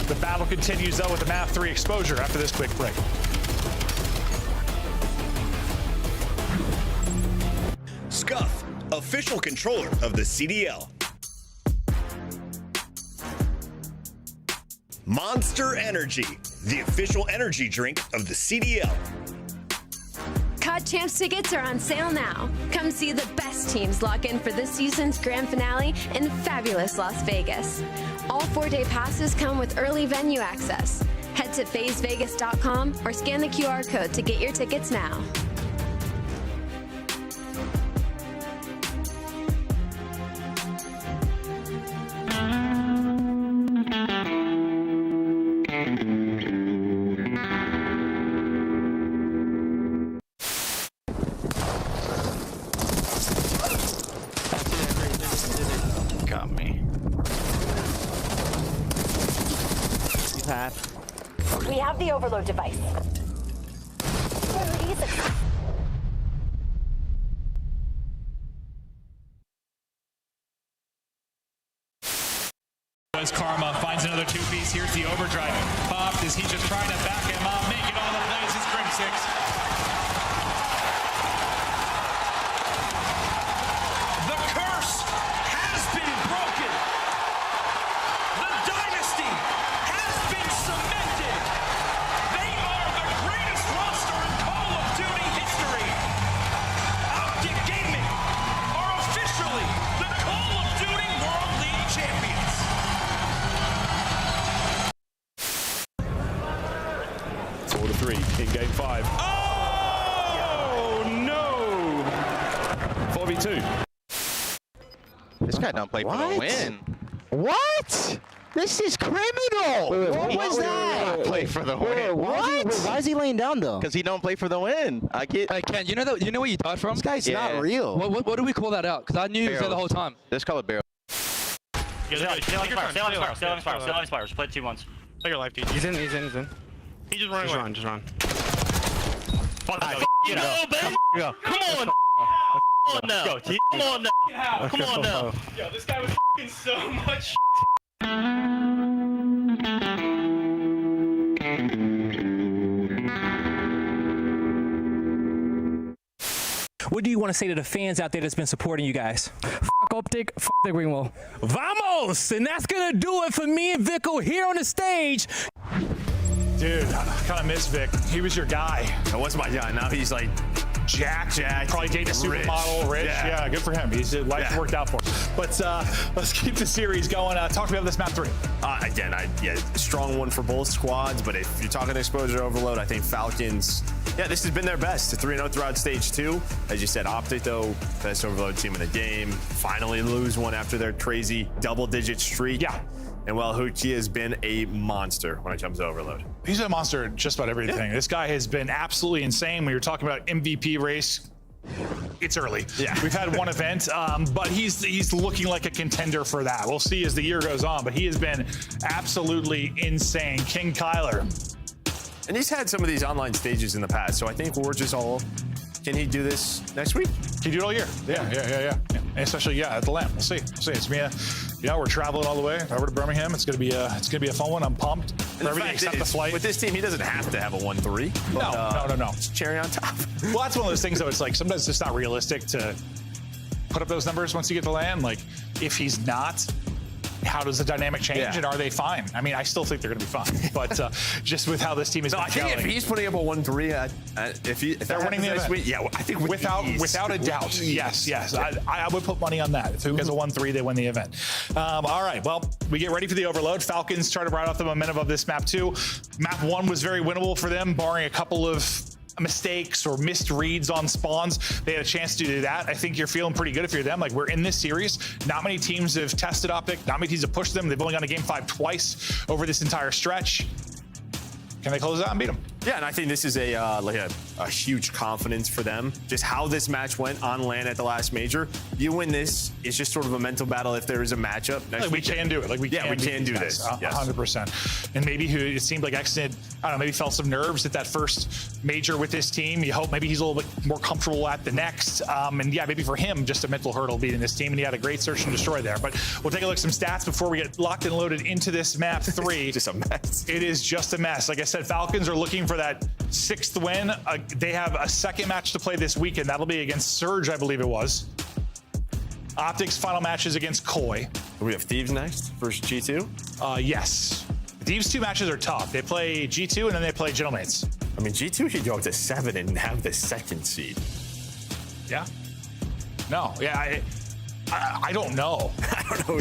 The battle continues, though, with the Map 3 exposure after this quick break. Scuff, official controller of the CDL. Monster Energy, the official energy drink of the CDL. COD Champs tickets are on sale now. Come see the best teams lock in for this season's grand finale in fabulous Las Vegas. All 4-day passes come with early venue access. Head to FazeVegas.com or scan the QR code to get your tickets now. Grab the overload device. As Karma finds another two-piece, here's the overdrive. Popped as he's just trying to back him up, make it all the plays. It's Grim 6. The curse has been broken. The dynasty has been cemented. They are the greatest roster in Call of Duty history. Optic Gaming are officially the Call of Duty World League champions. 4-3 in game 5. Oh no! 4v2. This guy don't play for the win. What? This is criminal. What was that? Play for the win. What? Why is he laying down though? Because he don't play for the win. I get. Hey Ken, you know where you died from? This guy's not real. What do we call that out? Because I knew you was there the whole time. Let's call it barrel. Stay on Spire. Just play 2 once. Take your life, dude. He's in. He's just running. Just run. Fuck you know, baby. Come on. Come on now. Come on now. Come on now. Yo, this guy was f***ing so much. What do you want to say to the fans out there that's been supporting you guys? F*** Optic, f*** the Green Wall. Vamos! And that's going to do it for me and Vico here on the stage. Dude, I kind of miss Vic. He was your guy. That was my guy. Now he's like Jack. Probably dating a supermodel, rich. Yeah, good for him. He's life worked out for him. But let's keep the series going. Talk to me about this map 3. Again, strong one for both squads. But if you're talking exposure overload, I think Falcons. Yeah, this has been their best. 3-0 throughout stage 2. As you said, Optic though, best overload team in the game. Finally lose one after their crazy double-digit streak. Yeah. And well, Huchi has been a monster when it comes to overload. He's a monster at just about everything. Yeah. This guy has been absolutely insane. When you're talking about MVP race, it's early. Yeah. We've had one event, but he's looking like a contender for that. We'll see as the year goes on, but he has been absolutely insane. King Kyler. And he's had some of these online stages in the past, so I think we're just all, can he do this next week? Can he do it all year? Yeah. And especially, at the LAN. We'll see. It's me. We're traveling all the way over to Birmingham. It's gonna be a fun one. I'm pumped for everything except the flight. With this team, he doesn't have to have a 1-3. No. It's cherry on top. Well, that's one of those things though. It's like sometimes it's just not realistic to put up those numbers once you get to LAN. Like if he's not, how does the dynamic change and are they fine? I mean, I still think they're going to be fine, but just with how this team is I think if he's putting up a 1-3, if they're winning the event, I think without a doubt, yes. I would put money on that. If who has a 1-3, they win the event. All right, well, we get ready for the overload. Falcons try to ride off the momentum of this map 2. Map 1 was very winnable for them, barring a couple of mistakes or missed reads on spawns. They had a chance to do that. I think you're feeling pretty good if you're them. Like, we're in this series. Not many teams have tested Optic. Not many teams have pushed them. They've only gone to game 5 twice over this entire stretch. Can they close out and beat them? Yeah, and I think this is a huge confidence for them. Just how this match went on LAN at the last major. You win this, it's just sort of a mental battle if there is a matchup. We can do it. We can do this. 100%. And maybe it seemed like Exton, I don't know, maybe felt some nerves at that first major with this team. You hope maybe he's a little bit more comfortable at the next. And maybe for him, just a mental hurdle beating this team. And he had a great search and destroy there. But we'll take a look at some stats before we get locked and loaded into this map 3. Just a mess. It is just a mess. Like I said, Falcons are looking for that 6th win. They have a second match to play this weekend. That'll be against Surge, I believe it was. Optic's final match is against Koi. We have Thieves next versus G2? Yes. These 2 matches are tough. They play G2 and then they play Gentlemates. I mean, G2 should go up to 7 and have the 2nd seed. Yeah. No. Yeah. I don't know. I don't know.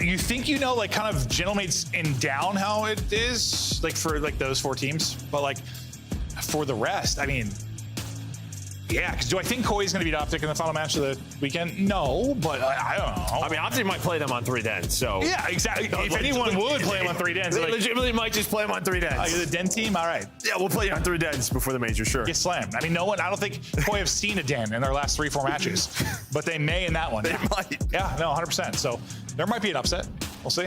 You think like kind of Gentlemates in down how it is, like for like those 4 teams, but like for the rest, I mean, yeah. Because do I think Koi is going to beat Optic in the final match of the weekend? No, but I don't know. I mean, Optic might play them on 3 dens, so yeah, exactly. If anyone would play them on 3 dens, they legitimately might just play them on 3 dens. You're the den team, all right. Yeah, we'll play you on 3 dens before the major, sure. Get slammed. I mean, I don't think Koi have seen a den in their last 3-4 matches, but they may in that one. They might. Yeah, no, 100%. So there might be an upset. We'll see.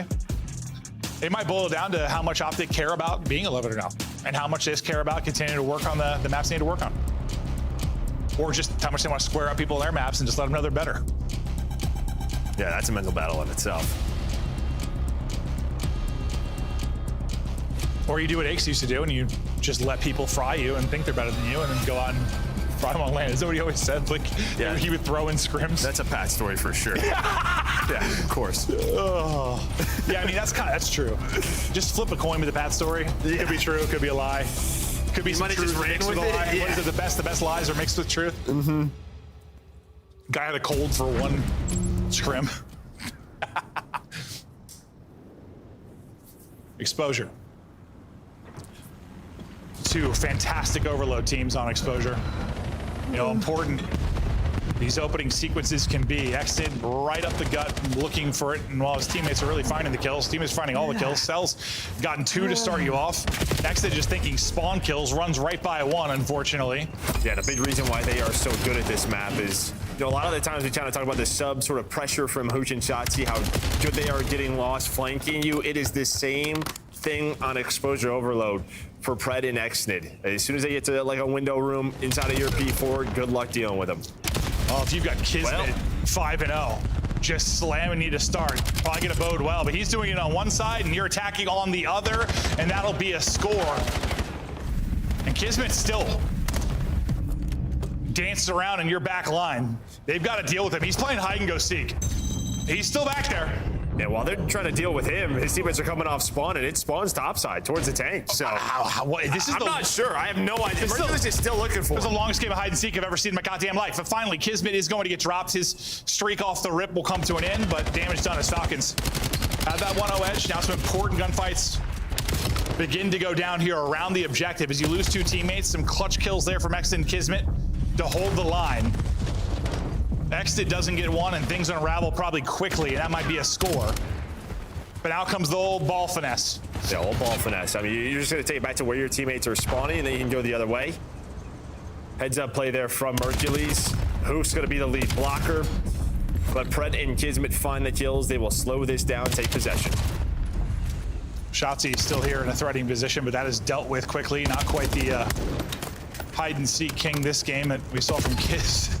It might boil down to how much Optic care about being 11-0 and how much they care about continuing to work on the maps they need to work on. Or just how much they want to square up people in their maps and just let them know they're better. Yeah, that's a mental battle in itself. Or you do what Aches used to do and you just let people fry you and think they're better than you and then go out and fry them on land. Is that what he always said? Like, yeah, he would throw in scrims? That's a Pat story for sure. Yeah, of course. Oh. Yeah, I mean, that's true. Just flip a coin with the Pat story. It could be true, it could be a lie. Could be some truth mixed with a lie. Yeah. What is it, the best lies are mixed with truth? Mm-hmm. Guy had a cold for one scrim. Exposure. 2 fantastic overload teams on Exposure. You know, important these opening sequences can be. Exit right up the gut looking for it, and while his teammates are really finding the kills, teammates finding all the kills. Cell's gotten 2 to start you off. Exit just thinking spawn kills, runs right by 1, unfortunately. Yeah, the big reason why they are so good at this map is, you know, a lot of the times we kind of talk about the sub sort of pressure from Hooch and Shotzi, how good they are getting lost flanking you. It is the same thing on Exposure Overload for Pred and Xnid. As soon as they get to like a window room inside of your P4, good luck dealing with them. Oh, if you've got Kismet 5-0, just slamming you to start, probably gonna bode well, but he's doing it on one side and you're attacking on the other, and that'll be a score. And Kismet still dances around in your back line. They've got to deal with him. He's playing hide and go seek. He's still back there. Yeah, while they're trying to deal with him, his teammates are coming off spawn, and it spawns topside towards the tank. So I'm not sure. I have no idea. Mercury's is still looking for it. It's the him. longest game of hide and seek I've ever seen in my goddamn life. But finally, Kismet is going to get dropped. His streak off the rip will come to an end, but damage done as Falcons have that 1-0 edge. Now some important gunfights begin to go down here around the objective as you lose 2 teammates. Some clutch kills there from Exton and Kismet to hold the line. Exton doesn't get one, and things unravel probably quickly, and that might be a score. But out comes the old ball finesse. Yeah, old ball finesse. I mean, you're just going to take it back to where your teammates are spawning, and then you can go the other way. Heads up play there from Mercules. Hoof's going to be the lead blocker. But Pred and Kismet find the kills. They will slow this down, take possession. Shotzi is still here in a threatening position, but that is dealt with quickly. Not quite the hide and seek king this game that we saw from Kiss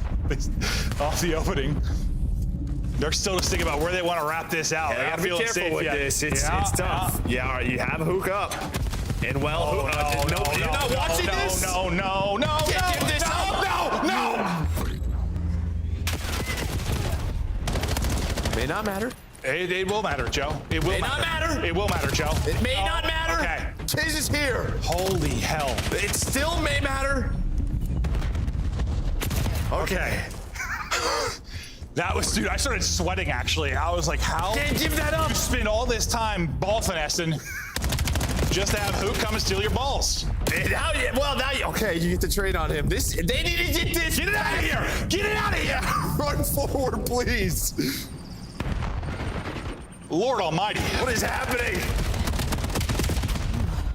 off the opening. They're still just thinking about where they want to wrap this out. Yeah, They gotta be feel careful safe with yet. this. It's tough. Yeah, all right, you have Hook up. And well, No, you're not watching this? No. Can't give this up. No. May not matter. It will matter, Joe. It will May not matter. It will matter, Joe. It may not matter. Okay. Kiz is here. Holy hell. It still may matter. Okay. That was, dude, I started sweating actually. I was like, how? Can't give that up. You spend all this time ball finessing just to have Hook come and steal your balls. And now, okay, you get to trade on him. They need to get this. Get it out of here. Get it out of here. Run forward, please. Lord Almighty. What is happening?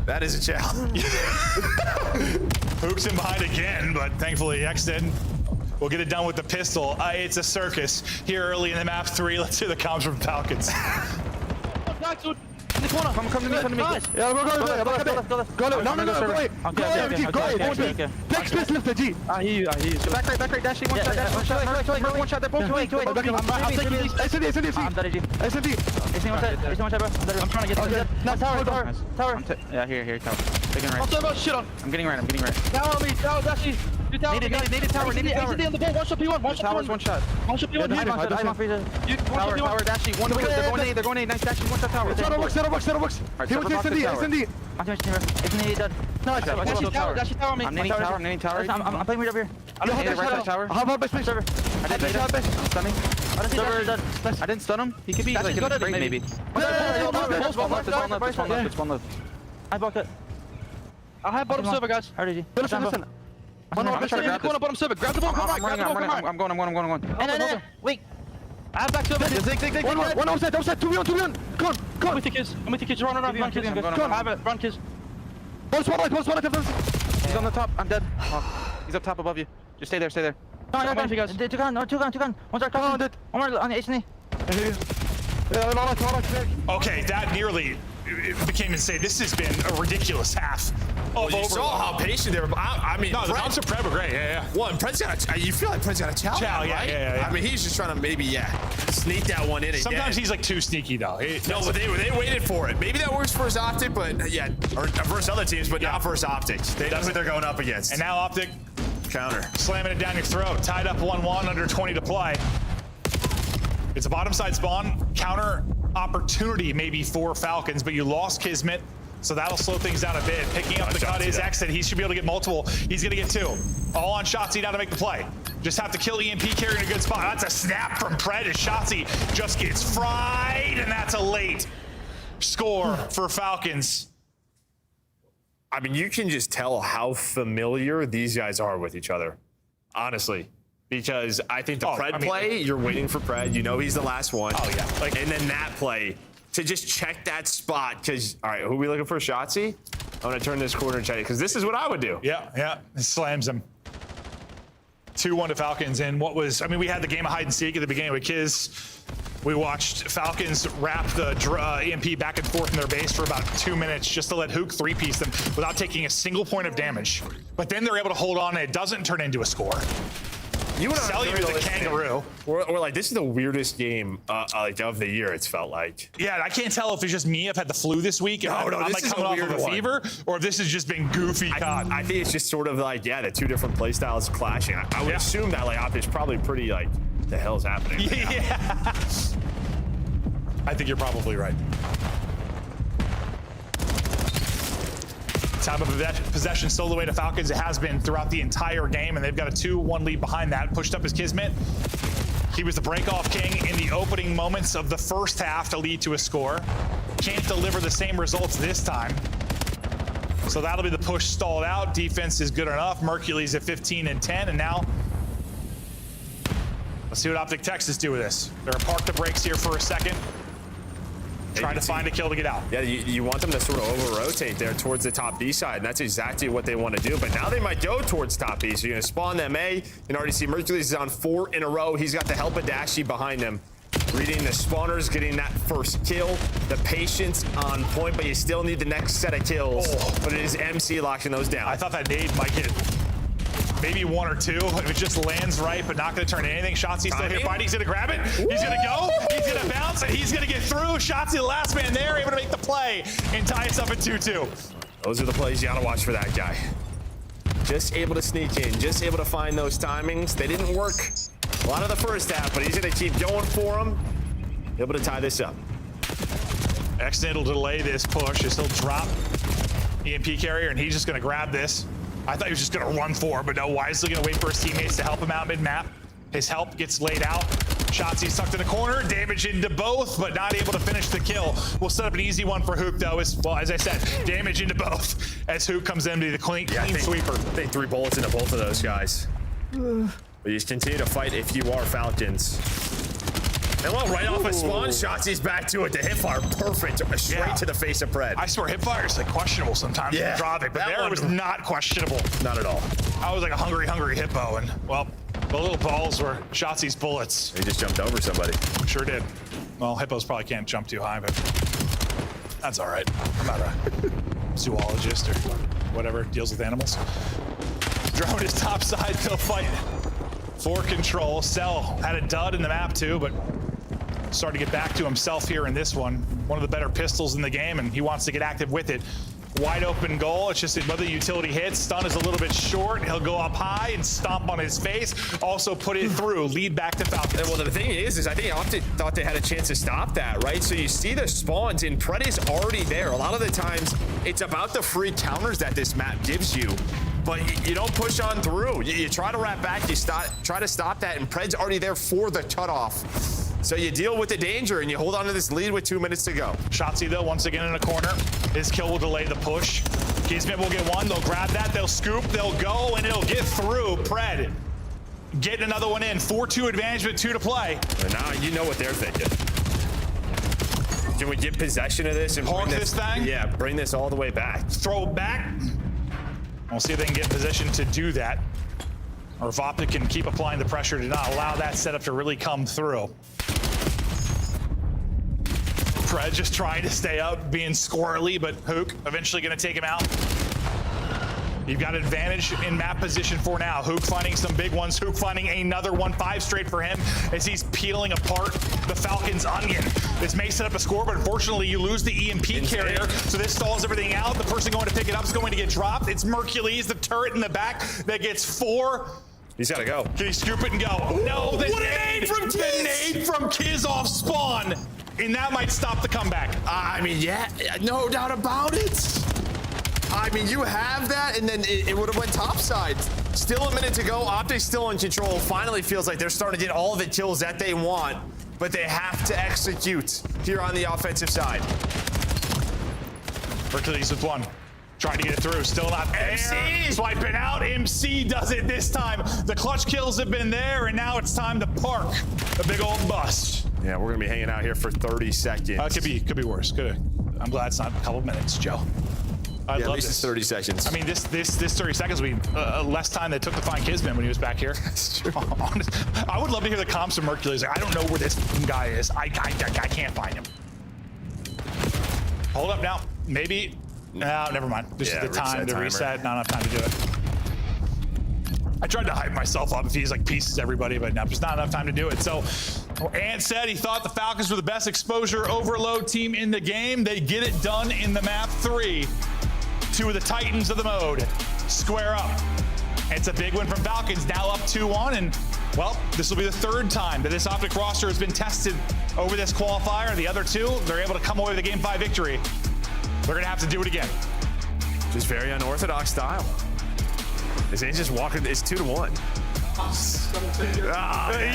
That is a challenge. Hook's in behind again, but thankfully Exton will get it done with the pistol. It's a circus here early in the map 3. Let's hear the comms from Falcons. In the corner. Come to me. Yeah, go. No, wait. Okay. Take space left the G. I hear you. Back right, dashing. One shot. They're both wait. I'm taking these. SND. I'm dead, AG. SND. One shot, bro. I'm trying to get to No, tower. Yeah, here, tower. Taking right. I'm talking about shit on. I'm getting right. Down on me. Down, Dashy. Needed tower. SND on the ball. One shot, P1. One shot, One shot. One shot, P1. Tower, Dashy. One They're going A. Nice Dashy. One shot tower. Settle box. He was SND. Dashy tower me. I'm nading tower. I'm playing right up here. Right tower. How about best server? I didn't stun him. He could be like in a break maybe. It's one left. I blocked it. I have bottom server, guys. How did you? Listen. I'm trying to grab this. Bottom server. Grab the ball. I'm going. And wait. I have back server. Zig. One offset. 2v1. Come on. I'm with the kids. Run, kids. Come on. Run, kids. One spotlight. He's on the top. I'm dead. He's up top above you. Just stay there. No, guys. Two gun. One's our cousin. One more on the H&E. Okay, that nearly it became insane. This has been a ridiculous half. You saw how patient they were. I mean, no, the bounce of Pred were great. Yeah. Well, and Pred's got you feel like Pred's got a chow. Yeah, right? yeah. I mean, he's just trying to maybe sneak that one in. Sometimes he's like too sneaky though. No, but they waited for it. Maybe that works for his Optic, but or versus other teams, but not versus Optics. That's what they're going up against. And now Optic counter, slamming it down your throat. Tied up 1-1, under 20 to play. It's a bottom side spawn. Counter opportunity maybe for Falcons, but you lost Kismet, so that'll slow things down a bit. Picking up the cut is Exit. He should be able to get multiple. He's gonna get 2. All on Shotzzy now to make the play. Just have to kill EMP carry in a good spot. That's a snap from Pred as Shotzzy just gets fried, and that's a late score for Falcons. I mean, you can just tell how familiar these guys are with each other, honestly. Because I think the Pred play, you're waiting for Pred. You know he's the last one. Oh, yeah. And then that play, to just check that spot. Because, all right, who are we looking for? Shotzzy? I'm going to turn this corner and check it. Because this is what I would do. Yeah. It slams him. 2-1 to Falcons. And what was, we had the game of hide and seek at the beginning with Kiz. We watched Falcons wrap the EMP back and forth in their base for about 2 minutes just to let Hook 3-piece them without taking a single point of damage. But then they're able to hold on and it doesn't turn into a score. You and Sell you the kangaroo. We're like, this is the weirdest game of the year, it's felt like. Yeah, I can't tell if it's just me. I've had the flu this week. No, I'm this like is coming a off weird of a fever, or if this has just been goofy COD. I think it's just sort of like, the 2 different play styles clashing. I would assume that Optic's probably pretty like, the hell's happening right now? Yeah. I think you're probably right. Time of possession stole away to Falcons. It has been throughout the entire game, and they've got a 2-1 lead behind that. Pushed up his Kismet. He was the break-off king in the opening moments of the first half to lead to a score. Can't deliver the same results this time. So that'll be the push stalled out. Defense is good enough. Mercury's at 15 and 10, and now let's see what Optic Texas do with this. They're gonna park the brakes here for a second. Trying to find a kill to get out. Yeah, you want them to sort of over-rotate there towards the top B side, and that's exactly what they want to do. But now they might go towards top B, so you're going to spawn them A. You can already see Mercury's is on 4 in a row. He's got the help of Dashy behind him. Reading the spawners, getting that first kill. The patience on point, but you still need the next set of kills. But it is MC locking those down. I thought that nade might get maybe 1 or 2 if it just lands right, but not going to turn anything. Shotzzy's still here fighting. He's going to grab it. He's going to go. He's going to bounce, and he's going to get through. Shotzzy, the last man there, able to make the play and tie us up at 2-2. Those are the plays you got to watch for that guy. Just able to sneak in, just able to find those timings. They didn't work a lot of the first half, but he's going to keep going for them. Able to tie this up. X-Nid will delay this push. He'll drop EMP carrier, and he's just going to grab this. I thought he was just going to run for, but no, wisely going to wait for his teammates to help him out mid-map. His help gets laid out. Shotzzy's tucked in the corner, damage into both, but not able to finish the kill. We'll set up an easy one for Hook, though. As I said, damage into both as Hook comes in to be the clean sweeper. I think 3 bullets into both of those guys. But you just continue to fight if you are Falcons. And well, right off a spawn, Shotzzy's back to it. The hipfire, perfect, straight to the face of Pred. I swear, hipfire is like questionable sometimes. Yeah, but there was not questionable. Not at all. I was like a hungry hippo, and well, the little balls were Shotzzy's bullets. He just jumped over somebody. Sure did. Well, hippos probably can't jump too high, but that's all right. I'm not a zoologist or whatever deals with animals. Drone is top side, they'll fight for control. Cell had a dud in the map too, but started to get back to himself here in this one. One of the better pistols in the game, and he wants to get active with it. Wide open goal. It's just whether the utility hits. Stun is a little bit short. He'll go up high and stomp on his face. Also put it through. Lead back to Falcons. Well, the thing is I think Optic thought they had a chance to stop that, right? So you see the spawns, and Pred is already there. A lot of the times, it's about the free counters that this map gives you. But you don't push on through. You try to wrap back. You try to stop that, and Pred's already there for the cutoff. So you deal with the danger, and you hold on to this lead with 2 minutes to go. Shotzzy, though, once again in a corner. His kill will delay the push. Kismet will get one. They'll grab that. They'll scoop. They'll go, and it'll get through. Pred getting another one in. 4-2 advantage with 2 to play. And now you know what they're thinking. Can we get possession of this and park this thing? Yeah, bring this all the way back. Throw it back. We'll see if they can get in position to do that. Or if Optic can keep applying the pressure to not allow that setup to really come through. Pred just trying to stay up, being squirrely, but Hook eventually going to take him out. You've got advantage in map position for now. Hook finding some big ones. Hook finding another 1-5 straight for him as he's peeling apart the Falcons' onion. This may set up a score, but unfortunately you lose the EMP carrier, so this stalls everything out. The person going to pick it up is going to get dropped. It's Mercules, the turret in the back, that gets 4. He's got to go. Can he scoop it and go? No, the nade from Kiz! The nade from Kiz off spawn, and that might stop the comeback. I mean, yeah, no doubt about it. I mean, you have that, and then it would have went topside. Still a minute to go. Optic's still in control. Finally feels like they're starting to get all the kills that they want, but they have to execute here on the offensive side. Hercules with 1. Trying to get it through. Still not there. MC! Swiping out. MC does it this time. The clutch kills have been there, and now it's time to park a big old bust. Yeah, we're going to be hanging out here for 30 seconds. Could be worse. I'm glad it's not a couple minutes, Joe. At least it's 30 seconds. I mean, this 30 seconds would be less time that took to find Kisman when he was back here. That's true. I would love to hear the comps from Mercules. Like, I don't know where this guy is. I can't find him. Hold up now. Maybe. No, never mind. This is the time to reset. Not enough time to do it. I tried to hype myself up if he's like pieces everybody, but no, there's not enough time to do it. So Ant said he thought the Falcons were the best exposure overload team in the game. They get it done in the map 3. 2 of the Titans of the mode square up. It's a big win from Falcons, now up 2-1, and well, this will be the 3rd time that this Optic roster has been tested over this qualifier. The other 2, they're able to come away with a Game 5 victory. They're gonna have to do it again. Just very unorthodox style. This ain't just walking, it's 2-1.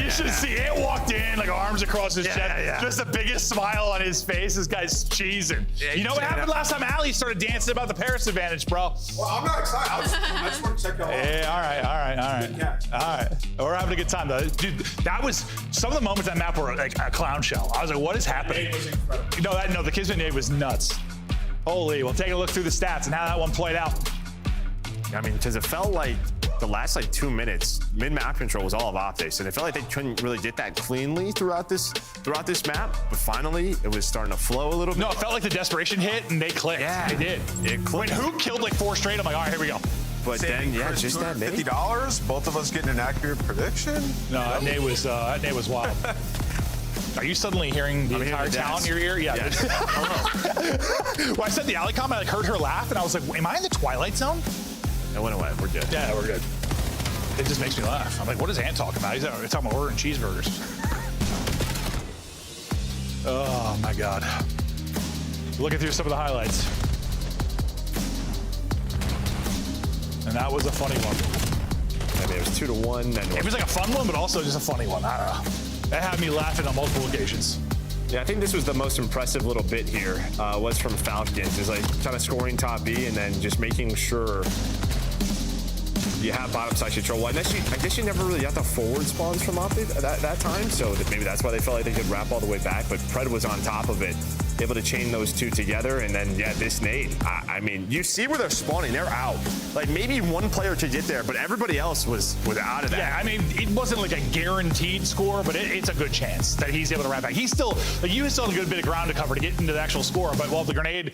You should see it walked in like arms across his chest. Just the biggest smile on his face. This guy's cheesing. You know what happened last time Ali started dancing about the Paris advantage, bro? Well, I'm not excited. I just want to check out. Yeah, all right. We're having a good time though. Dude, that was some of the moments that map were like a clown show. I was like, what is happening? No, the Kismet nade was nuts. Holy, well, take a look through the stats and how that one played out. I mean, because it felt like the last 2 minutes, mid-map control was all of Optics, and it felt like they couldn't really get that cleanly throughout this map. But finally, it was starting to flow a little bit. No, it felt like the desperation hit, and they clicked. Yeah, they did. It clicked. When Hoop killed like 4 straight, I'm like, all right, here we go. But then, just that nade. $50. Both of us getting an accurate prediction. No, that nade was wild. Are you suddenly hearing the entire town in your ear? Yeah. Well, I said the alley comment, I heard her laugh, and I was like, am I in the Twilight Zone? It went away. We're good. Yeah, we're good. It just makes me laugh. I'm like, what is Ant talking about? He's talking about ordering cheeseburgers. Oh, my God. Looking through some of the highlights. And that was a funny one. I mean, it was 2-1. It was like a fun one, but also just a funny one. I don't know. That had me laughing on multiple occasions. Yeah, I think this was the most impressive little bit here, was from Falcons. Is like kind of scoring top B and then just making sure you have bottom side control. Well, I guess you never really got the forward spawns from Optic at that time, so maybe that's why they felt like they could wrap all the way back, but Pred was on top of it, able to chain those 2 together, and then, this nade. I mean, you see where they're spawning, they're out. Like, maybe one player could get there, but everybody else was out of that. Yeah, I mean, it wasn't like a guaranteed score, but it's a good chance that he's able to wrap back. He's still, you still have a good bit of ground to cover to get into the actual score, but the grenade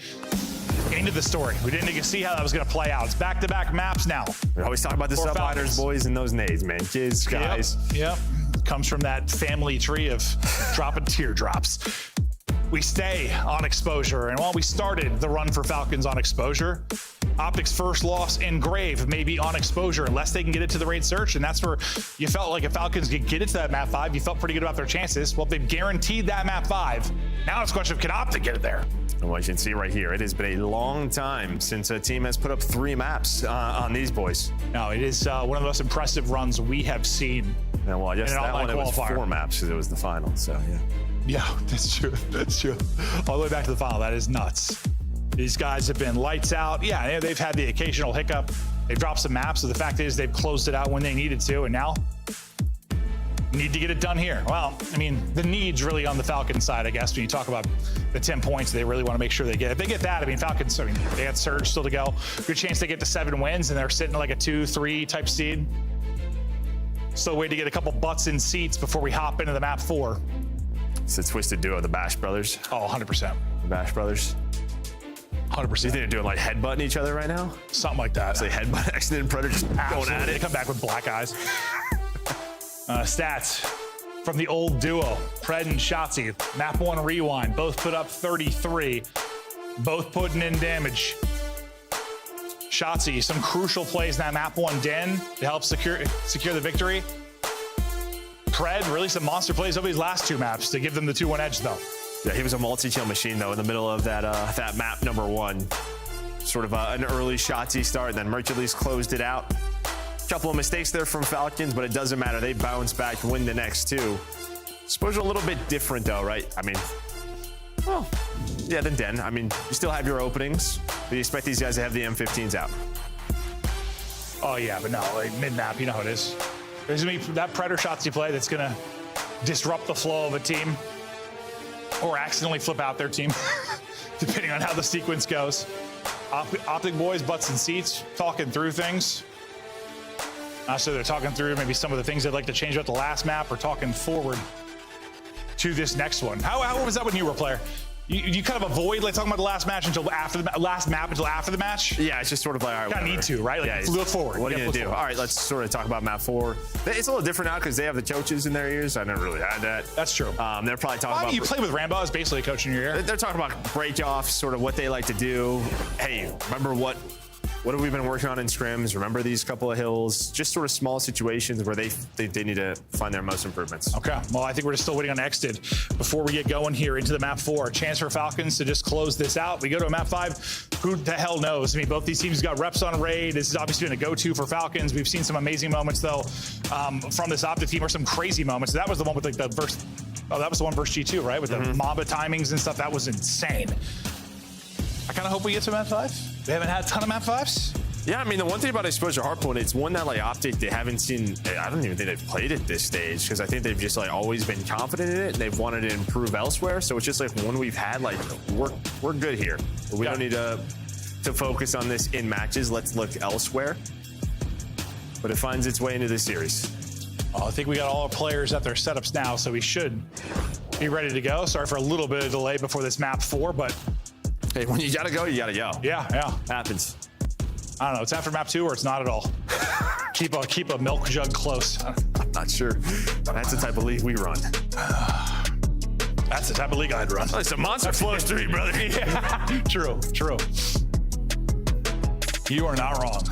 into the story. We didn't get to see how that was going to play out. It's back-to-back maps now. We always talk about the sub-liners, boys, and those nades, man. Kids, guys. Yep. Comes from that family tree of dropping teardrops. We stay on exposure, and while we started the run for Falcons on exposure, Optic's first loss in Grave may be on exposure unless they can get it to the raid search, and that's where you felt like if Falcons could get it to that map 5, you felt pretty good about their chances. Well, they've guaranteed that map 5. Now it's a question of can Optic get it there? Well, you can see right here, it has been a long time since a team has put up 3 maps on these boys. No, it is one of the most impressive runs we have seen. Yeah, well, I guess that one, it was 4 maps because it was the final, so yeah. Yeah, that's true. That's true. All the way back to the final. That is nuts. These guys have been lights out. Yeah, they've had the occasional hiccup. They've dropped some maps. So the fact is they've closed it out when they needed to, and now need to get it done here. Well, I mean, the need's really on the Falcons side, I guess. When you talk about the 10 points, they really want to make sure they get it. If they get that, I mean, Falcons, they got Surge still to go. Good chance they get to 7 wins, and they're sitting at like a 2-3 type seed. Still waiting to get a couple butts in seats before we hop into the map 4. It's a twisted duo, the Bash Brothers. Oh, 100%. The Bash Brothers. 100%. You think they're doing like headbutting each other right now? Something like that. It's like headbutt accident Predator just Absolutely. going at it. They come back with black eyes. Stats from the old duo, Pred and Shotzi. Map 1 rewind. Both put up 33. Both putting in damage. Shotzi, some crucial plays in that Map 1 den to help secure the victory. Pred, really some monster plays over these last 2 maps to give them the 2-1 edge, though. Yeah, he was a multi-kill machine, though, in the middle of that map number 1. Sort of an early Shotzi start, and then Mercules closed it out. Couple of mistakes there from Falcons, but it doesn't matter. They bounce back to win the next 2. Suppose you're a little bit different, though, right? I mean, well, yeah, than Den. I mean, you still have your openings, but you expect these guys to have the M15s out. Oh, yeah, but no, like mid-map, you know how it is. There's going to be that Predator Shotzi play that's going to disrupt the flow of a team or accidentally flip out their team, depending on how the sequence goes. Optic boys, butts and seats, talking through things. So they're talking through maybe some of the things they'd like to change about the last map or talking forward to this next one. How was that when you were a player? You kind of avoid like talking about the last match until after the last map until after the match? Yeah, it's just sort of like, all right, kind of need to, right? Like, yeah, look forward. What are you going to do? All right, let's sort of talk about map 4. It's a little different now because they have the coaches in their ears. I never really had that. That's true. They're probably talking about... You play with Rambo as basically a coach in your ear. They're talking about break-offs, sort of what they like to do. Hey, remember what have we been working on in scrims? Remember these couple of hills? Just sort of small situations where they need to find their most improvements. Okay. Well, I think we're just still waiting on Exted before we get going here into the map 4. Chance for Falcons to just close this out. We go to a map 5. Who the hell knows? I mean, both these teams got reps on raid. This is obviously been a go-to for Falcons. We've seen some amazing moments though from this Optic team, or some crazy moments. That was the one with like the verse. Oh, that was the one versus G2, right? With the Mamba timings and stuff. That was insane. I kind of hope we get to map 5. They haven't had a ton of map 5s. Yeah, I mean, the one thing about Exposure Hardpoint, it's one that, like, Optic, they haven't seen. I don't even think they've played at this stage because I think they've just, like, always been confident in it and they've wanted to improve elsewhere. So it's just, like, one we've had, like, we're good here. We don't need to focus on this in matches. Let's look elsewhere. But it finds its way into this series. Well, I think we got all our players at their setups now, so we should be ready to go. Sorry for a little bit of delay before this map 4, but... Hey, when you gotta go, you gotta go. Yeah. Happens. I don't know. It's after map 2 or it's not at all. keep a milk jug close. I'm not sure. That's the type of league we run. That's the type of league I'd run. Oh, it's a monster flows through, brother. Yeah. True. You are not wrong.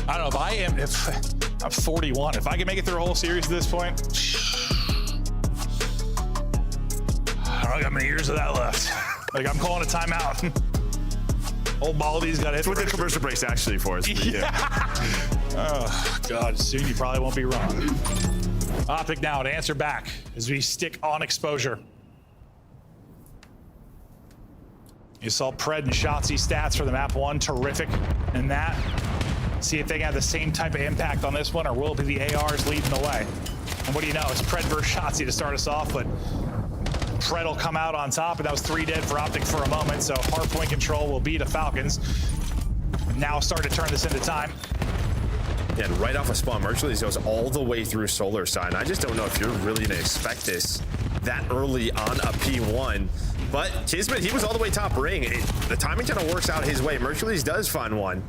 I don't know if I'm 41. If I can make it through a whole series at this point, I don't got many years of that left. Like, I'm calling a timeout. Old Baldy's got hit. That's what the commercial break's actually for. Yeah. Oh, God. Soon you probably won't be wrong. Optic now to answer back as we stick on exposure. You saw Pred and Shotzi stats for the map 1. Terrific in that. See if they can have the same type of impact on this one, or will it be the ARs leading the way? And what do you know? It's Pred versus Shotzi to start us off, but Pred will come out on top, and that was 3 dead for Optic for a moment, so hardpoint control will be to Falcons. Now start to turn this into time. Yeah, and right off of spawn, Mercules goes all the way through Solar Sign. I just don't know if you're really going to expect this that early on a P1. But Kismet, he was all the way top ring. The timing kind of works out his way. Mercules does find one,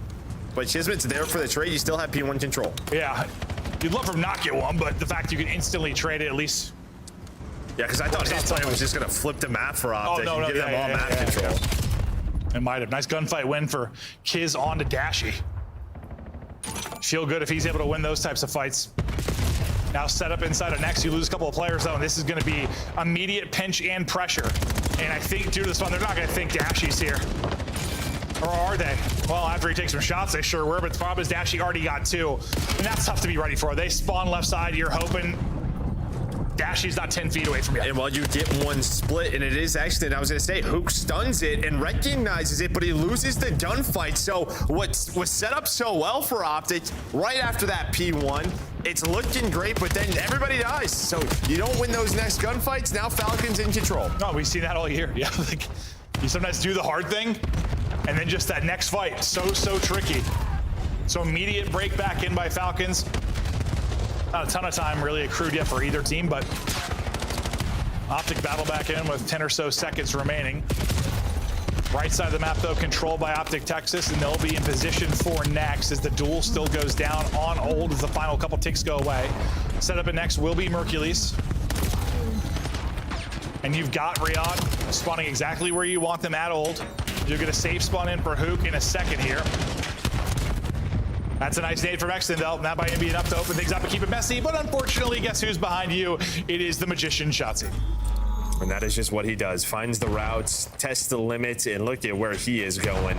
but Kismet's there for the trade. You still have P1 control. Yeah, you'd love for him not get one, but the fact you can instantly trade it at least. Yeah, because I thought his plan was just going to flip the map for Optic and give them all map control. It might have. Nice gunfight win for Kiz on to Dashy. Feel good if he's able to win those types of fights. Now set up inside of next. You lose a couple of players though, and this is going to be immediate pinch and pressure. And I think due to this one, they're not going to think Dashy's here. Or are they? Well, after he takes some shots, they sure were, but the problem is Dashy already got 2. And that's tough to be ready for. They spawn left side, you're hoping Dashy's not 10 feet away from you. And while you get one split, and it is actually, I was going to say, Hook stuns it and recognizes it, but he loses the gunfight. So what was set up so well for Optic, right after that P1, it's looking great, but then everybody dies. So you don't win those next gunfights, now Falcons in control. No, we've seen that all year. Yeah, like you sometimes do the hard thing, and then just that next fight, so tricky. So immediate break back in by Falcons. Not a ton of time really accrued yet for either team, but Optic battle back in with 10 or so seconds remaining. Right side of the map, though, controlled by Optic Texas, and they'll be in position for next as the duel still goes down on Old as the final couple ticks go away. Set up at next will be Mercules. And you've got Riyadh spawning exactly where you want them at Old. You're going to safe spawn in for Hook in a second here. That's a nice nade from Exton, though. That might be enough to open things up and keep it messy, but unfortunately, guess who's behind you? It is the Magician Shotzi. And that is just what he does. Finds the routes, tests the limits, and look at where he is going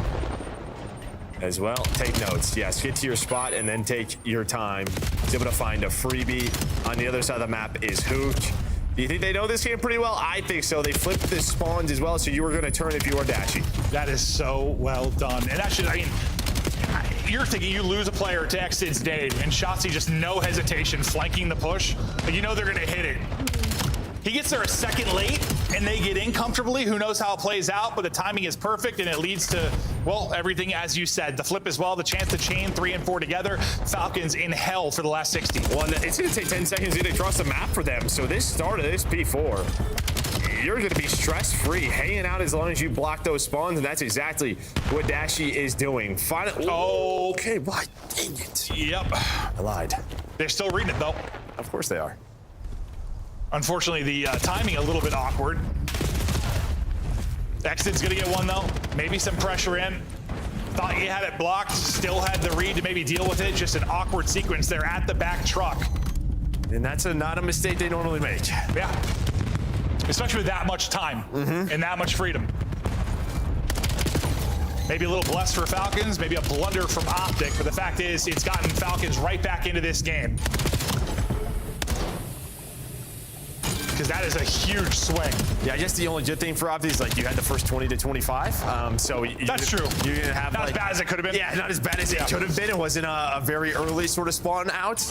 as well. Take notes. Yes, get to your spot and then take your time. He's able to find a freebie. On the other side of the map is Hook. Do you think they know this game pretty well? I think so. They flipped the spawns as well, so you were going to turn if you were Dashy. That is so well done. And that should, I mean, you're thinking you lose a player to Exton's nade, and Shotzi just no hesitation flanking the push, but you know they're going to hit it. He gets there a second late, and they get in comfortably. Who knows how it plays out, but the timing is perfect, and it leads to, well, everything as you said. The flip as well, the chance to chain 3 and 4 together. Falcons in hell for the last 60. Well, it's going to take 10 seconds to get across the map for them, so this start of this P4, you're going to be stress-free, hanging out as long as you block those spawns, and that's exactly what Dashy is doing. Finally, okay, why? Dang it. Yep. I lied. They're still reading it, though. Of course they are. Unfortunately, the timing a little bit awkward. Exton's gonna get one though. Maybe some pressure in. Thought he had it blocked, still had the read to maybe deal with it. Just an awkward sequence there at the back truck. And that's not a mistake they normally make. Yeah. Especially with that much time and that much freedom. Maybe a little blessed for Falcons, maybe a blunder from Optic, but the fact is it's gotten Falcons right back into this game. Because that is a huge swing. Yeah, I guess the only good thing for Optic is like you had the first 20 to 25. So that's true. You're gonna have not as bad as it could have been. Yeah, not as bad as it could have been. It wasn't a very early sort of spawn out.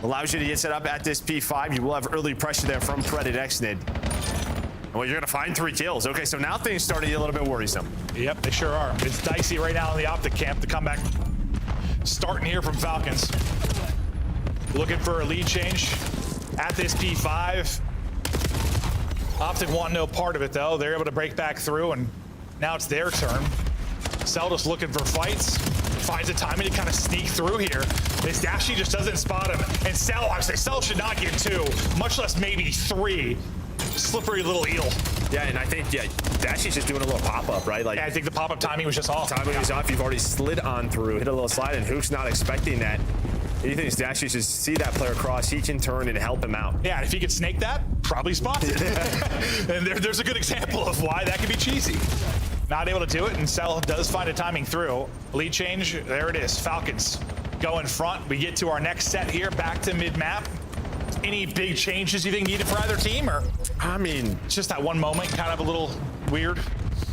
Allows you to get set up at this P5. You will have early pressure there from Predator Xnid. Well, you're gonna find 3 kills. Okay, so now things started to get a little bit worrisome. Yep, they sure are. It's dicey right now in the Optic camp. The comeback starting here from Falcons. Looking for a lead change at this P5. Optic want no part of it though. They're able to break back through, and now it's their turn. Seldus looking for fights. Finds a timing to kind of sneak through here. This Dashy just doesn't spot him. And Cell, I say Cell should not get 2, much less maybe 3. Slippery little eel. Yeah, and I think, Dashy's just doing a little pop-up, right? Like, yeah, I think the pop-up timing was just off. Timing was off. You've already slid on through, hit a little slide, and Hook's not expecting that. He thinks Dashy should see that player cross. He can turn and help him out. Yeah, and if he could snake that, probably spots it. And there's a good example of why that could be cheesy. Not able to do it, and Cell does find a timing through. Lead change, there it is. Falcons go in front. We get to our next set here, back to mid-map. Any big changes you think needed for either team, or? I mean, just that one moment, kind of a little weird.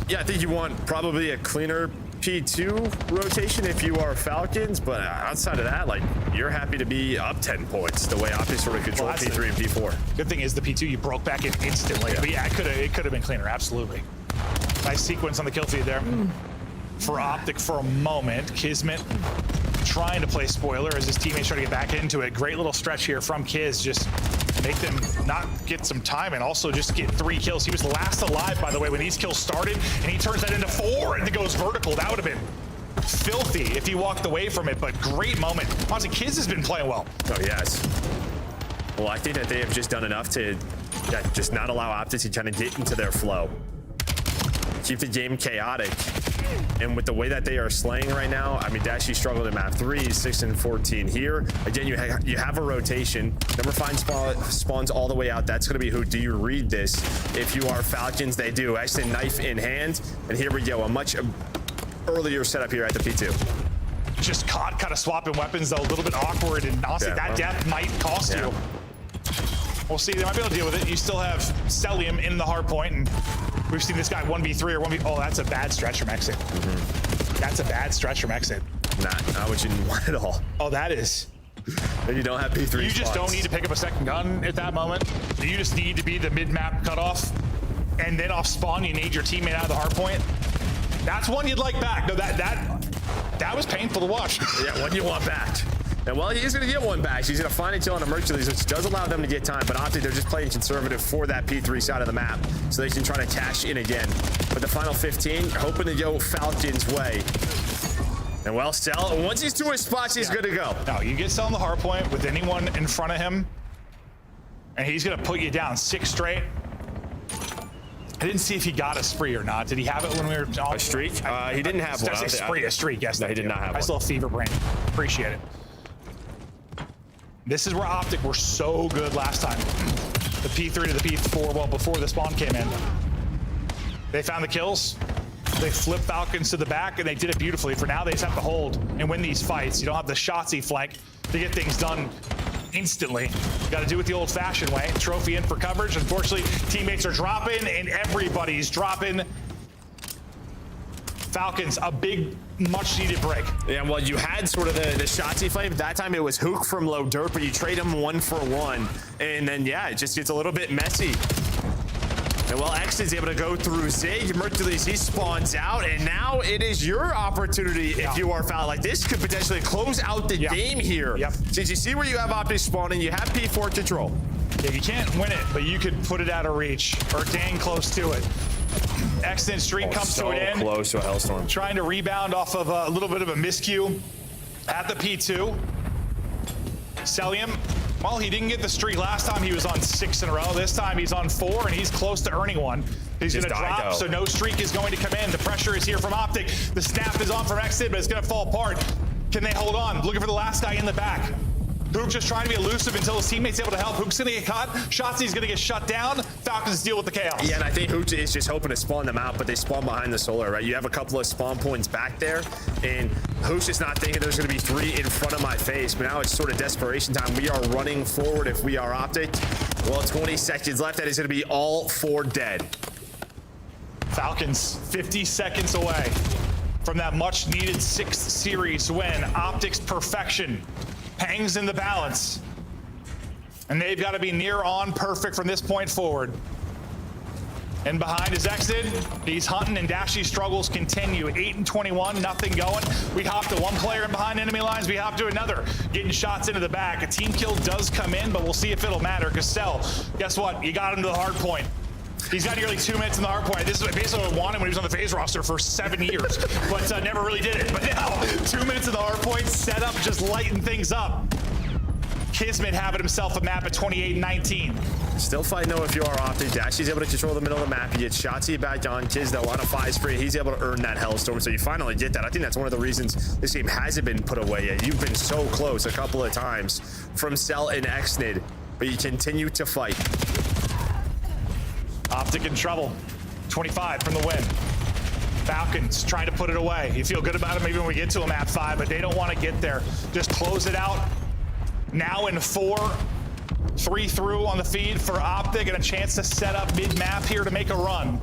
Yeah, I think you want probably a cleaner P2 rotation if you are Falcons, but outside of that, like, you're happy to be up 10 points the way Optic sort of control P3 and P4. Good thing is the P2 you broke back in instantly. Yeah. But yeah, it could have been cleaner, absolutely. Nice sequence on the kill feed there. For Optic for a moment, Kismet trying to play spoiler as his teammates try to get back into it. Great little stretch here from Kiz, just make them not get some time and also just get 3 kills. He was last alive, by the way, when these kills started, and he turns that into 4 and it goes vertical. That would have been filthy if he walked away from it, but great moment. Honestly, Kiz has been playing well. Oh, yes. Well, I think that they have just done enough to just not allow Optic to kind of get into their flow. Keep the game chaotic. And with the way that they are slaying right now, I mean, Dashy struggled in map 3, 6 and 14 here. Again, you have a rotation. Number 5 spawns all the way out. That's going to be who. Do you read this? If you are Falcons, they do. Actually, knife in hand. And here we go. A much earlier setup here at the P2. Just caught kind of swapping weapons, though. A little bit awkward. And honestly, that death might cost you. We'll see. They might be able to deal with it. You still have Celium in the hard point, and we've seen this guy 1v3 or 1v. Oh, that's a bad stretch from exit. That's a bad stretch from exit. Not what you want at all. Oh, that is. And you don't have P3. You just don't need to pick up a second gun at that moment. You just need to be the mid-map cutoff, and then off spawn, you need your teammate out of the hard point. That's one you'd like back. No, that was painful to watch. Yeah, one you want back. And well, he is going to get one back. He's going to find a kill on a Mercules, which does allow them to get time. But Optic, they're just playing conservative for that P3 side of the map, so they can try to cash in again. But the final 15, hoping to go Falcons' way. And well, Cell, once he's to his spots, he's good to go. No, you get Cell on the hard point with anyone in front of him, and he's going to put you down 6 straight. I didn't see if he got a spree or not. Did he have it when we were on? A streak? He didn't have one. Did I say spree? A streak, yes. No, he did not have one. I still have fever brain. Appreciate it. This is where Optic were so good last time. The P3 to the P4, well, before the spawn came in. They found the kills. They flipped Falcons to the back, and they did it beautifully. For now, they just have to hold and win these fights. You don't have the Shotzzy flank to get things done instantly. Got to do it the old-fashioned way. Trophy in for coverage. Unfortunately, teammates are dropping, and everybody's dropping. Falcons, a big, much-needed break. Yeah, well, you had sort of the Shotzzy flame. That time it was Hook from low dirt, but you trade him 1-for-1. And then, yeah, it just gets a little bit messy. And well, X is able to go through Zig. Mercules, he spawns out, and now it is your opportunity if you are foul. Like, this could potentially close out the game here. Since you see where you have Optic spawning, you have P4 control. Yeah, you can't win it, but you could put it out of reach or dang close to it. Excellent streak comes to an end. Close to a Hellstorm. Trying to rebound off of a little bit of a miscue at the P2. Celium, well, he didn't get the streak last time. He was on 6 in a row. This time he's on 4, and he's close to earning one. He's going to drop, so no streak is going to come in. The pressure is here from Optic. The snap is on from Exit, but it's going to fall apart. Can they hold on? Looking for the last guy in the back. Hook just trying to be elusive until his teammate's able to help. Hook's going to get caught. Shotzzy's going to get shut down. Falcons deal with the chaos. Yeah, and I think Hook is just hoping to spawn them out, but they spawn behind the solar, right? You have a couple of spawn points back there, and Hook's just not thinking there's going to be 3 in front of my face, but now it's sort of desperation time. We are running forward if we are Optic. Well, 20 seconds left. That is going to be all 4 dead. Falcons 50 seconds away from that much-needed 6th series win. Optic's perfection hangs in the balance, and they've got to be near on perfect from this point forward. And behind is Exit. He's hunting, and Dashy's struggles continue. 8-21, nothing going. We hop to one player in behind enemy lines. We hop to another, getting shots into the back. A team kill does come in, but we'll see if it'll matter. Because Cell, guess what? You got him to the hard point. He's got nearly 2 minutes in the hard point. This is basically what I wanted when he was on the FaZe roster for 7 years, but never really did it. But now, 2 minutes in the hard point, set up, just lighten things up. Kismet having himself a map at 28-19. Still fighting though if you are Optic. Dashy's able to control the middle of the map. You get Shotzzy back on Kiz though on a 5 spree. He's able to earn that Hellstorm, so you finally get that. I think that's one of the reasons this game hasn't been put away yet. You've been so close a couple of times from Cell and Xnid, but you continue to fight. Optic in trouble. 25 from the win. Falcons trying to put it away. You feel good about it maybe when we get to a map 5, but they don't want to get there. Just close it out. Now in 4. 3 through on the feed for Optic, and a chance to set up mid-map here to make a run.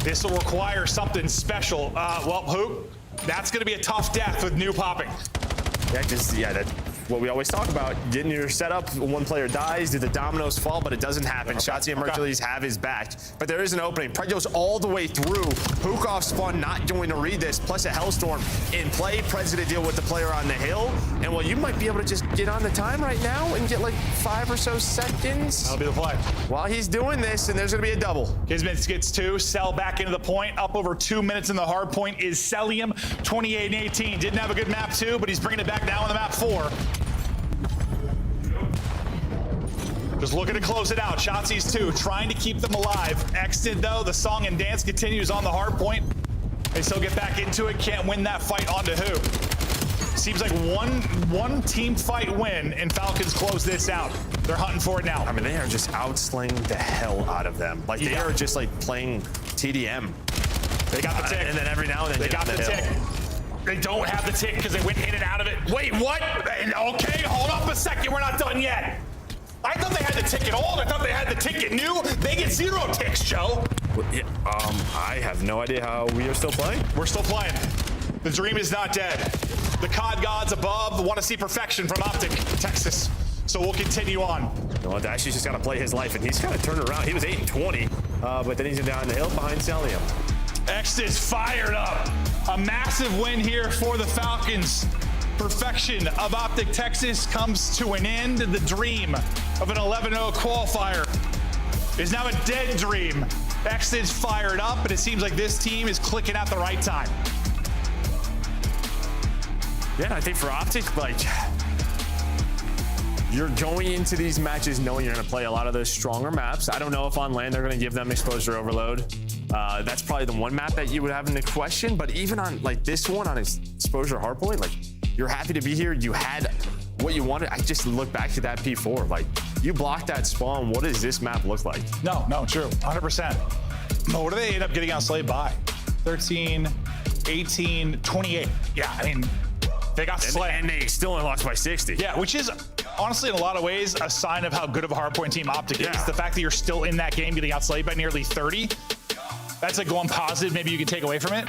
This will require something special. Well, Hook, that's going to be a tough death with new popping. Yeah, just, yeah, that's what we always talk about. Getting your setup, one player dies, do the dominoes fall, but it doesn't happen. Shotzzy and Mercules have his back, but there is an opening. Prejo's all the way through. Hook off spawn, not going to read this, plus a Hellstorm in play. Prez to deal with the player on the hill, and well, you might be able to just get on the time right now and get like 5 or so seconds. That'll be the play. While he's doing this, and there's going to be a double. Kismet gets 2, Cell back into the point, up over 2 minutes in the hard point is Celium, 28-18. Didn't have a good map 2, but he's bringing it back down on the map 4. Just looking to close it out. Shotzi's 2, trying to keep them alive. Exit though, the song and dance continues on the hard point. They still get back into it, can't win that fight onto who. Seems like one team fight win, and Falcons close this out. They're hunting for it now. I mean, they are just outslinging the hell out of them. Like, they are just like playing TDM. They got the tick. And then every now and then they got the tick. They don't have the tick because they went in and out of it. Wait, what? Okay, hold up a second. We're not done yet. I thought they had the ticket old. I thought they had the ticket new. They get 0 ticks, Joe. Well, yeah, I have no idea how we are still playing. We're still playing. The dream is not dead. The COD gods above want to see perfection from Optic, Texas. So we'll continue on. Well, Dashy's just got to play his life, and he's got to turn around. He was 8-20, but then he's down the hill behind Celium. X is fired up. A massive win here for the Falcons. Perfection of Optic Texas comes to an end. The dream of an 11-0 qualifier is now a dead dream. Exit's fired up, and it seems like this team is clicking at the right time. Yeah, I think for Optic, like, you're going into these matches knowing you're going to play a lot of those stronger maps. I don't know if on land they're going to give them exposure overload. That's probably the one map that you would have in the question. But even on like this one on exposure hardpoint, like you're happy to be here. You had what you wanted. I just look back to that P4. Like you blocked that spawn. What does this map look like? No, true, 100%. But what do they end up getting outslayed by? 13, 18, 28. Yeah, I mean, they got slayed. And they still only lost by 60. Yeah, which is honestly, in a lot of ways, a sign of how good of a hardpoint team Optic is. The fact that you're still in that game getting outslayed by nearly 30, that's like one positive maybe you can take away from it.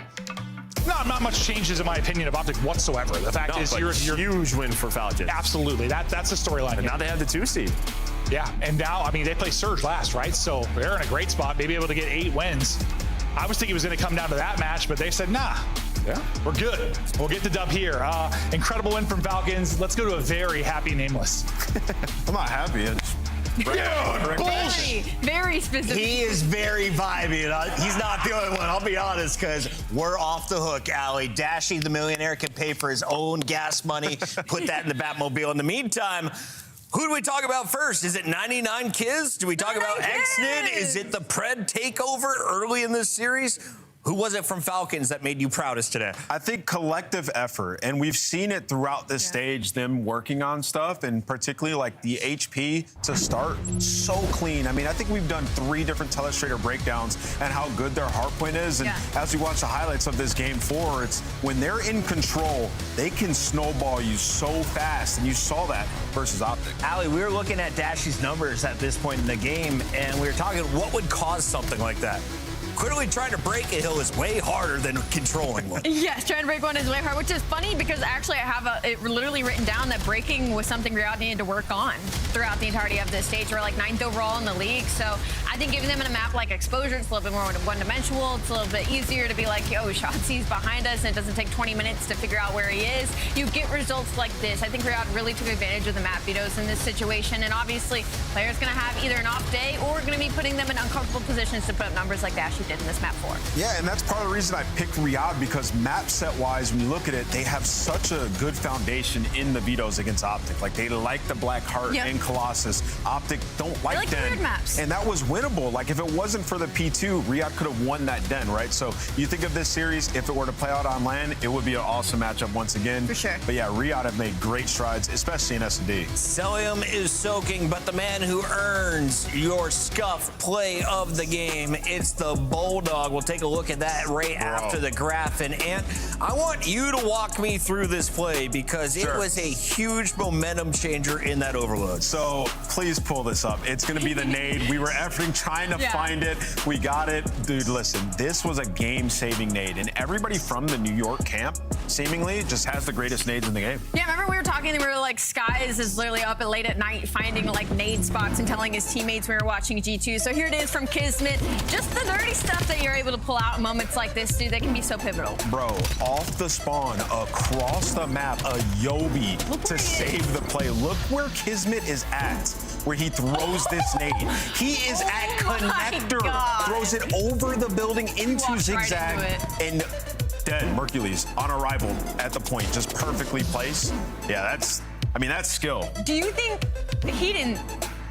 Not much changes in my opinion of Optic whatsoever. The fact is you're huge win for Falcons. Absolutely, that's the storyline. And now they have the 2 seed. Yeah, and now, I mean, they play Surge last, right? So they're in a great spot, maybe able to get 8 wins. I was thinking it was going to come down to that match, but they said, nah. Yeah, we're good. We'll get the dub here. Incredible win from Falcons. Let's go to a very happy Nameless. I'm not happy. It's very specific. He is very vibey, and he's not the only one. I'll be honest, because we're off the hook, Allie. Dashy, the millionaire, can pay for his own gas money, put that in the Batmobile. In the meantime, who do we talk about first? Is it 99 Kiz? Do we talk about Xnid? Is it the Pred takeover early in this series? Who was it from Falcons that made you proudest today? I think collective effort, and we've seen it throughout this stage, them working on stuff, and particularly like the HP to start so clean. I mean, I think we've done 3 different telestrator breakdowns and how good their hardpoint is. And as we watch the highlights of this game 4, it's when they're in control, they can snowball you so fast, and you saw that versus Optic. Allie, we were looking at Dashy's numbers at this point in the game, and we were talking what would cause something like that. Clearly trying to break a hill is way harder than controlling one. Yes, trying to break one is way hard, which is funny because actually I have it literally written down that breaking was something Riyadh needed to work on throughout the entirety of this stage. We're like 9th overall in the league, so I think giving them a map like Exposure, it's a little bit more one-dimensional. It's a little bit easier to be like, yo, Shotzi's behind us, and it doesn't take 20 minutes to figure out where he is. You get results like this. I think Riyadh really took advantage of the map vetoes in this situation, and obviously players going to have either an off day or going to be putting them in uncomfortable positions to put up numbers like Dashy did in this map 4. Yeah, and that's part of the reason I picked Riyadh, because map set wise, when you look at it, they have such a good foundation in the vetoes against Optic. Like they like the Black Heart and Colossus. Optic don't like Den. Weird maps. And that was winnable. Like if it wasn't for the P2, Riyadh could have won that Den, right? So you think of this series, if it were to play out on land, it would be an awesome matchup once again. For sure. But yeah, Riyadh have made great strides, especially in S&D. Celium is soaking, but the man who earns your scuff play of the game, it's the Bulldog. We'll take a look at that right after the graph. And Ant, I want you to walk me through this play because it was a huge momentum changer in that overload. So please pull this up. It's going to be the nade. We were efforting trying to find it. We got it. Dude, listen, this was a game-saving nade. And everybody from the New York camp seemingly just has the greatest nades in the game. Yeah, remember we were talking and we were like, Skies is literally up at late at night finding like nade spots and telling his teammates we were watching G2. So here it is from Kismet. Just the dirty stuff that you're able to pull out in moments like this, dude. They can be so pivotal. Bro, off the spawn, across the map, a Yobi to save the play. Look where Kismet is at, where he throws this nade. He is at connector, throws it over the building into zigzag, and dead. Mercules on arrival at the point, just perfectly placed. Yeah, that's skill. Do you think he didn't?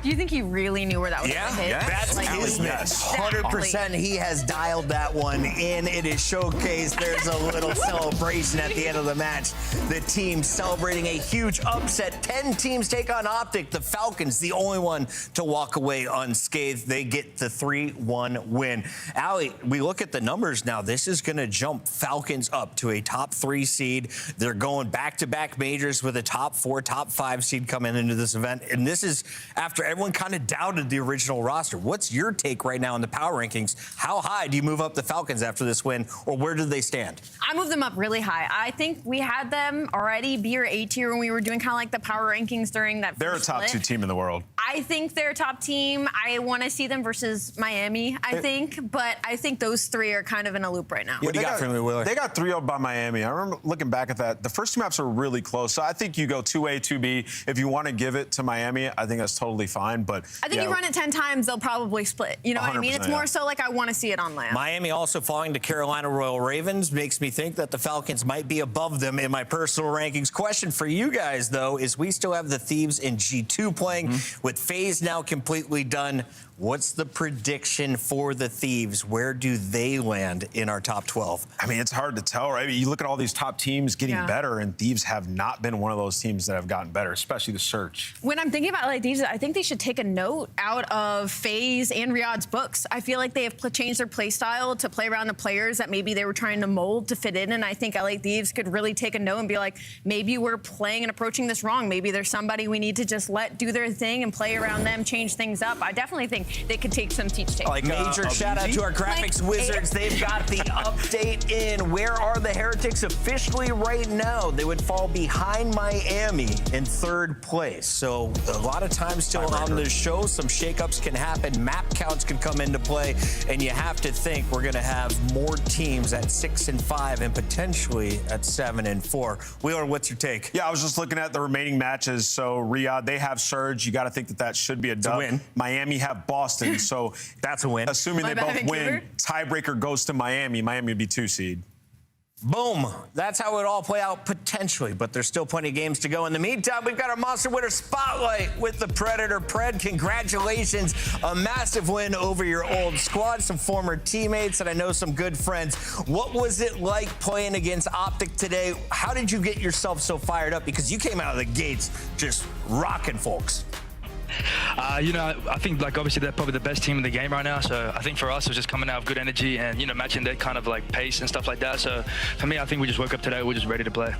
Do you think he really knew where that was going to hit? That's Kismet. 100% he has dialed that one in. It is showcased. There's a little celebration at the end of the match. The team celebrating a huge upset. 10 teams take on Optic. The Falcons, the only one to walk away unscathed. They get the 3-1 win. Allie, we look at the numbers now. This is going to jump Falcons up to a top 3 seed. They're going back-to-back majors with a top 4, top 5 seed coming into this event. And this is after everyone kind of doubted the original roster. What's your take right now in the power rankings? How high do you move up the Falcons after this win, or where do they stand? I moved them up really high. I think we had them already B or A tier when we were doing kind of like the power rankings during that. They're a top 2 team in the world. I think they're a top team. I want to see them versus Miami, I think. But I think those three are kind of in a loop right now. What do you got for me, Wheeler? They got 3-0 by Miami. I remember looking back at that. The first two maps are really close. So I think you go 2A, 2B. If you want to give it to Miami, I think that's totally fine. But I think you run it 10 times, they'll probably split. You know what I mean? It's more so like I want to see it on land. Miami also falling to Carolina Royal Ravens makes me think that the Falcons might be above them in my personal rankings. Question for you guys, though, is we still have the Thieves in G2 playing with FaZe now completely done. What's the prediction for the Thieves? Where do they land in our top 12? I mean, it's hard to tell, right? You look at all these top teams getting better, and Thieves have not been one of those teams that have gotten better, especially the Search. When I'm thinking about like Thieves, I think they should take a note out of FaZe and Riyadh's books. I feel like they have changed their play style to play around the players that maybe they were trying to mold to fit in, and I think LA Thieves could really take a note and be like, maybe we're playing and approaching this wrong. Maybe there's somebody we need to just let do their thing and play around them, change things up. I definitely think they could take some teach takes. Like major shout out to our graphics wizards. They've got the update in. Where are the Heretics officially right now? They would fall behind Miami in 3rd place. So a lot of times still on the show, some shakeups can happen. Map counts can come into play, and you have to think we're going to have more teams at 6 and 5 and potentially at 7 and 4. Wheeler, what's your take? Yeah, I was just looking at the remaining matches. So Riyadh, they have Surge. You got to think that that should be a dub. win. Miami have Boston. So that's a win. Assuming they both win, tiebreaker goes to Miami. Miami would be 2 seed. Boom. That's how it all play out potentially, but there's still plenty of games to go. In the meantime, we've got our Monster Winner Spotlight with the Predator. Pred, congratulations. A massive win over your old squad, some former teammates, and I know some good friends. What was it like playing against Optic today? How did you get yourself so fired up? Because you came out of the gates just rocking folks. You know, I think like obviously they're probably the best team in the game right now. So I think for us it was just coming out of good energy and you know matching their kind of like pace and stuff like that. So for me, I think we just woke up today. We're just ready to play.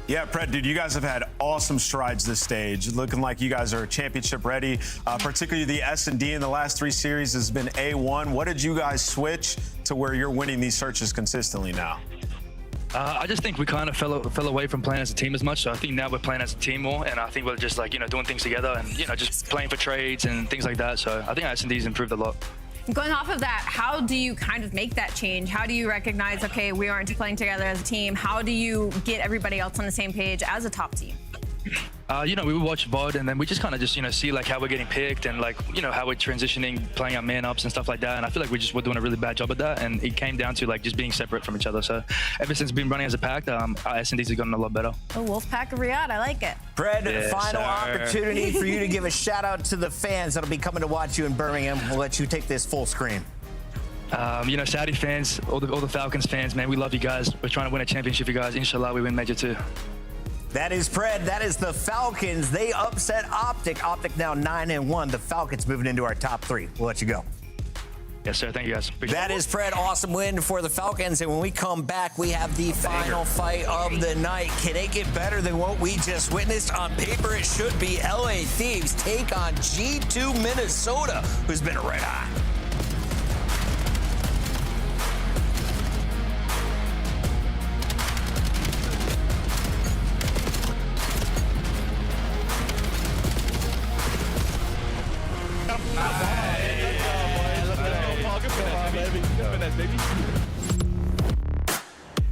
Yeah, Pred, dude, you guys have had awesome strides this stage. Looking like you guys are championship ready. Particularly the S&D in the last 3 series has been A1. What did you guys switch to where you're winning these searches consistently now? I just think we kind of fell away from playing as a team as much. So I think now we're playing as a team more, and I think we're just like, you know, doing things together and, you know, just playing for trades and things like that. So I think S&D's improved a lot. Going off of that, how do you kind of make that change? How do you recognize, okay, we aren't playing together as a team? How do you get everybody else on the same page as a top team? You know, we would watch VOD and then we just kind of just, you know, see like how we're getting picked and like, you know, how we're transitioning, playing our man ups and stuff like that. And I feel like we're doing a really bad job at that. And it came down to like just being separate from each other. So ever since we've been running as a pack, our S&Ds have gotten a lot better. Oh, Wolfpack of Riyadh, I like it. Fred, final opportunity for you to give a shout out to the fans that'll be coming to watch you in Birmingham. We'll let you take this full screen. You know, Saudi fans, all the Falcons fans, man, we love you guys. We're trying to win a championship, you guys. Inshallah, we win Major 2. That is Pred. That is the Falcons. They upset Optic. Optic now 9-1. The Falcons moving into our top 3. We'll let you go. Yes, sir. Thank you, guys. Appreciate that is Pred. Awesome win for the Falcons. And when we come back, we have the final fight of the night. Can it get better than what we just witnessed? On paper, it should be. LA Thieves take on G2 Minnesota, who's been red hot.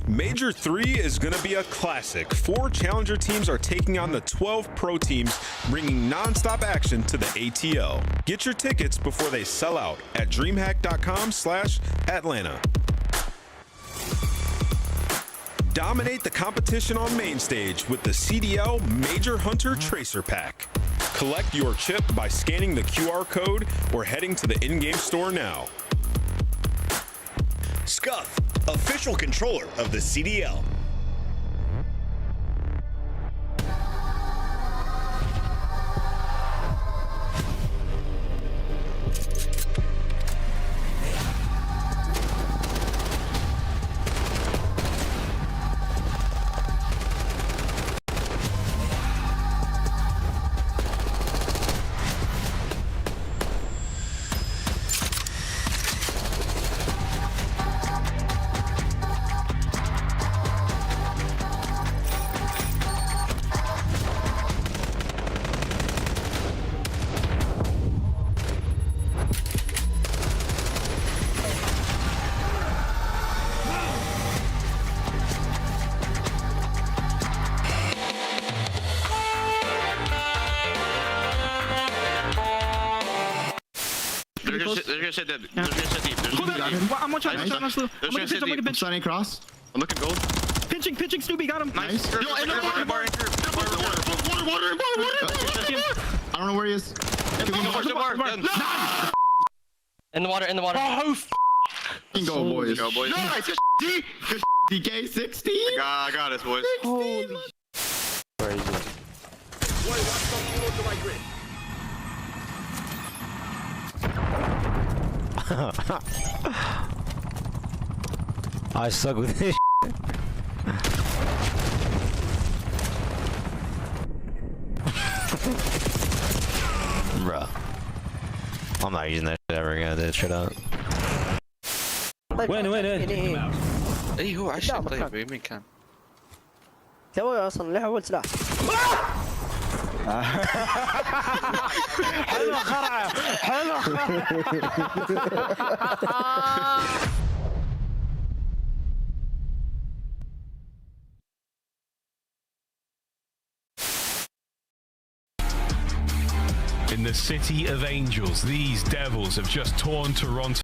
Major 3 is going to be a classic. 4 challenger teams are taking on the 12 pro teams, bringing non-stop action to the ATL. Get your tickets before they sell out at DreamHack.com/Atlanta. Dominate the competition on main stage with the CDL Major Hunter Tracer Pack. Collect your chip by scanning the QR code or heading to the in-game store now. Scuff, official controller of the CDL. gonna sit deep. They're gonna sit deep. I'm one shot. I'm stunning cross. I'm looking gold. Pinching, Snoopy, got him. Nice. Yo, in the water. I don't know where he is. In the water. Oh, Go, boys. Go, boys. Nice. DK 16. I got us, boys. Holy. I suck with this. Bruh. I'm not using that shit ever again. That shit out. وين اي هو 10 طيب يمين كان سوي اصلا له اول سلاح حلوه خرعه In the City of Angels, these Devils have just torn Toronto.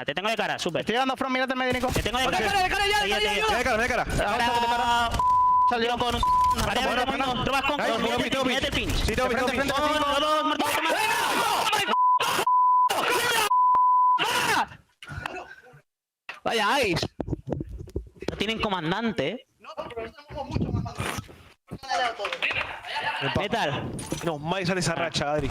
Te tengo de cara, super. Estoy dando from, mírate el medio, Nico. Te tengo de cara. Salió con un... Tú vas con... Mete el pinch. Vaya, Ice. No tienen comandante. Metal. No, más sale esa racha, Adri.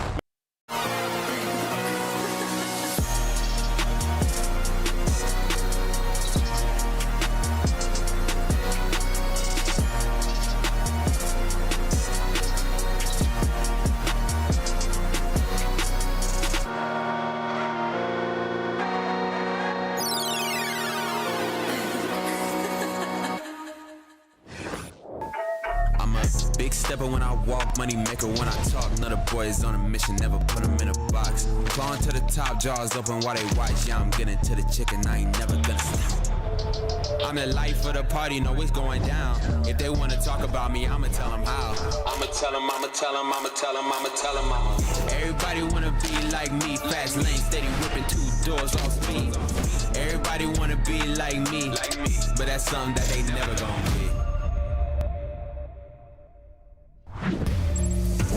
Big stepper when I walk, money maker when I talk. Another boys on a mission, never put them in a box. Clawing to the top, jaws open while they watch. Yeah, I'm getting to the chicken, I ain't never gonna stop. I'm the life of the party, know it's going down. If they wanna talk about me, I'ma tell them how. I'ma tell them. Everybody wanna be like me, fast lane, steady whipping 2 doors off speed. Everybody wanna be like me, but that's something that they never gonna be.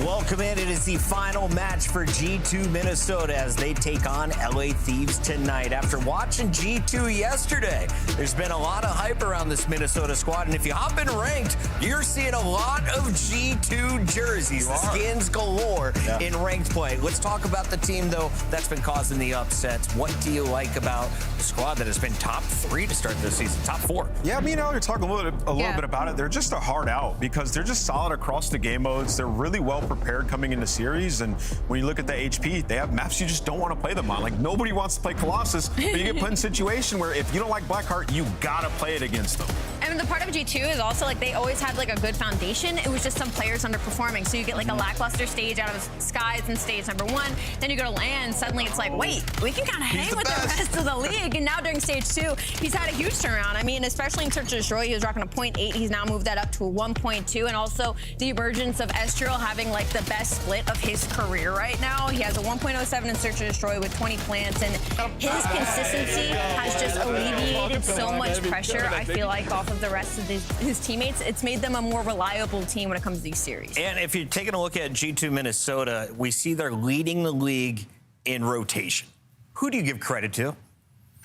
Welcome in. It is the final match for G2 Minnesota as they take on LA Thieves tonight. After watching G2 yesterday, there's been a lot of hype around this Minnesota squad. And if you hop in ranked, you're seeing a lot of G2 jerseys, the skins galore in ranked play. Let's talk about the team, though, that's been causing the upsets. What do you like about the squad that has been top 3 to start this season, top 4? Yeah, me and Al are talking a little bit about it. They're just a hard out because they're just solid across the game modes. They're really well prepared coming into series, and when you look at the HP, they have maps you just don't want to play them on. Like, nobody wants to play Colossus, but you get put in a situation where if you don't like Blackheart, you gotta play it against them. And the part of G2 is also like they always had like a good foundation. It was just some players underperforming. So you get like a lackluster stage out of Skies in stage number 1. Then you go to LAN. Suddenly it's like, wait, we can kind of hang with the rest of the league. And now during stage 2, he's had a huge turnaround. I mean, especially in Search and Destroy, he was rocking a 0.8. He's now moved that up to a 1.2. And also the emergence of Estriel having like the best split of his career right now. He has a 1.07 in Search and Destroy with 20 plants. And his consistency has just alleviated so much pressure, I feel like, off of the rest of his teammates. It's made them a more reliable team when it comes to these series. And if you're taking a look at G2 Minnesota, we see they're leading the league in rotation. Who do you give credit to?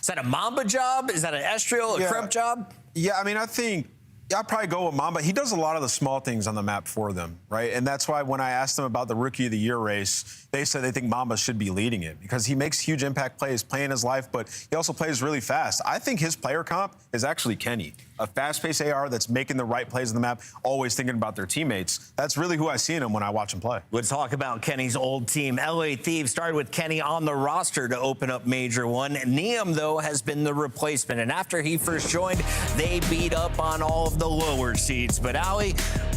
Is that a Mamba job? Is that an Estriel, a Kremp job? Yeah, I mean, I think I'd probably go with Mamba. He does a lot of the small things on the map for them, right? And that's why when I asked them about the Rookie of the Year race, they said they think Mamba should be leading it because he makes huge impact plays, playing his life, but he also plays really fast. I think his player comp is actually Kenny, a fast-paced AR that's making the right plays on the map, always thinking about their teammates. That's really who I see in him when I watch him play. Let's talk about Kenny's old team. LA Thieves started with Kenny on the roster to open up Major 1. Neum, though, has been the replacement. And after he first joined, they beat up on all of the lower seeds. But Ali,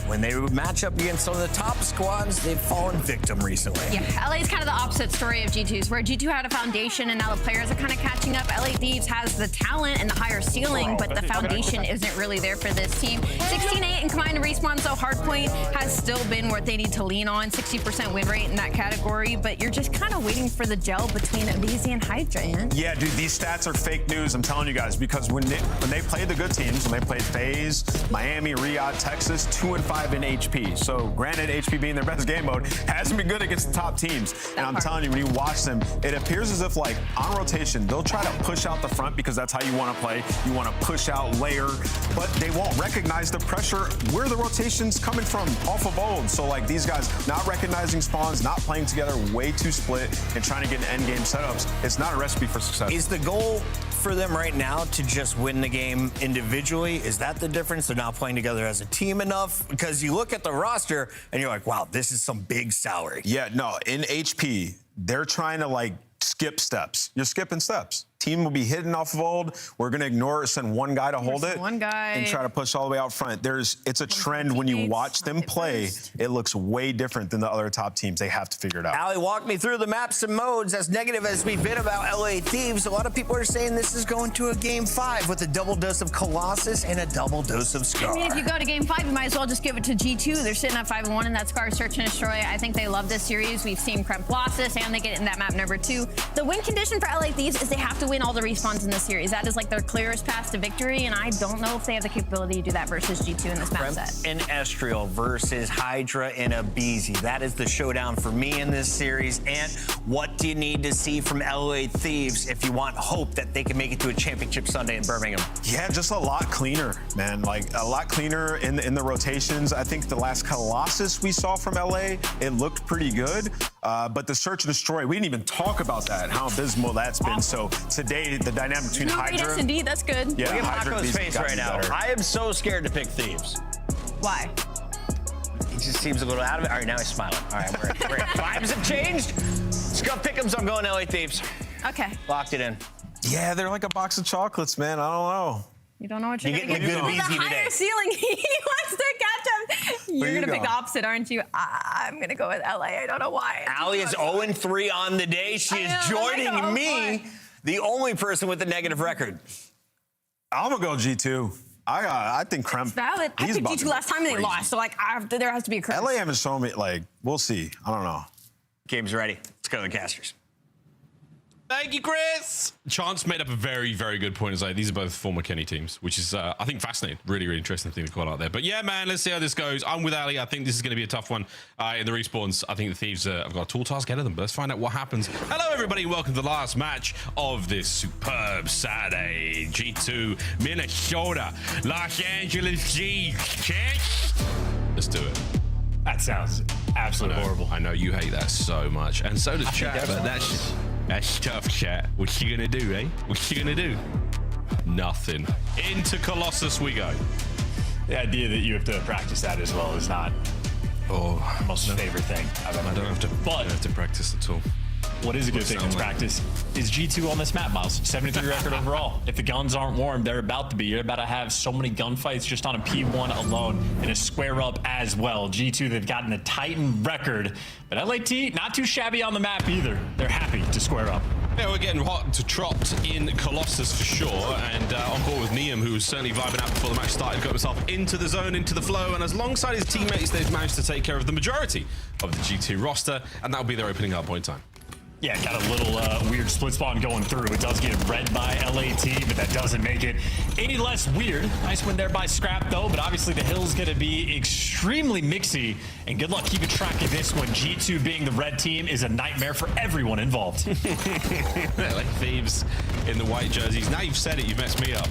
when they match up against some of the top squads, they've fallen victim recently. Yeah, LA is kind of the opposite story of G2's, where G2 had a foundation and now the players are kind of catching up. LA LA Thieves has the talent and the higher ceiling, but the foundation isn't really there for this team. 16-8 in combined respawn, so Hardpoint has still been what they need to lean on. 60% win rate in that category, but you're just kind of waiting for the gel between BZ and Hydra. Yeah, dude, these stats are fake news, I'm telling you guys, because when they played the good teams, when they played FaZe, Miami, Riyadh, Texas, 2-5 in HP. So granted, HP being their best game mode hasn't been good against the top teams. And I'm telling you, when you watch them, it appears as if, like, on rotation, they'll try to push out the front because that's how you want to play. You want to push out, layer, but they won't recognize the pressure where the rotation's coming from, off of old. So, like, these guys not recognizing spawns, not playing together, way too split, and trying to get in endgame setups. It's not a recipe for success. Is the goal for them right now to just win the game individually? Is that the difference? They're not playing together as a team enough? Because you look at the roster and you're like, wow, this is some big salary. Yeah, no, in HP, they're trying to, like, skip steps. You're skipping steps. Team will be hidden off of old. We're going to ignore it, send one guy to hold it, and try to push all the way out front. It's a trend when you watch them play. It looks way different than the other top teams. They have to figure it out. Allie, walk me through the maps and modes. As negative as we've been about LA Thieves, a lot of people are saying this is going to a Game 5 with a double dose of Colossus and a double dose of Scar. I mean, if you go to Game 5, you might as well just give it to G2. They're sitting at 5-1 in that Scar Search and Destroy. I think they love this series. We've seen Colossus, and they get in that map number 2. The win condition for LA Thieves is they have to win all the respawns in the series. That is like their clearest path to victory, and I don't know if they have the capability to do that versus G2 in this map set. And Estriel versus Hydra and a BZ. That is the showdown for me in this series. And what do you need to see from LA Thieves if you want hope that they can make it to a championship Sunday in Birmingham? Yeah, just a lot cleaner, man. Like, a lot cleaner in the rotations. I think the last Colossus we saw from LA, it looked pretty good. But the Search and Destroy, we didn't even talk about that, how abysmal that's been. So today, the dynamic between Hydra... indeed, that's good. Yeah, Look at Paco's face right now. I am so scared to pick Thieves. Why? He just seems a little out of it. All right, now he's smiling. All right, we're vibes have changed. Scrub Pick'ems, I'm going LA Thieves. Okay. Locked it in. Yeah, they're like a box of chocolates, man. I don't know. You don't know what you're going to get. Good The BZ higher today. ceiling, he wants to catch him. You're you going to pick going? the opposite, aren't you? I'm going to go with LA. I don't know why. Allie is 0-3 on the day. She is joining me, the only person with a negative record. I'm going to go G2. I think Krem... It's valid. I picked G2 last time and they lost, so, like, there has to be a curse. LA haven't shown me, like, we'll see. I don't know. Game's ready. Let's go to the casters. Thank you, Chris. Chance made up a very, very good point. It's like, these are both former Kenny teams, which is, I think, fascinating. Really, really interesting thing to call out there. But yeah, man, let's see how this goes. I'm with Ali. I think this is going to be a tough one in the respawns. I think the Thieves have got a tall task ahead of them, but let's find out what happens. Hello, everybody. Welcome to the last match of this superb Saturday. G2, Minnesota, Los Angeles G. Let's do it. That sounds absolutely horrible. I know you hate that so much, and so does chat, but that's tough, chat. What you gonna do, eh? What you gonna do? Nothing. Into Colossus we go. The idea that you have to practice that as well is not my most favorite thing I've ever I don't have to practice at all. What is a good thing to practice is G2 on this map, Miles. 73 record overall. If the guns aren't warm, they're about to be. You're about to have so many gunfights just on a P1 alone and a square up as well. G2, they've gotten a Titan record, but LAT, not too shabby on the map either. They're happy to square up. Yeah, we're getting hot to trot in Colossus for sure, and on board with Neum, who was certainly vibing out before the match started, got himself into the zone, into the flow, and as alongside his teammates, they've managed to take care of the majority of the G2 roster, and that'll be their opening up point time. Yeah, got a little weird split spawn going through. It does get read by LAT, but that doesn't make it any less weird. Nice win there by Scrap, though, but obviously the hill's going to be extremely mixy, and good luck keeping track of this one. G2 being the red team is a nightmare for everyone involved. Like Thieves in the white jerseys. Now you've said it, you've messed me up.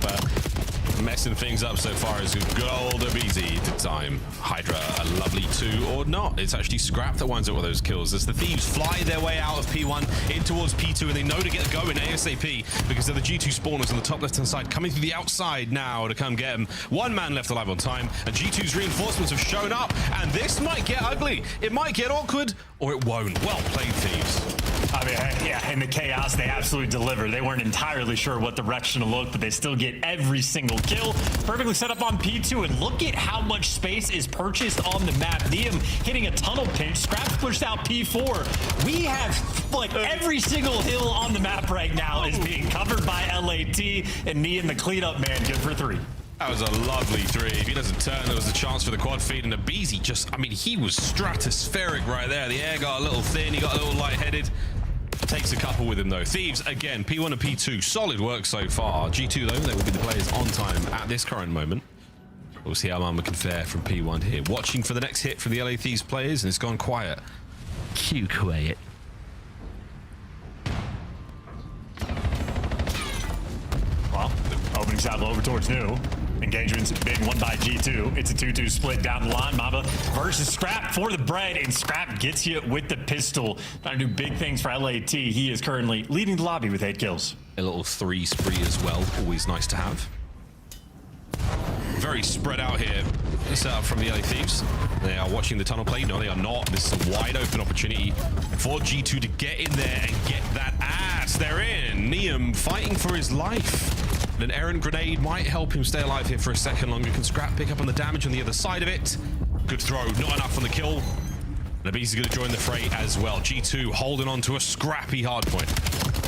Messing things up so far is good old BZ to time. Hydra, a lovely 2 or not. It's actually Scrap that winds up with those kills as the Thieves fly their way out of P1 in towards P2, and they know to get going ASAP because they're the G2 spawners on the top left-hand side coming through the outside now to come get them. One man left alive on time, and G2's reinforcements have shown up, and this might get ugly. It might get awkward, or it won't. Well played, Thieves. I mean, yeah, in the chaos, they absolutely deliver. They weren't entirely sure what direction to look, but they still get every single kill. Perfectly set up on P2, and look at how much space is purchased on the map. Neum hitting a tunnel pinch. Scraps pushed out P4. We have, like, every single hill on the map right now is being covered by LA LAT, and Niam the cleanup man, good for 3. That was a lovely 3. If he doesn't turn, there was a chance for the quad feed, and Abizi just, I mean, he was stratospheric right there. The air got a little thin, he got a little lightheaded. Takes a couple with him though. Thieves, again, P1 and P2, solid work so far. G2 though, they will be the players on time at this current moment. We'll see how Mamba can fare from P1 here. Watching for the next hit for the LA Thieves players, and it's gone quiet. Too quiet. Well, opening shot over towards New. Engagement's big one by G2. It's a 2-2 split down the line. Mamba versus Scrap for the bread, and Scrap gets you with the pistol. Trying to do big things for LAT. He is currently leading the lobby with 8 kills. A little 3 spree as well. Always nice to have. Very spread out here. Set up from the LA Thieves. They are watching the tunnel play. No, they are not. This is a wide open opportunity for G2 to get in there and get that ass. They're in. Niam fighting for his life. An errant grenade might help him stay alive here for a second longer. Can Scrap pick up on the damage on the other side of it? Good throw, not enough on the kill. And Abizi's going to join the fray as well. G2 holding on to a scrappy hard point.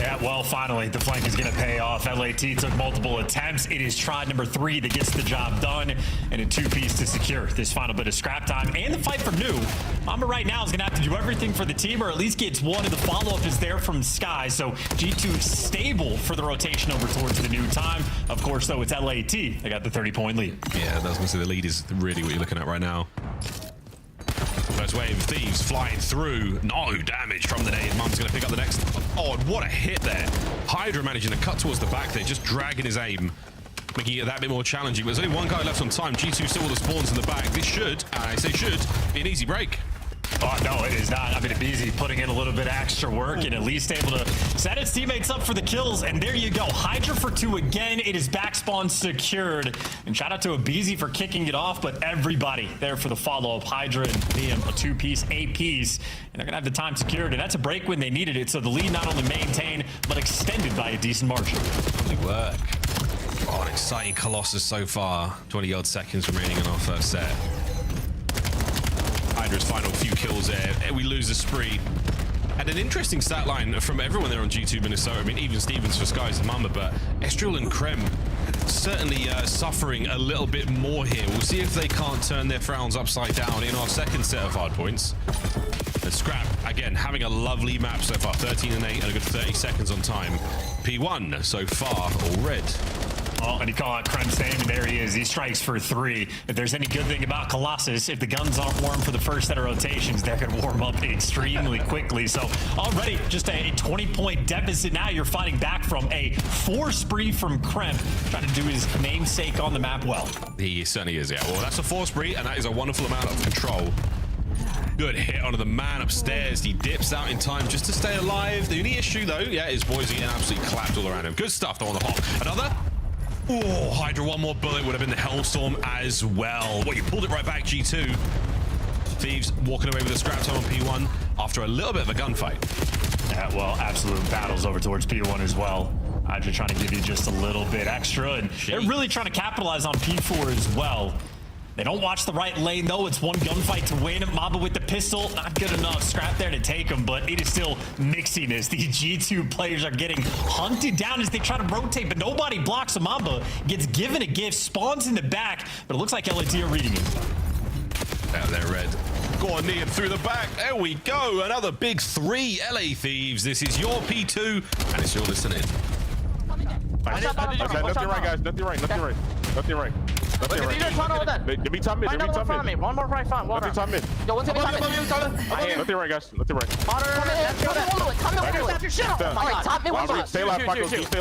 Yeah, well, finally, the flank is going to pay off. LAT took multiple attempts. It is try number 3 that gets the job done, and a 2-piece to secure this final bit of scrap time and the fight for New. Mamba right now is going to have to do everything for the team, or at least gets one, and the follow-up is there from Sky. So G2 stable for the rotation over towards the New time. Of course, though, it's LAT. They got the 30-point lead. Yeah, I was going to say the lead is really what you're looking at right now. First wave of Thieves flying through. No damage from the nade. Mum's going to pick up the next. Oh, what a hit there. Hydra managing to cut towards the back there, just dragging his aim, making it that bit more challenging. But there's only one guy left on time. G2 still with the spawns in the back. This should, I say should, be an easy break. Oh, no, it is not. I mean, Abizi putting in a little bit of extra work and at least able to set its teammates up for the kills. And there you go. Hydra for 2 again. It is back spawn secured. And shout out to Abizi for kicking it off, but everybody there for the follow-up. Hydra and Niam, a 2-piece, 8-piece. And they're going to have the time secured. And that's a break when they needed it. So the lead not only maintained, but extended by a decent margin. Lovely work. Oh, an exciting Colossus so far. 20-odd seconds remaining in our first set. Hydra's final few kills there. We lose the spree. And an interesting stat line from everyone there on G2 Minnesota. I mean, even Stevens for Skies and Mamba, but Estriel and Krem certainly suffering a little bit more here. We'll see if they can't turn their frowns upside down in our second set of hard points. And Scrap, again, having a lovely map so far. 13 and 8 and a good 30 seconds on time. P1 so far, all red. Oh, and you call out Krem's name, and there he is. He strikes for 3. If there's any good thing about Colossus, if the guns aren't warm for the first set of rotations, they're going to warm up extremely quickly. So already just a 20-point deficit. Now you're fighting back from a 4 spree from Krem, trying to do his namesake on the map well. He certainly is, yeah. Well, that's a 4 spree, and that is a wonderful amount of control. Good hit onto the man upstairs. He dips out in time just to stay alive. The only issue, though, yeah, is boys are getting absolutely clapped all around him. Good stuff, though, on the hop. Another? Oh, Hydra, one more bullet would have been the Hellstorm as well. Well, you pulled it right back, G2. Thieves walking away with a scrap time on P1 after a little bit of a gunfight. Yeah, well, absolute battles over towards P1 as well. Hydra trying to give you just a little bit extra, and they're really trying to capitalize on P4 as well. They don't watch the right lane, though. It's one gunfight to win. Mamba with the pistol, not good enough. Scrap there to take him, but it is still mixing as these G2 players are getting hunted down as they try to rotate, but nobody blocks him. Mamba gets given a gift, spawns in the back, but it looks like LAT are reading it. Out there, red. Go on, Niam through the back. There we go. Another big 3 LA Thieves. This is your P2, and it's your listening. Nothing right, guys. Nothing right. Nothing right. Nothing right. Give me top mid. Give me top mid. One more right front. Nothing top mid. Yo, one's top mid. Nothing right, guys. Nothing right. Come in. Your shit. All right, top mid. One shot. Stay alive, Paco. Stay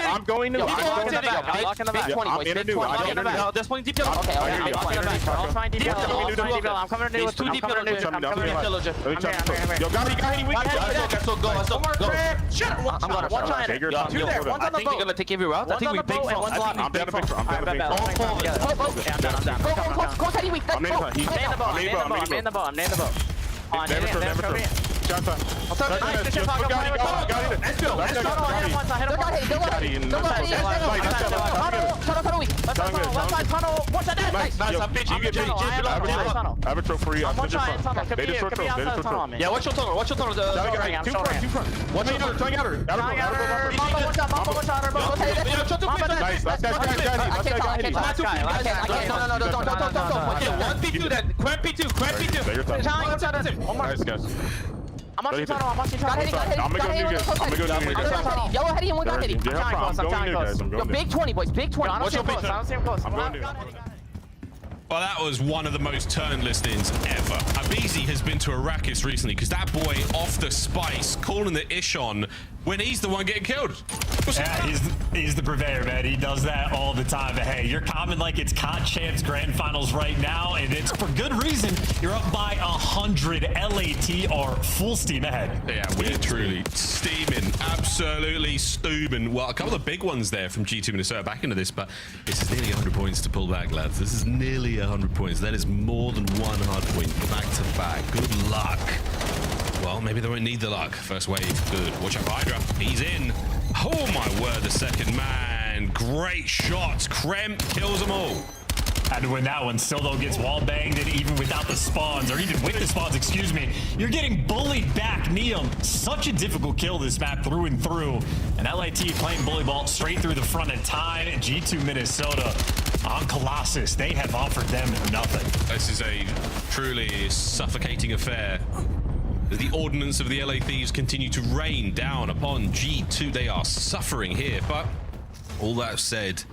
I'm going new. Lock in the back. I'm in a new. No, there's plenty deep yellow. Okay, I'll find deep yellow. I'm coming to new. Two deep yellow. I'm coming to diligent. Yo, got any weakness? Let's go. Shut up. I'm going to one China. Two there. One's on the boat. I think they're going to take every route. I think we big front. I'm down a big front. I'm down. I'm down. Go, Teddy, weak. I'm in the boat. I'm in the boat. Yeah, what's your tunnel? What's your tunnel? Two front. What's your tunnel? Nice. Last guy. Cramp P2. Nice, guys. I'm watching tunnel. I'm gonna go new guys. Yellow heady and one guy heady. I'm going Yo, big 20, boys. Big 20. I don't see him close. I'm going new. Well, that was one of the most turned listings ever. Abizi has been to Arrakis recently because that boy off the spice calling the ish on when he's the one getting killed. Yeah, he's the purveyor, man. He does that all the time. But hey, you're coming like it's COD Champs Grand Finals right now, and it's for good reason. You're up by 100. LAT are full steam ahead. Yeah, we're truly steaming. Absolutely steaming. Well, a couple of big ones there from G2 Minnesota back into this, but this is nearly 100 points to pull back, lads. This is nearly 100 points. That is more than one hard point back to back. Good luck. Well, maybe they won't need the luck. First wave, good. Watch out for Hydra. He's in. Oh my word, the second man. Great shots. Kremp kills them all. Had to win that one. Still, though, gets wall banged, and even without the spawns, or even with the spawns, excuse me, you're getting bullied back. Neum, such a difficult kill this map through and through. And LAT playing bully ball straight through the front of time. G2 Minnesota on Colossus. They have offered them nothing. This is a truly suffocating affair. As the ordnance of the LA Thieves continue to rain down upon G2, they are suffering here. But all that said,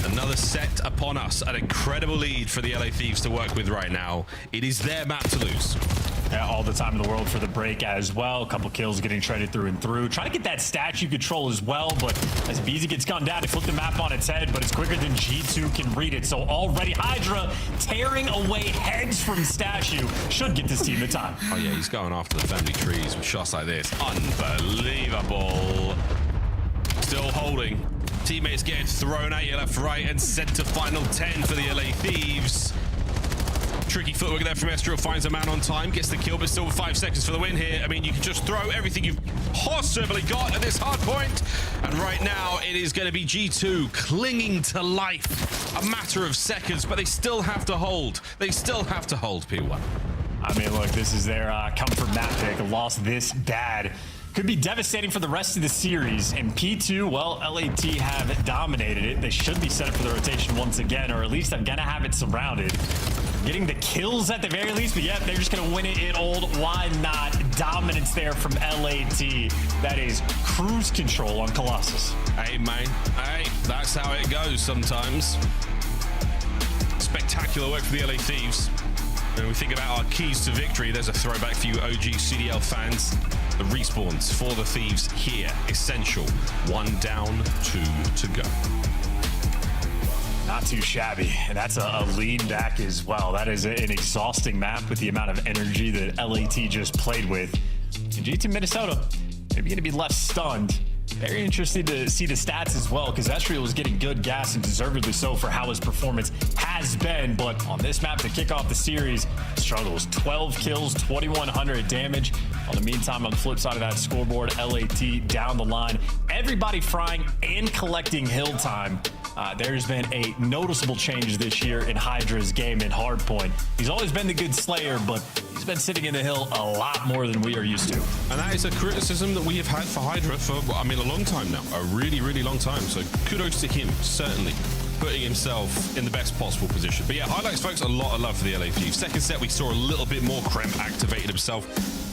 another set upon us. An incredible lead for the LA Thieves to work with right now. It is their map to lose. Yeah, all the time in the world for the break as well. A couple kills getting traded through and through. Trying to get that statue control as well, but as Beezy gets gunned down, they flip the map on its head, but it's quicker than G2 can read it. So already Hydra tearing away heads from statue should get this team the time. Oh yeah, he's going after the family trees with shots like this. Unbelievable. Still holding. Teammates getting thrown at you left, right, and sent to final 10 for the LA Thieves. Tricky footwork there from Estriel, finds a man on time, gets the kill, but still with 5 seconds for the win here. I mean, you can just throw everything you've possibly got at this hard point. And right now, it is going to be G2 clinging to life. A matter of seconds, but they still have to hold. They still have to hold P1. I mean, look, this is their comfort map pick. A loss this bad could be devastating for the rest of the series. And P2, well, LAT have dominated it. They should be set up for the rotation once again, or at least they're gonna have it surrounded. Getting the kills at the very least, but yeah, they're just gonna win it in old. Why not? Dominance there from LAT. That is cruise control on Colossus. Hey, man. Hey, that's how it goes sometimes. Spectacular work for the LA Thieves. When we think about our keys to victory, there's a throwback for you OG CDL fans. The respawns for the Thieves here, essential. 1 down, 2 to go. Not too shabby, and that's a lean back as well. That is an exhausting map with the amount of energy that LAT just played with. And G2 Minnesota, they're going to be left stunned. Very interested to see the stats as well, because Estriel was getting good gas, and deservedly so for how his performance has been. But on this map to kick off the series, struggles. 12 kills, 2,100 damage. On the meantime, on the flip side of that scoreboard, LAT down the line. Everybody frying and collecting hill time. There's been a noticeable change this year in Hydra's game in hardpoint. He's always been the good slayer, but he's been sitting in the hill a lot more than we are used to. And that is a criticism that we have had for Hydra for, I mean, a long time now. A really, really long time. So kudos to him, certainly. Putting himself in the best possible position. But yeah, highlights, folks, a lot of love for the LA Thieves. Second set, we saw a little bit more. Kremp activated himself.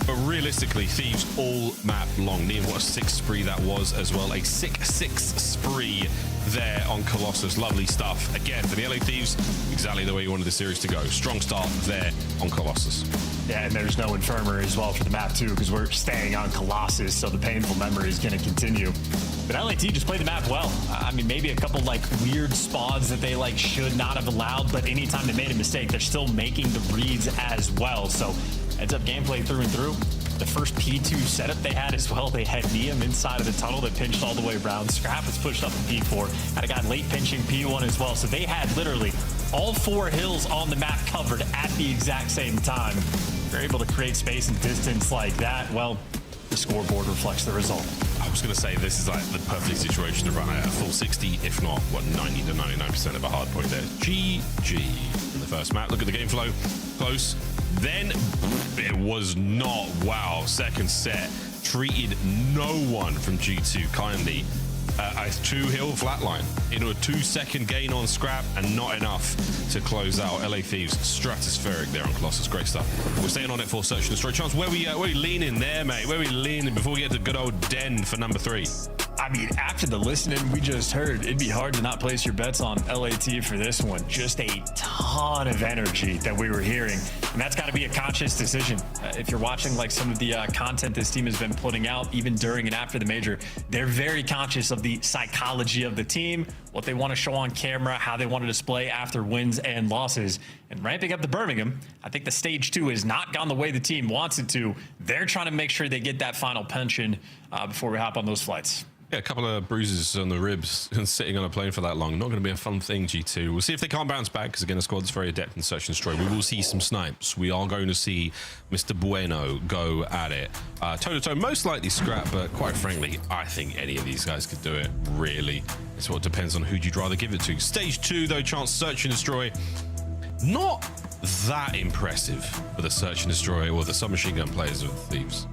But realistically, Thieves all map long. Neon, what a 6 spree that was as well. A 6-6 spree there on Colossus. Lovely stuff. Again, for the LA Thieves, exactly the way you wanted the series to go. Strong start there on Colossus. Yeah, and there's no Infirmary as well for the map too, because we're staying on Colossus, so the painful memory is going to continue. But LAT just played the map well. I mean, maybe a couple like weird spawns that they like should not have allowed, but anytime they made a mistake, they're still making the reads as well. So heads up gameplay through and through. The first P2 setup they had as well, they had Neum inside of the tunnel that pinched all the way around. Scrap is pushed up to P4. Had a guy late pinching P1 as well. So they had literally all 4 hills on the map covered at the exact same time. you're able to create space and distance like that, well, the scoreboard reflects the result. I was going to say, this is like the perfect situation to run at a full 60, if not, 90 to 99% of a hard point there. GG in the first map. Look at the game flow. Close. Then it was not. Wow. Second set. Treated no one from G2 kindly. A 2-hill flatline into a 2-second gain on scrap and not enough to close out. LA Thieves stratospheric there on Colossus. Great stuff. We're staying on it for search and destroy. Chance, where we leaning there, mate? Where we leaning before we get to good old Den for number 3? I mean, after the listening we just heard, it'd be hard to not place your bets on LAT for this one. Just a ton of energy that we were hearing, and that's got to be a conscious decision. If you're watching like some of the content this team has been putting out, even during and after the major, they're very conscious of the psychology of the team, what they want to show on camera, how they want to display after wins and losses. And ramping up to Birmingham, I think the stage 2 has not gone the way the team wants it to. They're trying to make sure they get that final pension before we hop on those flights. Yeah, a couple of bruises on the ribs and sitting on a plane for that long. Not going to be a fun thing, G2. We'll see if they can't bounce back, because again, the squad's very adept in search and destroy. We will see some snipes. We are going to see Mr. Bueno go at it. Toe-to-toe, most likely scrap, but quite frankly, I think any of these guys could do it, really. It's what depends on who you'd rather give it to. Stage 2, though, Chance search and destroy. Not that impressive for the search and destroy or the submachine gun players of Thieves.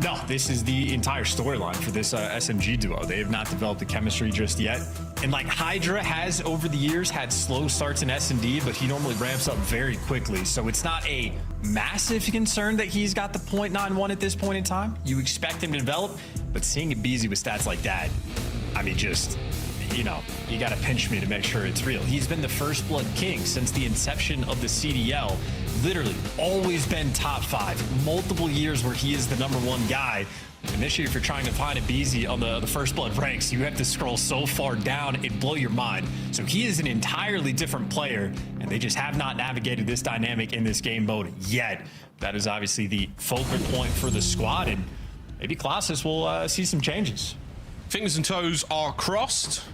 No, this is the entire storyline for this SMG duo. They have not developed the chemistry just yet. And like Hydra has over the years had slow starts in S&D, but he normally ramps up very quickly. So it's not a massive concern that he's got the .91 at this point in time. You expect him to develop, but seeing it Beezy with stats like that, I mean, just, you know, you got to pinch me to make sure it's real. He's been the first blood king since the inception of the CDL. Literally always been top 5, multiple years where he is the #1 guy. And this year, if you're trying to find a Beezy on the first blood ranks, you have to scroll so far down, it'd blow your mind. So he is an entirely different player, and they just have not navigated this dynamic in this game mode yet. That is obviously the focal point for the squad, and maybe Colossus will see some changes. Fingers and toes are crossed.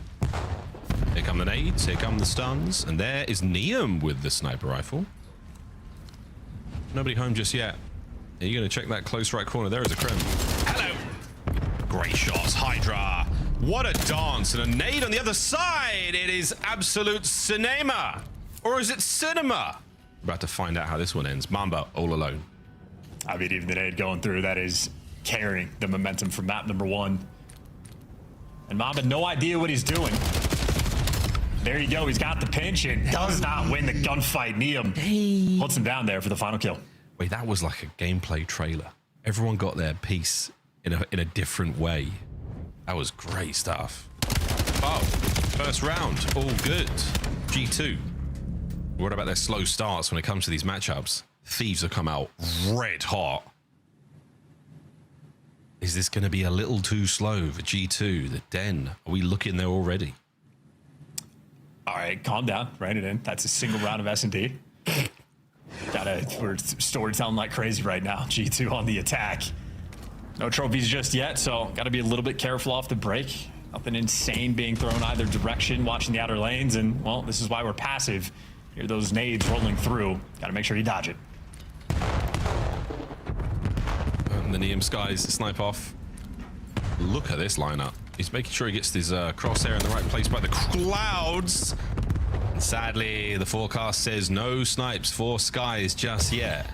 Here come the nades, here come the stuns, and there is Neum with the sniper rifle. Nobody home just yet. Are you going to check that close right corner? There is a Krim. Hello. Great shots, Hydra. What a dance, and a nade on the other side. It is absolute cinema. Or is it cinema? We're about to find out how this one ends. Mamba all alone. I mean, even the nade going through, that is carrying the momentum from map #1. And Mamba, no idea what he's doing. There you go. He's got the pinch and does not win the gunfight. Neum puts him down there for the final kill. Wait, that was like a gameplay trailer. Everyone got their piece in a different way. That was great stuff. Oh, first round, all good. G2. What about their slow starts when it comes to these matchups? Thieves have come out red hot. Is this going to be a little too slow for G2? The Den, are we looking there already? All right, calm down, rein it in. That's a single round of S&D. We're storytelling like crazy right now. G2 on the attack. No trophies just yet, so got to be a little bit careful off the break. Nothing insane being thrown either direction, watching the outer lanes, and, well, this is why we're passive. Hear those nades rolling through. Got to make sure you dodge it. And the Neum Skies snipe off. Look at this lineup. He's making sure he gets his crosshair in the right place by the clouds. And sadly, the forecast says no snipes for Skies just yet.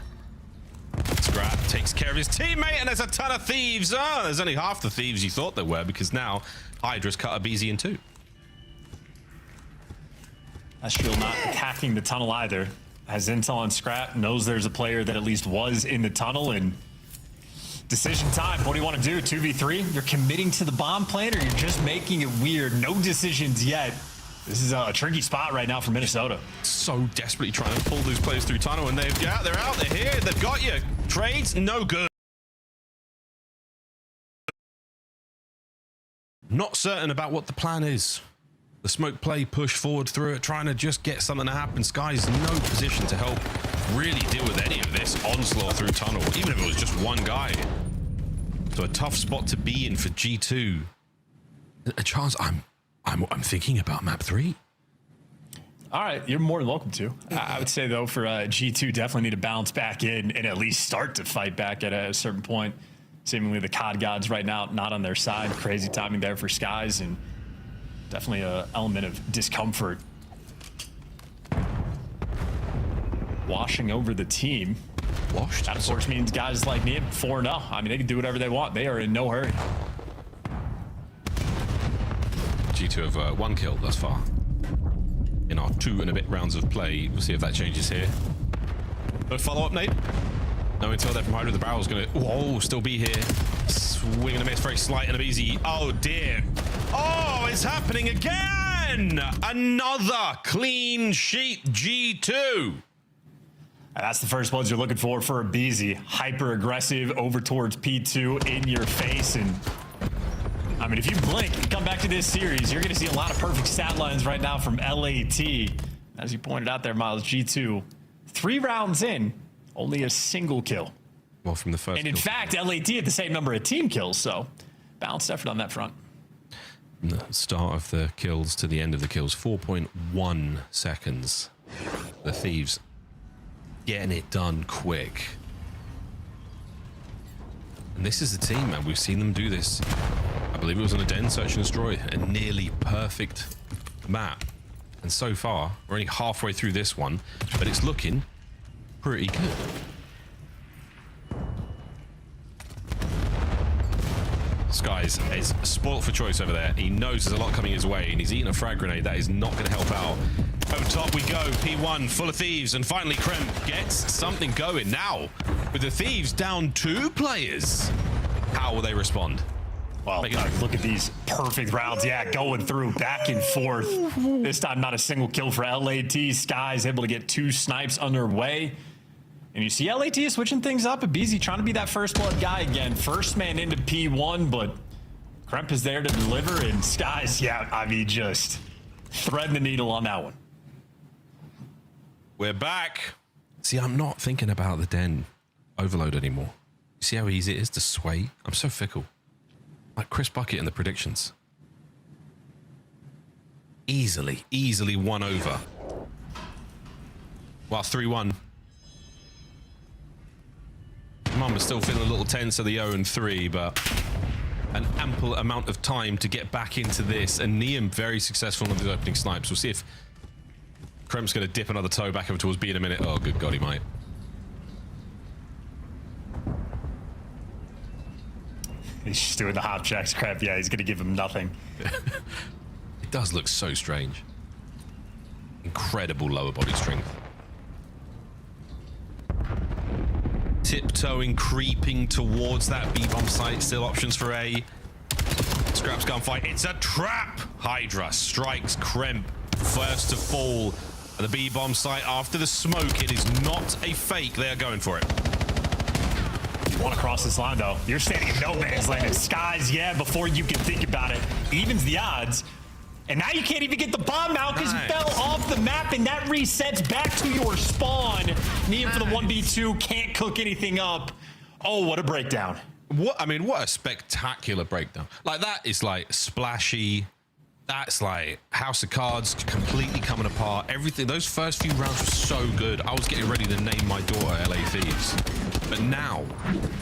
Scrap takes care of his teammate, and there's a ton of thieves. Oh, there's only half the thieves you thought there were, because now Hydra's cut a BZ in 2. Astral not attacking the tunnel either. Has intel on Scrap, knows there's a player that at least was in the tunnel, and decision time. What do you want to do? 2v3? You're committing to the bomb plan, or you're just making it weird? No decisions yet. This is a tricky spot right now for Minnesota. So desperately trying to pull these players through tunnel, and they're out, they're here, they've got you. Trades, no good. Not certain about what the plan is. The smoke play, push forward through it, trying to just get something to happen. Sky's no position to help really deal with any of this onslaught through tunnel, even if it was just one guy. So a tough spot to be in for G2. A chance, I'm thinking about map 3. All right, you're more than welcome to. I would say, though, for G2, definitely need to bounce back in and at least start to fight back at a certain point. Seemingly the COD gods right now not on their side. Crazy timing there for Skies, and definitely an element of discomfort washing over the team. That, of course, means guys like me, 4-0. I mean, they can do whatever they want. They are in no hurry. G2 have 1 kill thus far in our 2 and a bit rounds of play. We'll see if that changes here. But follow up, Nate. No intel there from Hydra. The barrel's gonna, whoa, still be here. Swing and a miss, very slight and easy. Oh dear. Oh, it's happening again. Another clean sheet, G2. And that's the first bloods you're looking for a BZ. Hyper aggressive over towards P2 in your face. And I mean, if you blink and come back to this series, you're going to see a lot of perfect stat lines right now from LAT. As you pointed out there, Miles, G2, 3 rounds in, only a single kill. Well, from the first. And in fact, LAT had the same number of team kills, so balanced effort on that front. From the start of the kills to the end of the kills, 4.1 seconds. The Thieves getting it done quick. And this is the team, man. We've seen them do this. I believe it was on a Den Search and Destroy, a nearly perfect map. And so far, we're only halfway through this one, but it's looking pretty good. Skies is spoilt for choice over there. He knows there's a lot coming his way, and he's eating a frag grenade. That is not going to help out. Over top we go. P1 full of Thieves, and finally Krem gets something going now. With the Thieves down 2 players. How will they respond? Well, look at these perfect rounds. Yeah, going through back and forth. This time, not a single kill for LAT. Skies able to get 2 snipes underway. And you see LAT switching things up. BZ trying to be that first blood guy again. First man into P1, but Kremp is there to deliver. And Skies, yeah, I mean, just threading the needle on that one. We're back. See, I'm not thinking about the Den overload anymore. You see how easy it is to sway? I'm so fickle. Like Chris Bucket in the predictions. Easily 1 over. Well, 3-1. Mum is still feeling a little tense at the 0-3, but an ample amount of time to get back into this. And Neum very successful on the opening snipes. We'll see if Krem's going to dip another toe back over towards B in a minute. Oh, good God, he might. He's just doing the hop checks. Crap, yeah, he's going to give him nothing. It does look so strange. Incredible lower body strength. Tiptoeing, creeping towards that B-bomb site. Still options for A. Scraps gunfight. It's a trap! Hydra strikes Kremp. First to fall. And the B-bomb site after the smoke. It is not a fake. They are going for it. You want to cross this line, though. You're standing in no man's land. And Skies, yeah, before you can think about it, evens the odds. And now you can't even get the bomb out because it fell off the map, and that resets back to your spawn. Neum for the 1v2, can't cook anything up. Oh, what a breakdown. What a spectacular breakdown. Like, that is like splashy. That's like House of Cards completely coming apart. Everything, those first few rounds were so good. I was getting ready to name my daughter LA Thieves. But now,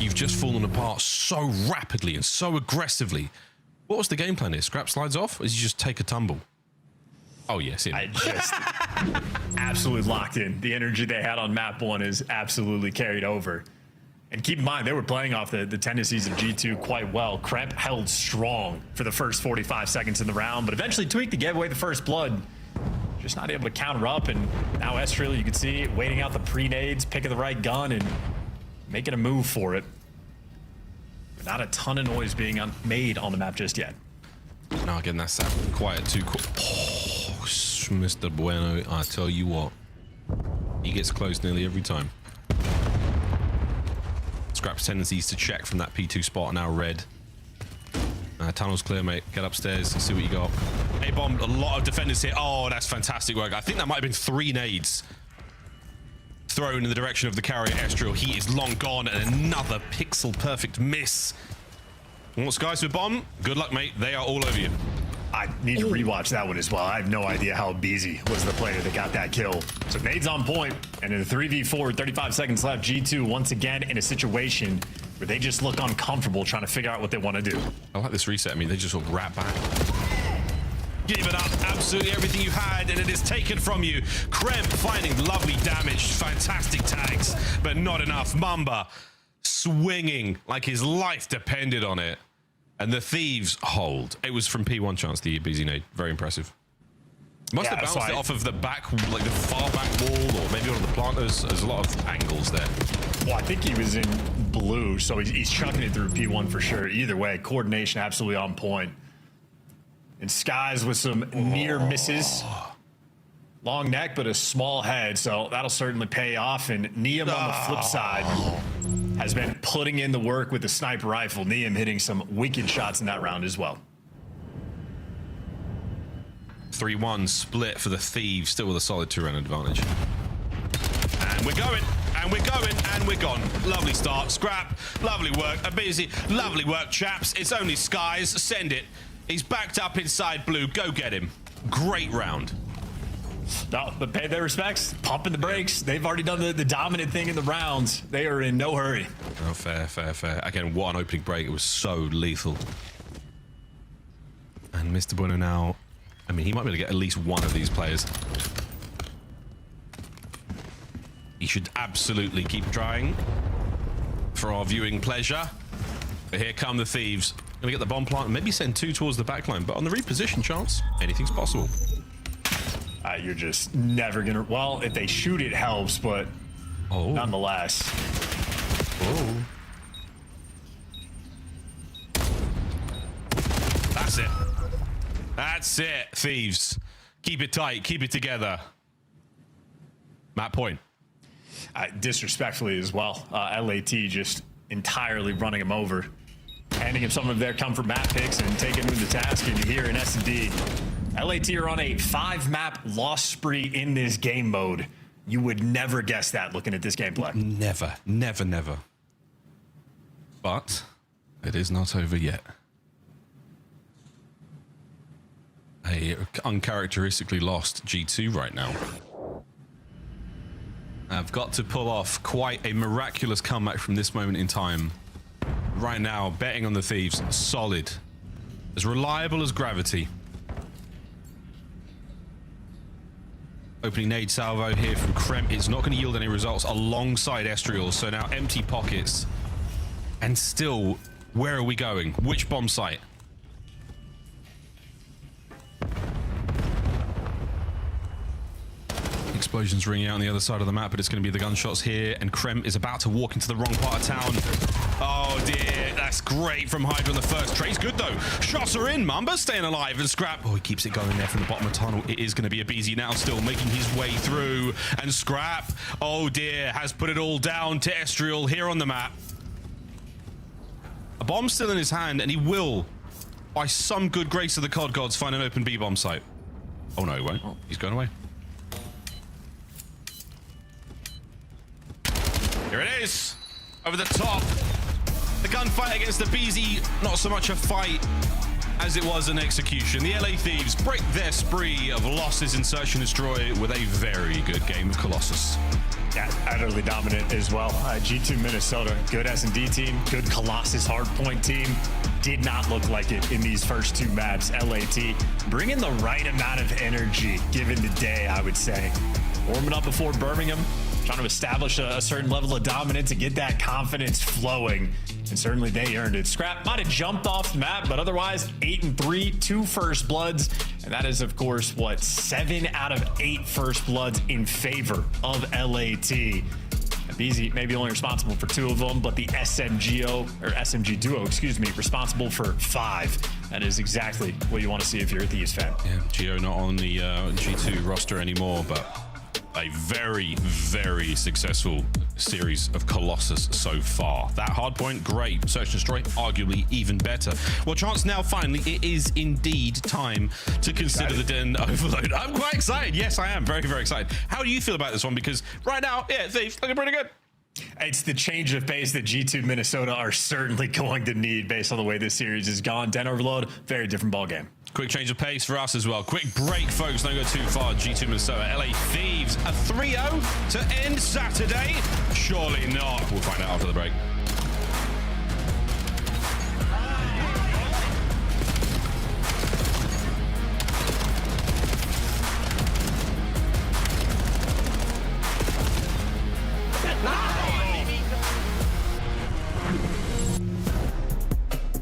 you've just fallen apart so rapidly and so aggressively. What was the game plan here? Scrap slides off, or did you just take a tumble? Oh, yes. I just absolutely locked in. The energy they had on map 1 is absolutely carried over. And keep in mind, they were playing off the tendencies of G2 quite well. Kremp held strong for the first 45 seconds in the round, but eventually tweaked to get away the first blood. Just not able to counter up, and now Estrel, you can see, waiting out the pre-nades, picking the right gun, and making a move for it. But not a ton of noise being made on the map just yet. No, again, that's that quiet too. Oh, Mr. Bueno, I tell you what. He gets close nearly every time. Scrap's tendencies to check from that P2 spot are now red. Tunnel's clear, mate. Get upstairs, see what you got. A-bomb, a lot of defenders here. Oh, that's fantastic work. I think that might have been 3 nades thrown in the direction of the carrier Estrel. He is long gone, and another pixel perfect miss. Want Skies with bomb? Good luck, mate. They are all over you. I need to rewatch that one as well. I have no idea how Beezy was the player that got that kill. So Nade's on point, and in the 3v4, 35 seconds left, G2 once again in a situation where they just look uncomfortable trying to figure out what they want to do. I like this reset. I mean, they just sort of wrap back. Give it up, absolutely everything you had, and it is taken from you. Krem finding lovely damage, fantastic tags, but not enough. Mamba swinging like his life depended on it. And the Thieves hold. It was from P1 chance, the BZ nade. Very impressive. Must have bounced it off of the back, like the far back wall, or maybe one of the planters. There's a lot of angles there. Well, I think he was in blue, so he's chucking it through P1 for sure. Either way, coordination absolutely on point. And Skies with some near misses. Long neck, but a small head, so that'll certainly pay off. And Neum on the flip side has been putting in the work with the sniper rifle. Neum hitting some wicked shots in that round as well. 3-1 split for the Thieves, still with a solid 2-round advantage. And we're going, and we're going, and we're gone. Lovely start, Scrap, lovely work. A busy, lovely work, chaps. It's only Skies, send it. He's backed up inside blue, go get him. Great round. No, but pay their respects, pumping the brakes. They've already done the dominant thing in the rounds. They are in no hurry. Oh, fair, fair, fair. Again, what an opening break. It was so lethal. And Mr. Bueno now, I mean, he might be able to get at least one of these players. He should absolutely keep trying for our viewing pleasure. But here come the Thieves. Gonna get the bomb plant and maybe send 2 towards the backline. But on the reposition chance, anything's possible. You're just never gonna. Well, if they shoot, it helps, but nonetheless. Oh. That's it. That's it, Thieves. Keep it tight. Keep it together. Map point. Disrespectfully as well. LAT just entirely running him over. Handing him some of their comfort map picks and taking him to the task. And here in S&D, LAT are on a 5-map loss spree in this game mode. You would never guess that looking at this gameplay. Never, never, never. But it is not over yet. A uncharacteristically lost G2 right now. I've got to pull off quite a miraculous comeback from this moment in time. Right now, betting on the Thieves, solid. As reliable as gravity. Opening nade salvo here from Krem. It's not going to yield any results alongside Estriel, so now empty pockets. And still, where are we going? Which bomb site? Explosions ringing out on the other side of the map, but it's going to be the gunshots here, and Krem is about to walk into the wrong part of town. Oh dear, that's great from Hydra on the first trace. Good though. Shots are in. Mamba staying alive, and Scrap. Oh, he keeps it going there from the bottom of the tunnel. It is going to be a BZ now, still making his way through, and Scrap, oh dear, has put it all down to Estriel here on the map. A bomb still in his hand, and he will, by some good grace of the COD gods, find an open B bomb site. Oh no, he won't. He's going away. Here it is, over the top. The gunfight against the BZ, not so much a fight as it was an execution. The LA Thieves break their spree of losses in Search and Destroy with a very good game of Colossus. Yeah, utterly dominant as well. G2 Minnesota, good S&D team, good Colossus hardpoint team. Did not look like it in these first 2 maps. LAT bringing the right amount of energy given the day, I would say. Warming up before Birmingham, trying to establish a certain level of dominance and get that confidence flowing. And certainly they earned it. Scrap might have jumped off the map, but otherwise 8-3, 2 first bloods. And that is, of course, what, 7 out of 8 first bloods in favor of LAT. BZ maybe only responsible for 2 of them, but the SMG duo, excuse me, responsible for 5. That is exactly what you want to see if you're a Thieves fan. Yeah, Geo not on the G2 roster anymore, but a very, very successful series of Colossus so far. That hardpoint, great. Search and Destroy, arguably even better. Well, Chance, now finally, it is indeed time to consider the Den Overload. I'm quite excited. Yes, I am. Very, very excited. How do you feel about this one? Because right now, yeah, Thieves looking pretty good. It's the change of pace that G2 Minnesota are certainly going to need based on the way this series has gone. Den Overload, very different ball game. Quick change of pace for us as well. Quick break, folks. Don't go too far. G2 Minnesota, LA Thieves, a 3-0 to end Saturday? Surely not. We'll find out after the break.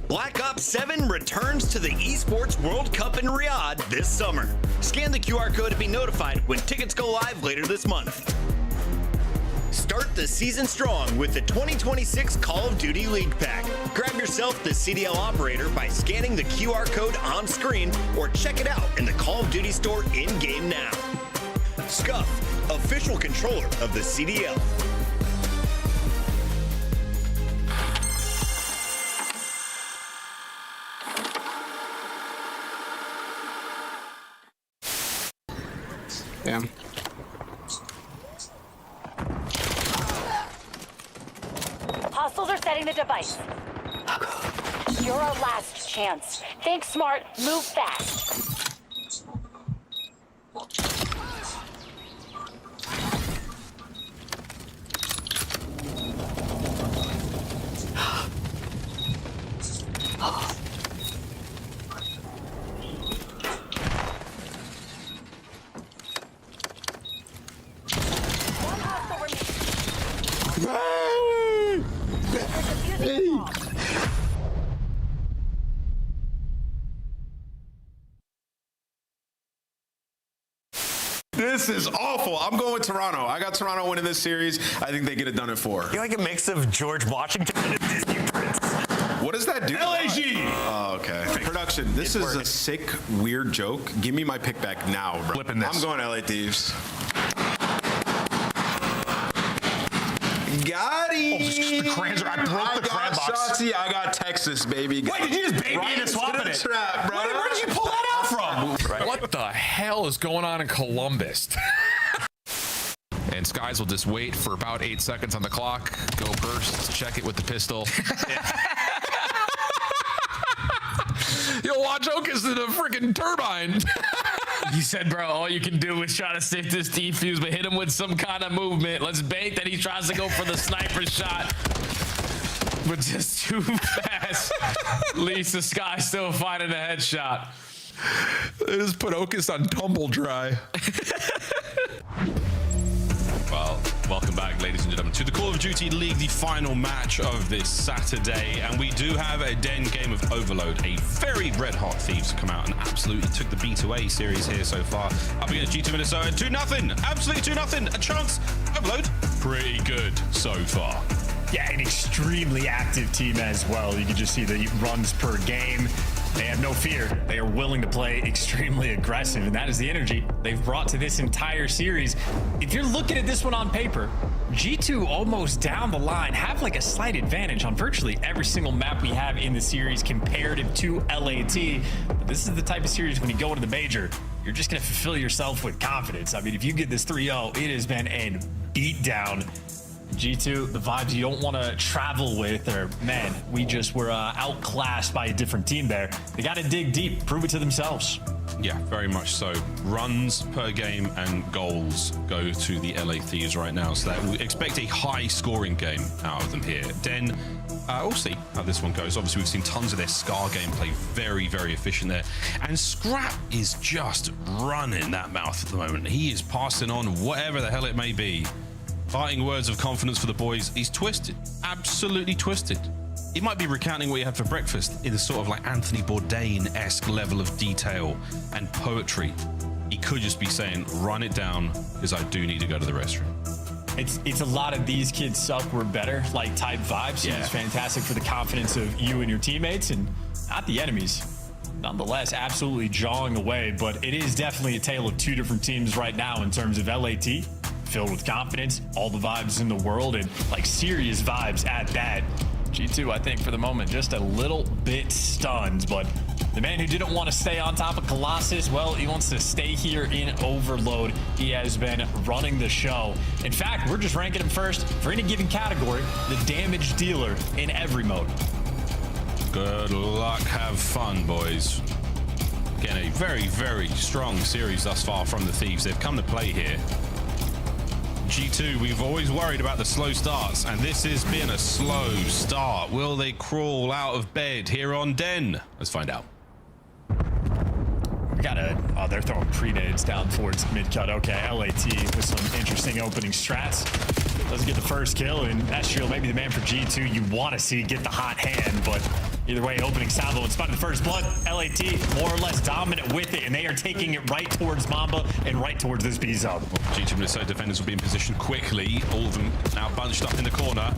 Black Ops 7 returns to the Esports World Cup in Riyadh this summer. Scan the QR code to be notified when tickets go live later this month. Start the season strong with the 2026 Call of Duty League Pack. Grab yourself the CDL operator by scanning the QR code on screen or check it out in the Call of Duty store in-game now. Scuff, official controller of the CDL. Damn. Hostiles are setting the device. You're our last chance. Think smart, move fast. This is awful. I'm going with Toronto. I got Toronto winning this series. I think they get it done in 4. You're like a mix of George Washington and a Disney prince. What does that do? LAG! Oh, okay. Production, this is a sick, weird joke. Give me my pick back now, bro. Flipping this. I'm going LA Thieves. Got him. Oh, the crayons I broke the crab box. Shotzi, I got Texas, baby. Wait, did you just baby right into swapping it? Trap, bro. Where did you pull that out from? Right. What the hell is going on in Columbus? And Skies will just wait for about 8 seconds on the clock, go burst, check it with the pistol. You'll watch Okus in a freaking turbine. You said, bro, all you can do is try to stick this defuse, but hit him with some kind of movement. Let's bait that he tries to go for the sniper shot, but just too fast. Leaves the Sky still finding a headshot. They just put Okus on tumble dry. Well, welcome back, ladies and gentlemen, to the Call of Duty League, the final match of this Saturday. And we do have a den game of Overload. A very red-hot Thieves come out and absolutely took the B2A series here so far. Up against G2 Minnesota, 2-0. Absolutely 2-0. A chance. Overload, pretty good so far. Yeah, an extremely active team as well. You can just see the runs per game. They have no fear. They are willing to play extremely aggressive, and that is the energy they've brought to this entire series. If you're looking at this one on paper, G2 almost down the line have like a slight advantage on virtually every single map we have in the series comparative to LAT. But this is the type of series when you go into the major, you're just going to fulfill yourself with confidence. I mean, if you get this 3-0, it has been a beatdown. G2, the vibes you don't want to travel with, or man, we just were outclassed by a different team there. They got to dig deep, prove it to themselves. Yeah, very much so. Runs per game and goals go to the LA Thieves right now, so that we expect a high scoring game out of them here. Den, we'll see how this one goes. Obviously, we've seen tons of their Scar gameplay, very, very efficient there. And Scrap is just running that mouth at the moment. He is passing on whatever the hell it may be. Fighting words of confidence for the boys. He's twisted, absolutely twisted. He might be recounting what he had for breakfast in a sort of like Anthony Bourdain-esque level of detail and poetry. He could just be saying, run it down, because I do need to go to the restroom. It's a lot of these kids suck, we're better, like type vibes. Yeah. It's fantastic for the confidence of you and your teammates and not the enemies. Nonetheless, absolutely jawing away, but it is definitely a tale of two different teams right now in terms of LAT. Filled with confidence, all the vibes in the world, and like serious vibes at that. G2, I think for the moment, just a little bit stunned, but the man who didn't want to stay on top of Colossus, well, he wants to stay here in Overload. He has been running the show. In fact, we're just ranking him first for any given category, the damage dealer in every mode. Good luck, have fun, boys. Again, a very, very strong series thus far from the Thieves. They've come to play here. G2, we've always worried about the slow starts, and this has been a slow start. Will they crawl out of bed here on Den? Let's find out. We got they're throwing pre-nades down towards mid-cut. Okay, LAT with some interesting opening strats. Doesn't get the first kill, and Estriel maybe the man for G2 you want to see get the hot hand, but either way, opening salvo in spite of the first blood. LAT more or less dominant with it, and they are taking it right towards Mamba and right towards this B zone. G2 Minnesota defenders will be in position quickly. All of them now bunched up in the corner.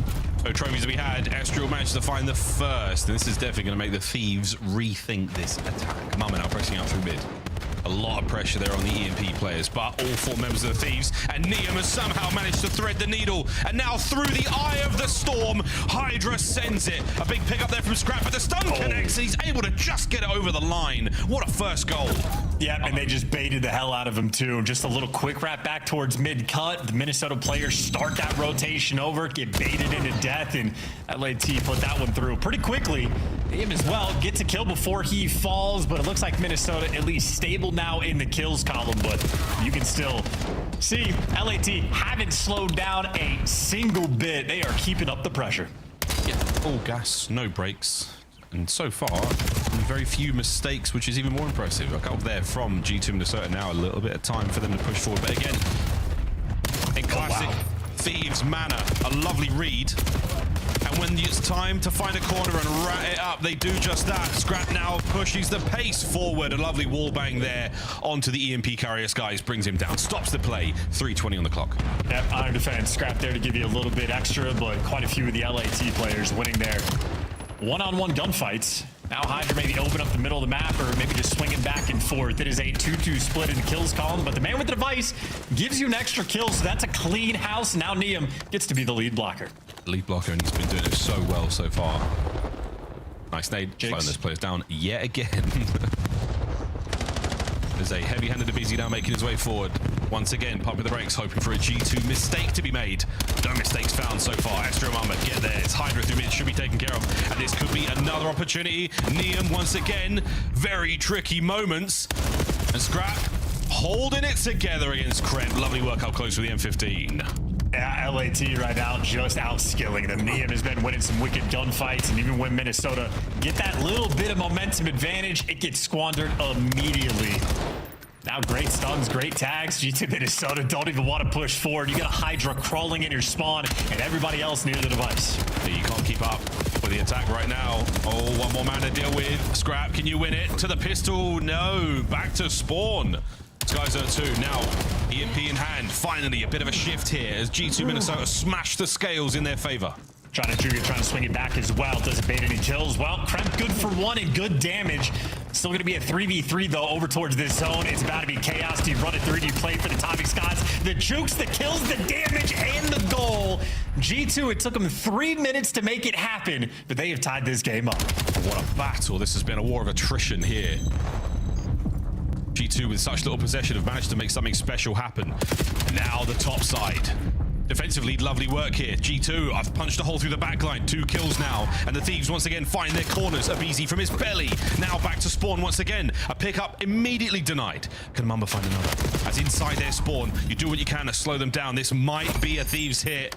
So trophies that we had, Estriel managed to find the first, and this is definitely going to make the Thieves rethink this attack. Mama now pressing out through mid. A lot of pressure there on the EMP players, but all 4 members of the Thieves, and Neum has somehow managed to thread the needle, and now through the eye of the storm, Hydra sends it. A big pick up there from Scrap, but the stun connects, and he's able to just get it over the line. What a first goal. Yeah, and they just baited the hell out of him too. Just a little quick wrap back towards mid-cut. The Minnesota players start that rotation over, get baited into death, and LAT put that one through pretty quickly. Him as well gets a kill before he falls, but it looks like Minnesota at least stable now in the kills column, but you can still see LAT haven't slowed down a single bit. They are keeping up the pressure. Yeah, all gas, no brakes. And so far, very few mistakes, which is even more impressive. A couple there from G2 Minnesota now, a little bit of time for them to push forward. But again, in classic Thieves manner, a lovely read. And when it's time to find a corner and rat it up, they do just that. Scrap now pushes the pace forward. A lovely wall bang there onto the EMP carrier. Skies brings him down, stops the play. 3:20 on the clock. Yep, honor defense. Scrap there to give you a little bit extra, but quite a few of the LAT players winning their one-on-one gunfights. Now Hydra maybe open up the middle of the map or maybe just swinging back and forth. It is a 2-2 split in the kills column, but the man with the device gives you an extra kill, so that's a clean house. Now Neum gets to be the lead blocker. Lead blocker, and he's been doing it so well so far. Nice nade, slowing those players down yet again. There's a heavy-handed Abizi now making his way forward. Once again, pumping the brakes, hoping for a G2 mistake to be made. No mistakes found so far. Estriel Mamba, get there. It's Hydra through mid, should be taken care of. And this could be another opportunity. Neum, once again, very tricky moments. And Scrap holding it together against Kremp. Lovely work up close with the M15. Yeah, LAT right now just outskilling them. Neum has been winning some wicked gunfights, and even when Minnesota get that little bit of momentum advantage, it gets squandered immediately. Now great stuns, great tags. G2 Minnesota don't even want to push forward. You got a Hydra crawling in your spawn and everybody else near the device. You can't keep up with the attack right now. Oh, one more man to deal with. Scrap, can you win it? To the pistol, no. Back to spawn. Skies are 2 now. EMP in hand. Finally, a bit of a shift here as G2 Minnesota smash the scales in their favor. Trying to trigger, trying to swing it back as well. Doesn't bait any kills. Well, Kremp good for 1 and good damage. Still going to be a 3v3 though over towards this zone. It's about to be chaos. Do you run it through? Do you play for the timing, Skies? The jukes, the kills, the damage, and the goal. G2, it took them 3 minutes to make it happen, but they have tied this game up. What a battle. This has been a war of attrition here. G2 with such little possession have managed to make something special happen. Now the top side. Defensively, lovely work here. G2, I've punched a hole through the backline. 2 kills now. And the Thieves once again find their corners. Abizi from his belly. Now back to spawn once again. A pickup immediately denied. Can Mamba find another? As inside their spawn, you do what you can to slow them down. This might be a Thieves hit.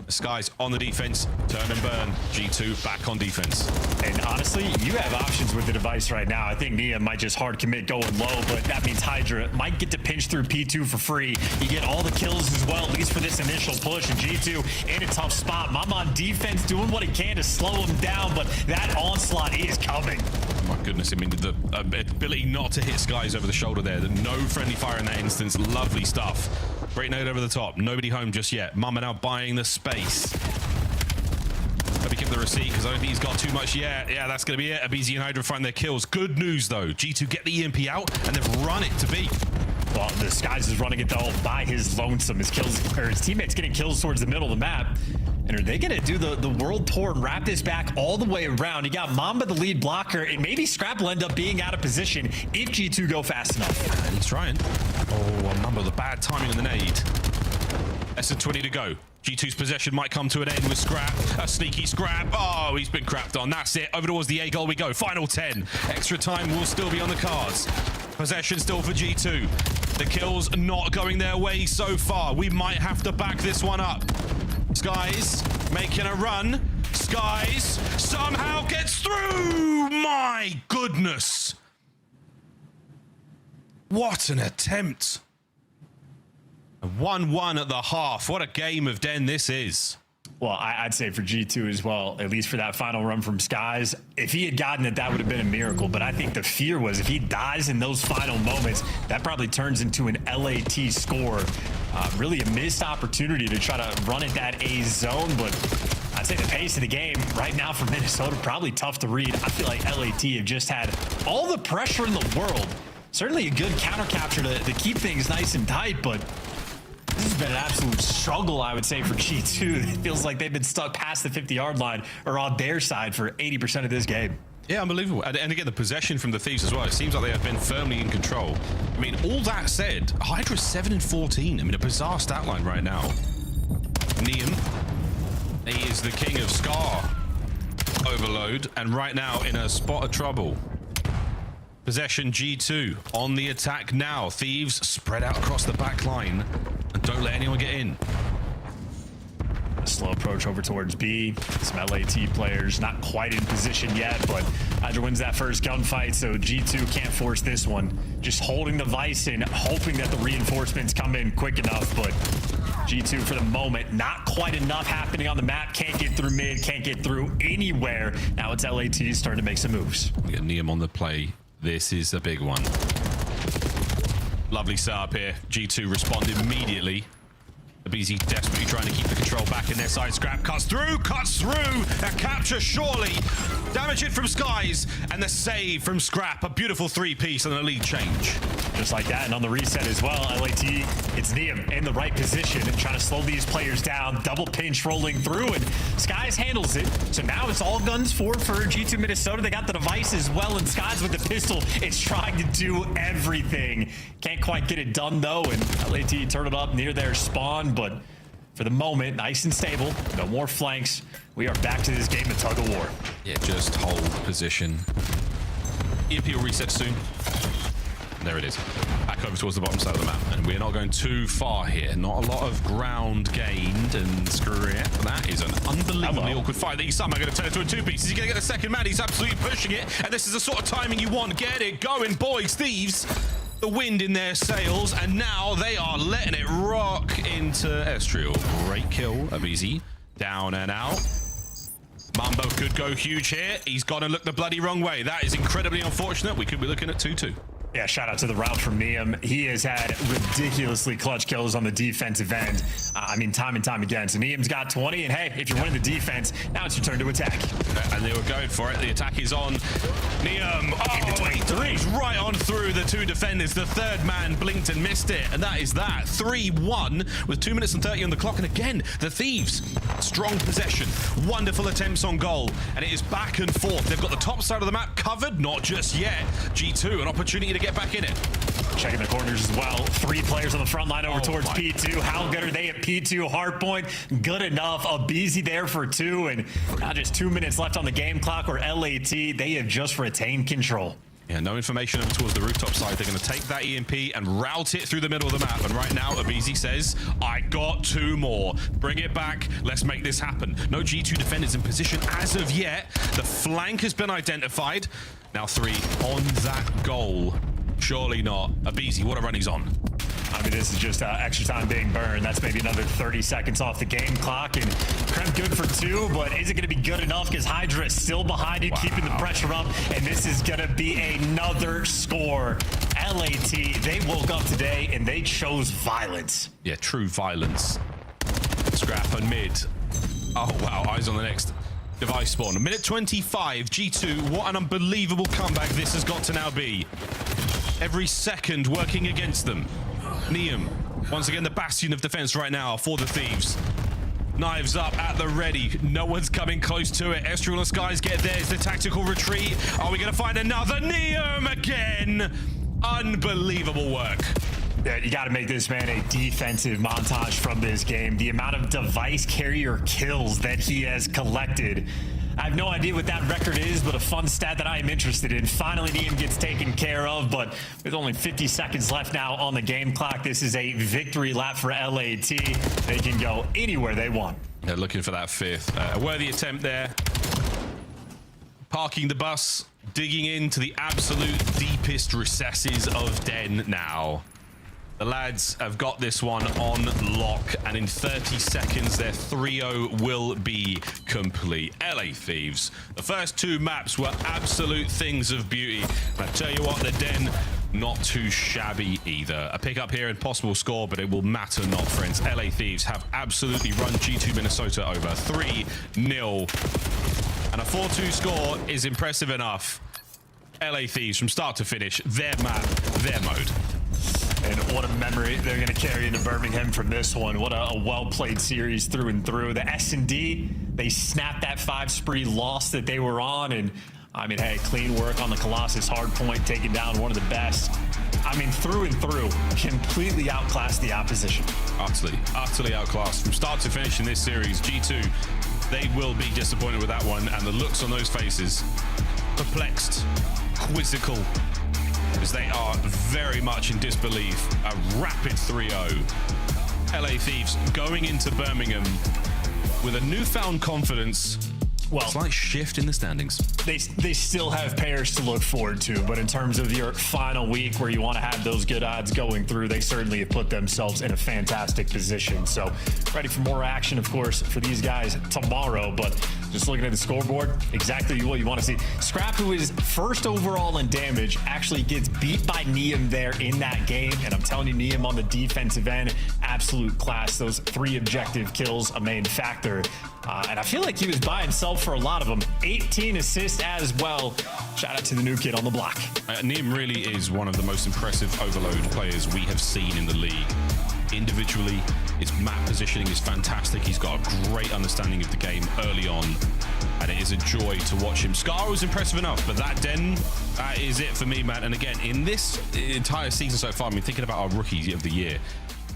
The Skies on the defense. Turn and burn. G2 back on defense. And honestly, you have options with the device right now. I think Neum might just hard commit going low, but that means Hydra might get to pinch through P2 for free. You get all the kills as well, at least for this initial push. And G2 in a tough spot. Mamba on defense doing what he can to slow him down, but that onslaught is coming. My goodness, I mean, the ability not to hit Skies over the shoulder there. No friendly fire in that instance. Lovely stuff. Great nade over the top. Nobody home just yet. Mamba now buying the space. Let me give the receipt because I don't think he's got too much yet. Yeah, that's going to be it. Abizi and Hydra find their kills. Good news, though. G2 get the EMP out and they've run it to B. Well, the Skies is running it, though, by his lonesome. His teammates getting kills towards the middle of the map. And are they going to do the world tour and wrap this back all the way around? You got Mamba, the lead blocker, and maybe Scrap will end up being out of position if G2 go fast enough. And he's trying. Oh, Mamba, the bad timing on the nade. Less than 20 to go. G2's possession might come to an end with Scrap. A sneaky Scrap. Oh, he's been crapped on. That's it. Over towards the A goal we go. Final 10. Extra time will still be on the cards. Possession still for G2. The kills not going their way so far. We might have to back this one up. Skies making a run. Skies somehow gets through. My goodness. What an attempt. 1-1 at the half. What a game of Den this is. Well, I'd say for G2 as well, at least for that final run from Skies, if he had gotten it, that would have been a miracle. But I think the fear was if he dies in those final moments, that probably turns into an LAT score. Really a missed opportunity to try to run at that A zone. But I'd say the pace of the game right now for Minnesota, probably tough to read. I feel like LAT have just had all the pressure in the world. Certainly a good counter capture to keep things nice and tight, but this has been an absolute struggle, I would say, for G2. It feels like they've been stuck past the 50-yard line or on their side for 80% of this game. Yeah, unbelievable. And again, the possession from the Thieves as well. It seems like they have been firmly in control. I mean, all that said, Hydra's 7-14. I mean, a bizarre stat line right now. Neum, he is the king of Scar overload, and right now in a spot of trouble. Possession G2 on the attack now. Thieves spread out across the back line and don't let anyone get in. A slow approach over towards B. Some LAT players not quite in position yet, but Hydra wins that first gunfight, so G2 can't force this one. Just holding the vice and hoping that the reinforcements come in quick enough, but G2 for the moment, not quite enough happening on the map. Can't get through mid, can't get through anywhere. Now it's LAT starting to make some moves. We got Neum on the play. This is a big one. Lovely setup here. G2 respond immediately. BZ desperately trying to keep the control back in their side. Scrap cuts through. A capture surely. Damage it from Skies and the save from Scrap. A beautiful three-piece and a lead change. Just like that, and on the reset as well, LAT, it's Neum in the right position and trying to slow these players down. Double pinch rolling through, and Skies handles it. So now it's all guns for G2 Minnesota. They got the device as well, and Skies with the pistol is trying to do everything. Can't quite get it done, though, and LAT turned it up near their spawn, but for the moment, nice and stable. No more flanks. We are back to this game of tug of war. Yeah, just hold position. EMP will reset soon. There it is. Back over towards the bottom side of the map. And we're not going too far here. Not a lot of ground gained. And screw it. That is an unbelievably awkward fight that he's somehow going to turn into a two-piece. He's going to get the second man. He's absolutely pushing it. And this is the sort of timing you want. Get it going, boys. Thieves. The wind in their sails. And now they are letting it rock into Estriel. Great kill. Abizi. Down and out. Mambo could go huge here. He's got to look the bloody wrong way. That is incredibly unfortunate. We could be looking at 2-2. Yeah, shout out to the route from Neum. He has had ridiculously clutch kills on the defensive end. I mean, time and time again. So Neum's got 20, and hey, if you're winning the defense, now it's your turn to attack. And they were going for it. The attack is on. Neum, oh, he threes right on through the two defenders. The third man blinked and missed it, and that is that. 3-1 with 2 minutes and 30 on the clock. And again, the Thieves, strong possession, wonderful attempts on goal, and it is back and forth. They've got the top side of the map covered, not just yet. G2, an opportunity to get back in it. Checking the corners as well. 3 players on the front line over towards P2. How good are they at P2? Hardpoint, good enough. A busy there for 2, and now just 2 minutes left on the game clock. Or LAT, they have just retained control. Yeah, no information over towards the rooftop side. They're going to take that EMP and route it through the middle of the map. And right now, Abizi says, I got 2 more. Bring it back. Let's make this happen. No G2 defenders in position as of yet. The flank has been identified. Now 3 on that goal. Surely not. Abizi, what a run he's on. I mean, this is just extra time being burned. That's maybe another 30 seconds off the game clock. And Krem good for 2, but is it going to be good enough? Because Hydra is still behind you, keeping the pressure up. And this is going to be another score. LAT, they woke up today and they chose violence. Yeah, true violence. Scrap on mid. Oh, wow. Eyes on the next device spawn. A minute 25. G2, what an unbelievable comeback this has got to now be. Every second working against them. Neum, once again, the bastion of defense right now for the Thieves. Knives up at the ready. No one's coming close to it. Estriel and Skies get theirs. The tactical retreat. Are we going to find another? Neum again. Unbelievable work. Yeah, you got to make this man a defensive montage from this game. The amount of device carrier kills that he has collected. I have no idea what that record is, but a fun stat that I am interested in. Finally, Neem gets taken care of, but with only 50 seconds left now on the game clock, this is a victory lap for LAT. They can go anywhere they want. They're looking for that fifth. A worthy attempt there. Parking the bus, digging into the absolute deepest recesses of Den now. The lads have got this one on lock, and in 30 seconds, their 3-0 will be complete. LA Thieves. The first two maps were absolute things of beauty. And I tell you what, the Den, not too shabby either. A pick up here and possible score, but it will matter not, friends. LA Thieves have absolutely run G2 Minnesota over 3-0. And a 4-2 score is impressive enough. LA Thieves, from start to finish, their map, their mode. And what a memory they're going to carry into Birmingham from this one. What a well-played series through and through. The S&D, they snapped that 5-spree loss that they were on. And, I mean, hey, clean work on the Colossus hardpoint, taking down one of the best. I mean, through and through, completely outclassed the opposition. Utterly outclassed. From start to finish in this series, G2, they will be disappointed with that one. And the looks on those faces, perplexed, quizzical, as they are very much in disbelief. A rapid 3-0. LA Thieves going into Birmingham with a newfound confidence. Well, slight shift in the standings. They still have pairs to look forward to, but in terms of your final week where you want to have those good odds going through, they certainly have put themselves in a fantastic position. So ready for more action, of course, for these guys tomorrow, but just looking at the scoreboard, exactly what you want to see. Scrap, who is first overall in damage, actually gets beat by Neem there in that game, and I'm telling you, Neem on the defensive end, absolute class. Those 3 objective kills, a main factor. And I feel like he was by himself for a lot of them. 18 assists as well. Shout out to the new kid on the block. Neem really is one of the most impressive overload players we have seen in the league. Individually, his map positioning is fantastic. He's got a great understanding of the game early on, and it is a joy to watch him. Scar was impressive enough, but that Den, that is it for me, man. And again, in this entire season so far, I mean, thinking about our rookie of the year,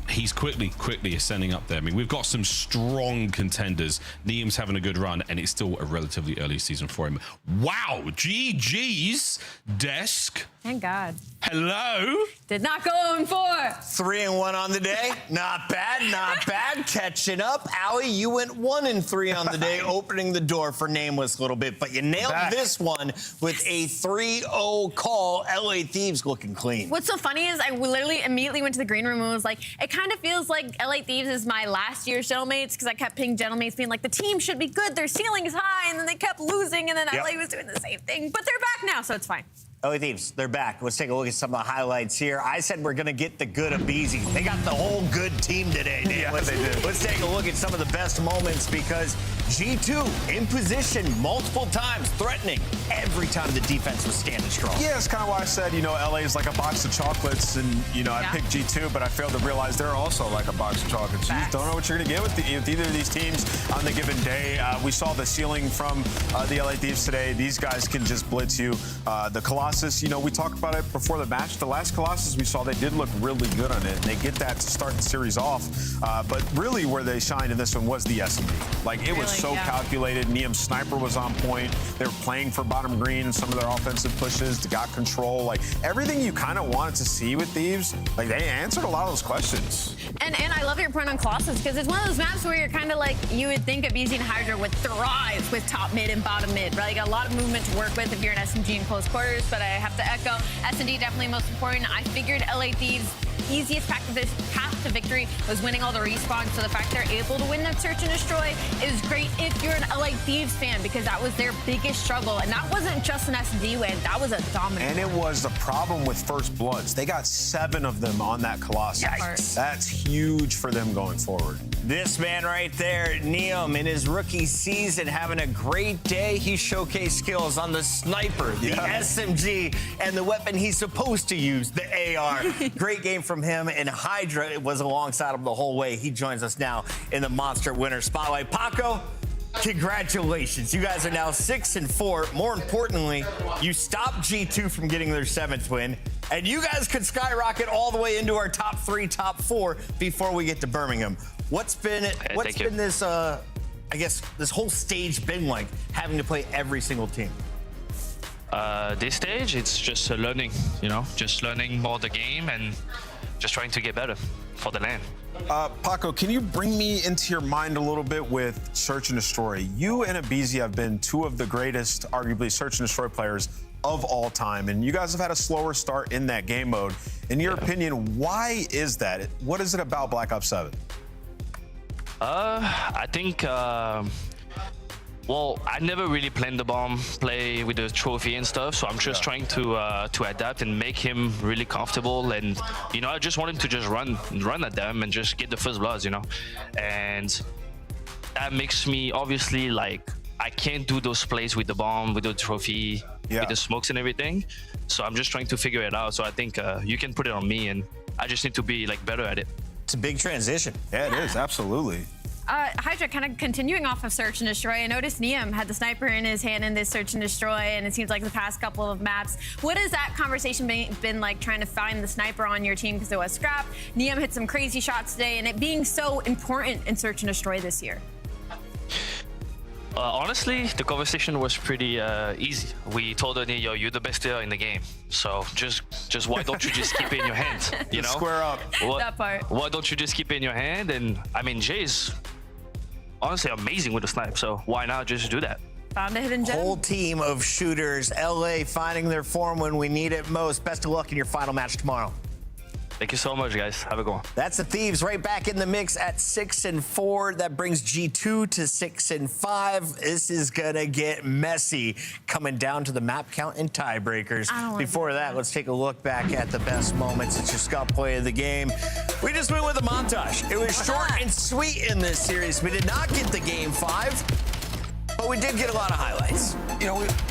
he's quickly ascending up there. I mean, we've got some strong contenders. Neem's having a good run, and it's still a relatively early season for him. Wow, GG's desk. Thank God. Hello. Did not go 0-4. 3-1 on the day. Not bad, not bad. Catching up. Allie, you went 1-3 on the day, opening the door for Nameless a little bit, but you nailed this one with a 3-0 call. LA Thieves looking clean. What's so funny is I literally immediately went to the green room and was like, it kind of feels like LA Thieves is my last year's Gentlemates, because I kept pinging Gentlemates being like, the team should be good, their ceiling is high, and then they kept losing, and then LA was doing the same thing. But they're back now, so it's fine. LA Thieves, they're back. Let's take a look at some of the highlights here. I said we're going to get the good of easy. They got the whole good team today, Dan. Yeah, they did. Let's take a look at some of the best moments, because G2 in position multiple times, threatening every time the defense was standing strong. Yeah, it's kind of why I said, you know, LA is like a box of chocolates, and, you know, I picked G2, but I failed to realize they're also like a box of chocolates. You just don't know what you're going to get with either of these teams on the given day. We saw the ceiling from the LA Thieves today. These guys can just blitz you. The Colossus, you know, we talked about it before the match. The last Colossus we saw, they did look really good on it, and they get that to start the series off. But really where they shined in this one was the S&D. Like, it was so calculated. Neem's sniper was on point. They were playing for bottom green and some of their offensive pushes. They got control. Like, everything you kind of wanted to see with Thieves, like, they answered a lot of those questions. And I love your point on Colossus, because it's one of those maps where you're kind of like, you would think a BZ and Hydra would thrive with top mid and bottom mid, right? Like, a lot of movement to work with if you're an SMG in close quarters, but I have to echo, S&D definitely most important. I figured LA Thieves' easiest path to victory was winning all the respawns, so the fact they're able to win that search and destroy is great if you're an LA Thieves fan, because that was their biggest struggle, and that wasn't just an S&D win, that was a dominant And it was the problem with First Bloods. They got 7 of them on that Colossus. Yikes. That's huge for them going forward. This man right there, Neem, in his rookie season, having a great day. He showcased skills on the sniper, the SMG, and the weapon he's supposed to use, the AR. Great game from him, and Hydra was alongside him the whole way. He joins us now in the Monster Winner Spotlight. Paco, congratulations. You guys are now 6-4. More importantly, you stopped G2 from getting their 7th win. And you guys could skyrocket all the way into our top 3, top 4 before we get to Birmingham. What's been this, I guess, this whole stage been like, having to play every single team? This stage, it's just learning, just learning more the game and just trying to get better for the LAN. Paco, can you bring me into your mind a little bit with Search and Destroy? You and Abizi have been 2 of the greatest, arguably, Search and Destroy players of all time, and you guys have had a slower start in that game mode. In your opinion, why is that? What is it about Black Ops 7? I think, well, I never really planned the bomb play with the trophy and stuff, so I'm just trying to adapt and make him really comfortable. And I just want him to just run at them and just get the first bloods, and that makes me obviously like I can't do those plays with the bomb, with the trophy, with the smokes and everything. So I'm just trying to figure it out. So I think you can put it on me, and I just need to be like better at it. It's a big transition. Yeah, it is, absolutely. Hydra, kind of continuing off of Search and Destroy, I noticed Neum had the sniper in his hand in this Search and Destroy, and it seems like the past couple of maps. What has that conversation been like, trying to find the sniper on your team? Because there was scrap. Neum hit some crazy shots today, and it being so important in Search and Destroy this year. Honestly, the conversation was pretty easy. We told her, yo, you're the best player in the game. So just why don't you just keep it in your hand? Square up. That part. Why don't you just keep it in your hand? And I mean, Jay's honestly amazing with the snipe. So why not just do that? Found a hidden gem. Whole team of shooters. LA finding their form when we need it most. Best of luck in your final match tomorrow. Thank you so much, guys. Have a good one. That's the Thieves right back in the mix at 6-4. That brings G2 to 6-5. This is gonna get messy coming down to the map count and tiebreakers. Before that, let's take a look back at the best moments. It's your Scott play of the game. We just went with a montage. It was short and sweet in this series. We did not get the game 5, but we did get a lot of highlights.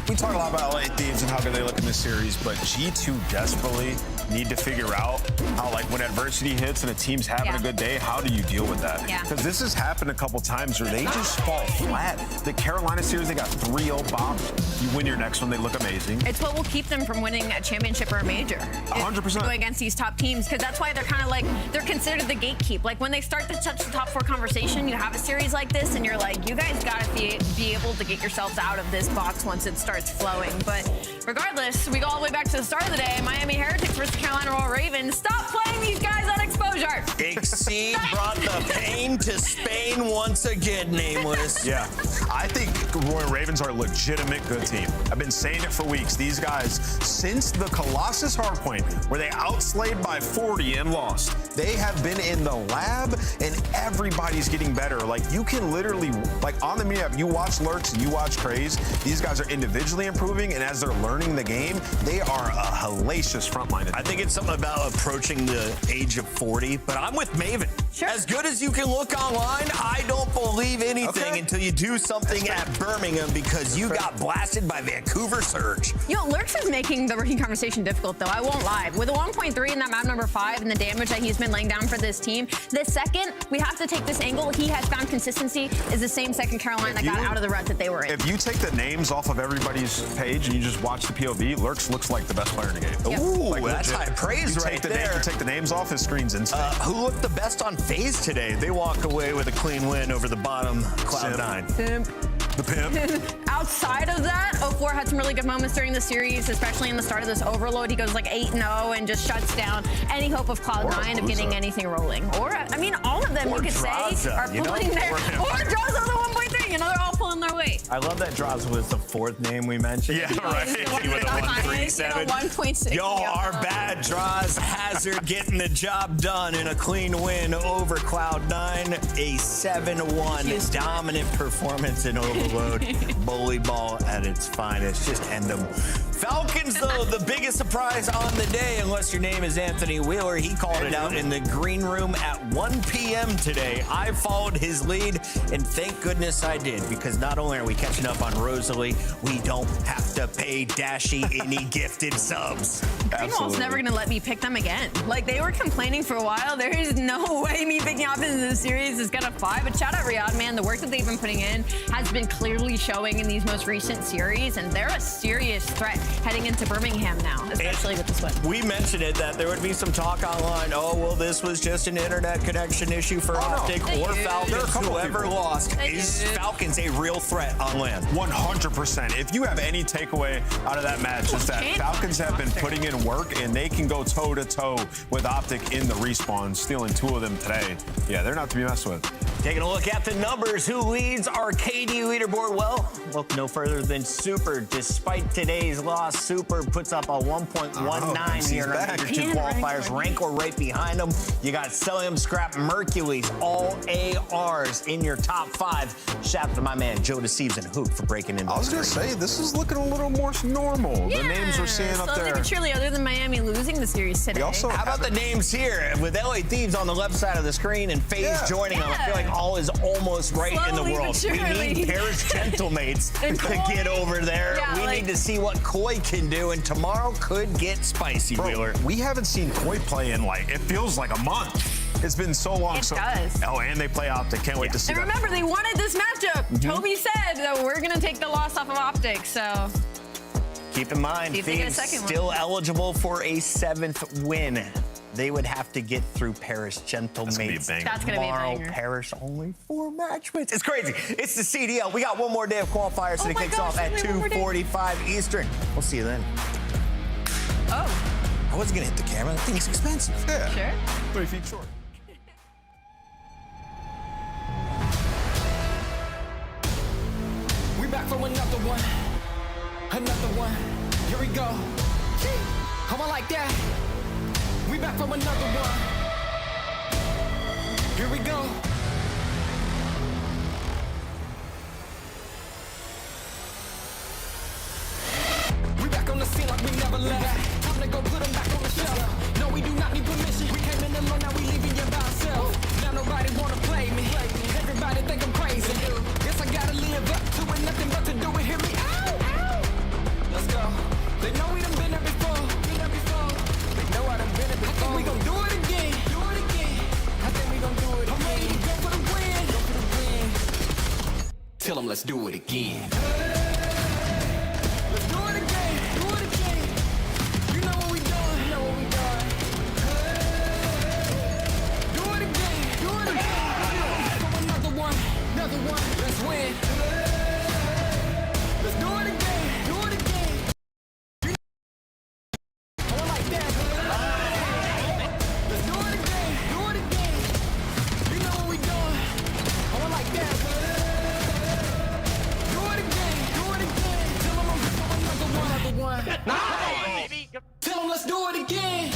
We talk a lot about LA Thieves and how good they look in this series, but G2 desperately need to figure out how, like, when adversity hits and a team's having a good day, how do you deal with that? Because this has happened a couple times where they just fall flat. The Carolina series, they got 3-0 bombed. You win your next one, they look amazing. It's what will keep them from winning a championship or a major. 100%. Going against these top teams, because that's why they're kind of like, they're considered the gatekeep. Like, when they start to touch the top 4 conversation, you have a series like this, and you're like, you guys got to be able to get yourselves out of this box once it starts flowing. But regardless, we go all the way back to the start of the day. Miami Heretics versus Carolina Royal Ravens. Stop playing these guys on exposure. Exceed brought the pain to Spain once again, Nameless. Yeah, I think Royal Ravens are a legitimate good team. I've been saying it for weeks. These guys, since the Colossus Hardpoint, where they outslayed by 40 and lost, they have been in the lab, and everybody's getting better. Like, you can literally, like, on the meetup, you watch Lurks and you watch Craze. These guys are individually improving, and as they're learning the game, they are a hellacious frontline. I think it's something about approaching the age of 40, but I'm with Maven. Sure. As good as you can look online, I don't believe anything until you do something at Birmingham, because you got blasted by Vancouver Surge. Lurks is making the rookie conversation difficult, though. I won't lie. With a 1.3 in that map number 5 and the damage that he's been laying down for this team, the second we have to take this angle, he has found consistency, is the same second Carolina that got out of the rut that they were in. If you take the names off of everybody's page and you just watch the POV, Lurks looks like the best player in the game. Yep. Ooh, that's high praise right there. You take the names off, his screen's instant. Who looked the best on FaZe today? They walk away with a clean win over the bottom Cloud9. Simp. The pimp. Outside of that, 04 had some really good moments during the series, especially in the start of this overload. He goes like 8-0 and just shuts down any hope of Cloud9 of getting anything rolling. Or, I mean, all of them, you could say, are pulling their... Or Draza the 1.3, they're all pulling their weight. I love that Draza was the 4th name we mentioned. Yeah, right. With a 1.37. 1.6. Yo, our bad Draws Hazard getting the job done in a clean win over Cloud9. A 7-1 dominant performance in Overload. Bully ball at its finest. Just end them. Falcons, though, the biggest surprise on the day, unless your name is Anthony Wheeler. He called it out in the green room at 1 p.m. today. I followed his lead, and thank goodness I did, because not only are we catching up on Rosalie, we don't have to pay Dashy any gifted subs. Greenwall's never going to let me pick them again. Like, they were complaining for a while. There is no way me picking options in this series is going to fly. But shout out Riyadh, man. The work that they've been putting in has been clearly showing in these most recent series, and they're a serious threat heading into Birmingham now, especially with this win. We mentioned it that there would be some talk online. Oh, well, this was just an internet connection issue for Optic or Falcons. Whoever lost, is Falcons a real threat on land? 100%. If you have any takeaway out of that match, is that Falcons have been putting in work and they can go toe-to-toe with Optic in the respawn, stealing 2 of them today. Yeah, they're not to be messed with. Taking a look at the numbers, who leads our KD leaderboard? Well, look no further than Super. Despite today's loss, Super puts up a 1.19 here in our Major 2 qualifiers. Rancor right behind them. You got Celium, Scrap, Mercules, all ARs in your top 5. Shout out to my man Joe Deceives and Hoop for breaking into. I was going to say, this is looking a little more normal. The names we're seeing up there. But surely, other than Miami losing the series today. How about the names here? With LA Thieves on the left side of the screen and FaZe joining them, I feel like all is almost right in the world. We need Paris Gentlemates to get over there. We need to see what Koi can do, and tomorrow could get spicy, Wheeler. We haven't seen Koi play in it feels like a month. It's been so long. It does. Oh, and they play Optic. Can't wait to see that. And remember, they wanted this matchup. Toby said that we're going to take the loss off of Optic, so... Keep in mind, Thieves still eligible for a 7th win. They would have to get through Paris Gentlemates. That's going to be a banger. Paris only 4 match wins. It's crazy. It's the CDL. We got one more day of qualifiers, and it kicks off at 2:45 Eastern. We'll see you then. I wasn't going to hit the camera. That thing's expensive. Yeah. Sure. 3 feet short. We back for another one. Another one. Here we go. How I like that. We back from another one. Here we go. We back on the scene like we never left. Time to go put them back on the shelf. No, we do not need permission. We came in alone, now we leaving you by ourselves. Now nobody wanna play me. Everybody think I'm crazy. Guess I gotta live up to it. Nothing but to do it. Hear me out. Let's go. They know we done been there before. They know I done been there before. I think we gon' do it again. I think we gon' do it again. I'm ready to go for the win. Tell them let's do it again. Let's do it again. You know what we doing. Do it again. Another one. Let's win. Let's do it again. Tell them let's do it again.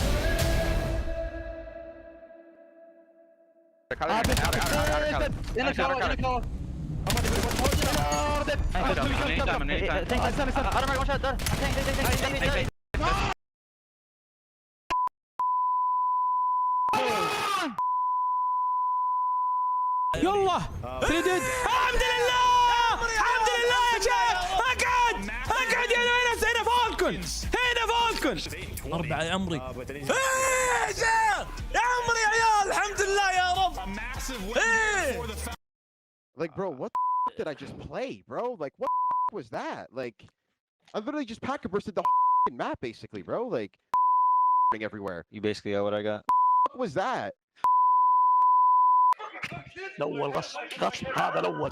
يلا تريدد الحمد لله يا شباب اقعد يا ناس هنا فوقكم 4 عمري يا عمري يا عيال الحمد لله يا رب. Like, bro, what the did I just play, bro? Like, what was that? Like, I literally just packet bursted the map, basically, bro. Like, everywhere. You basically got what I got. What was that? الأول غص هذا الأول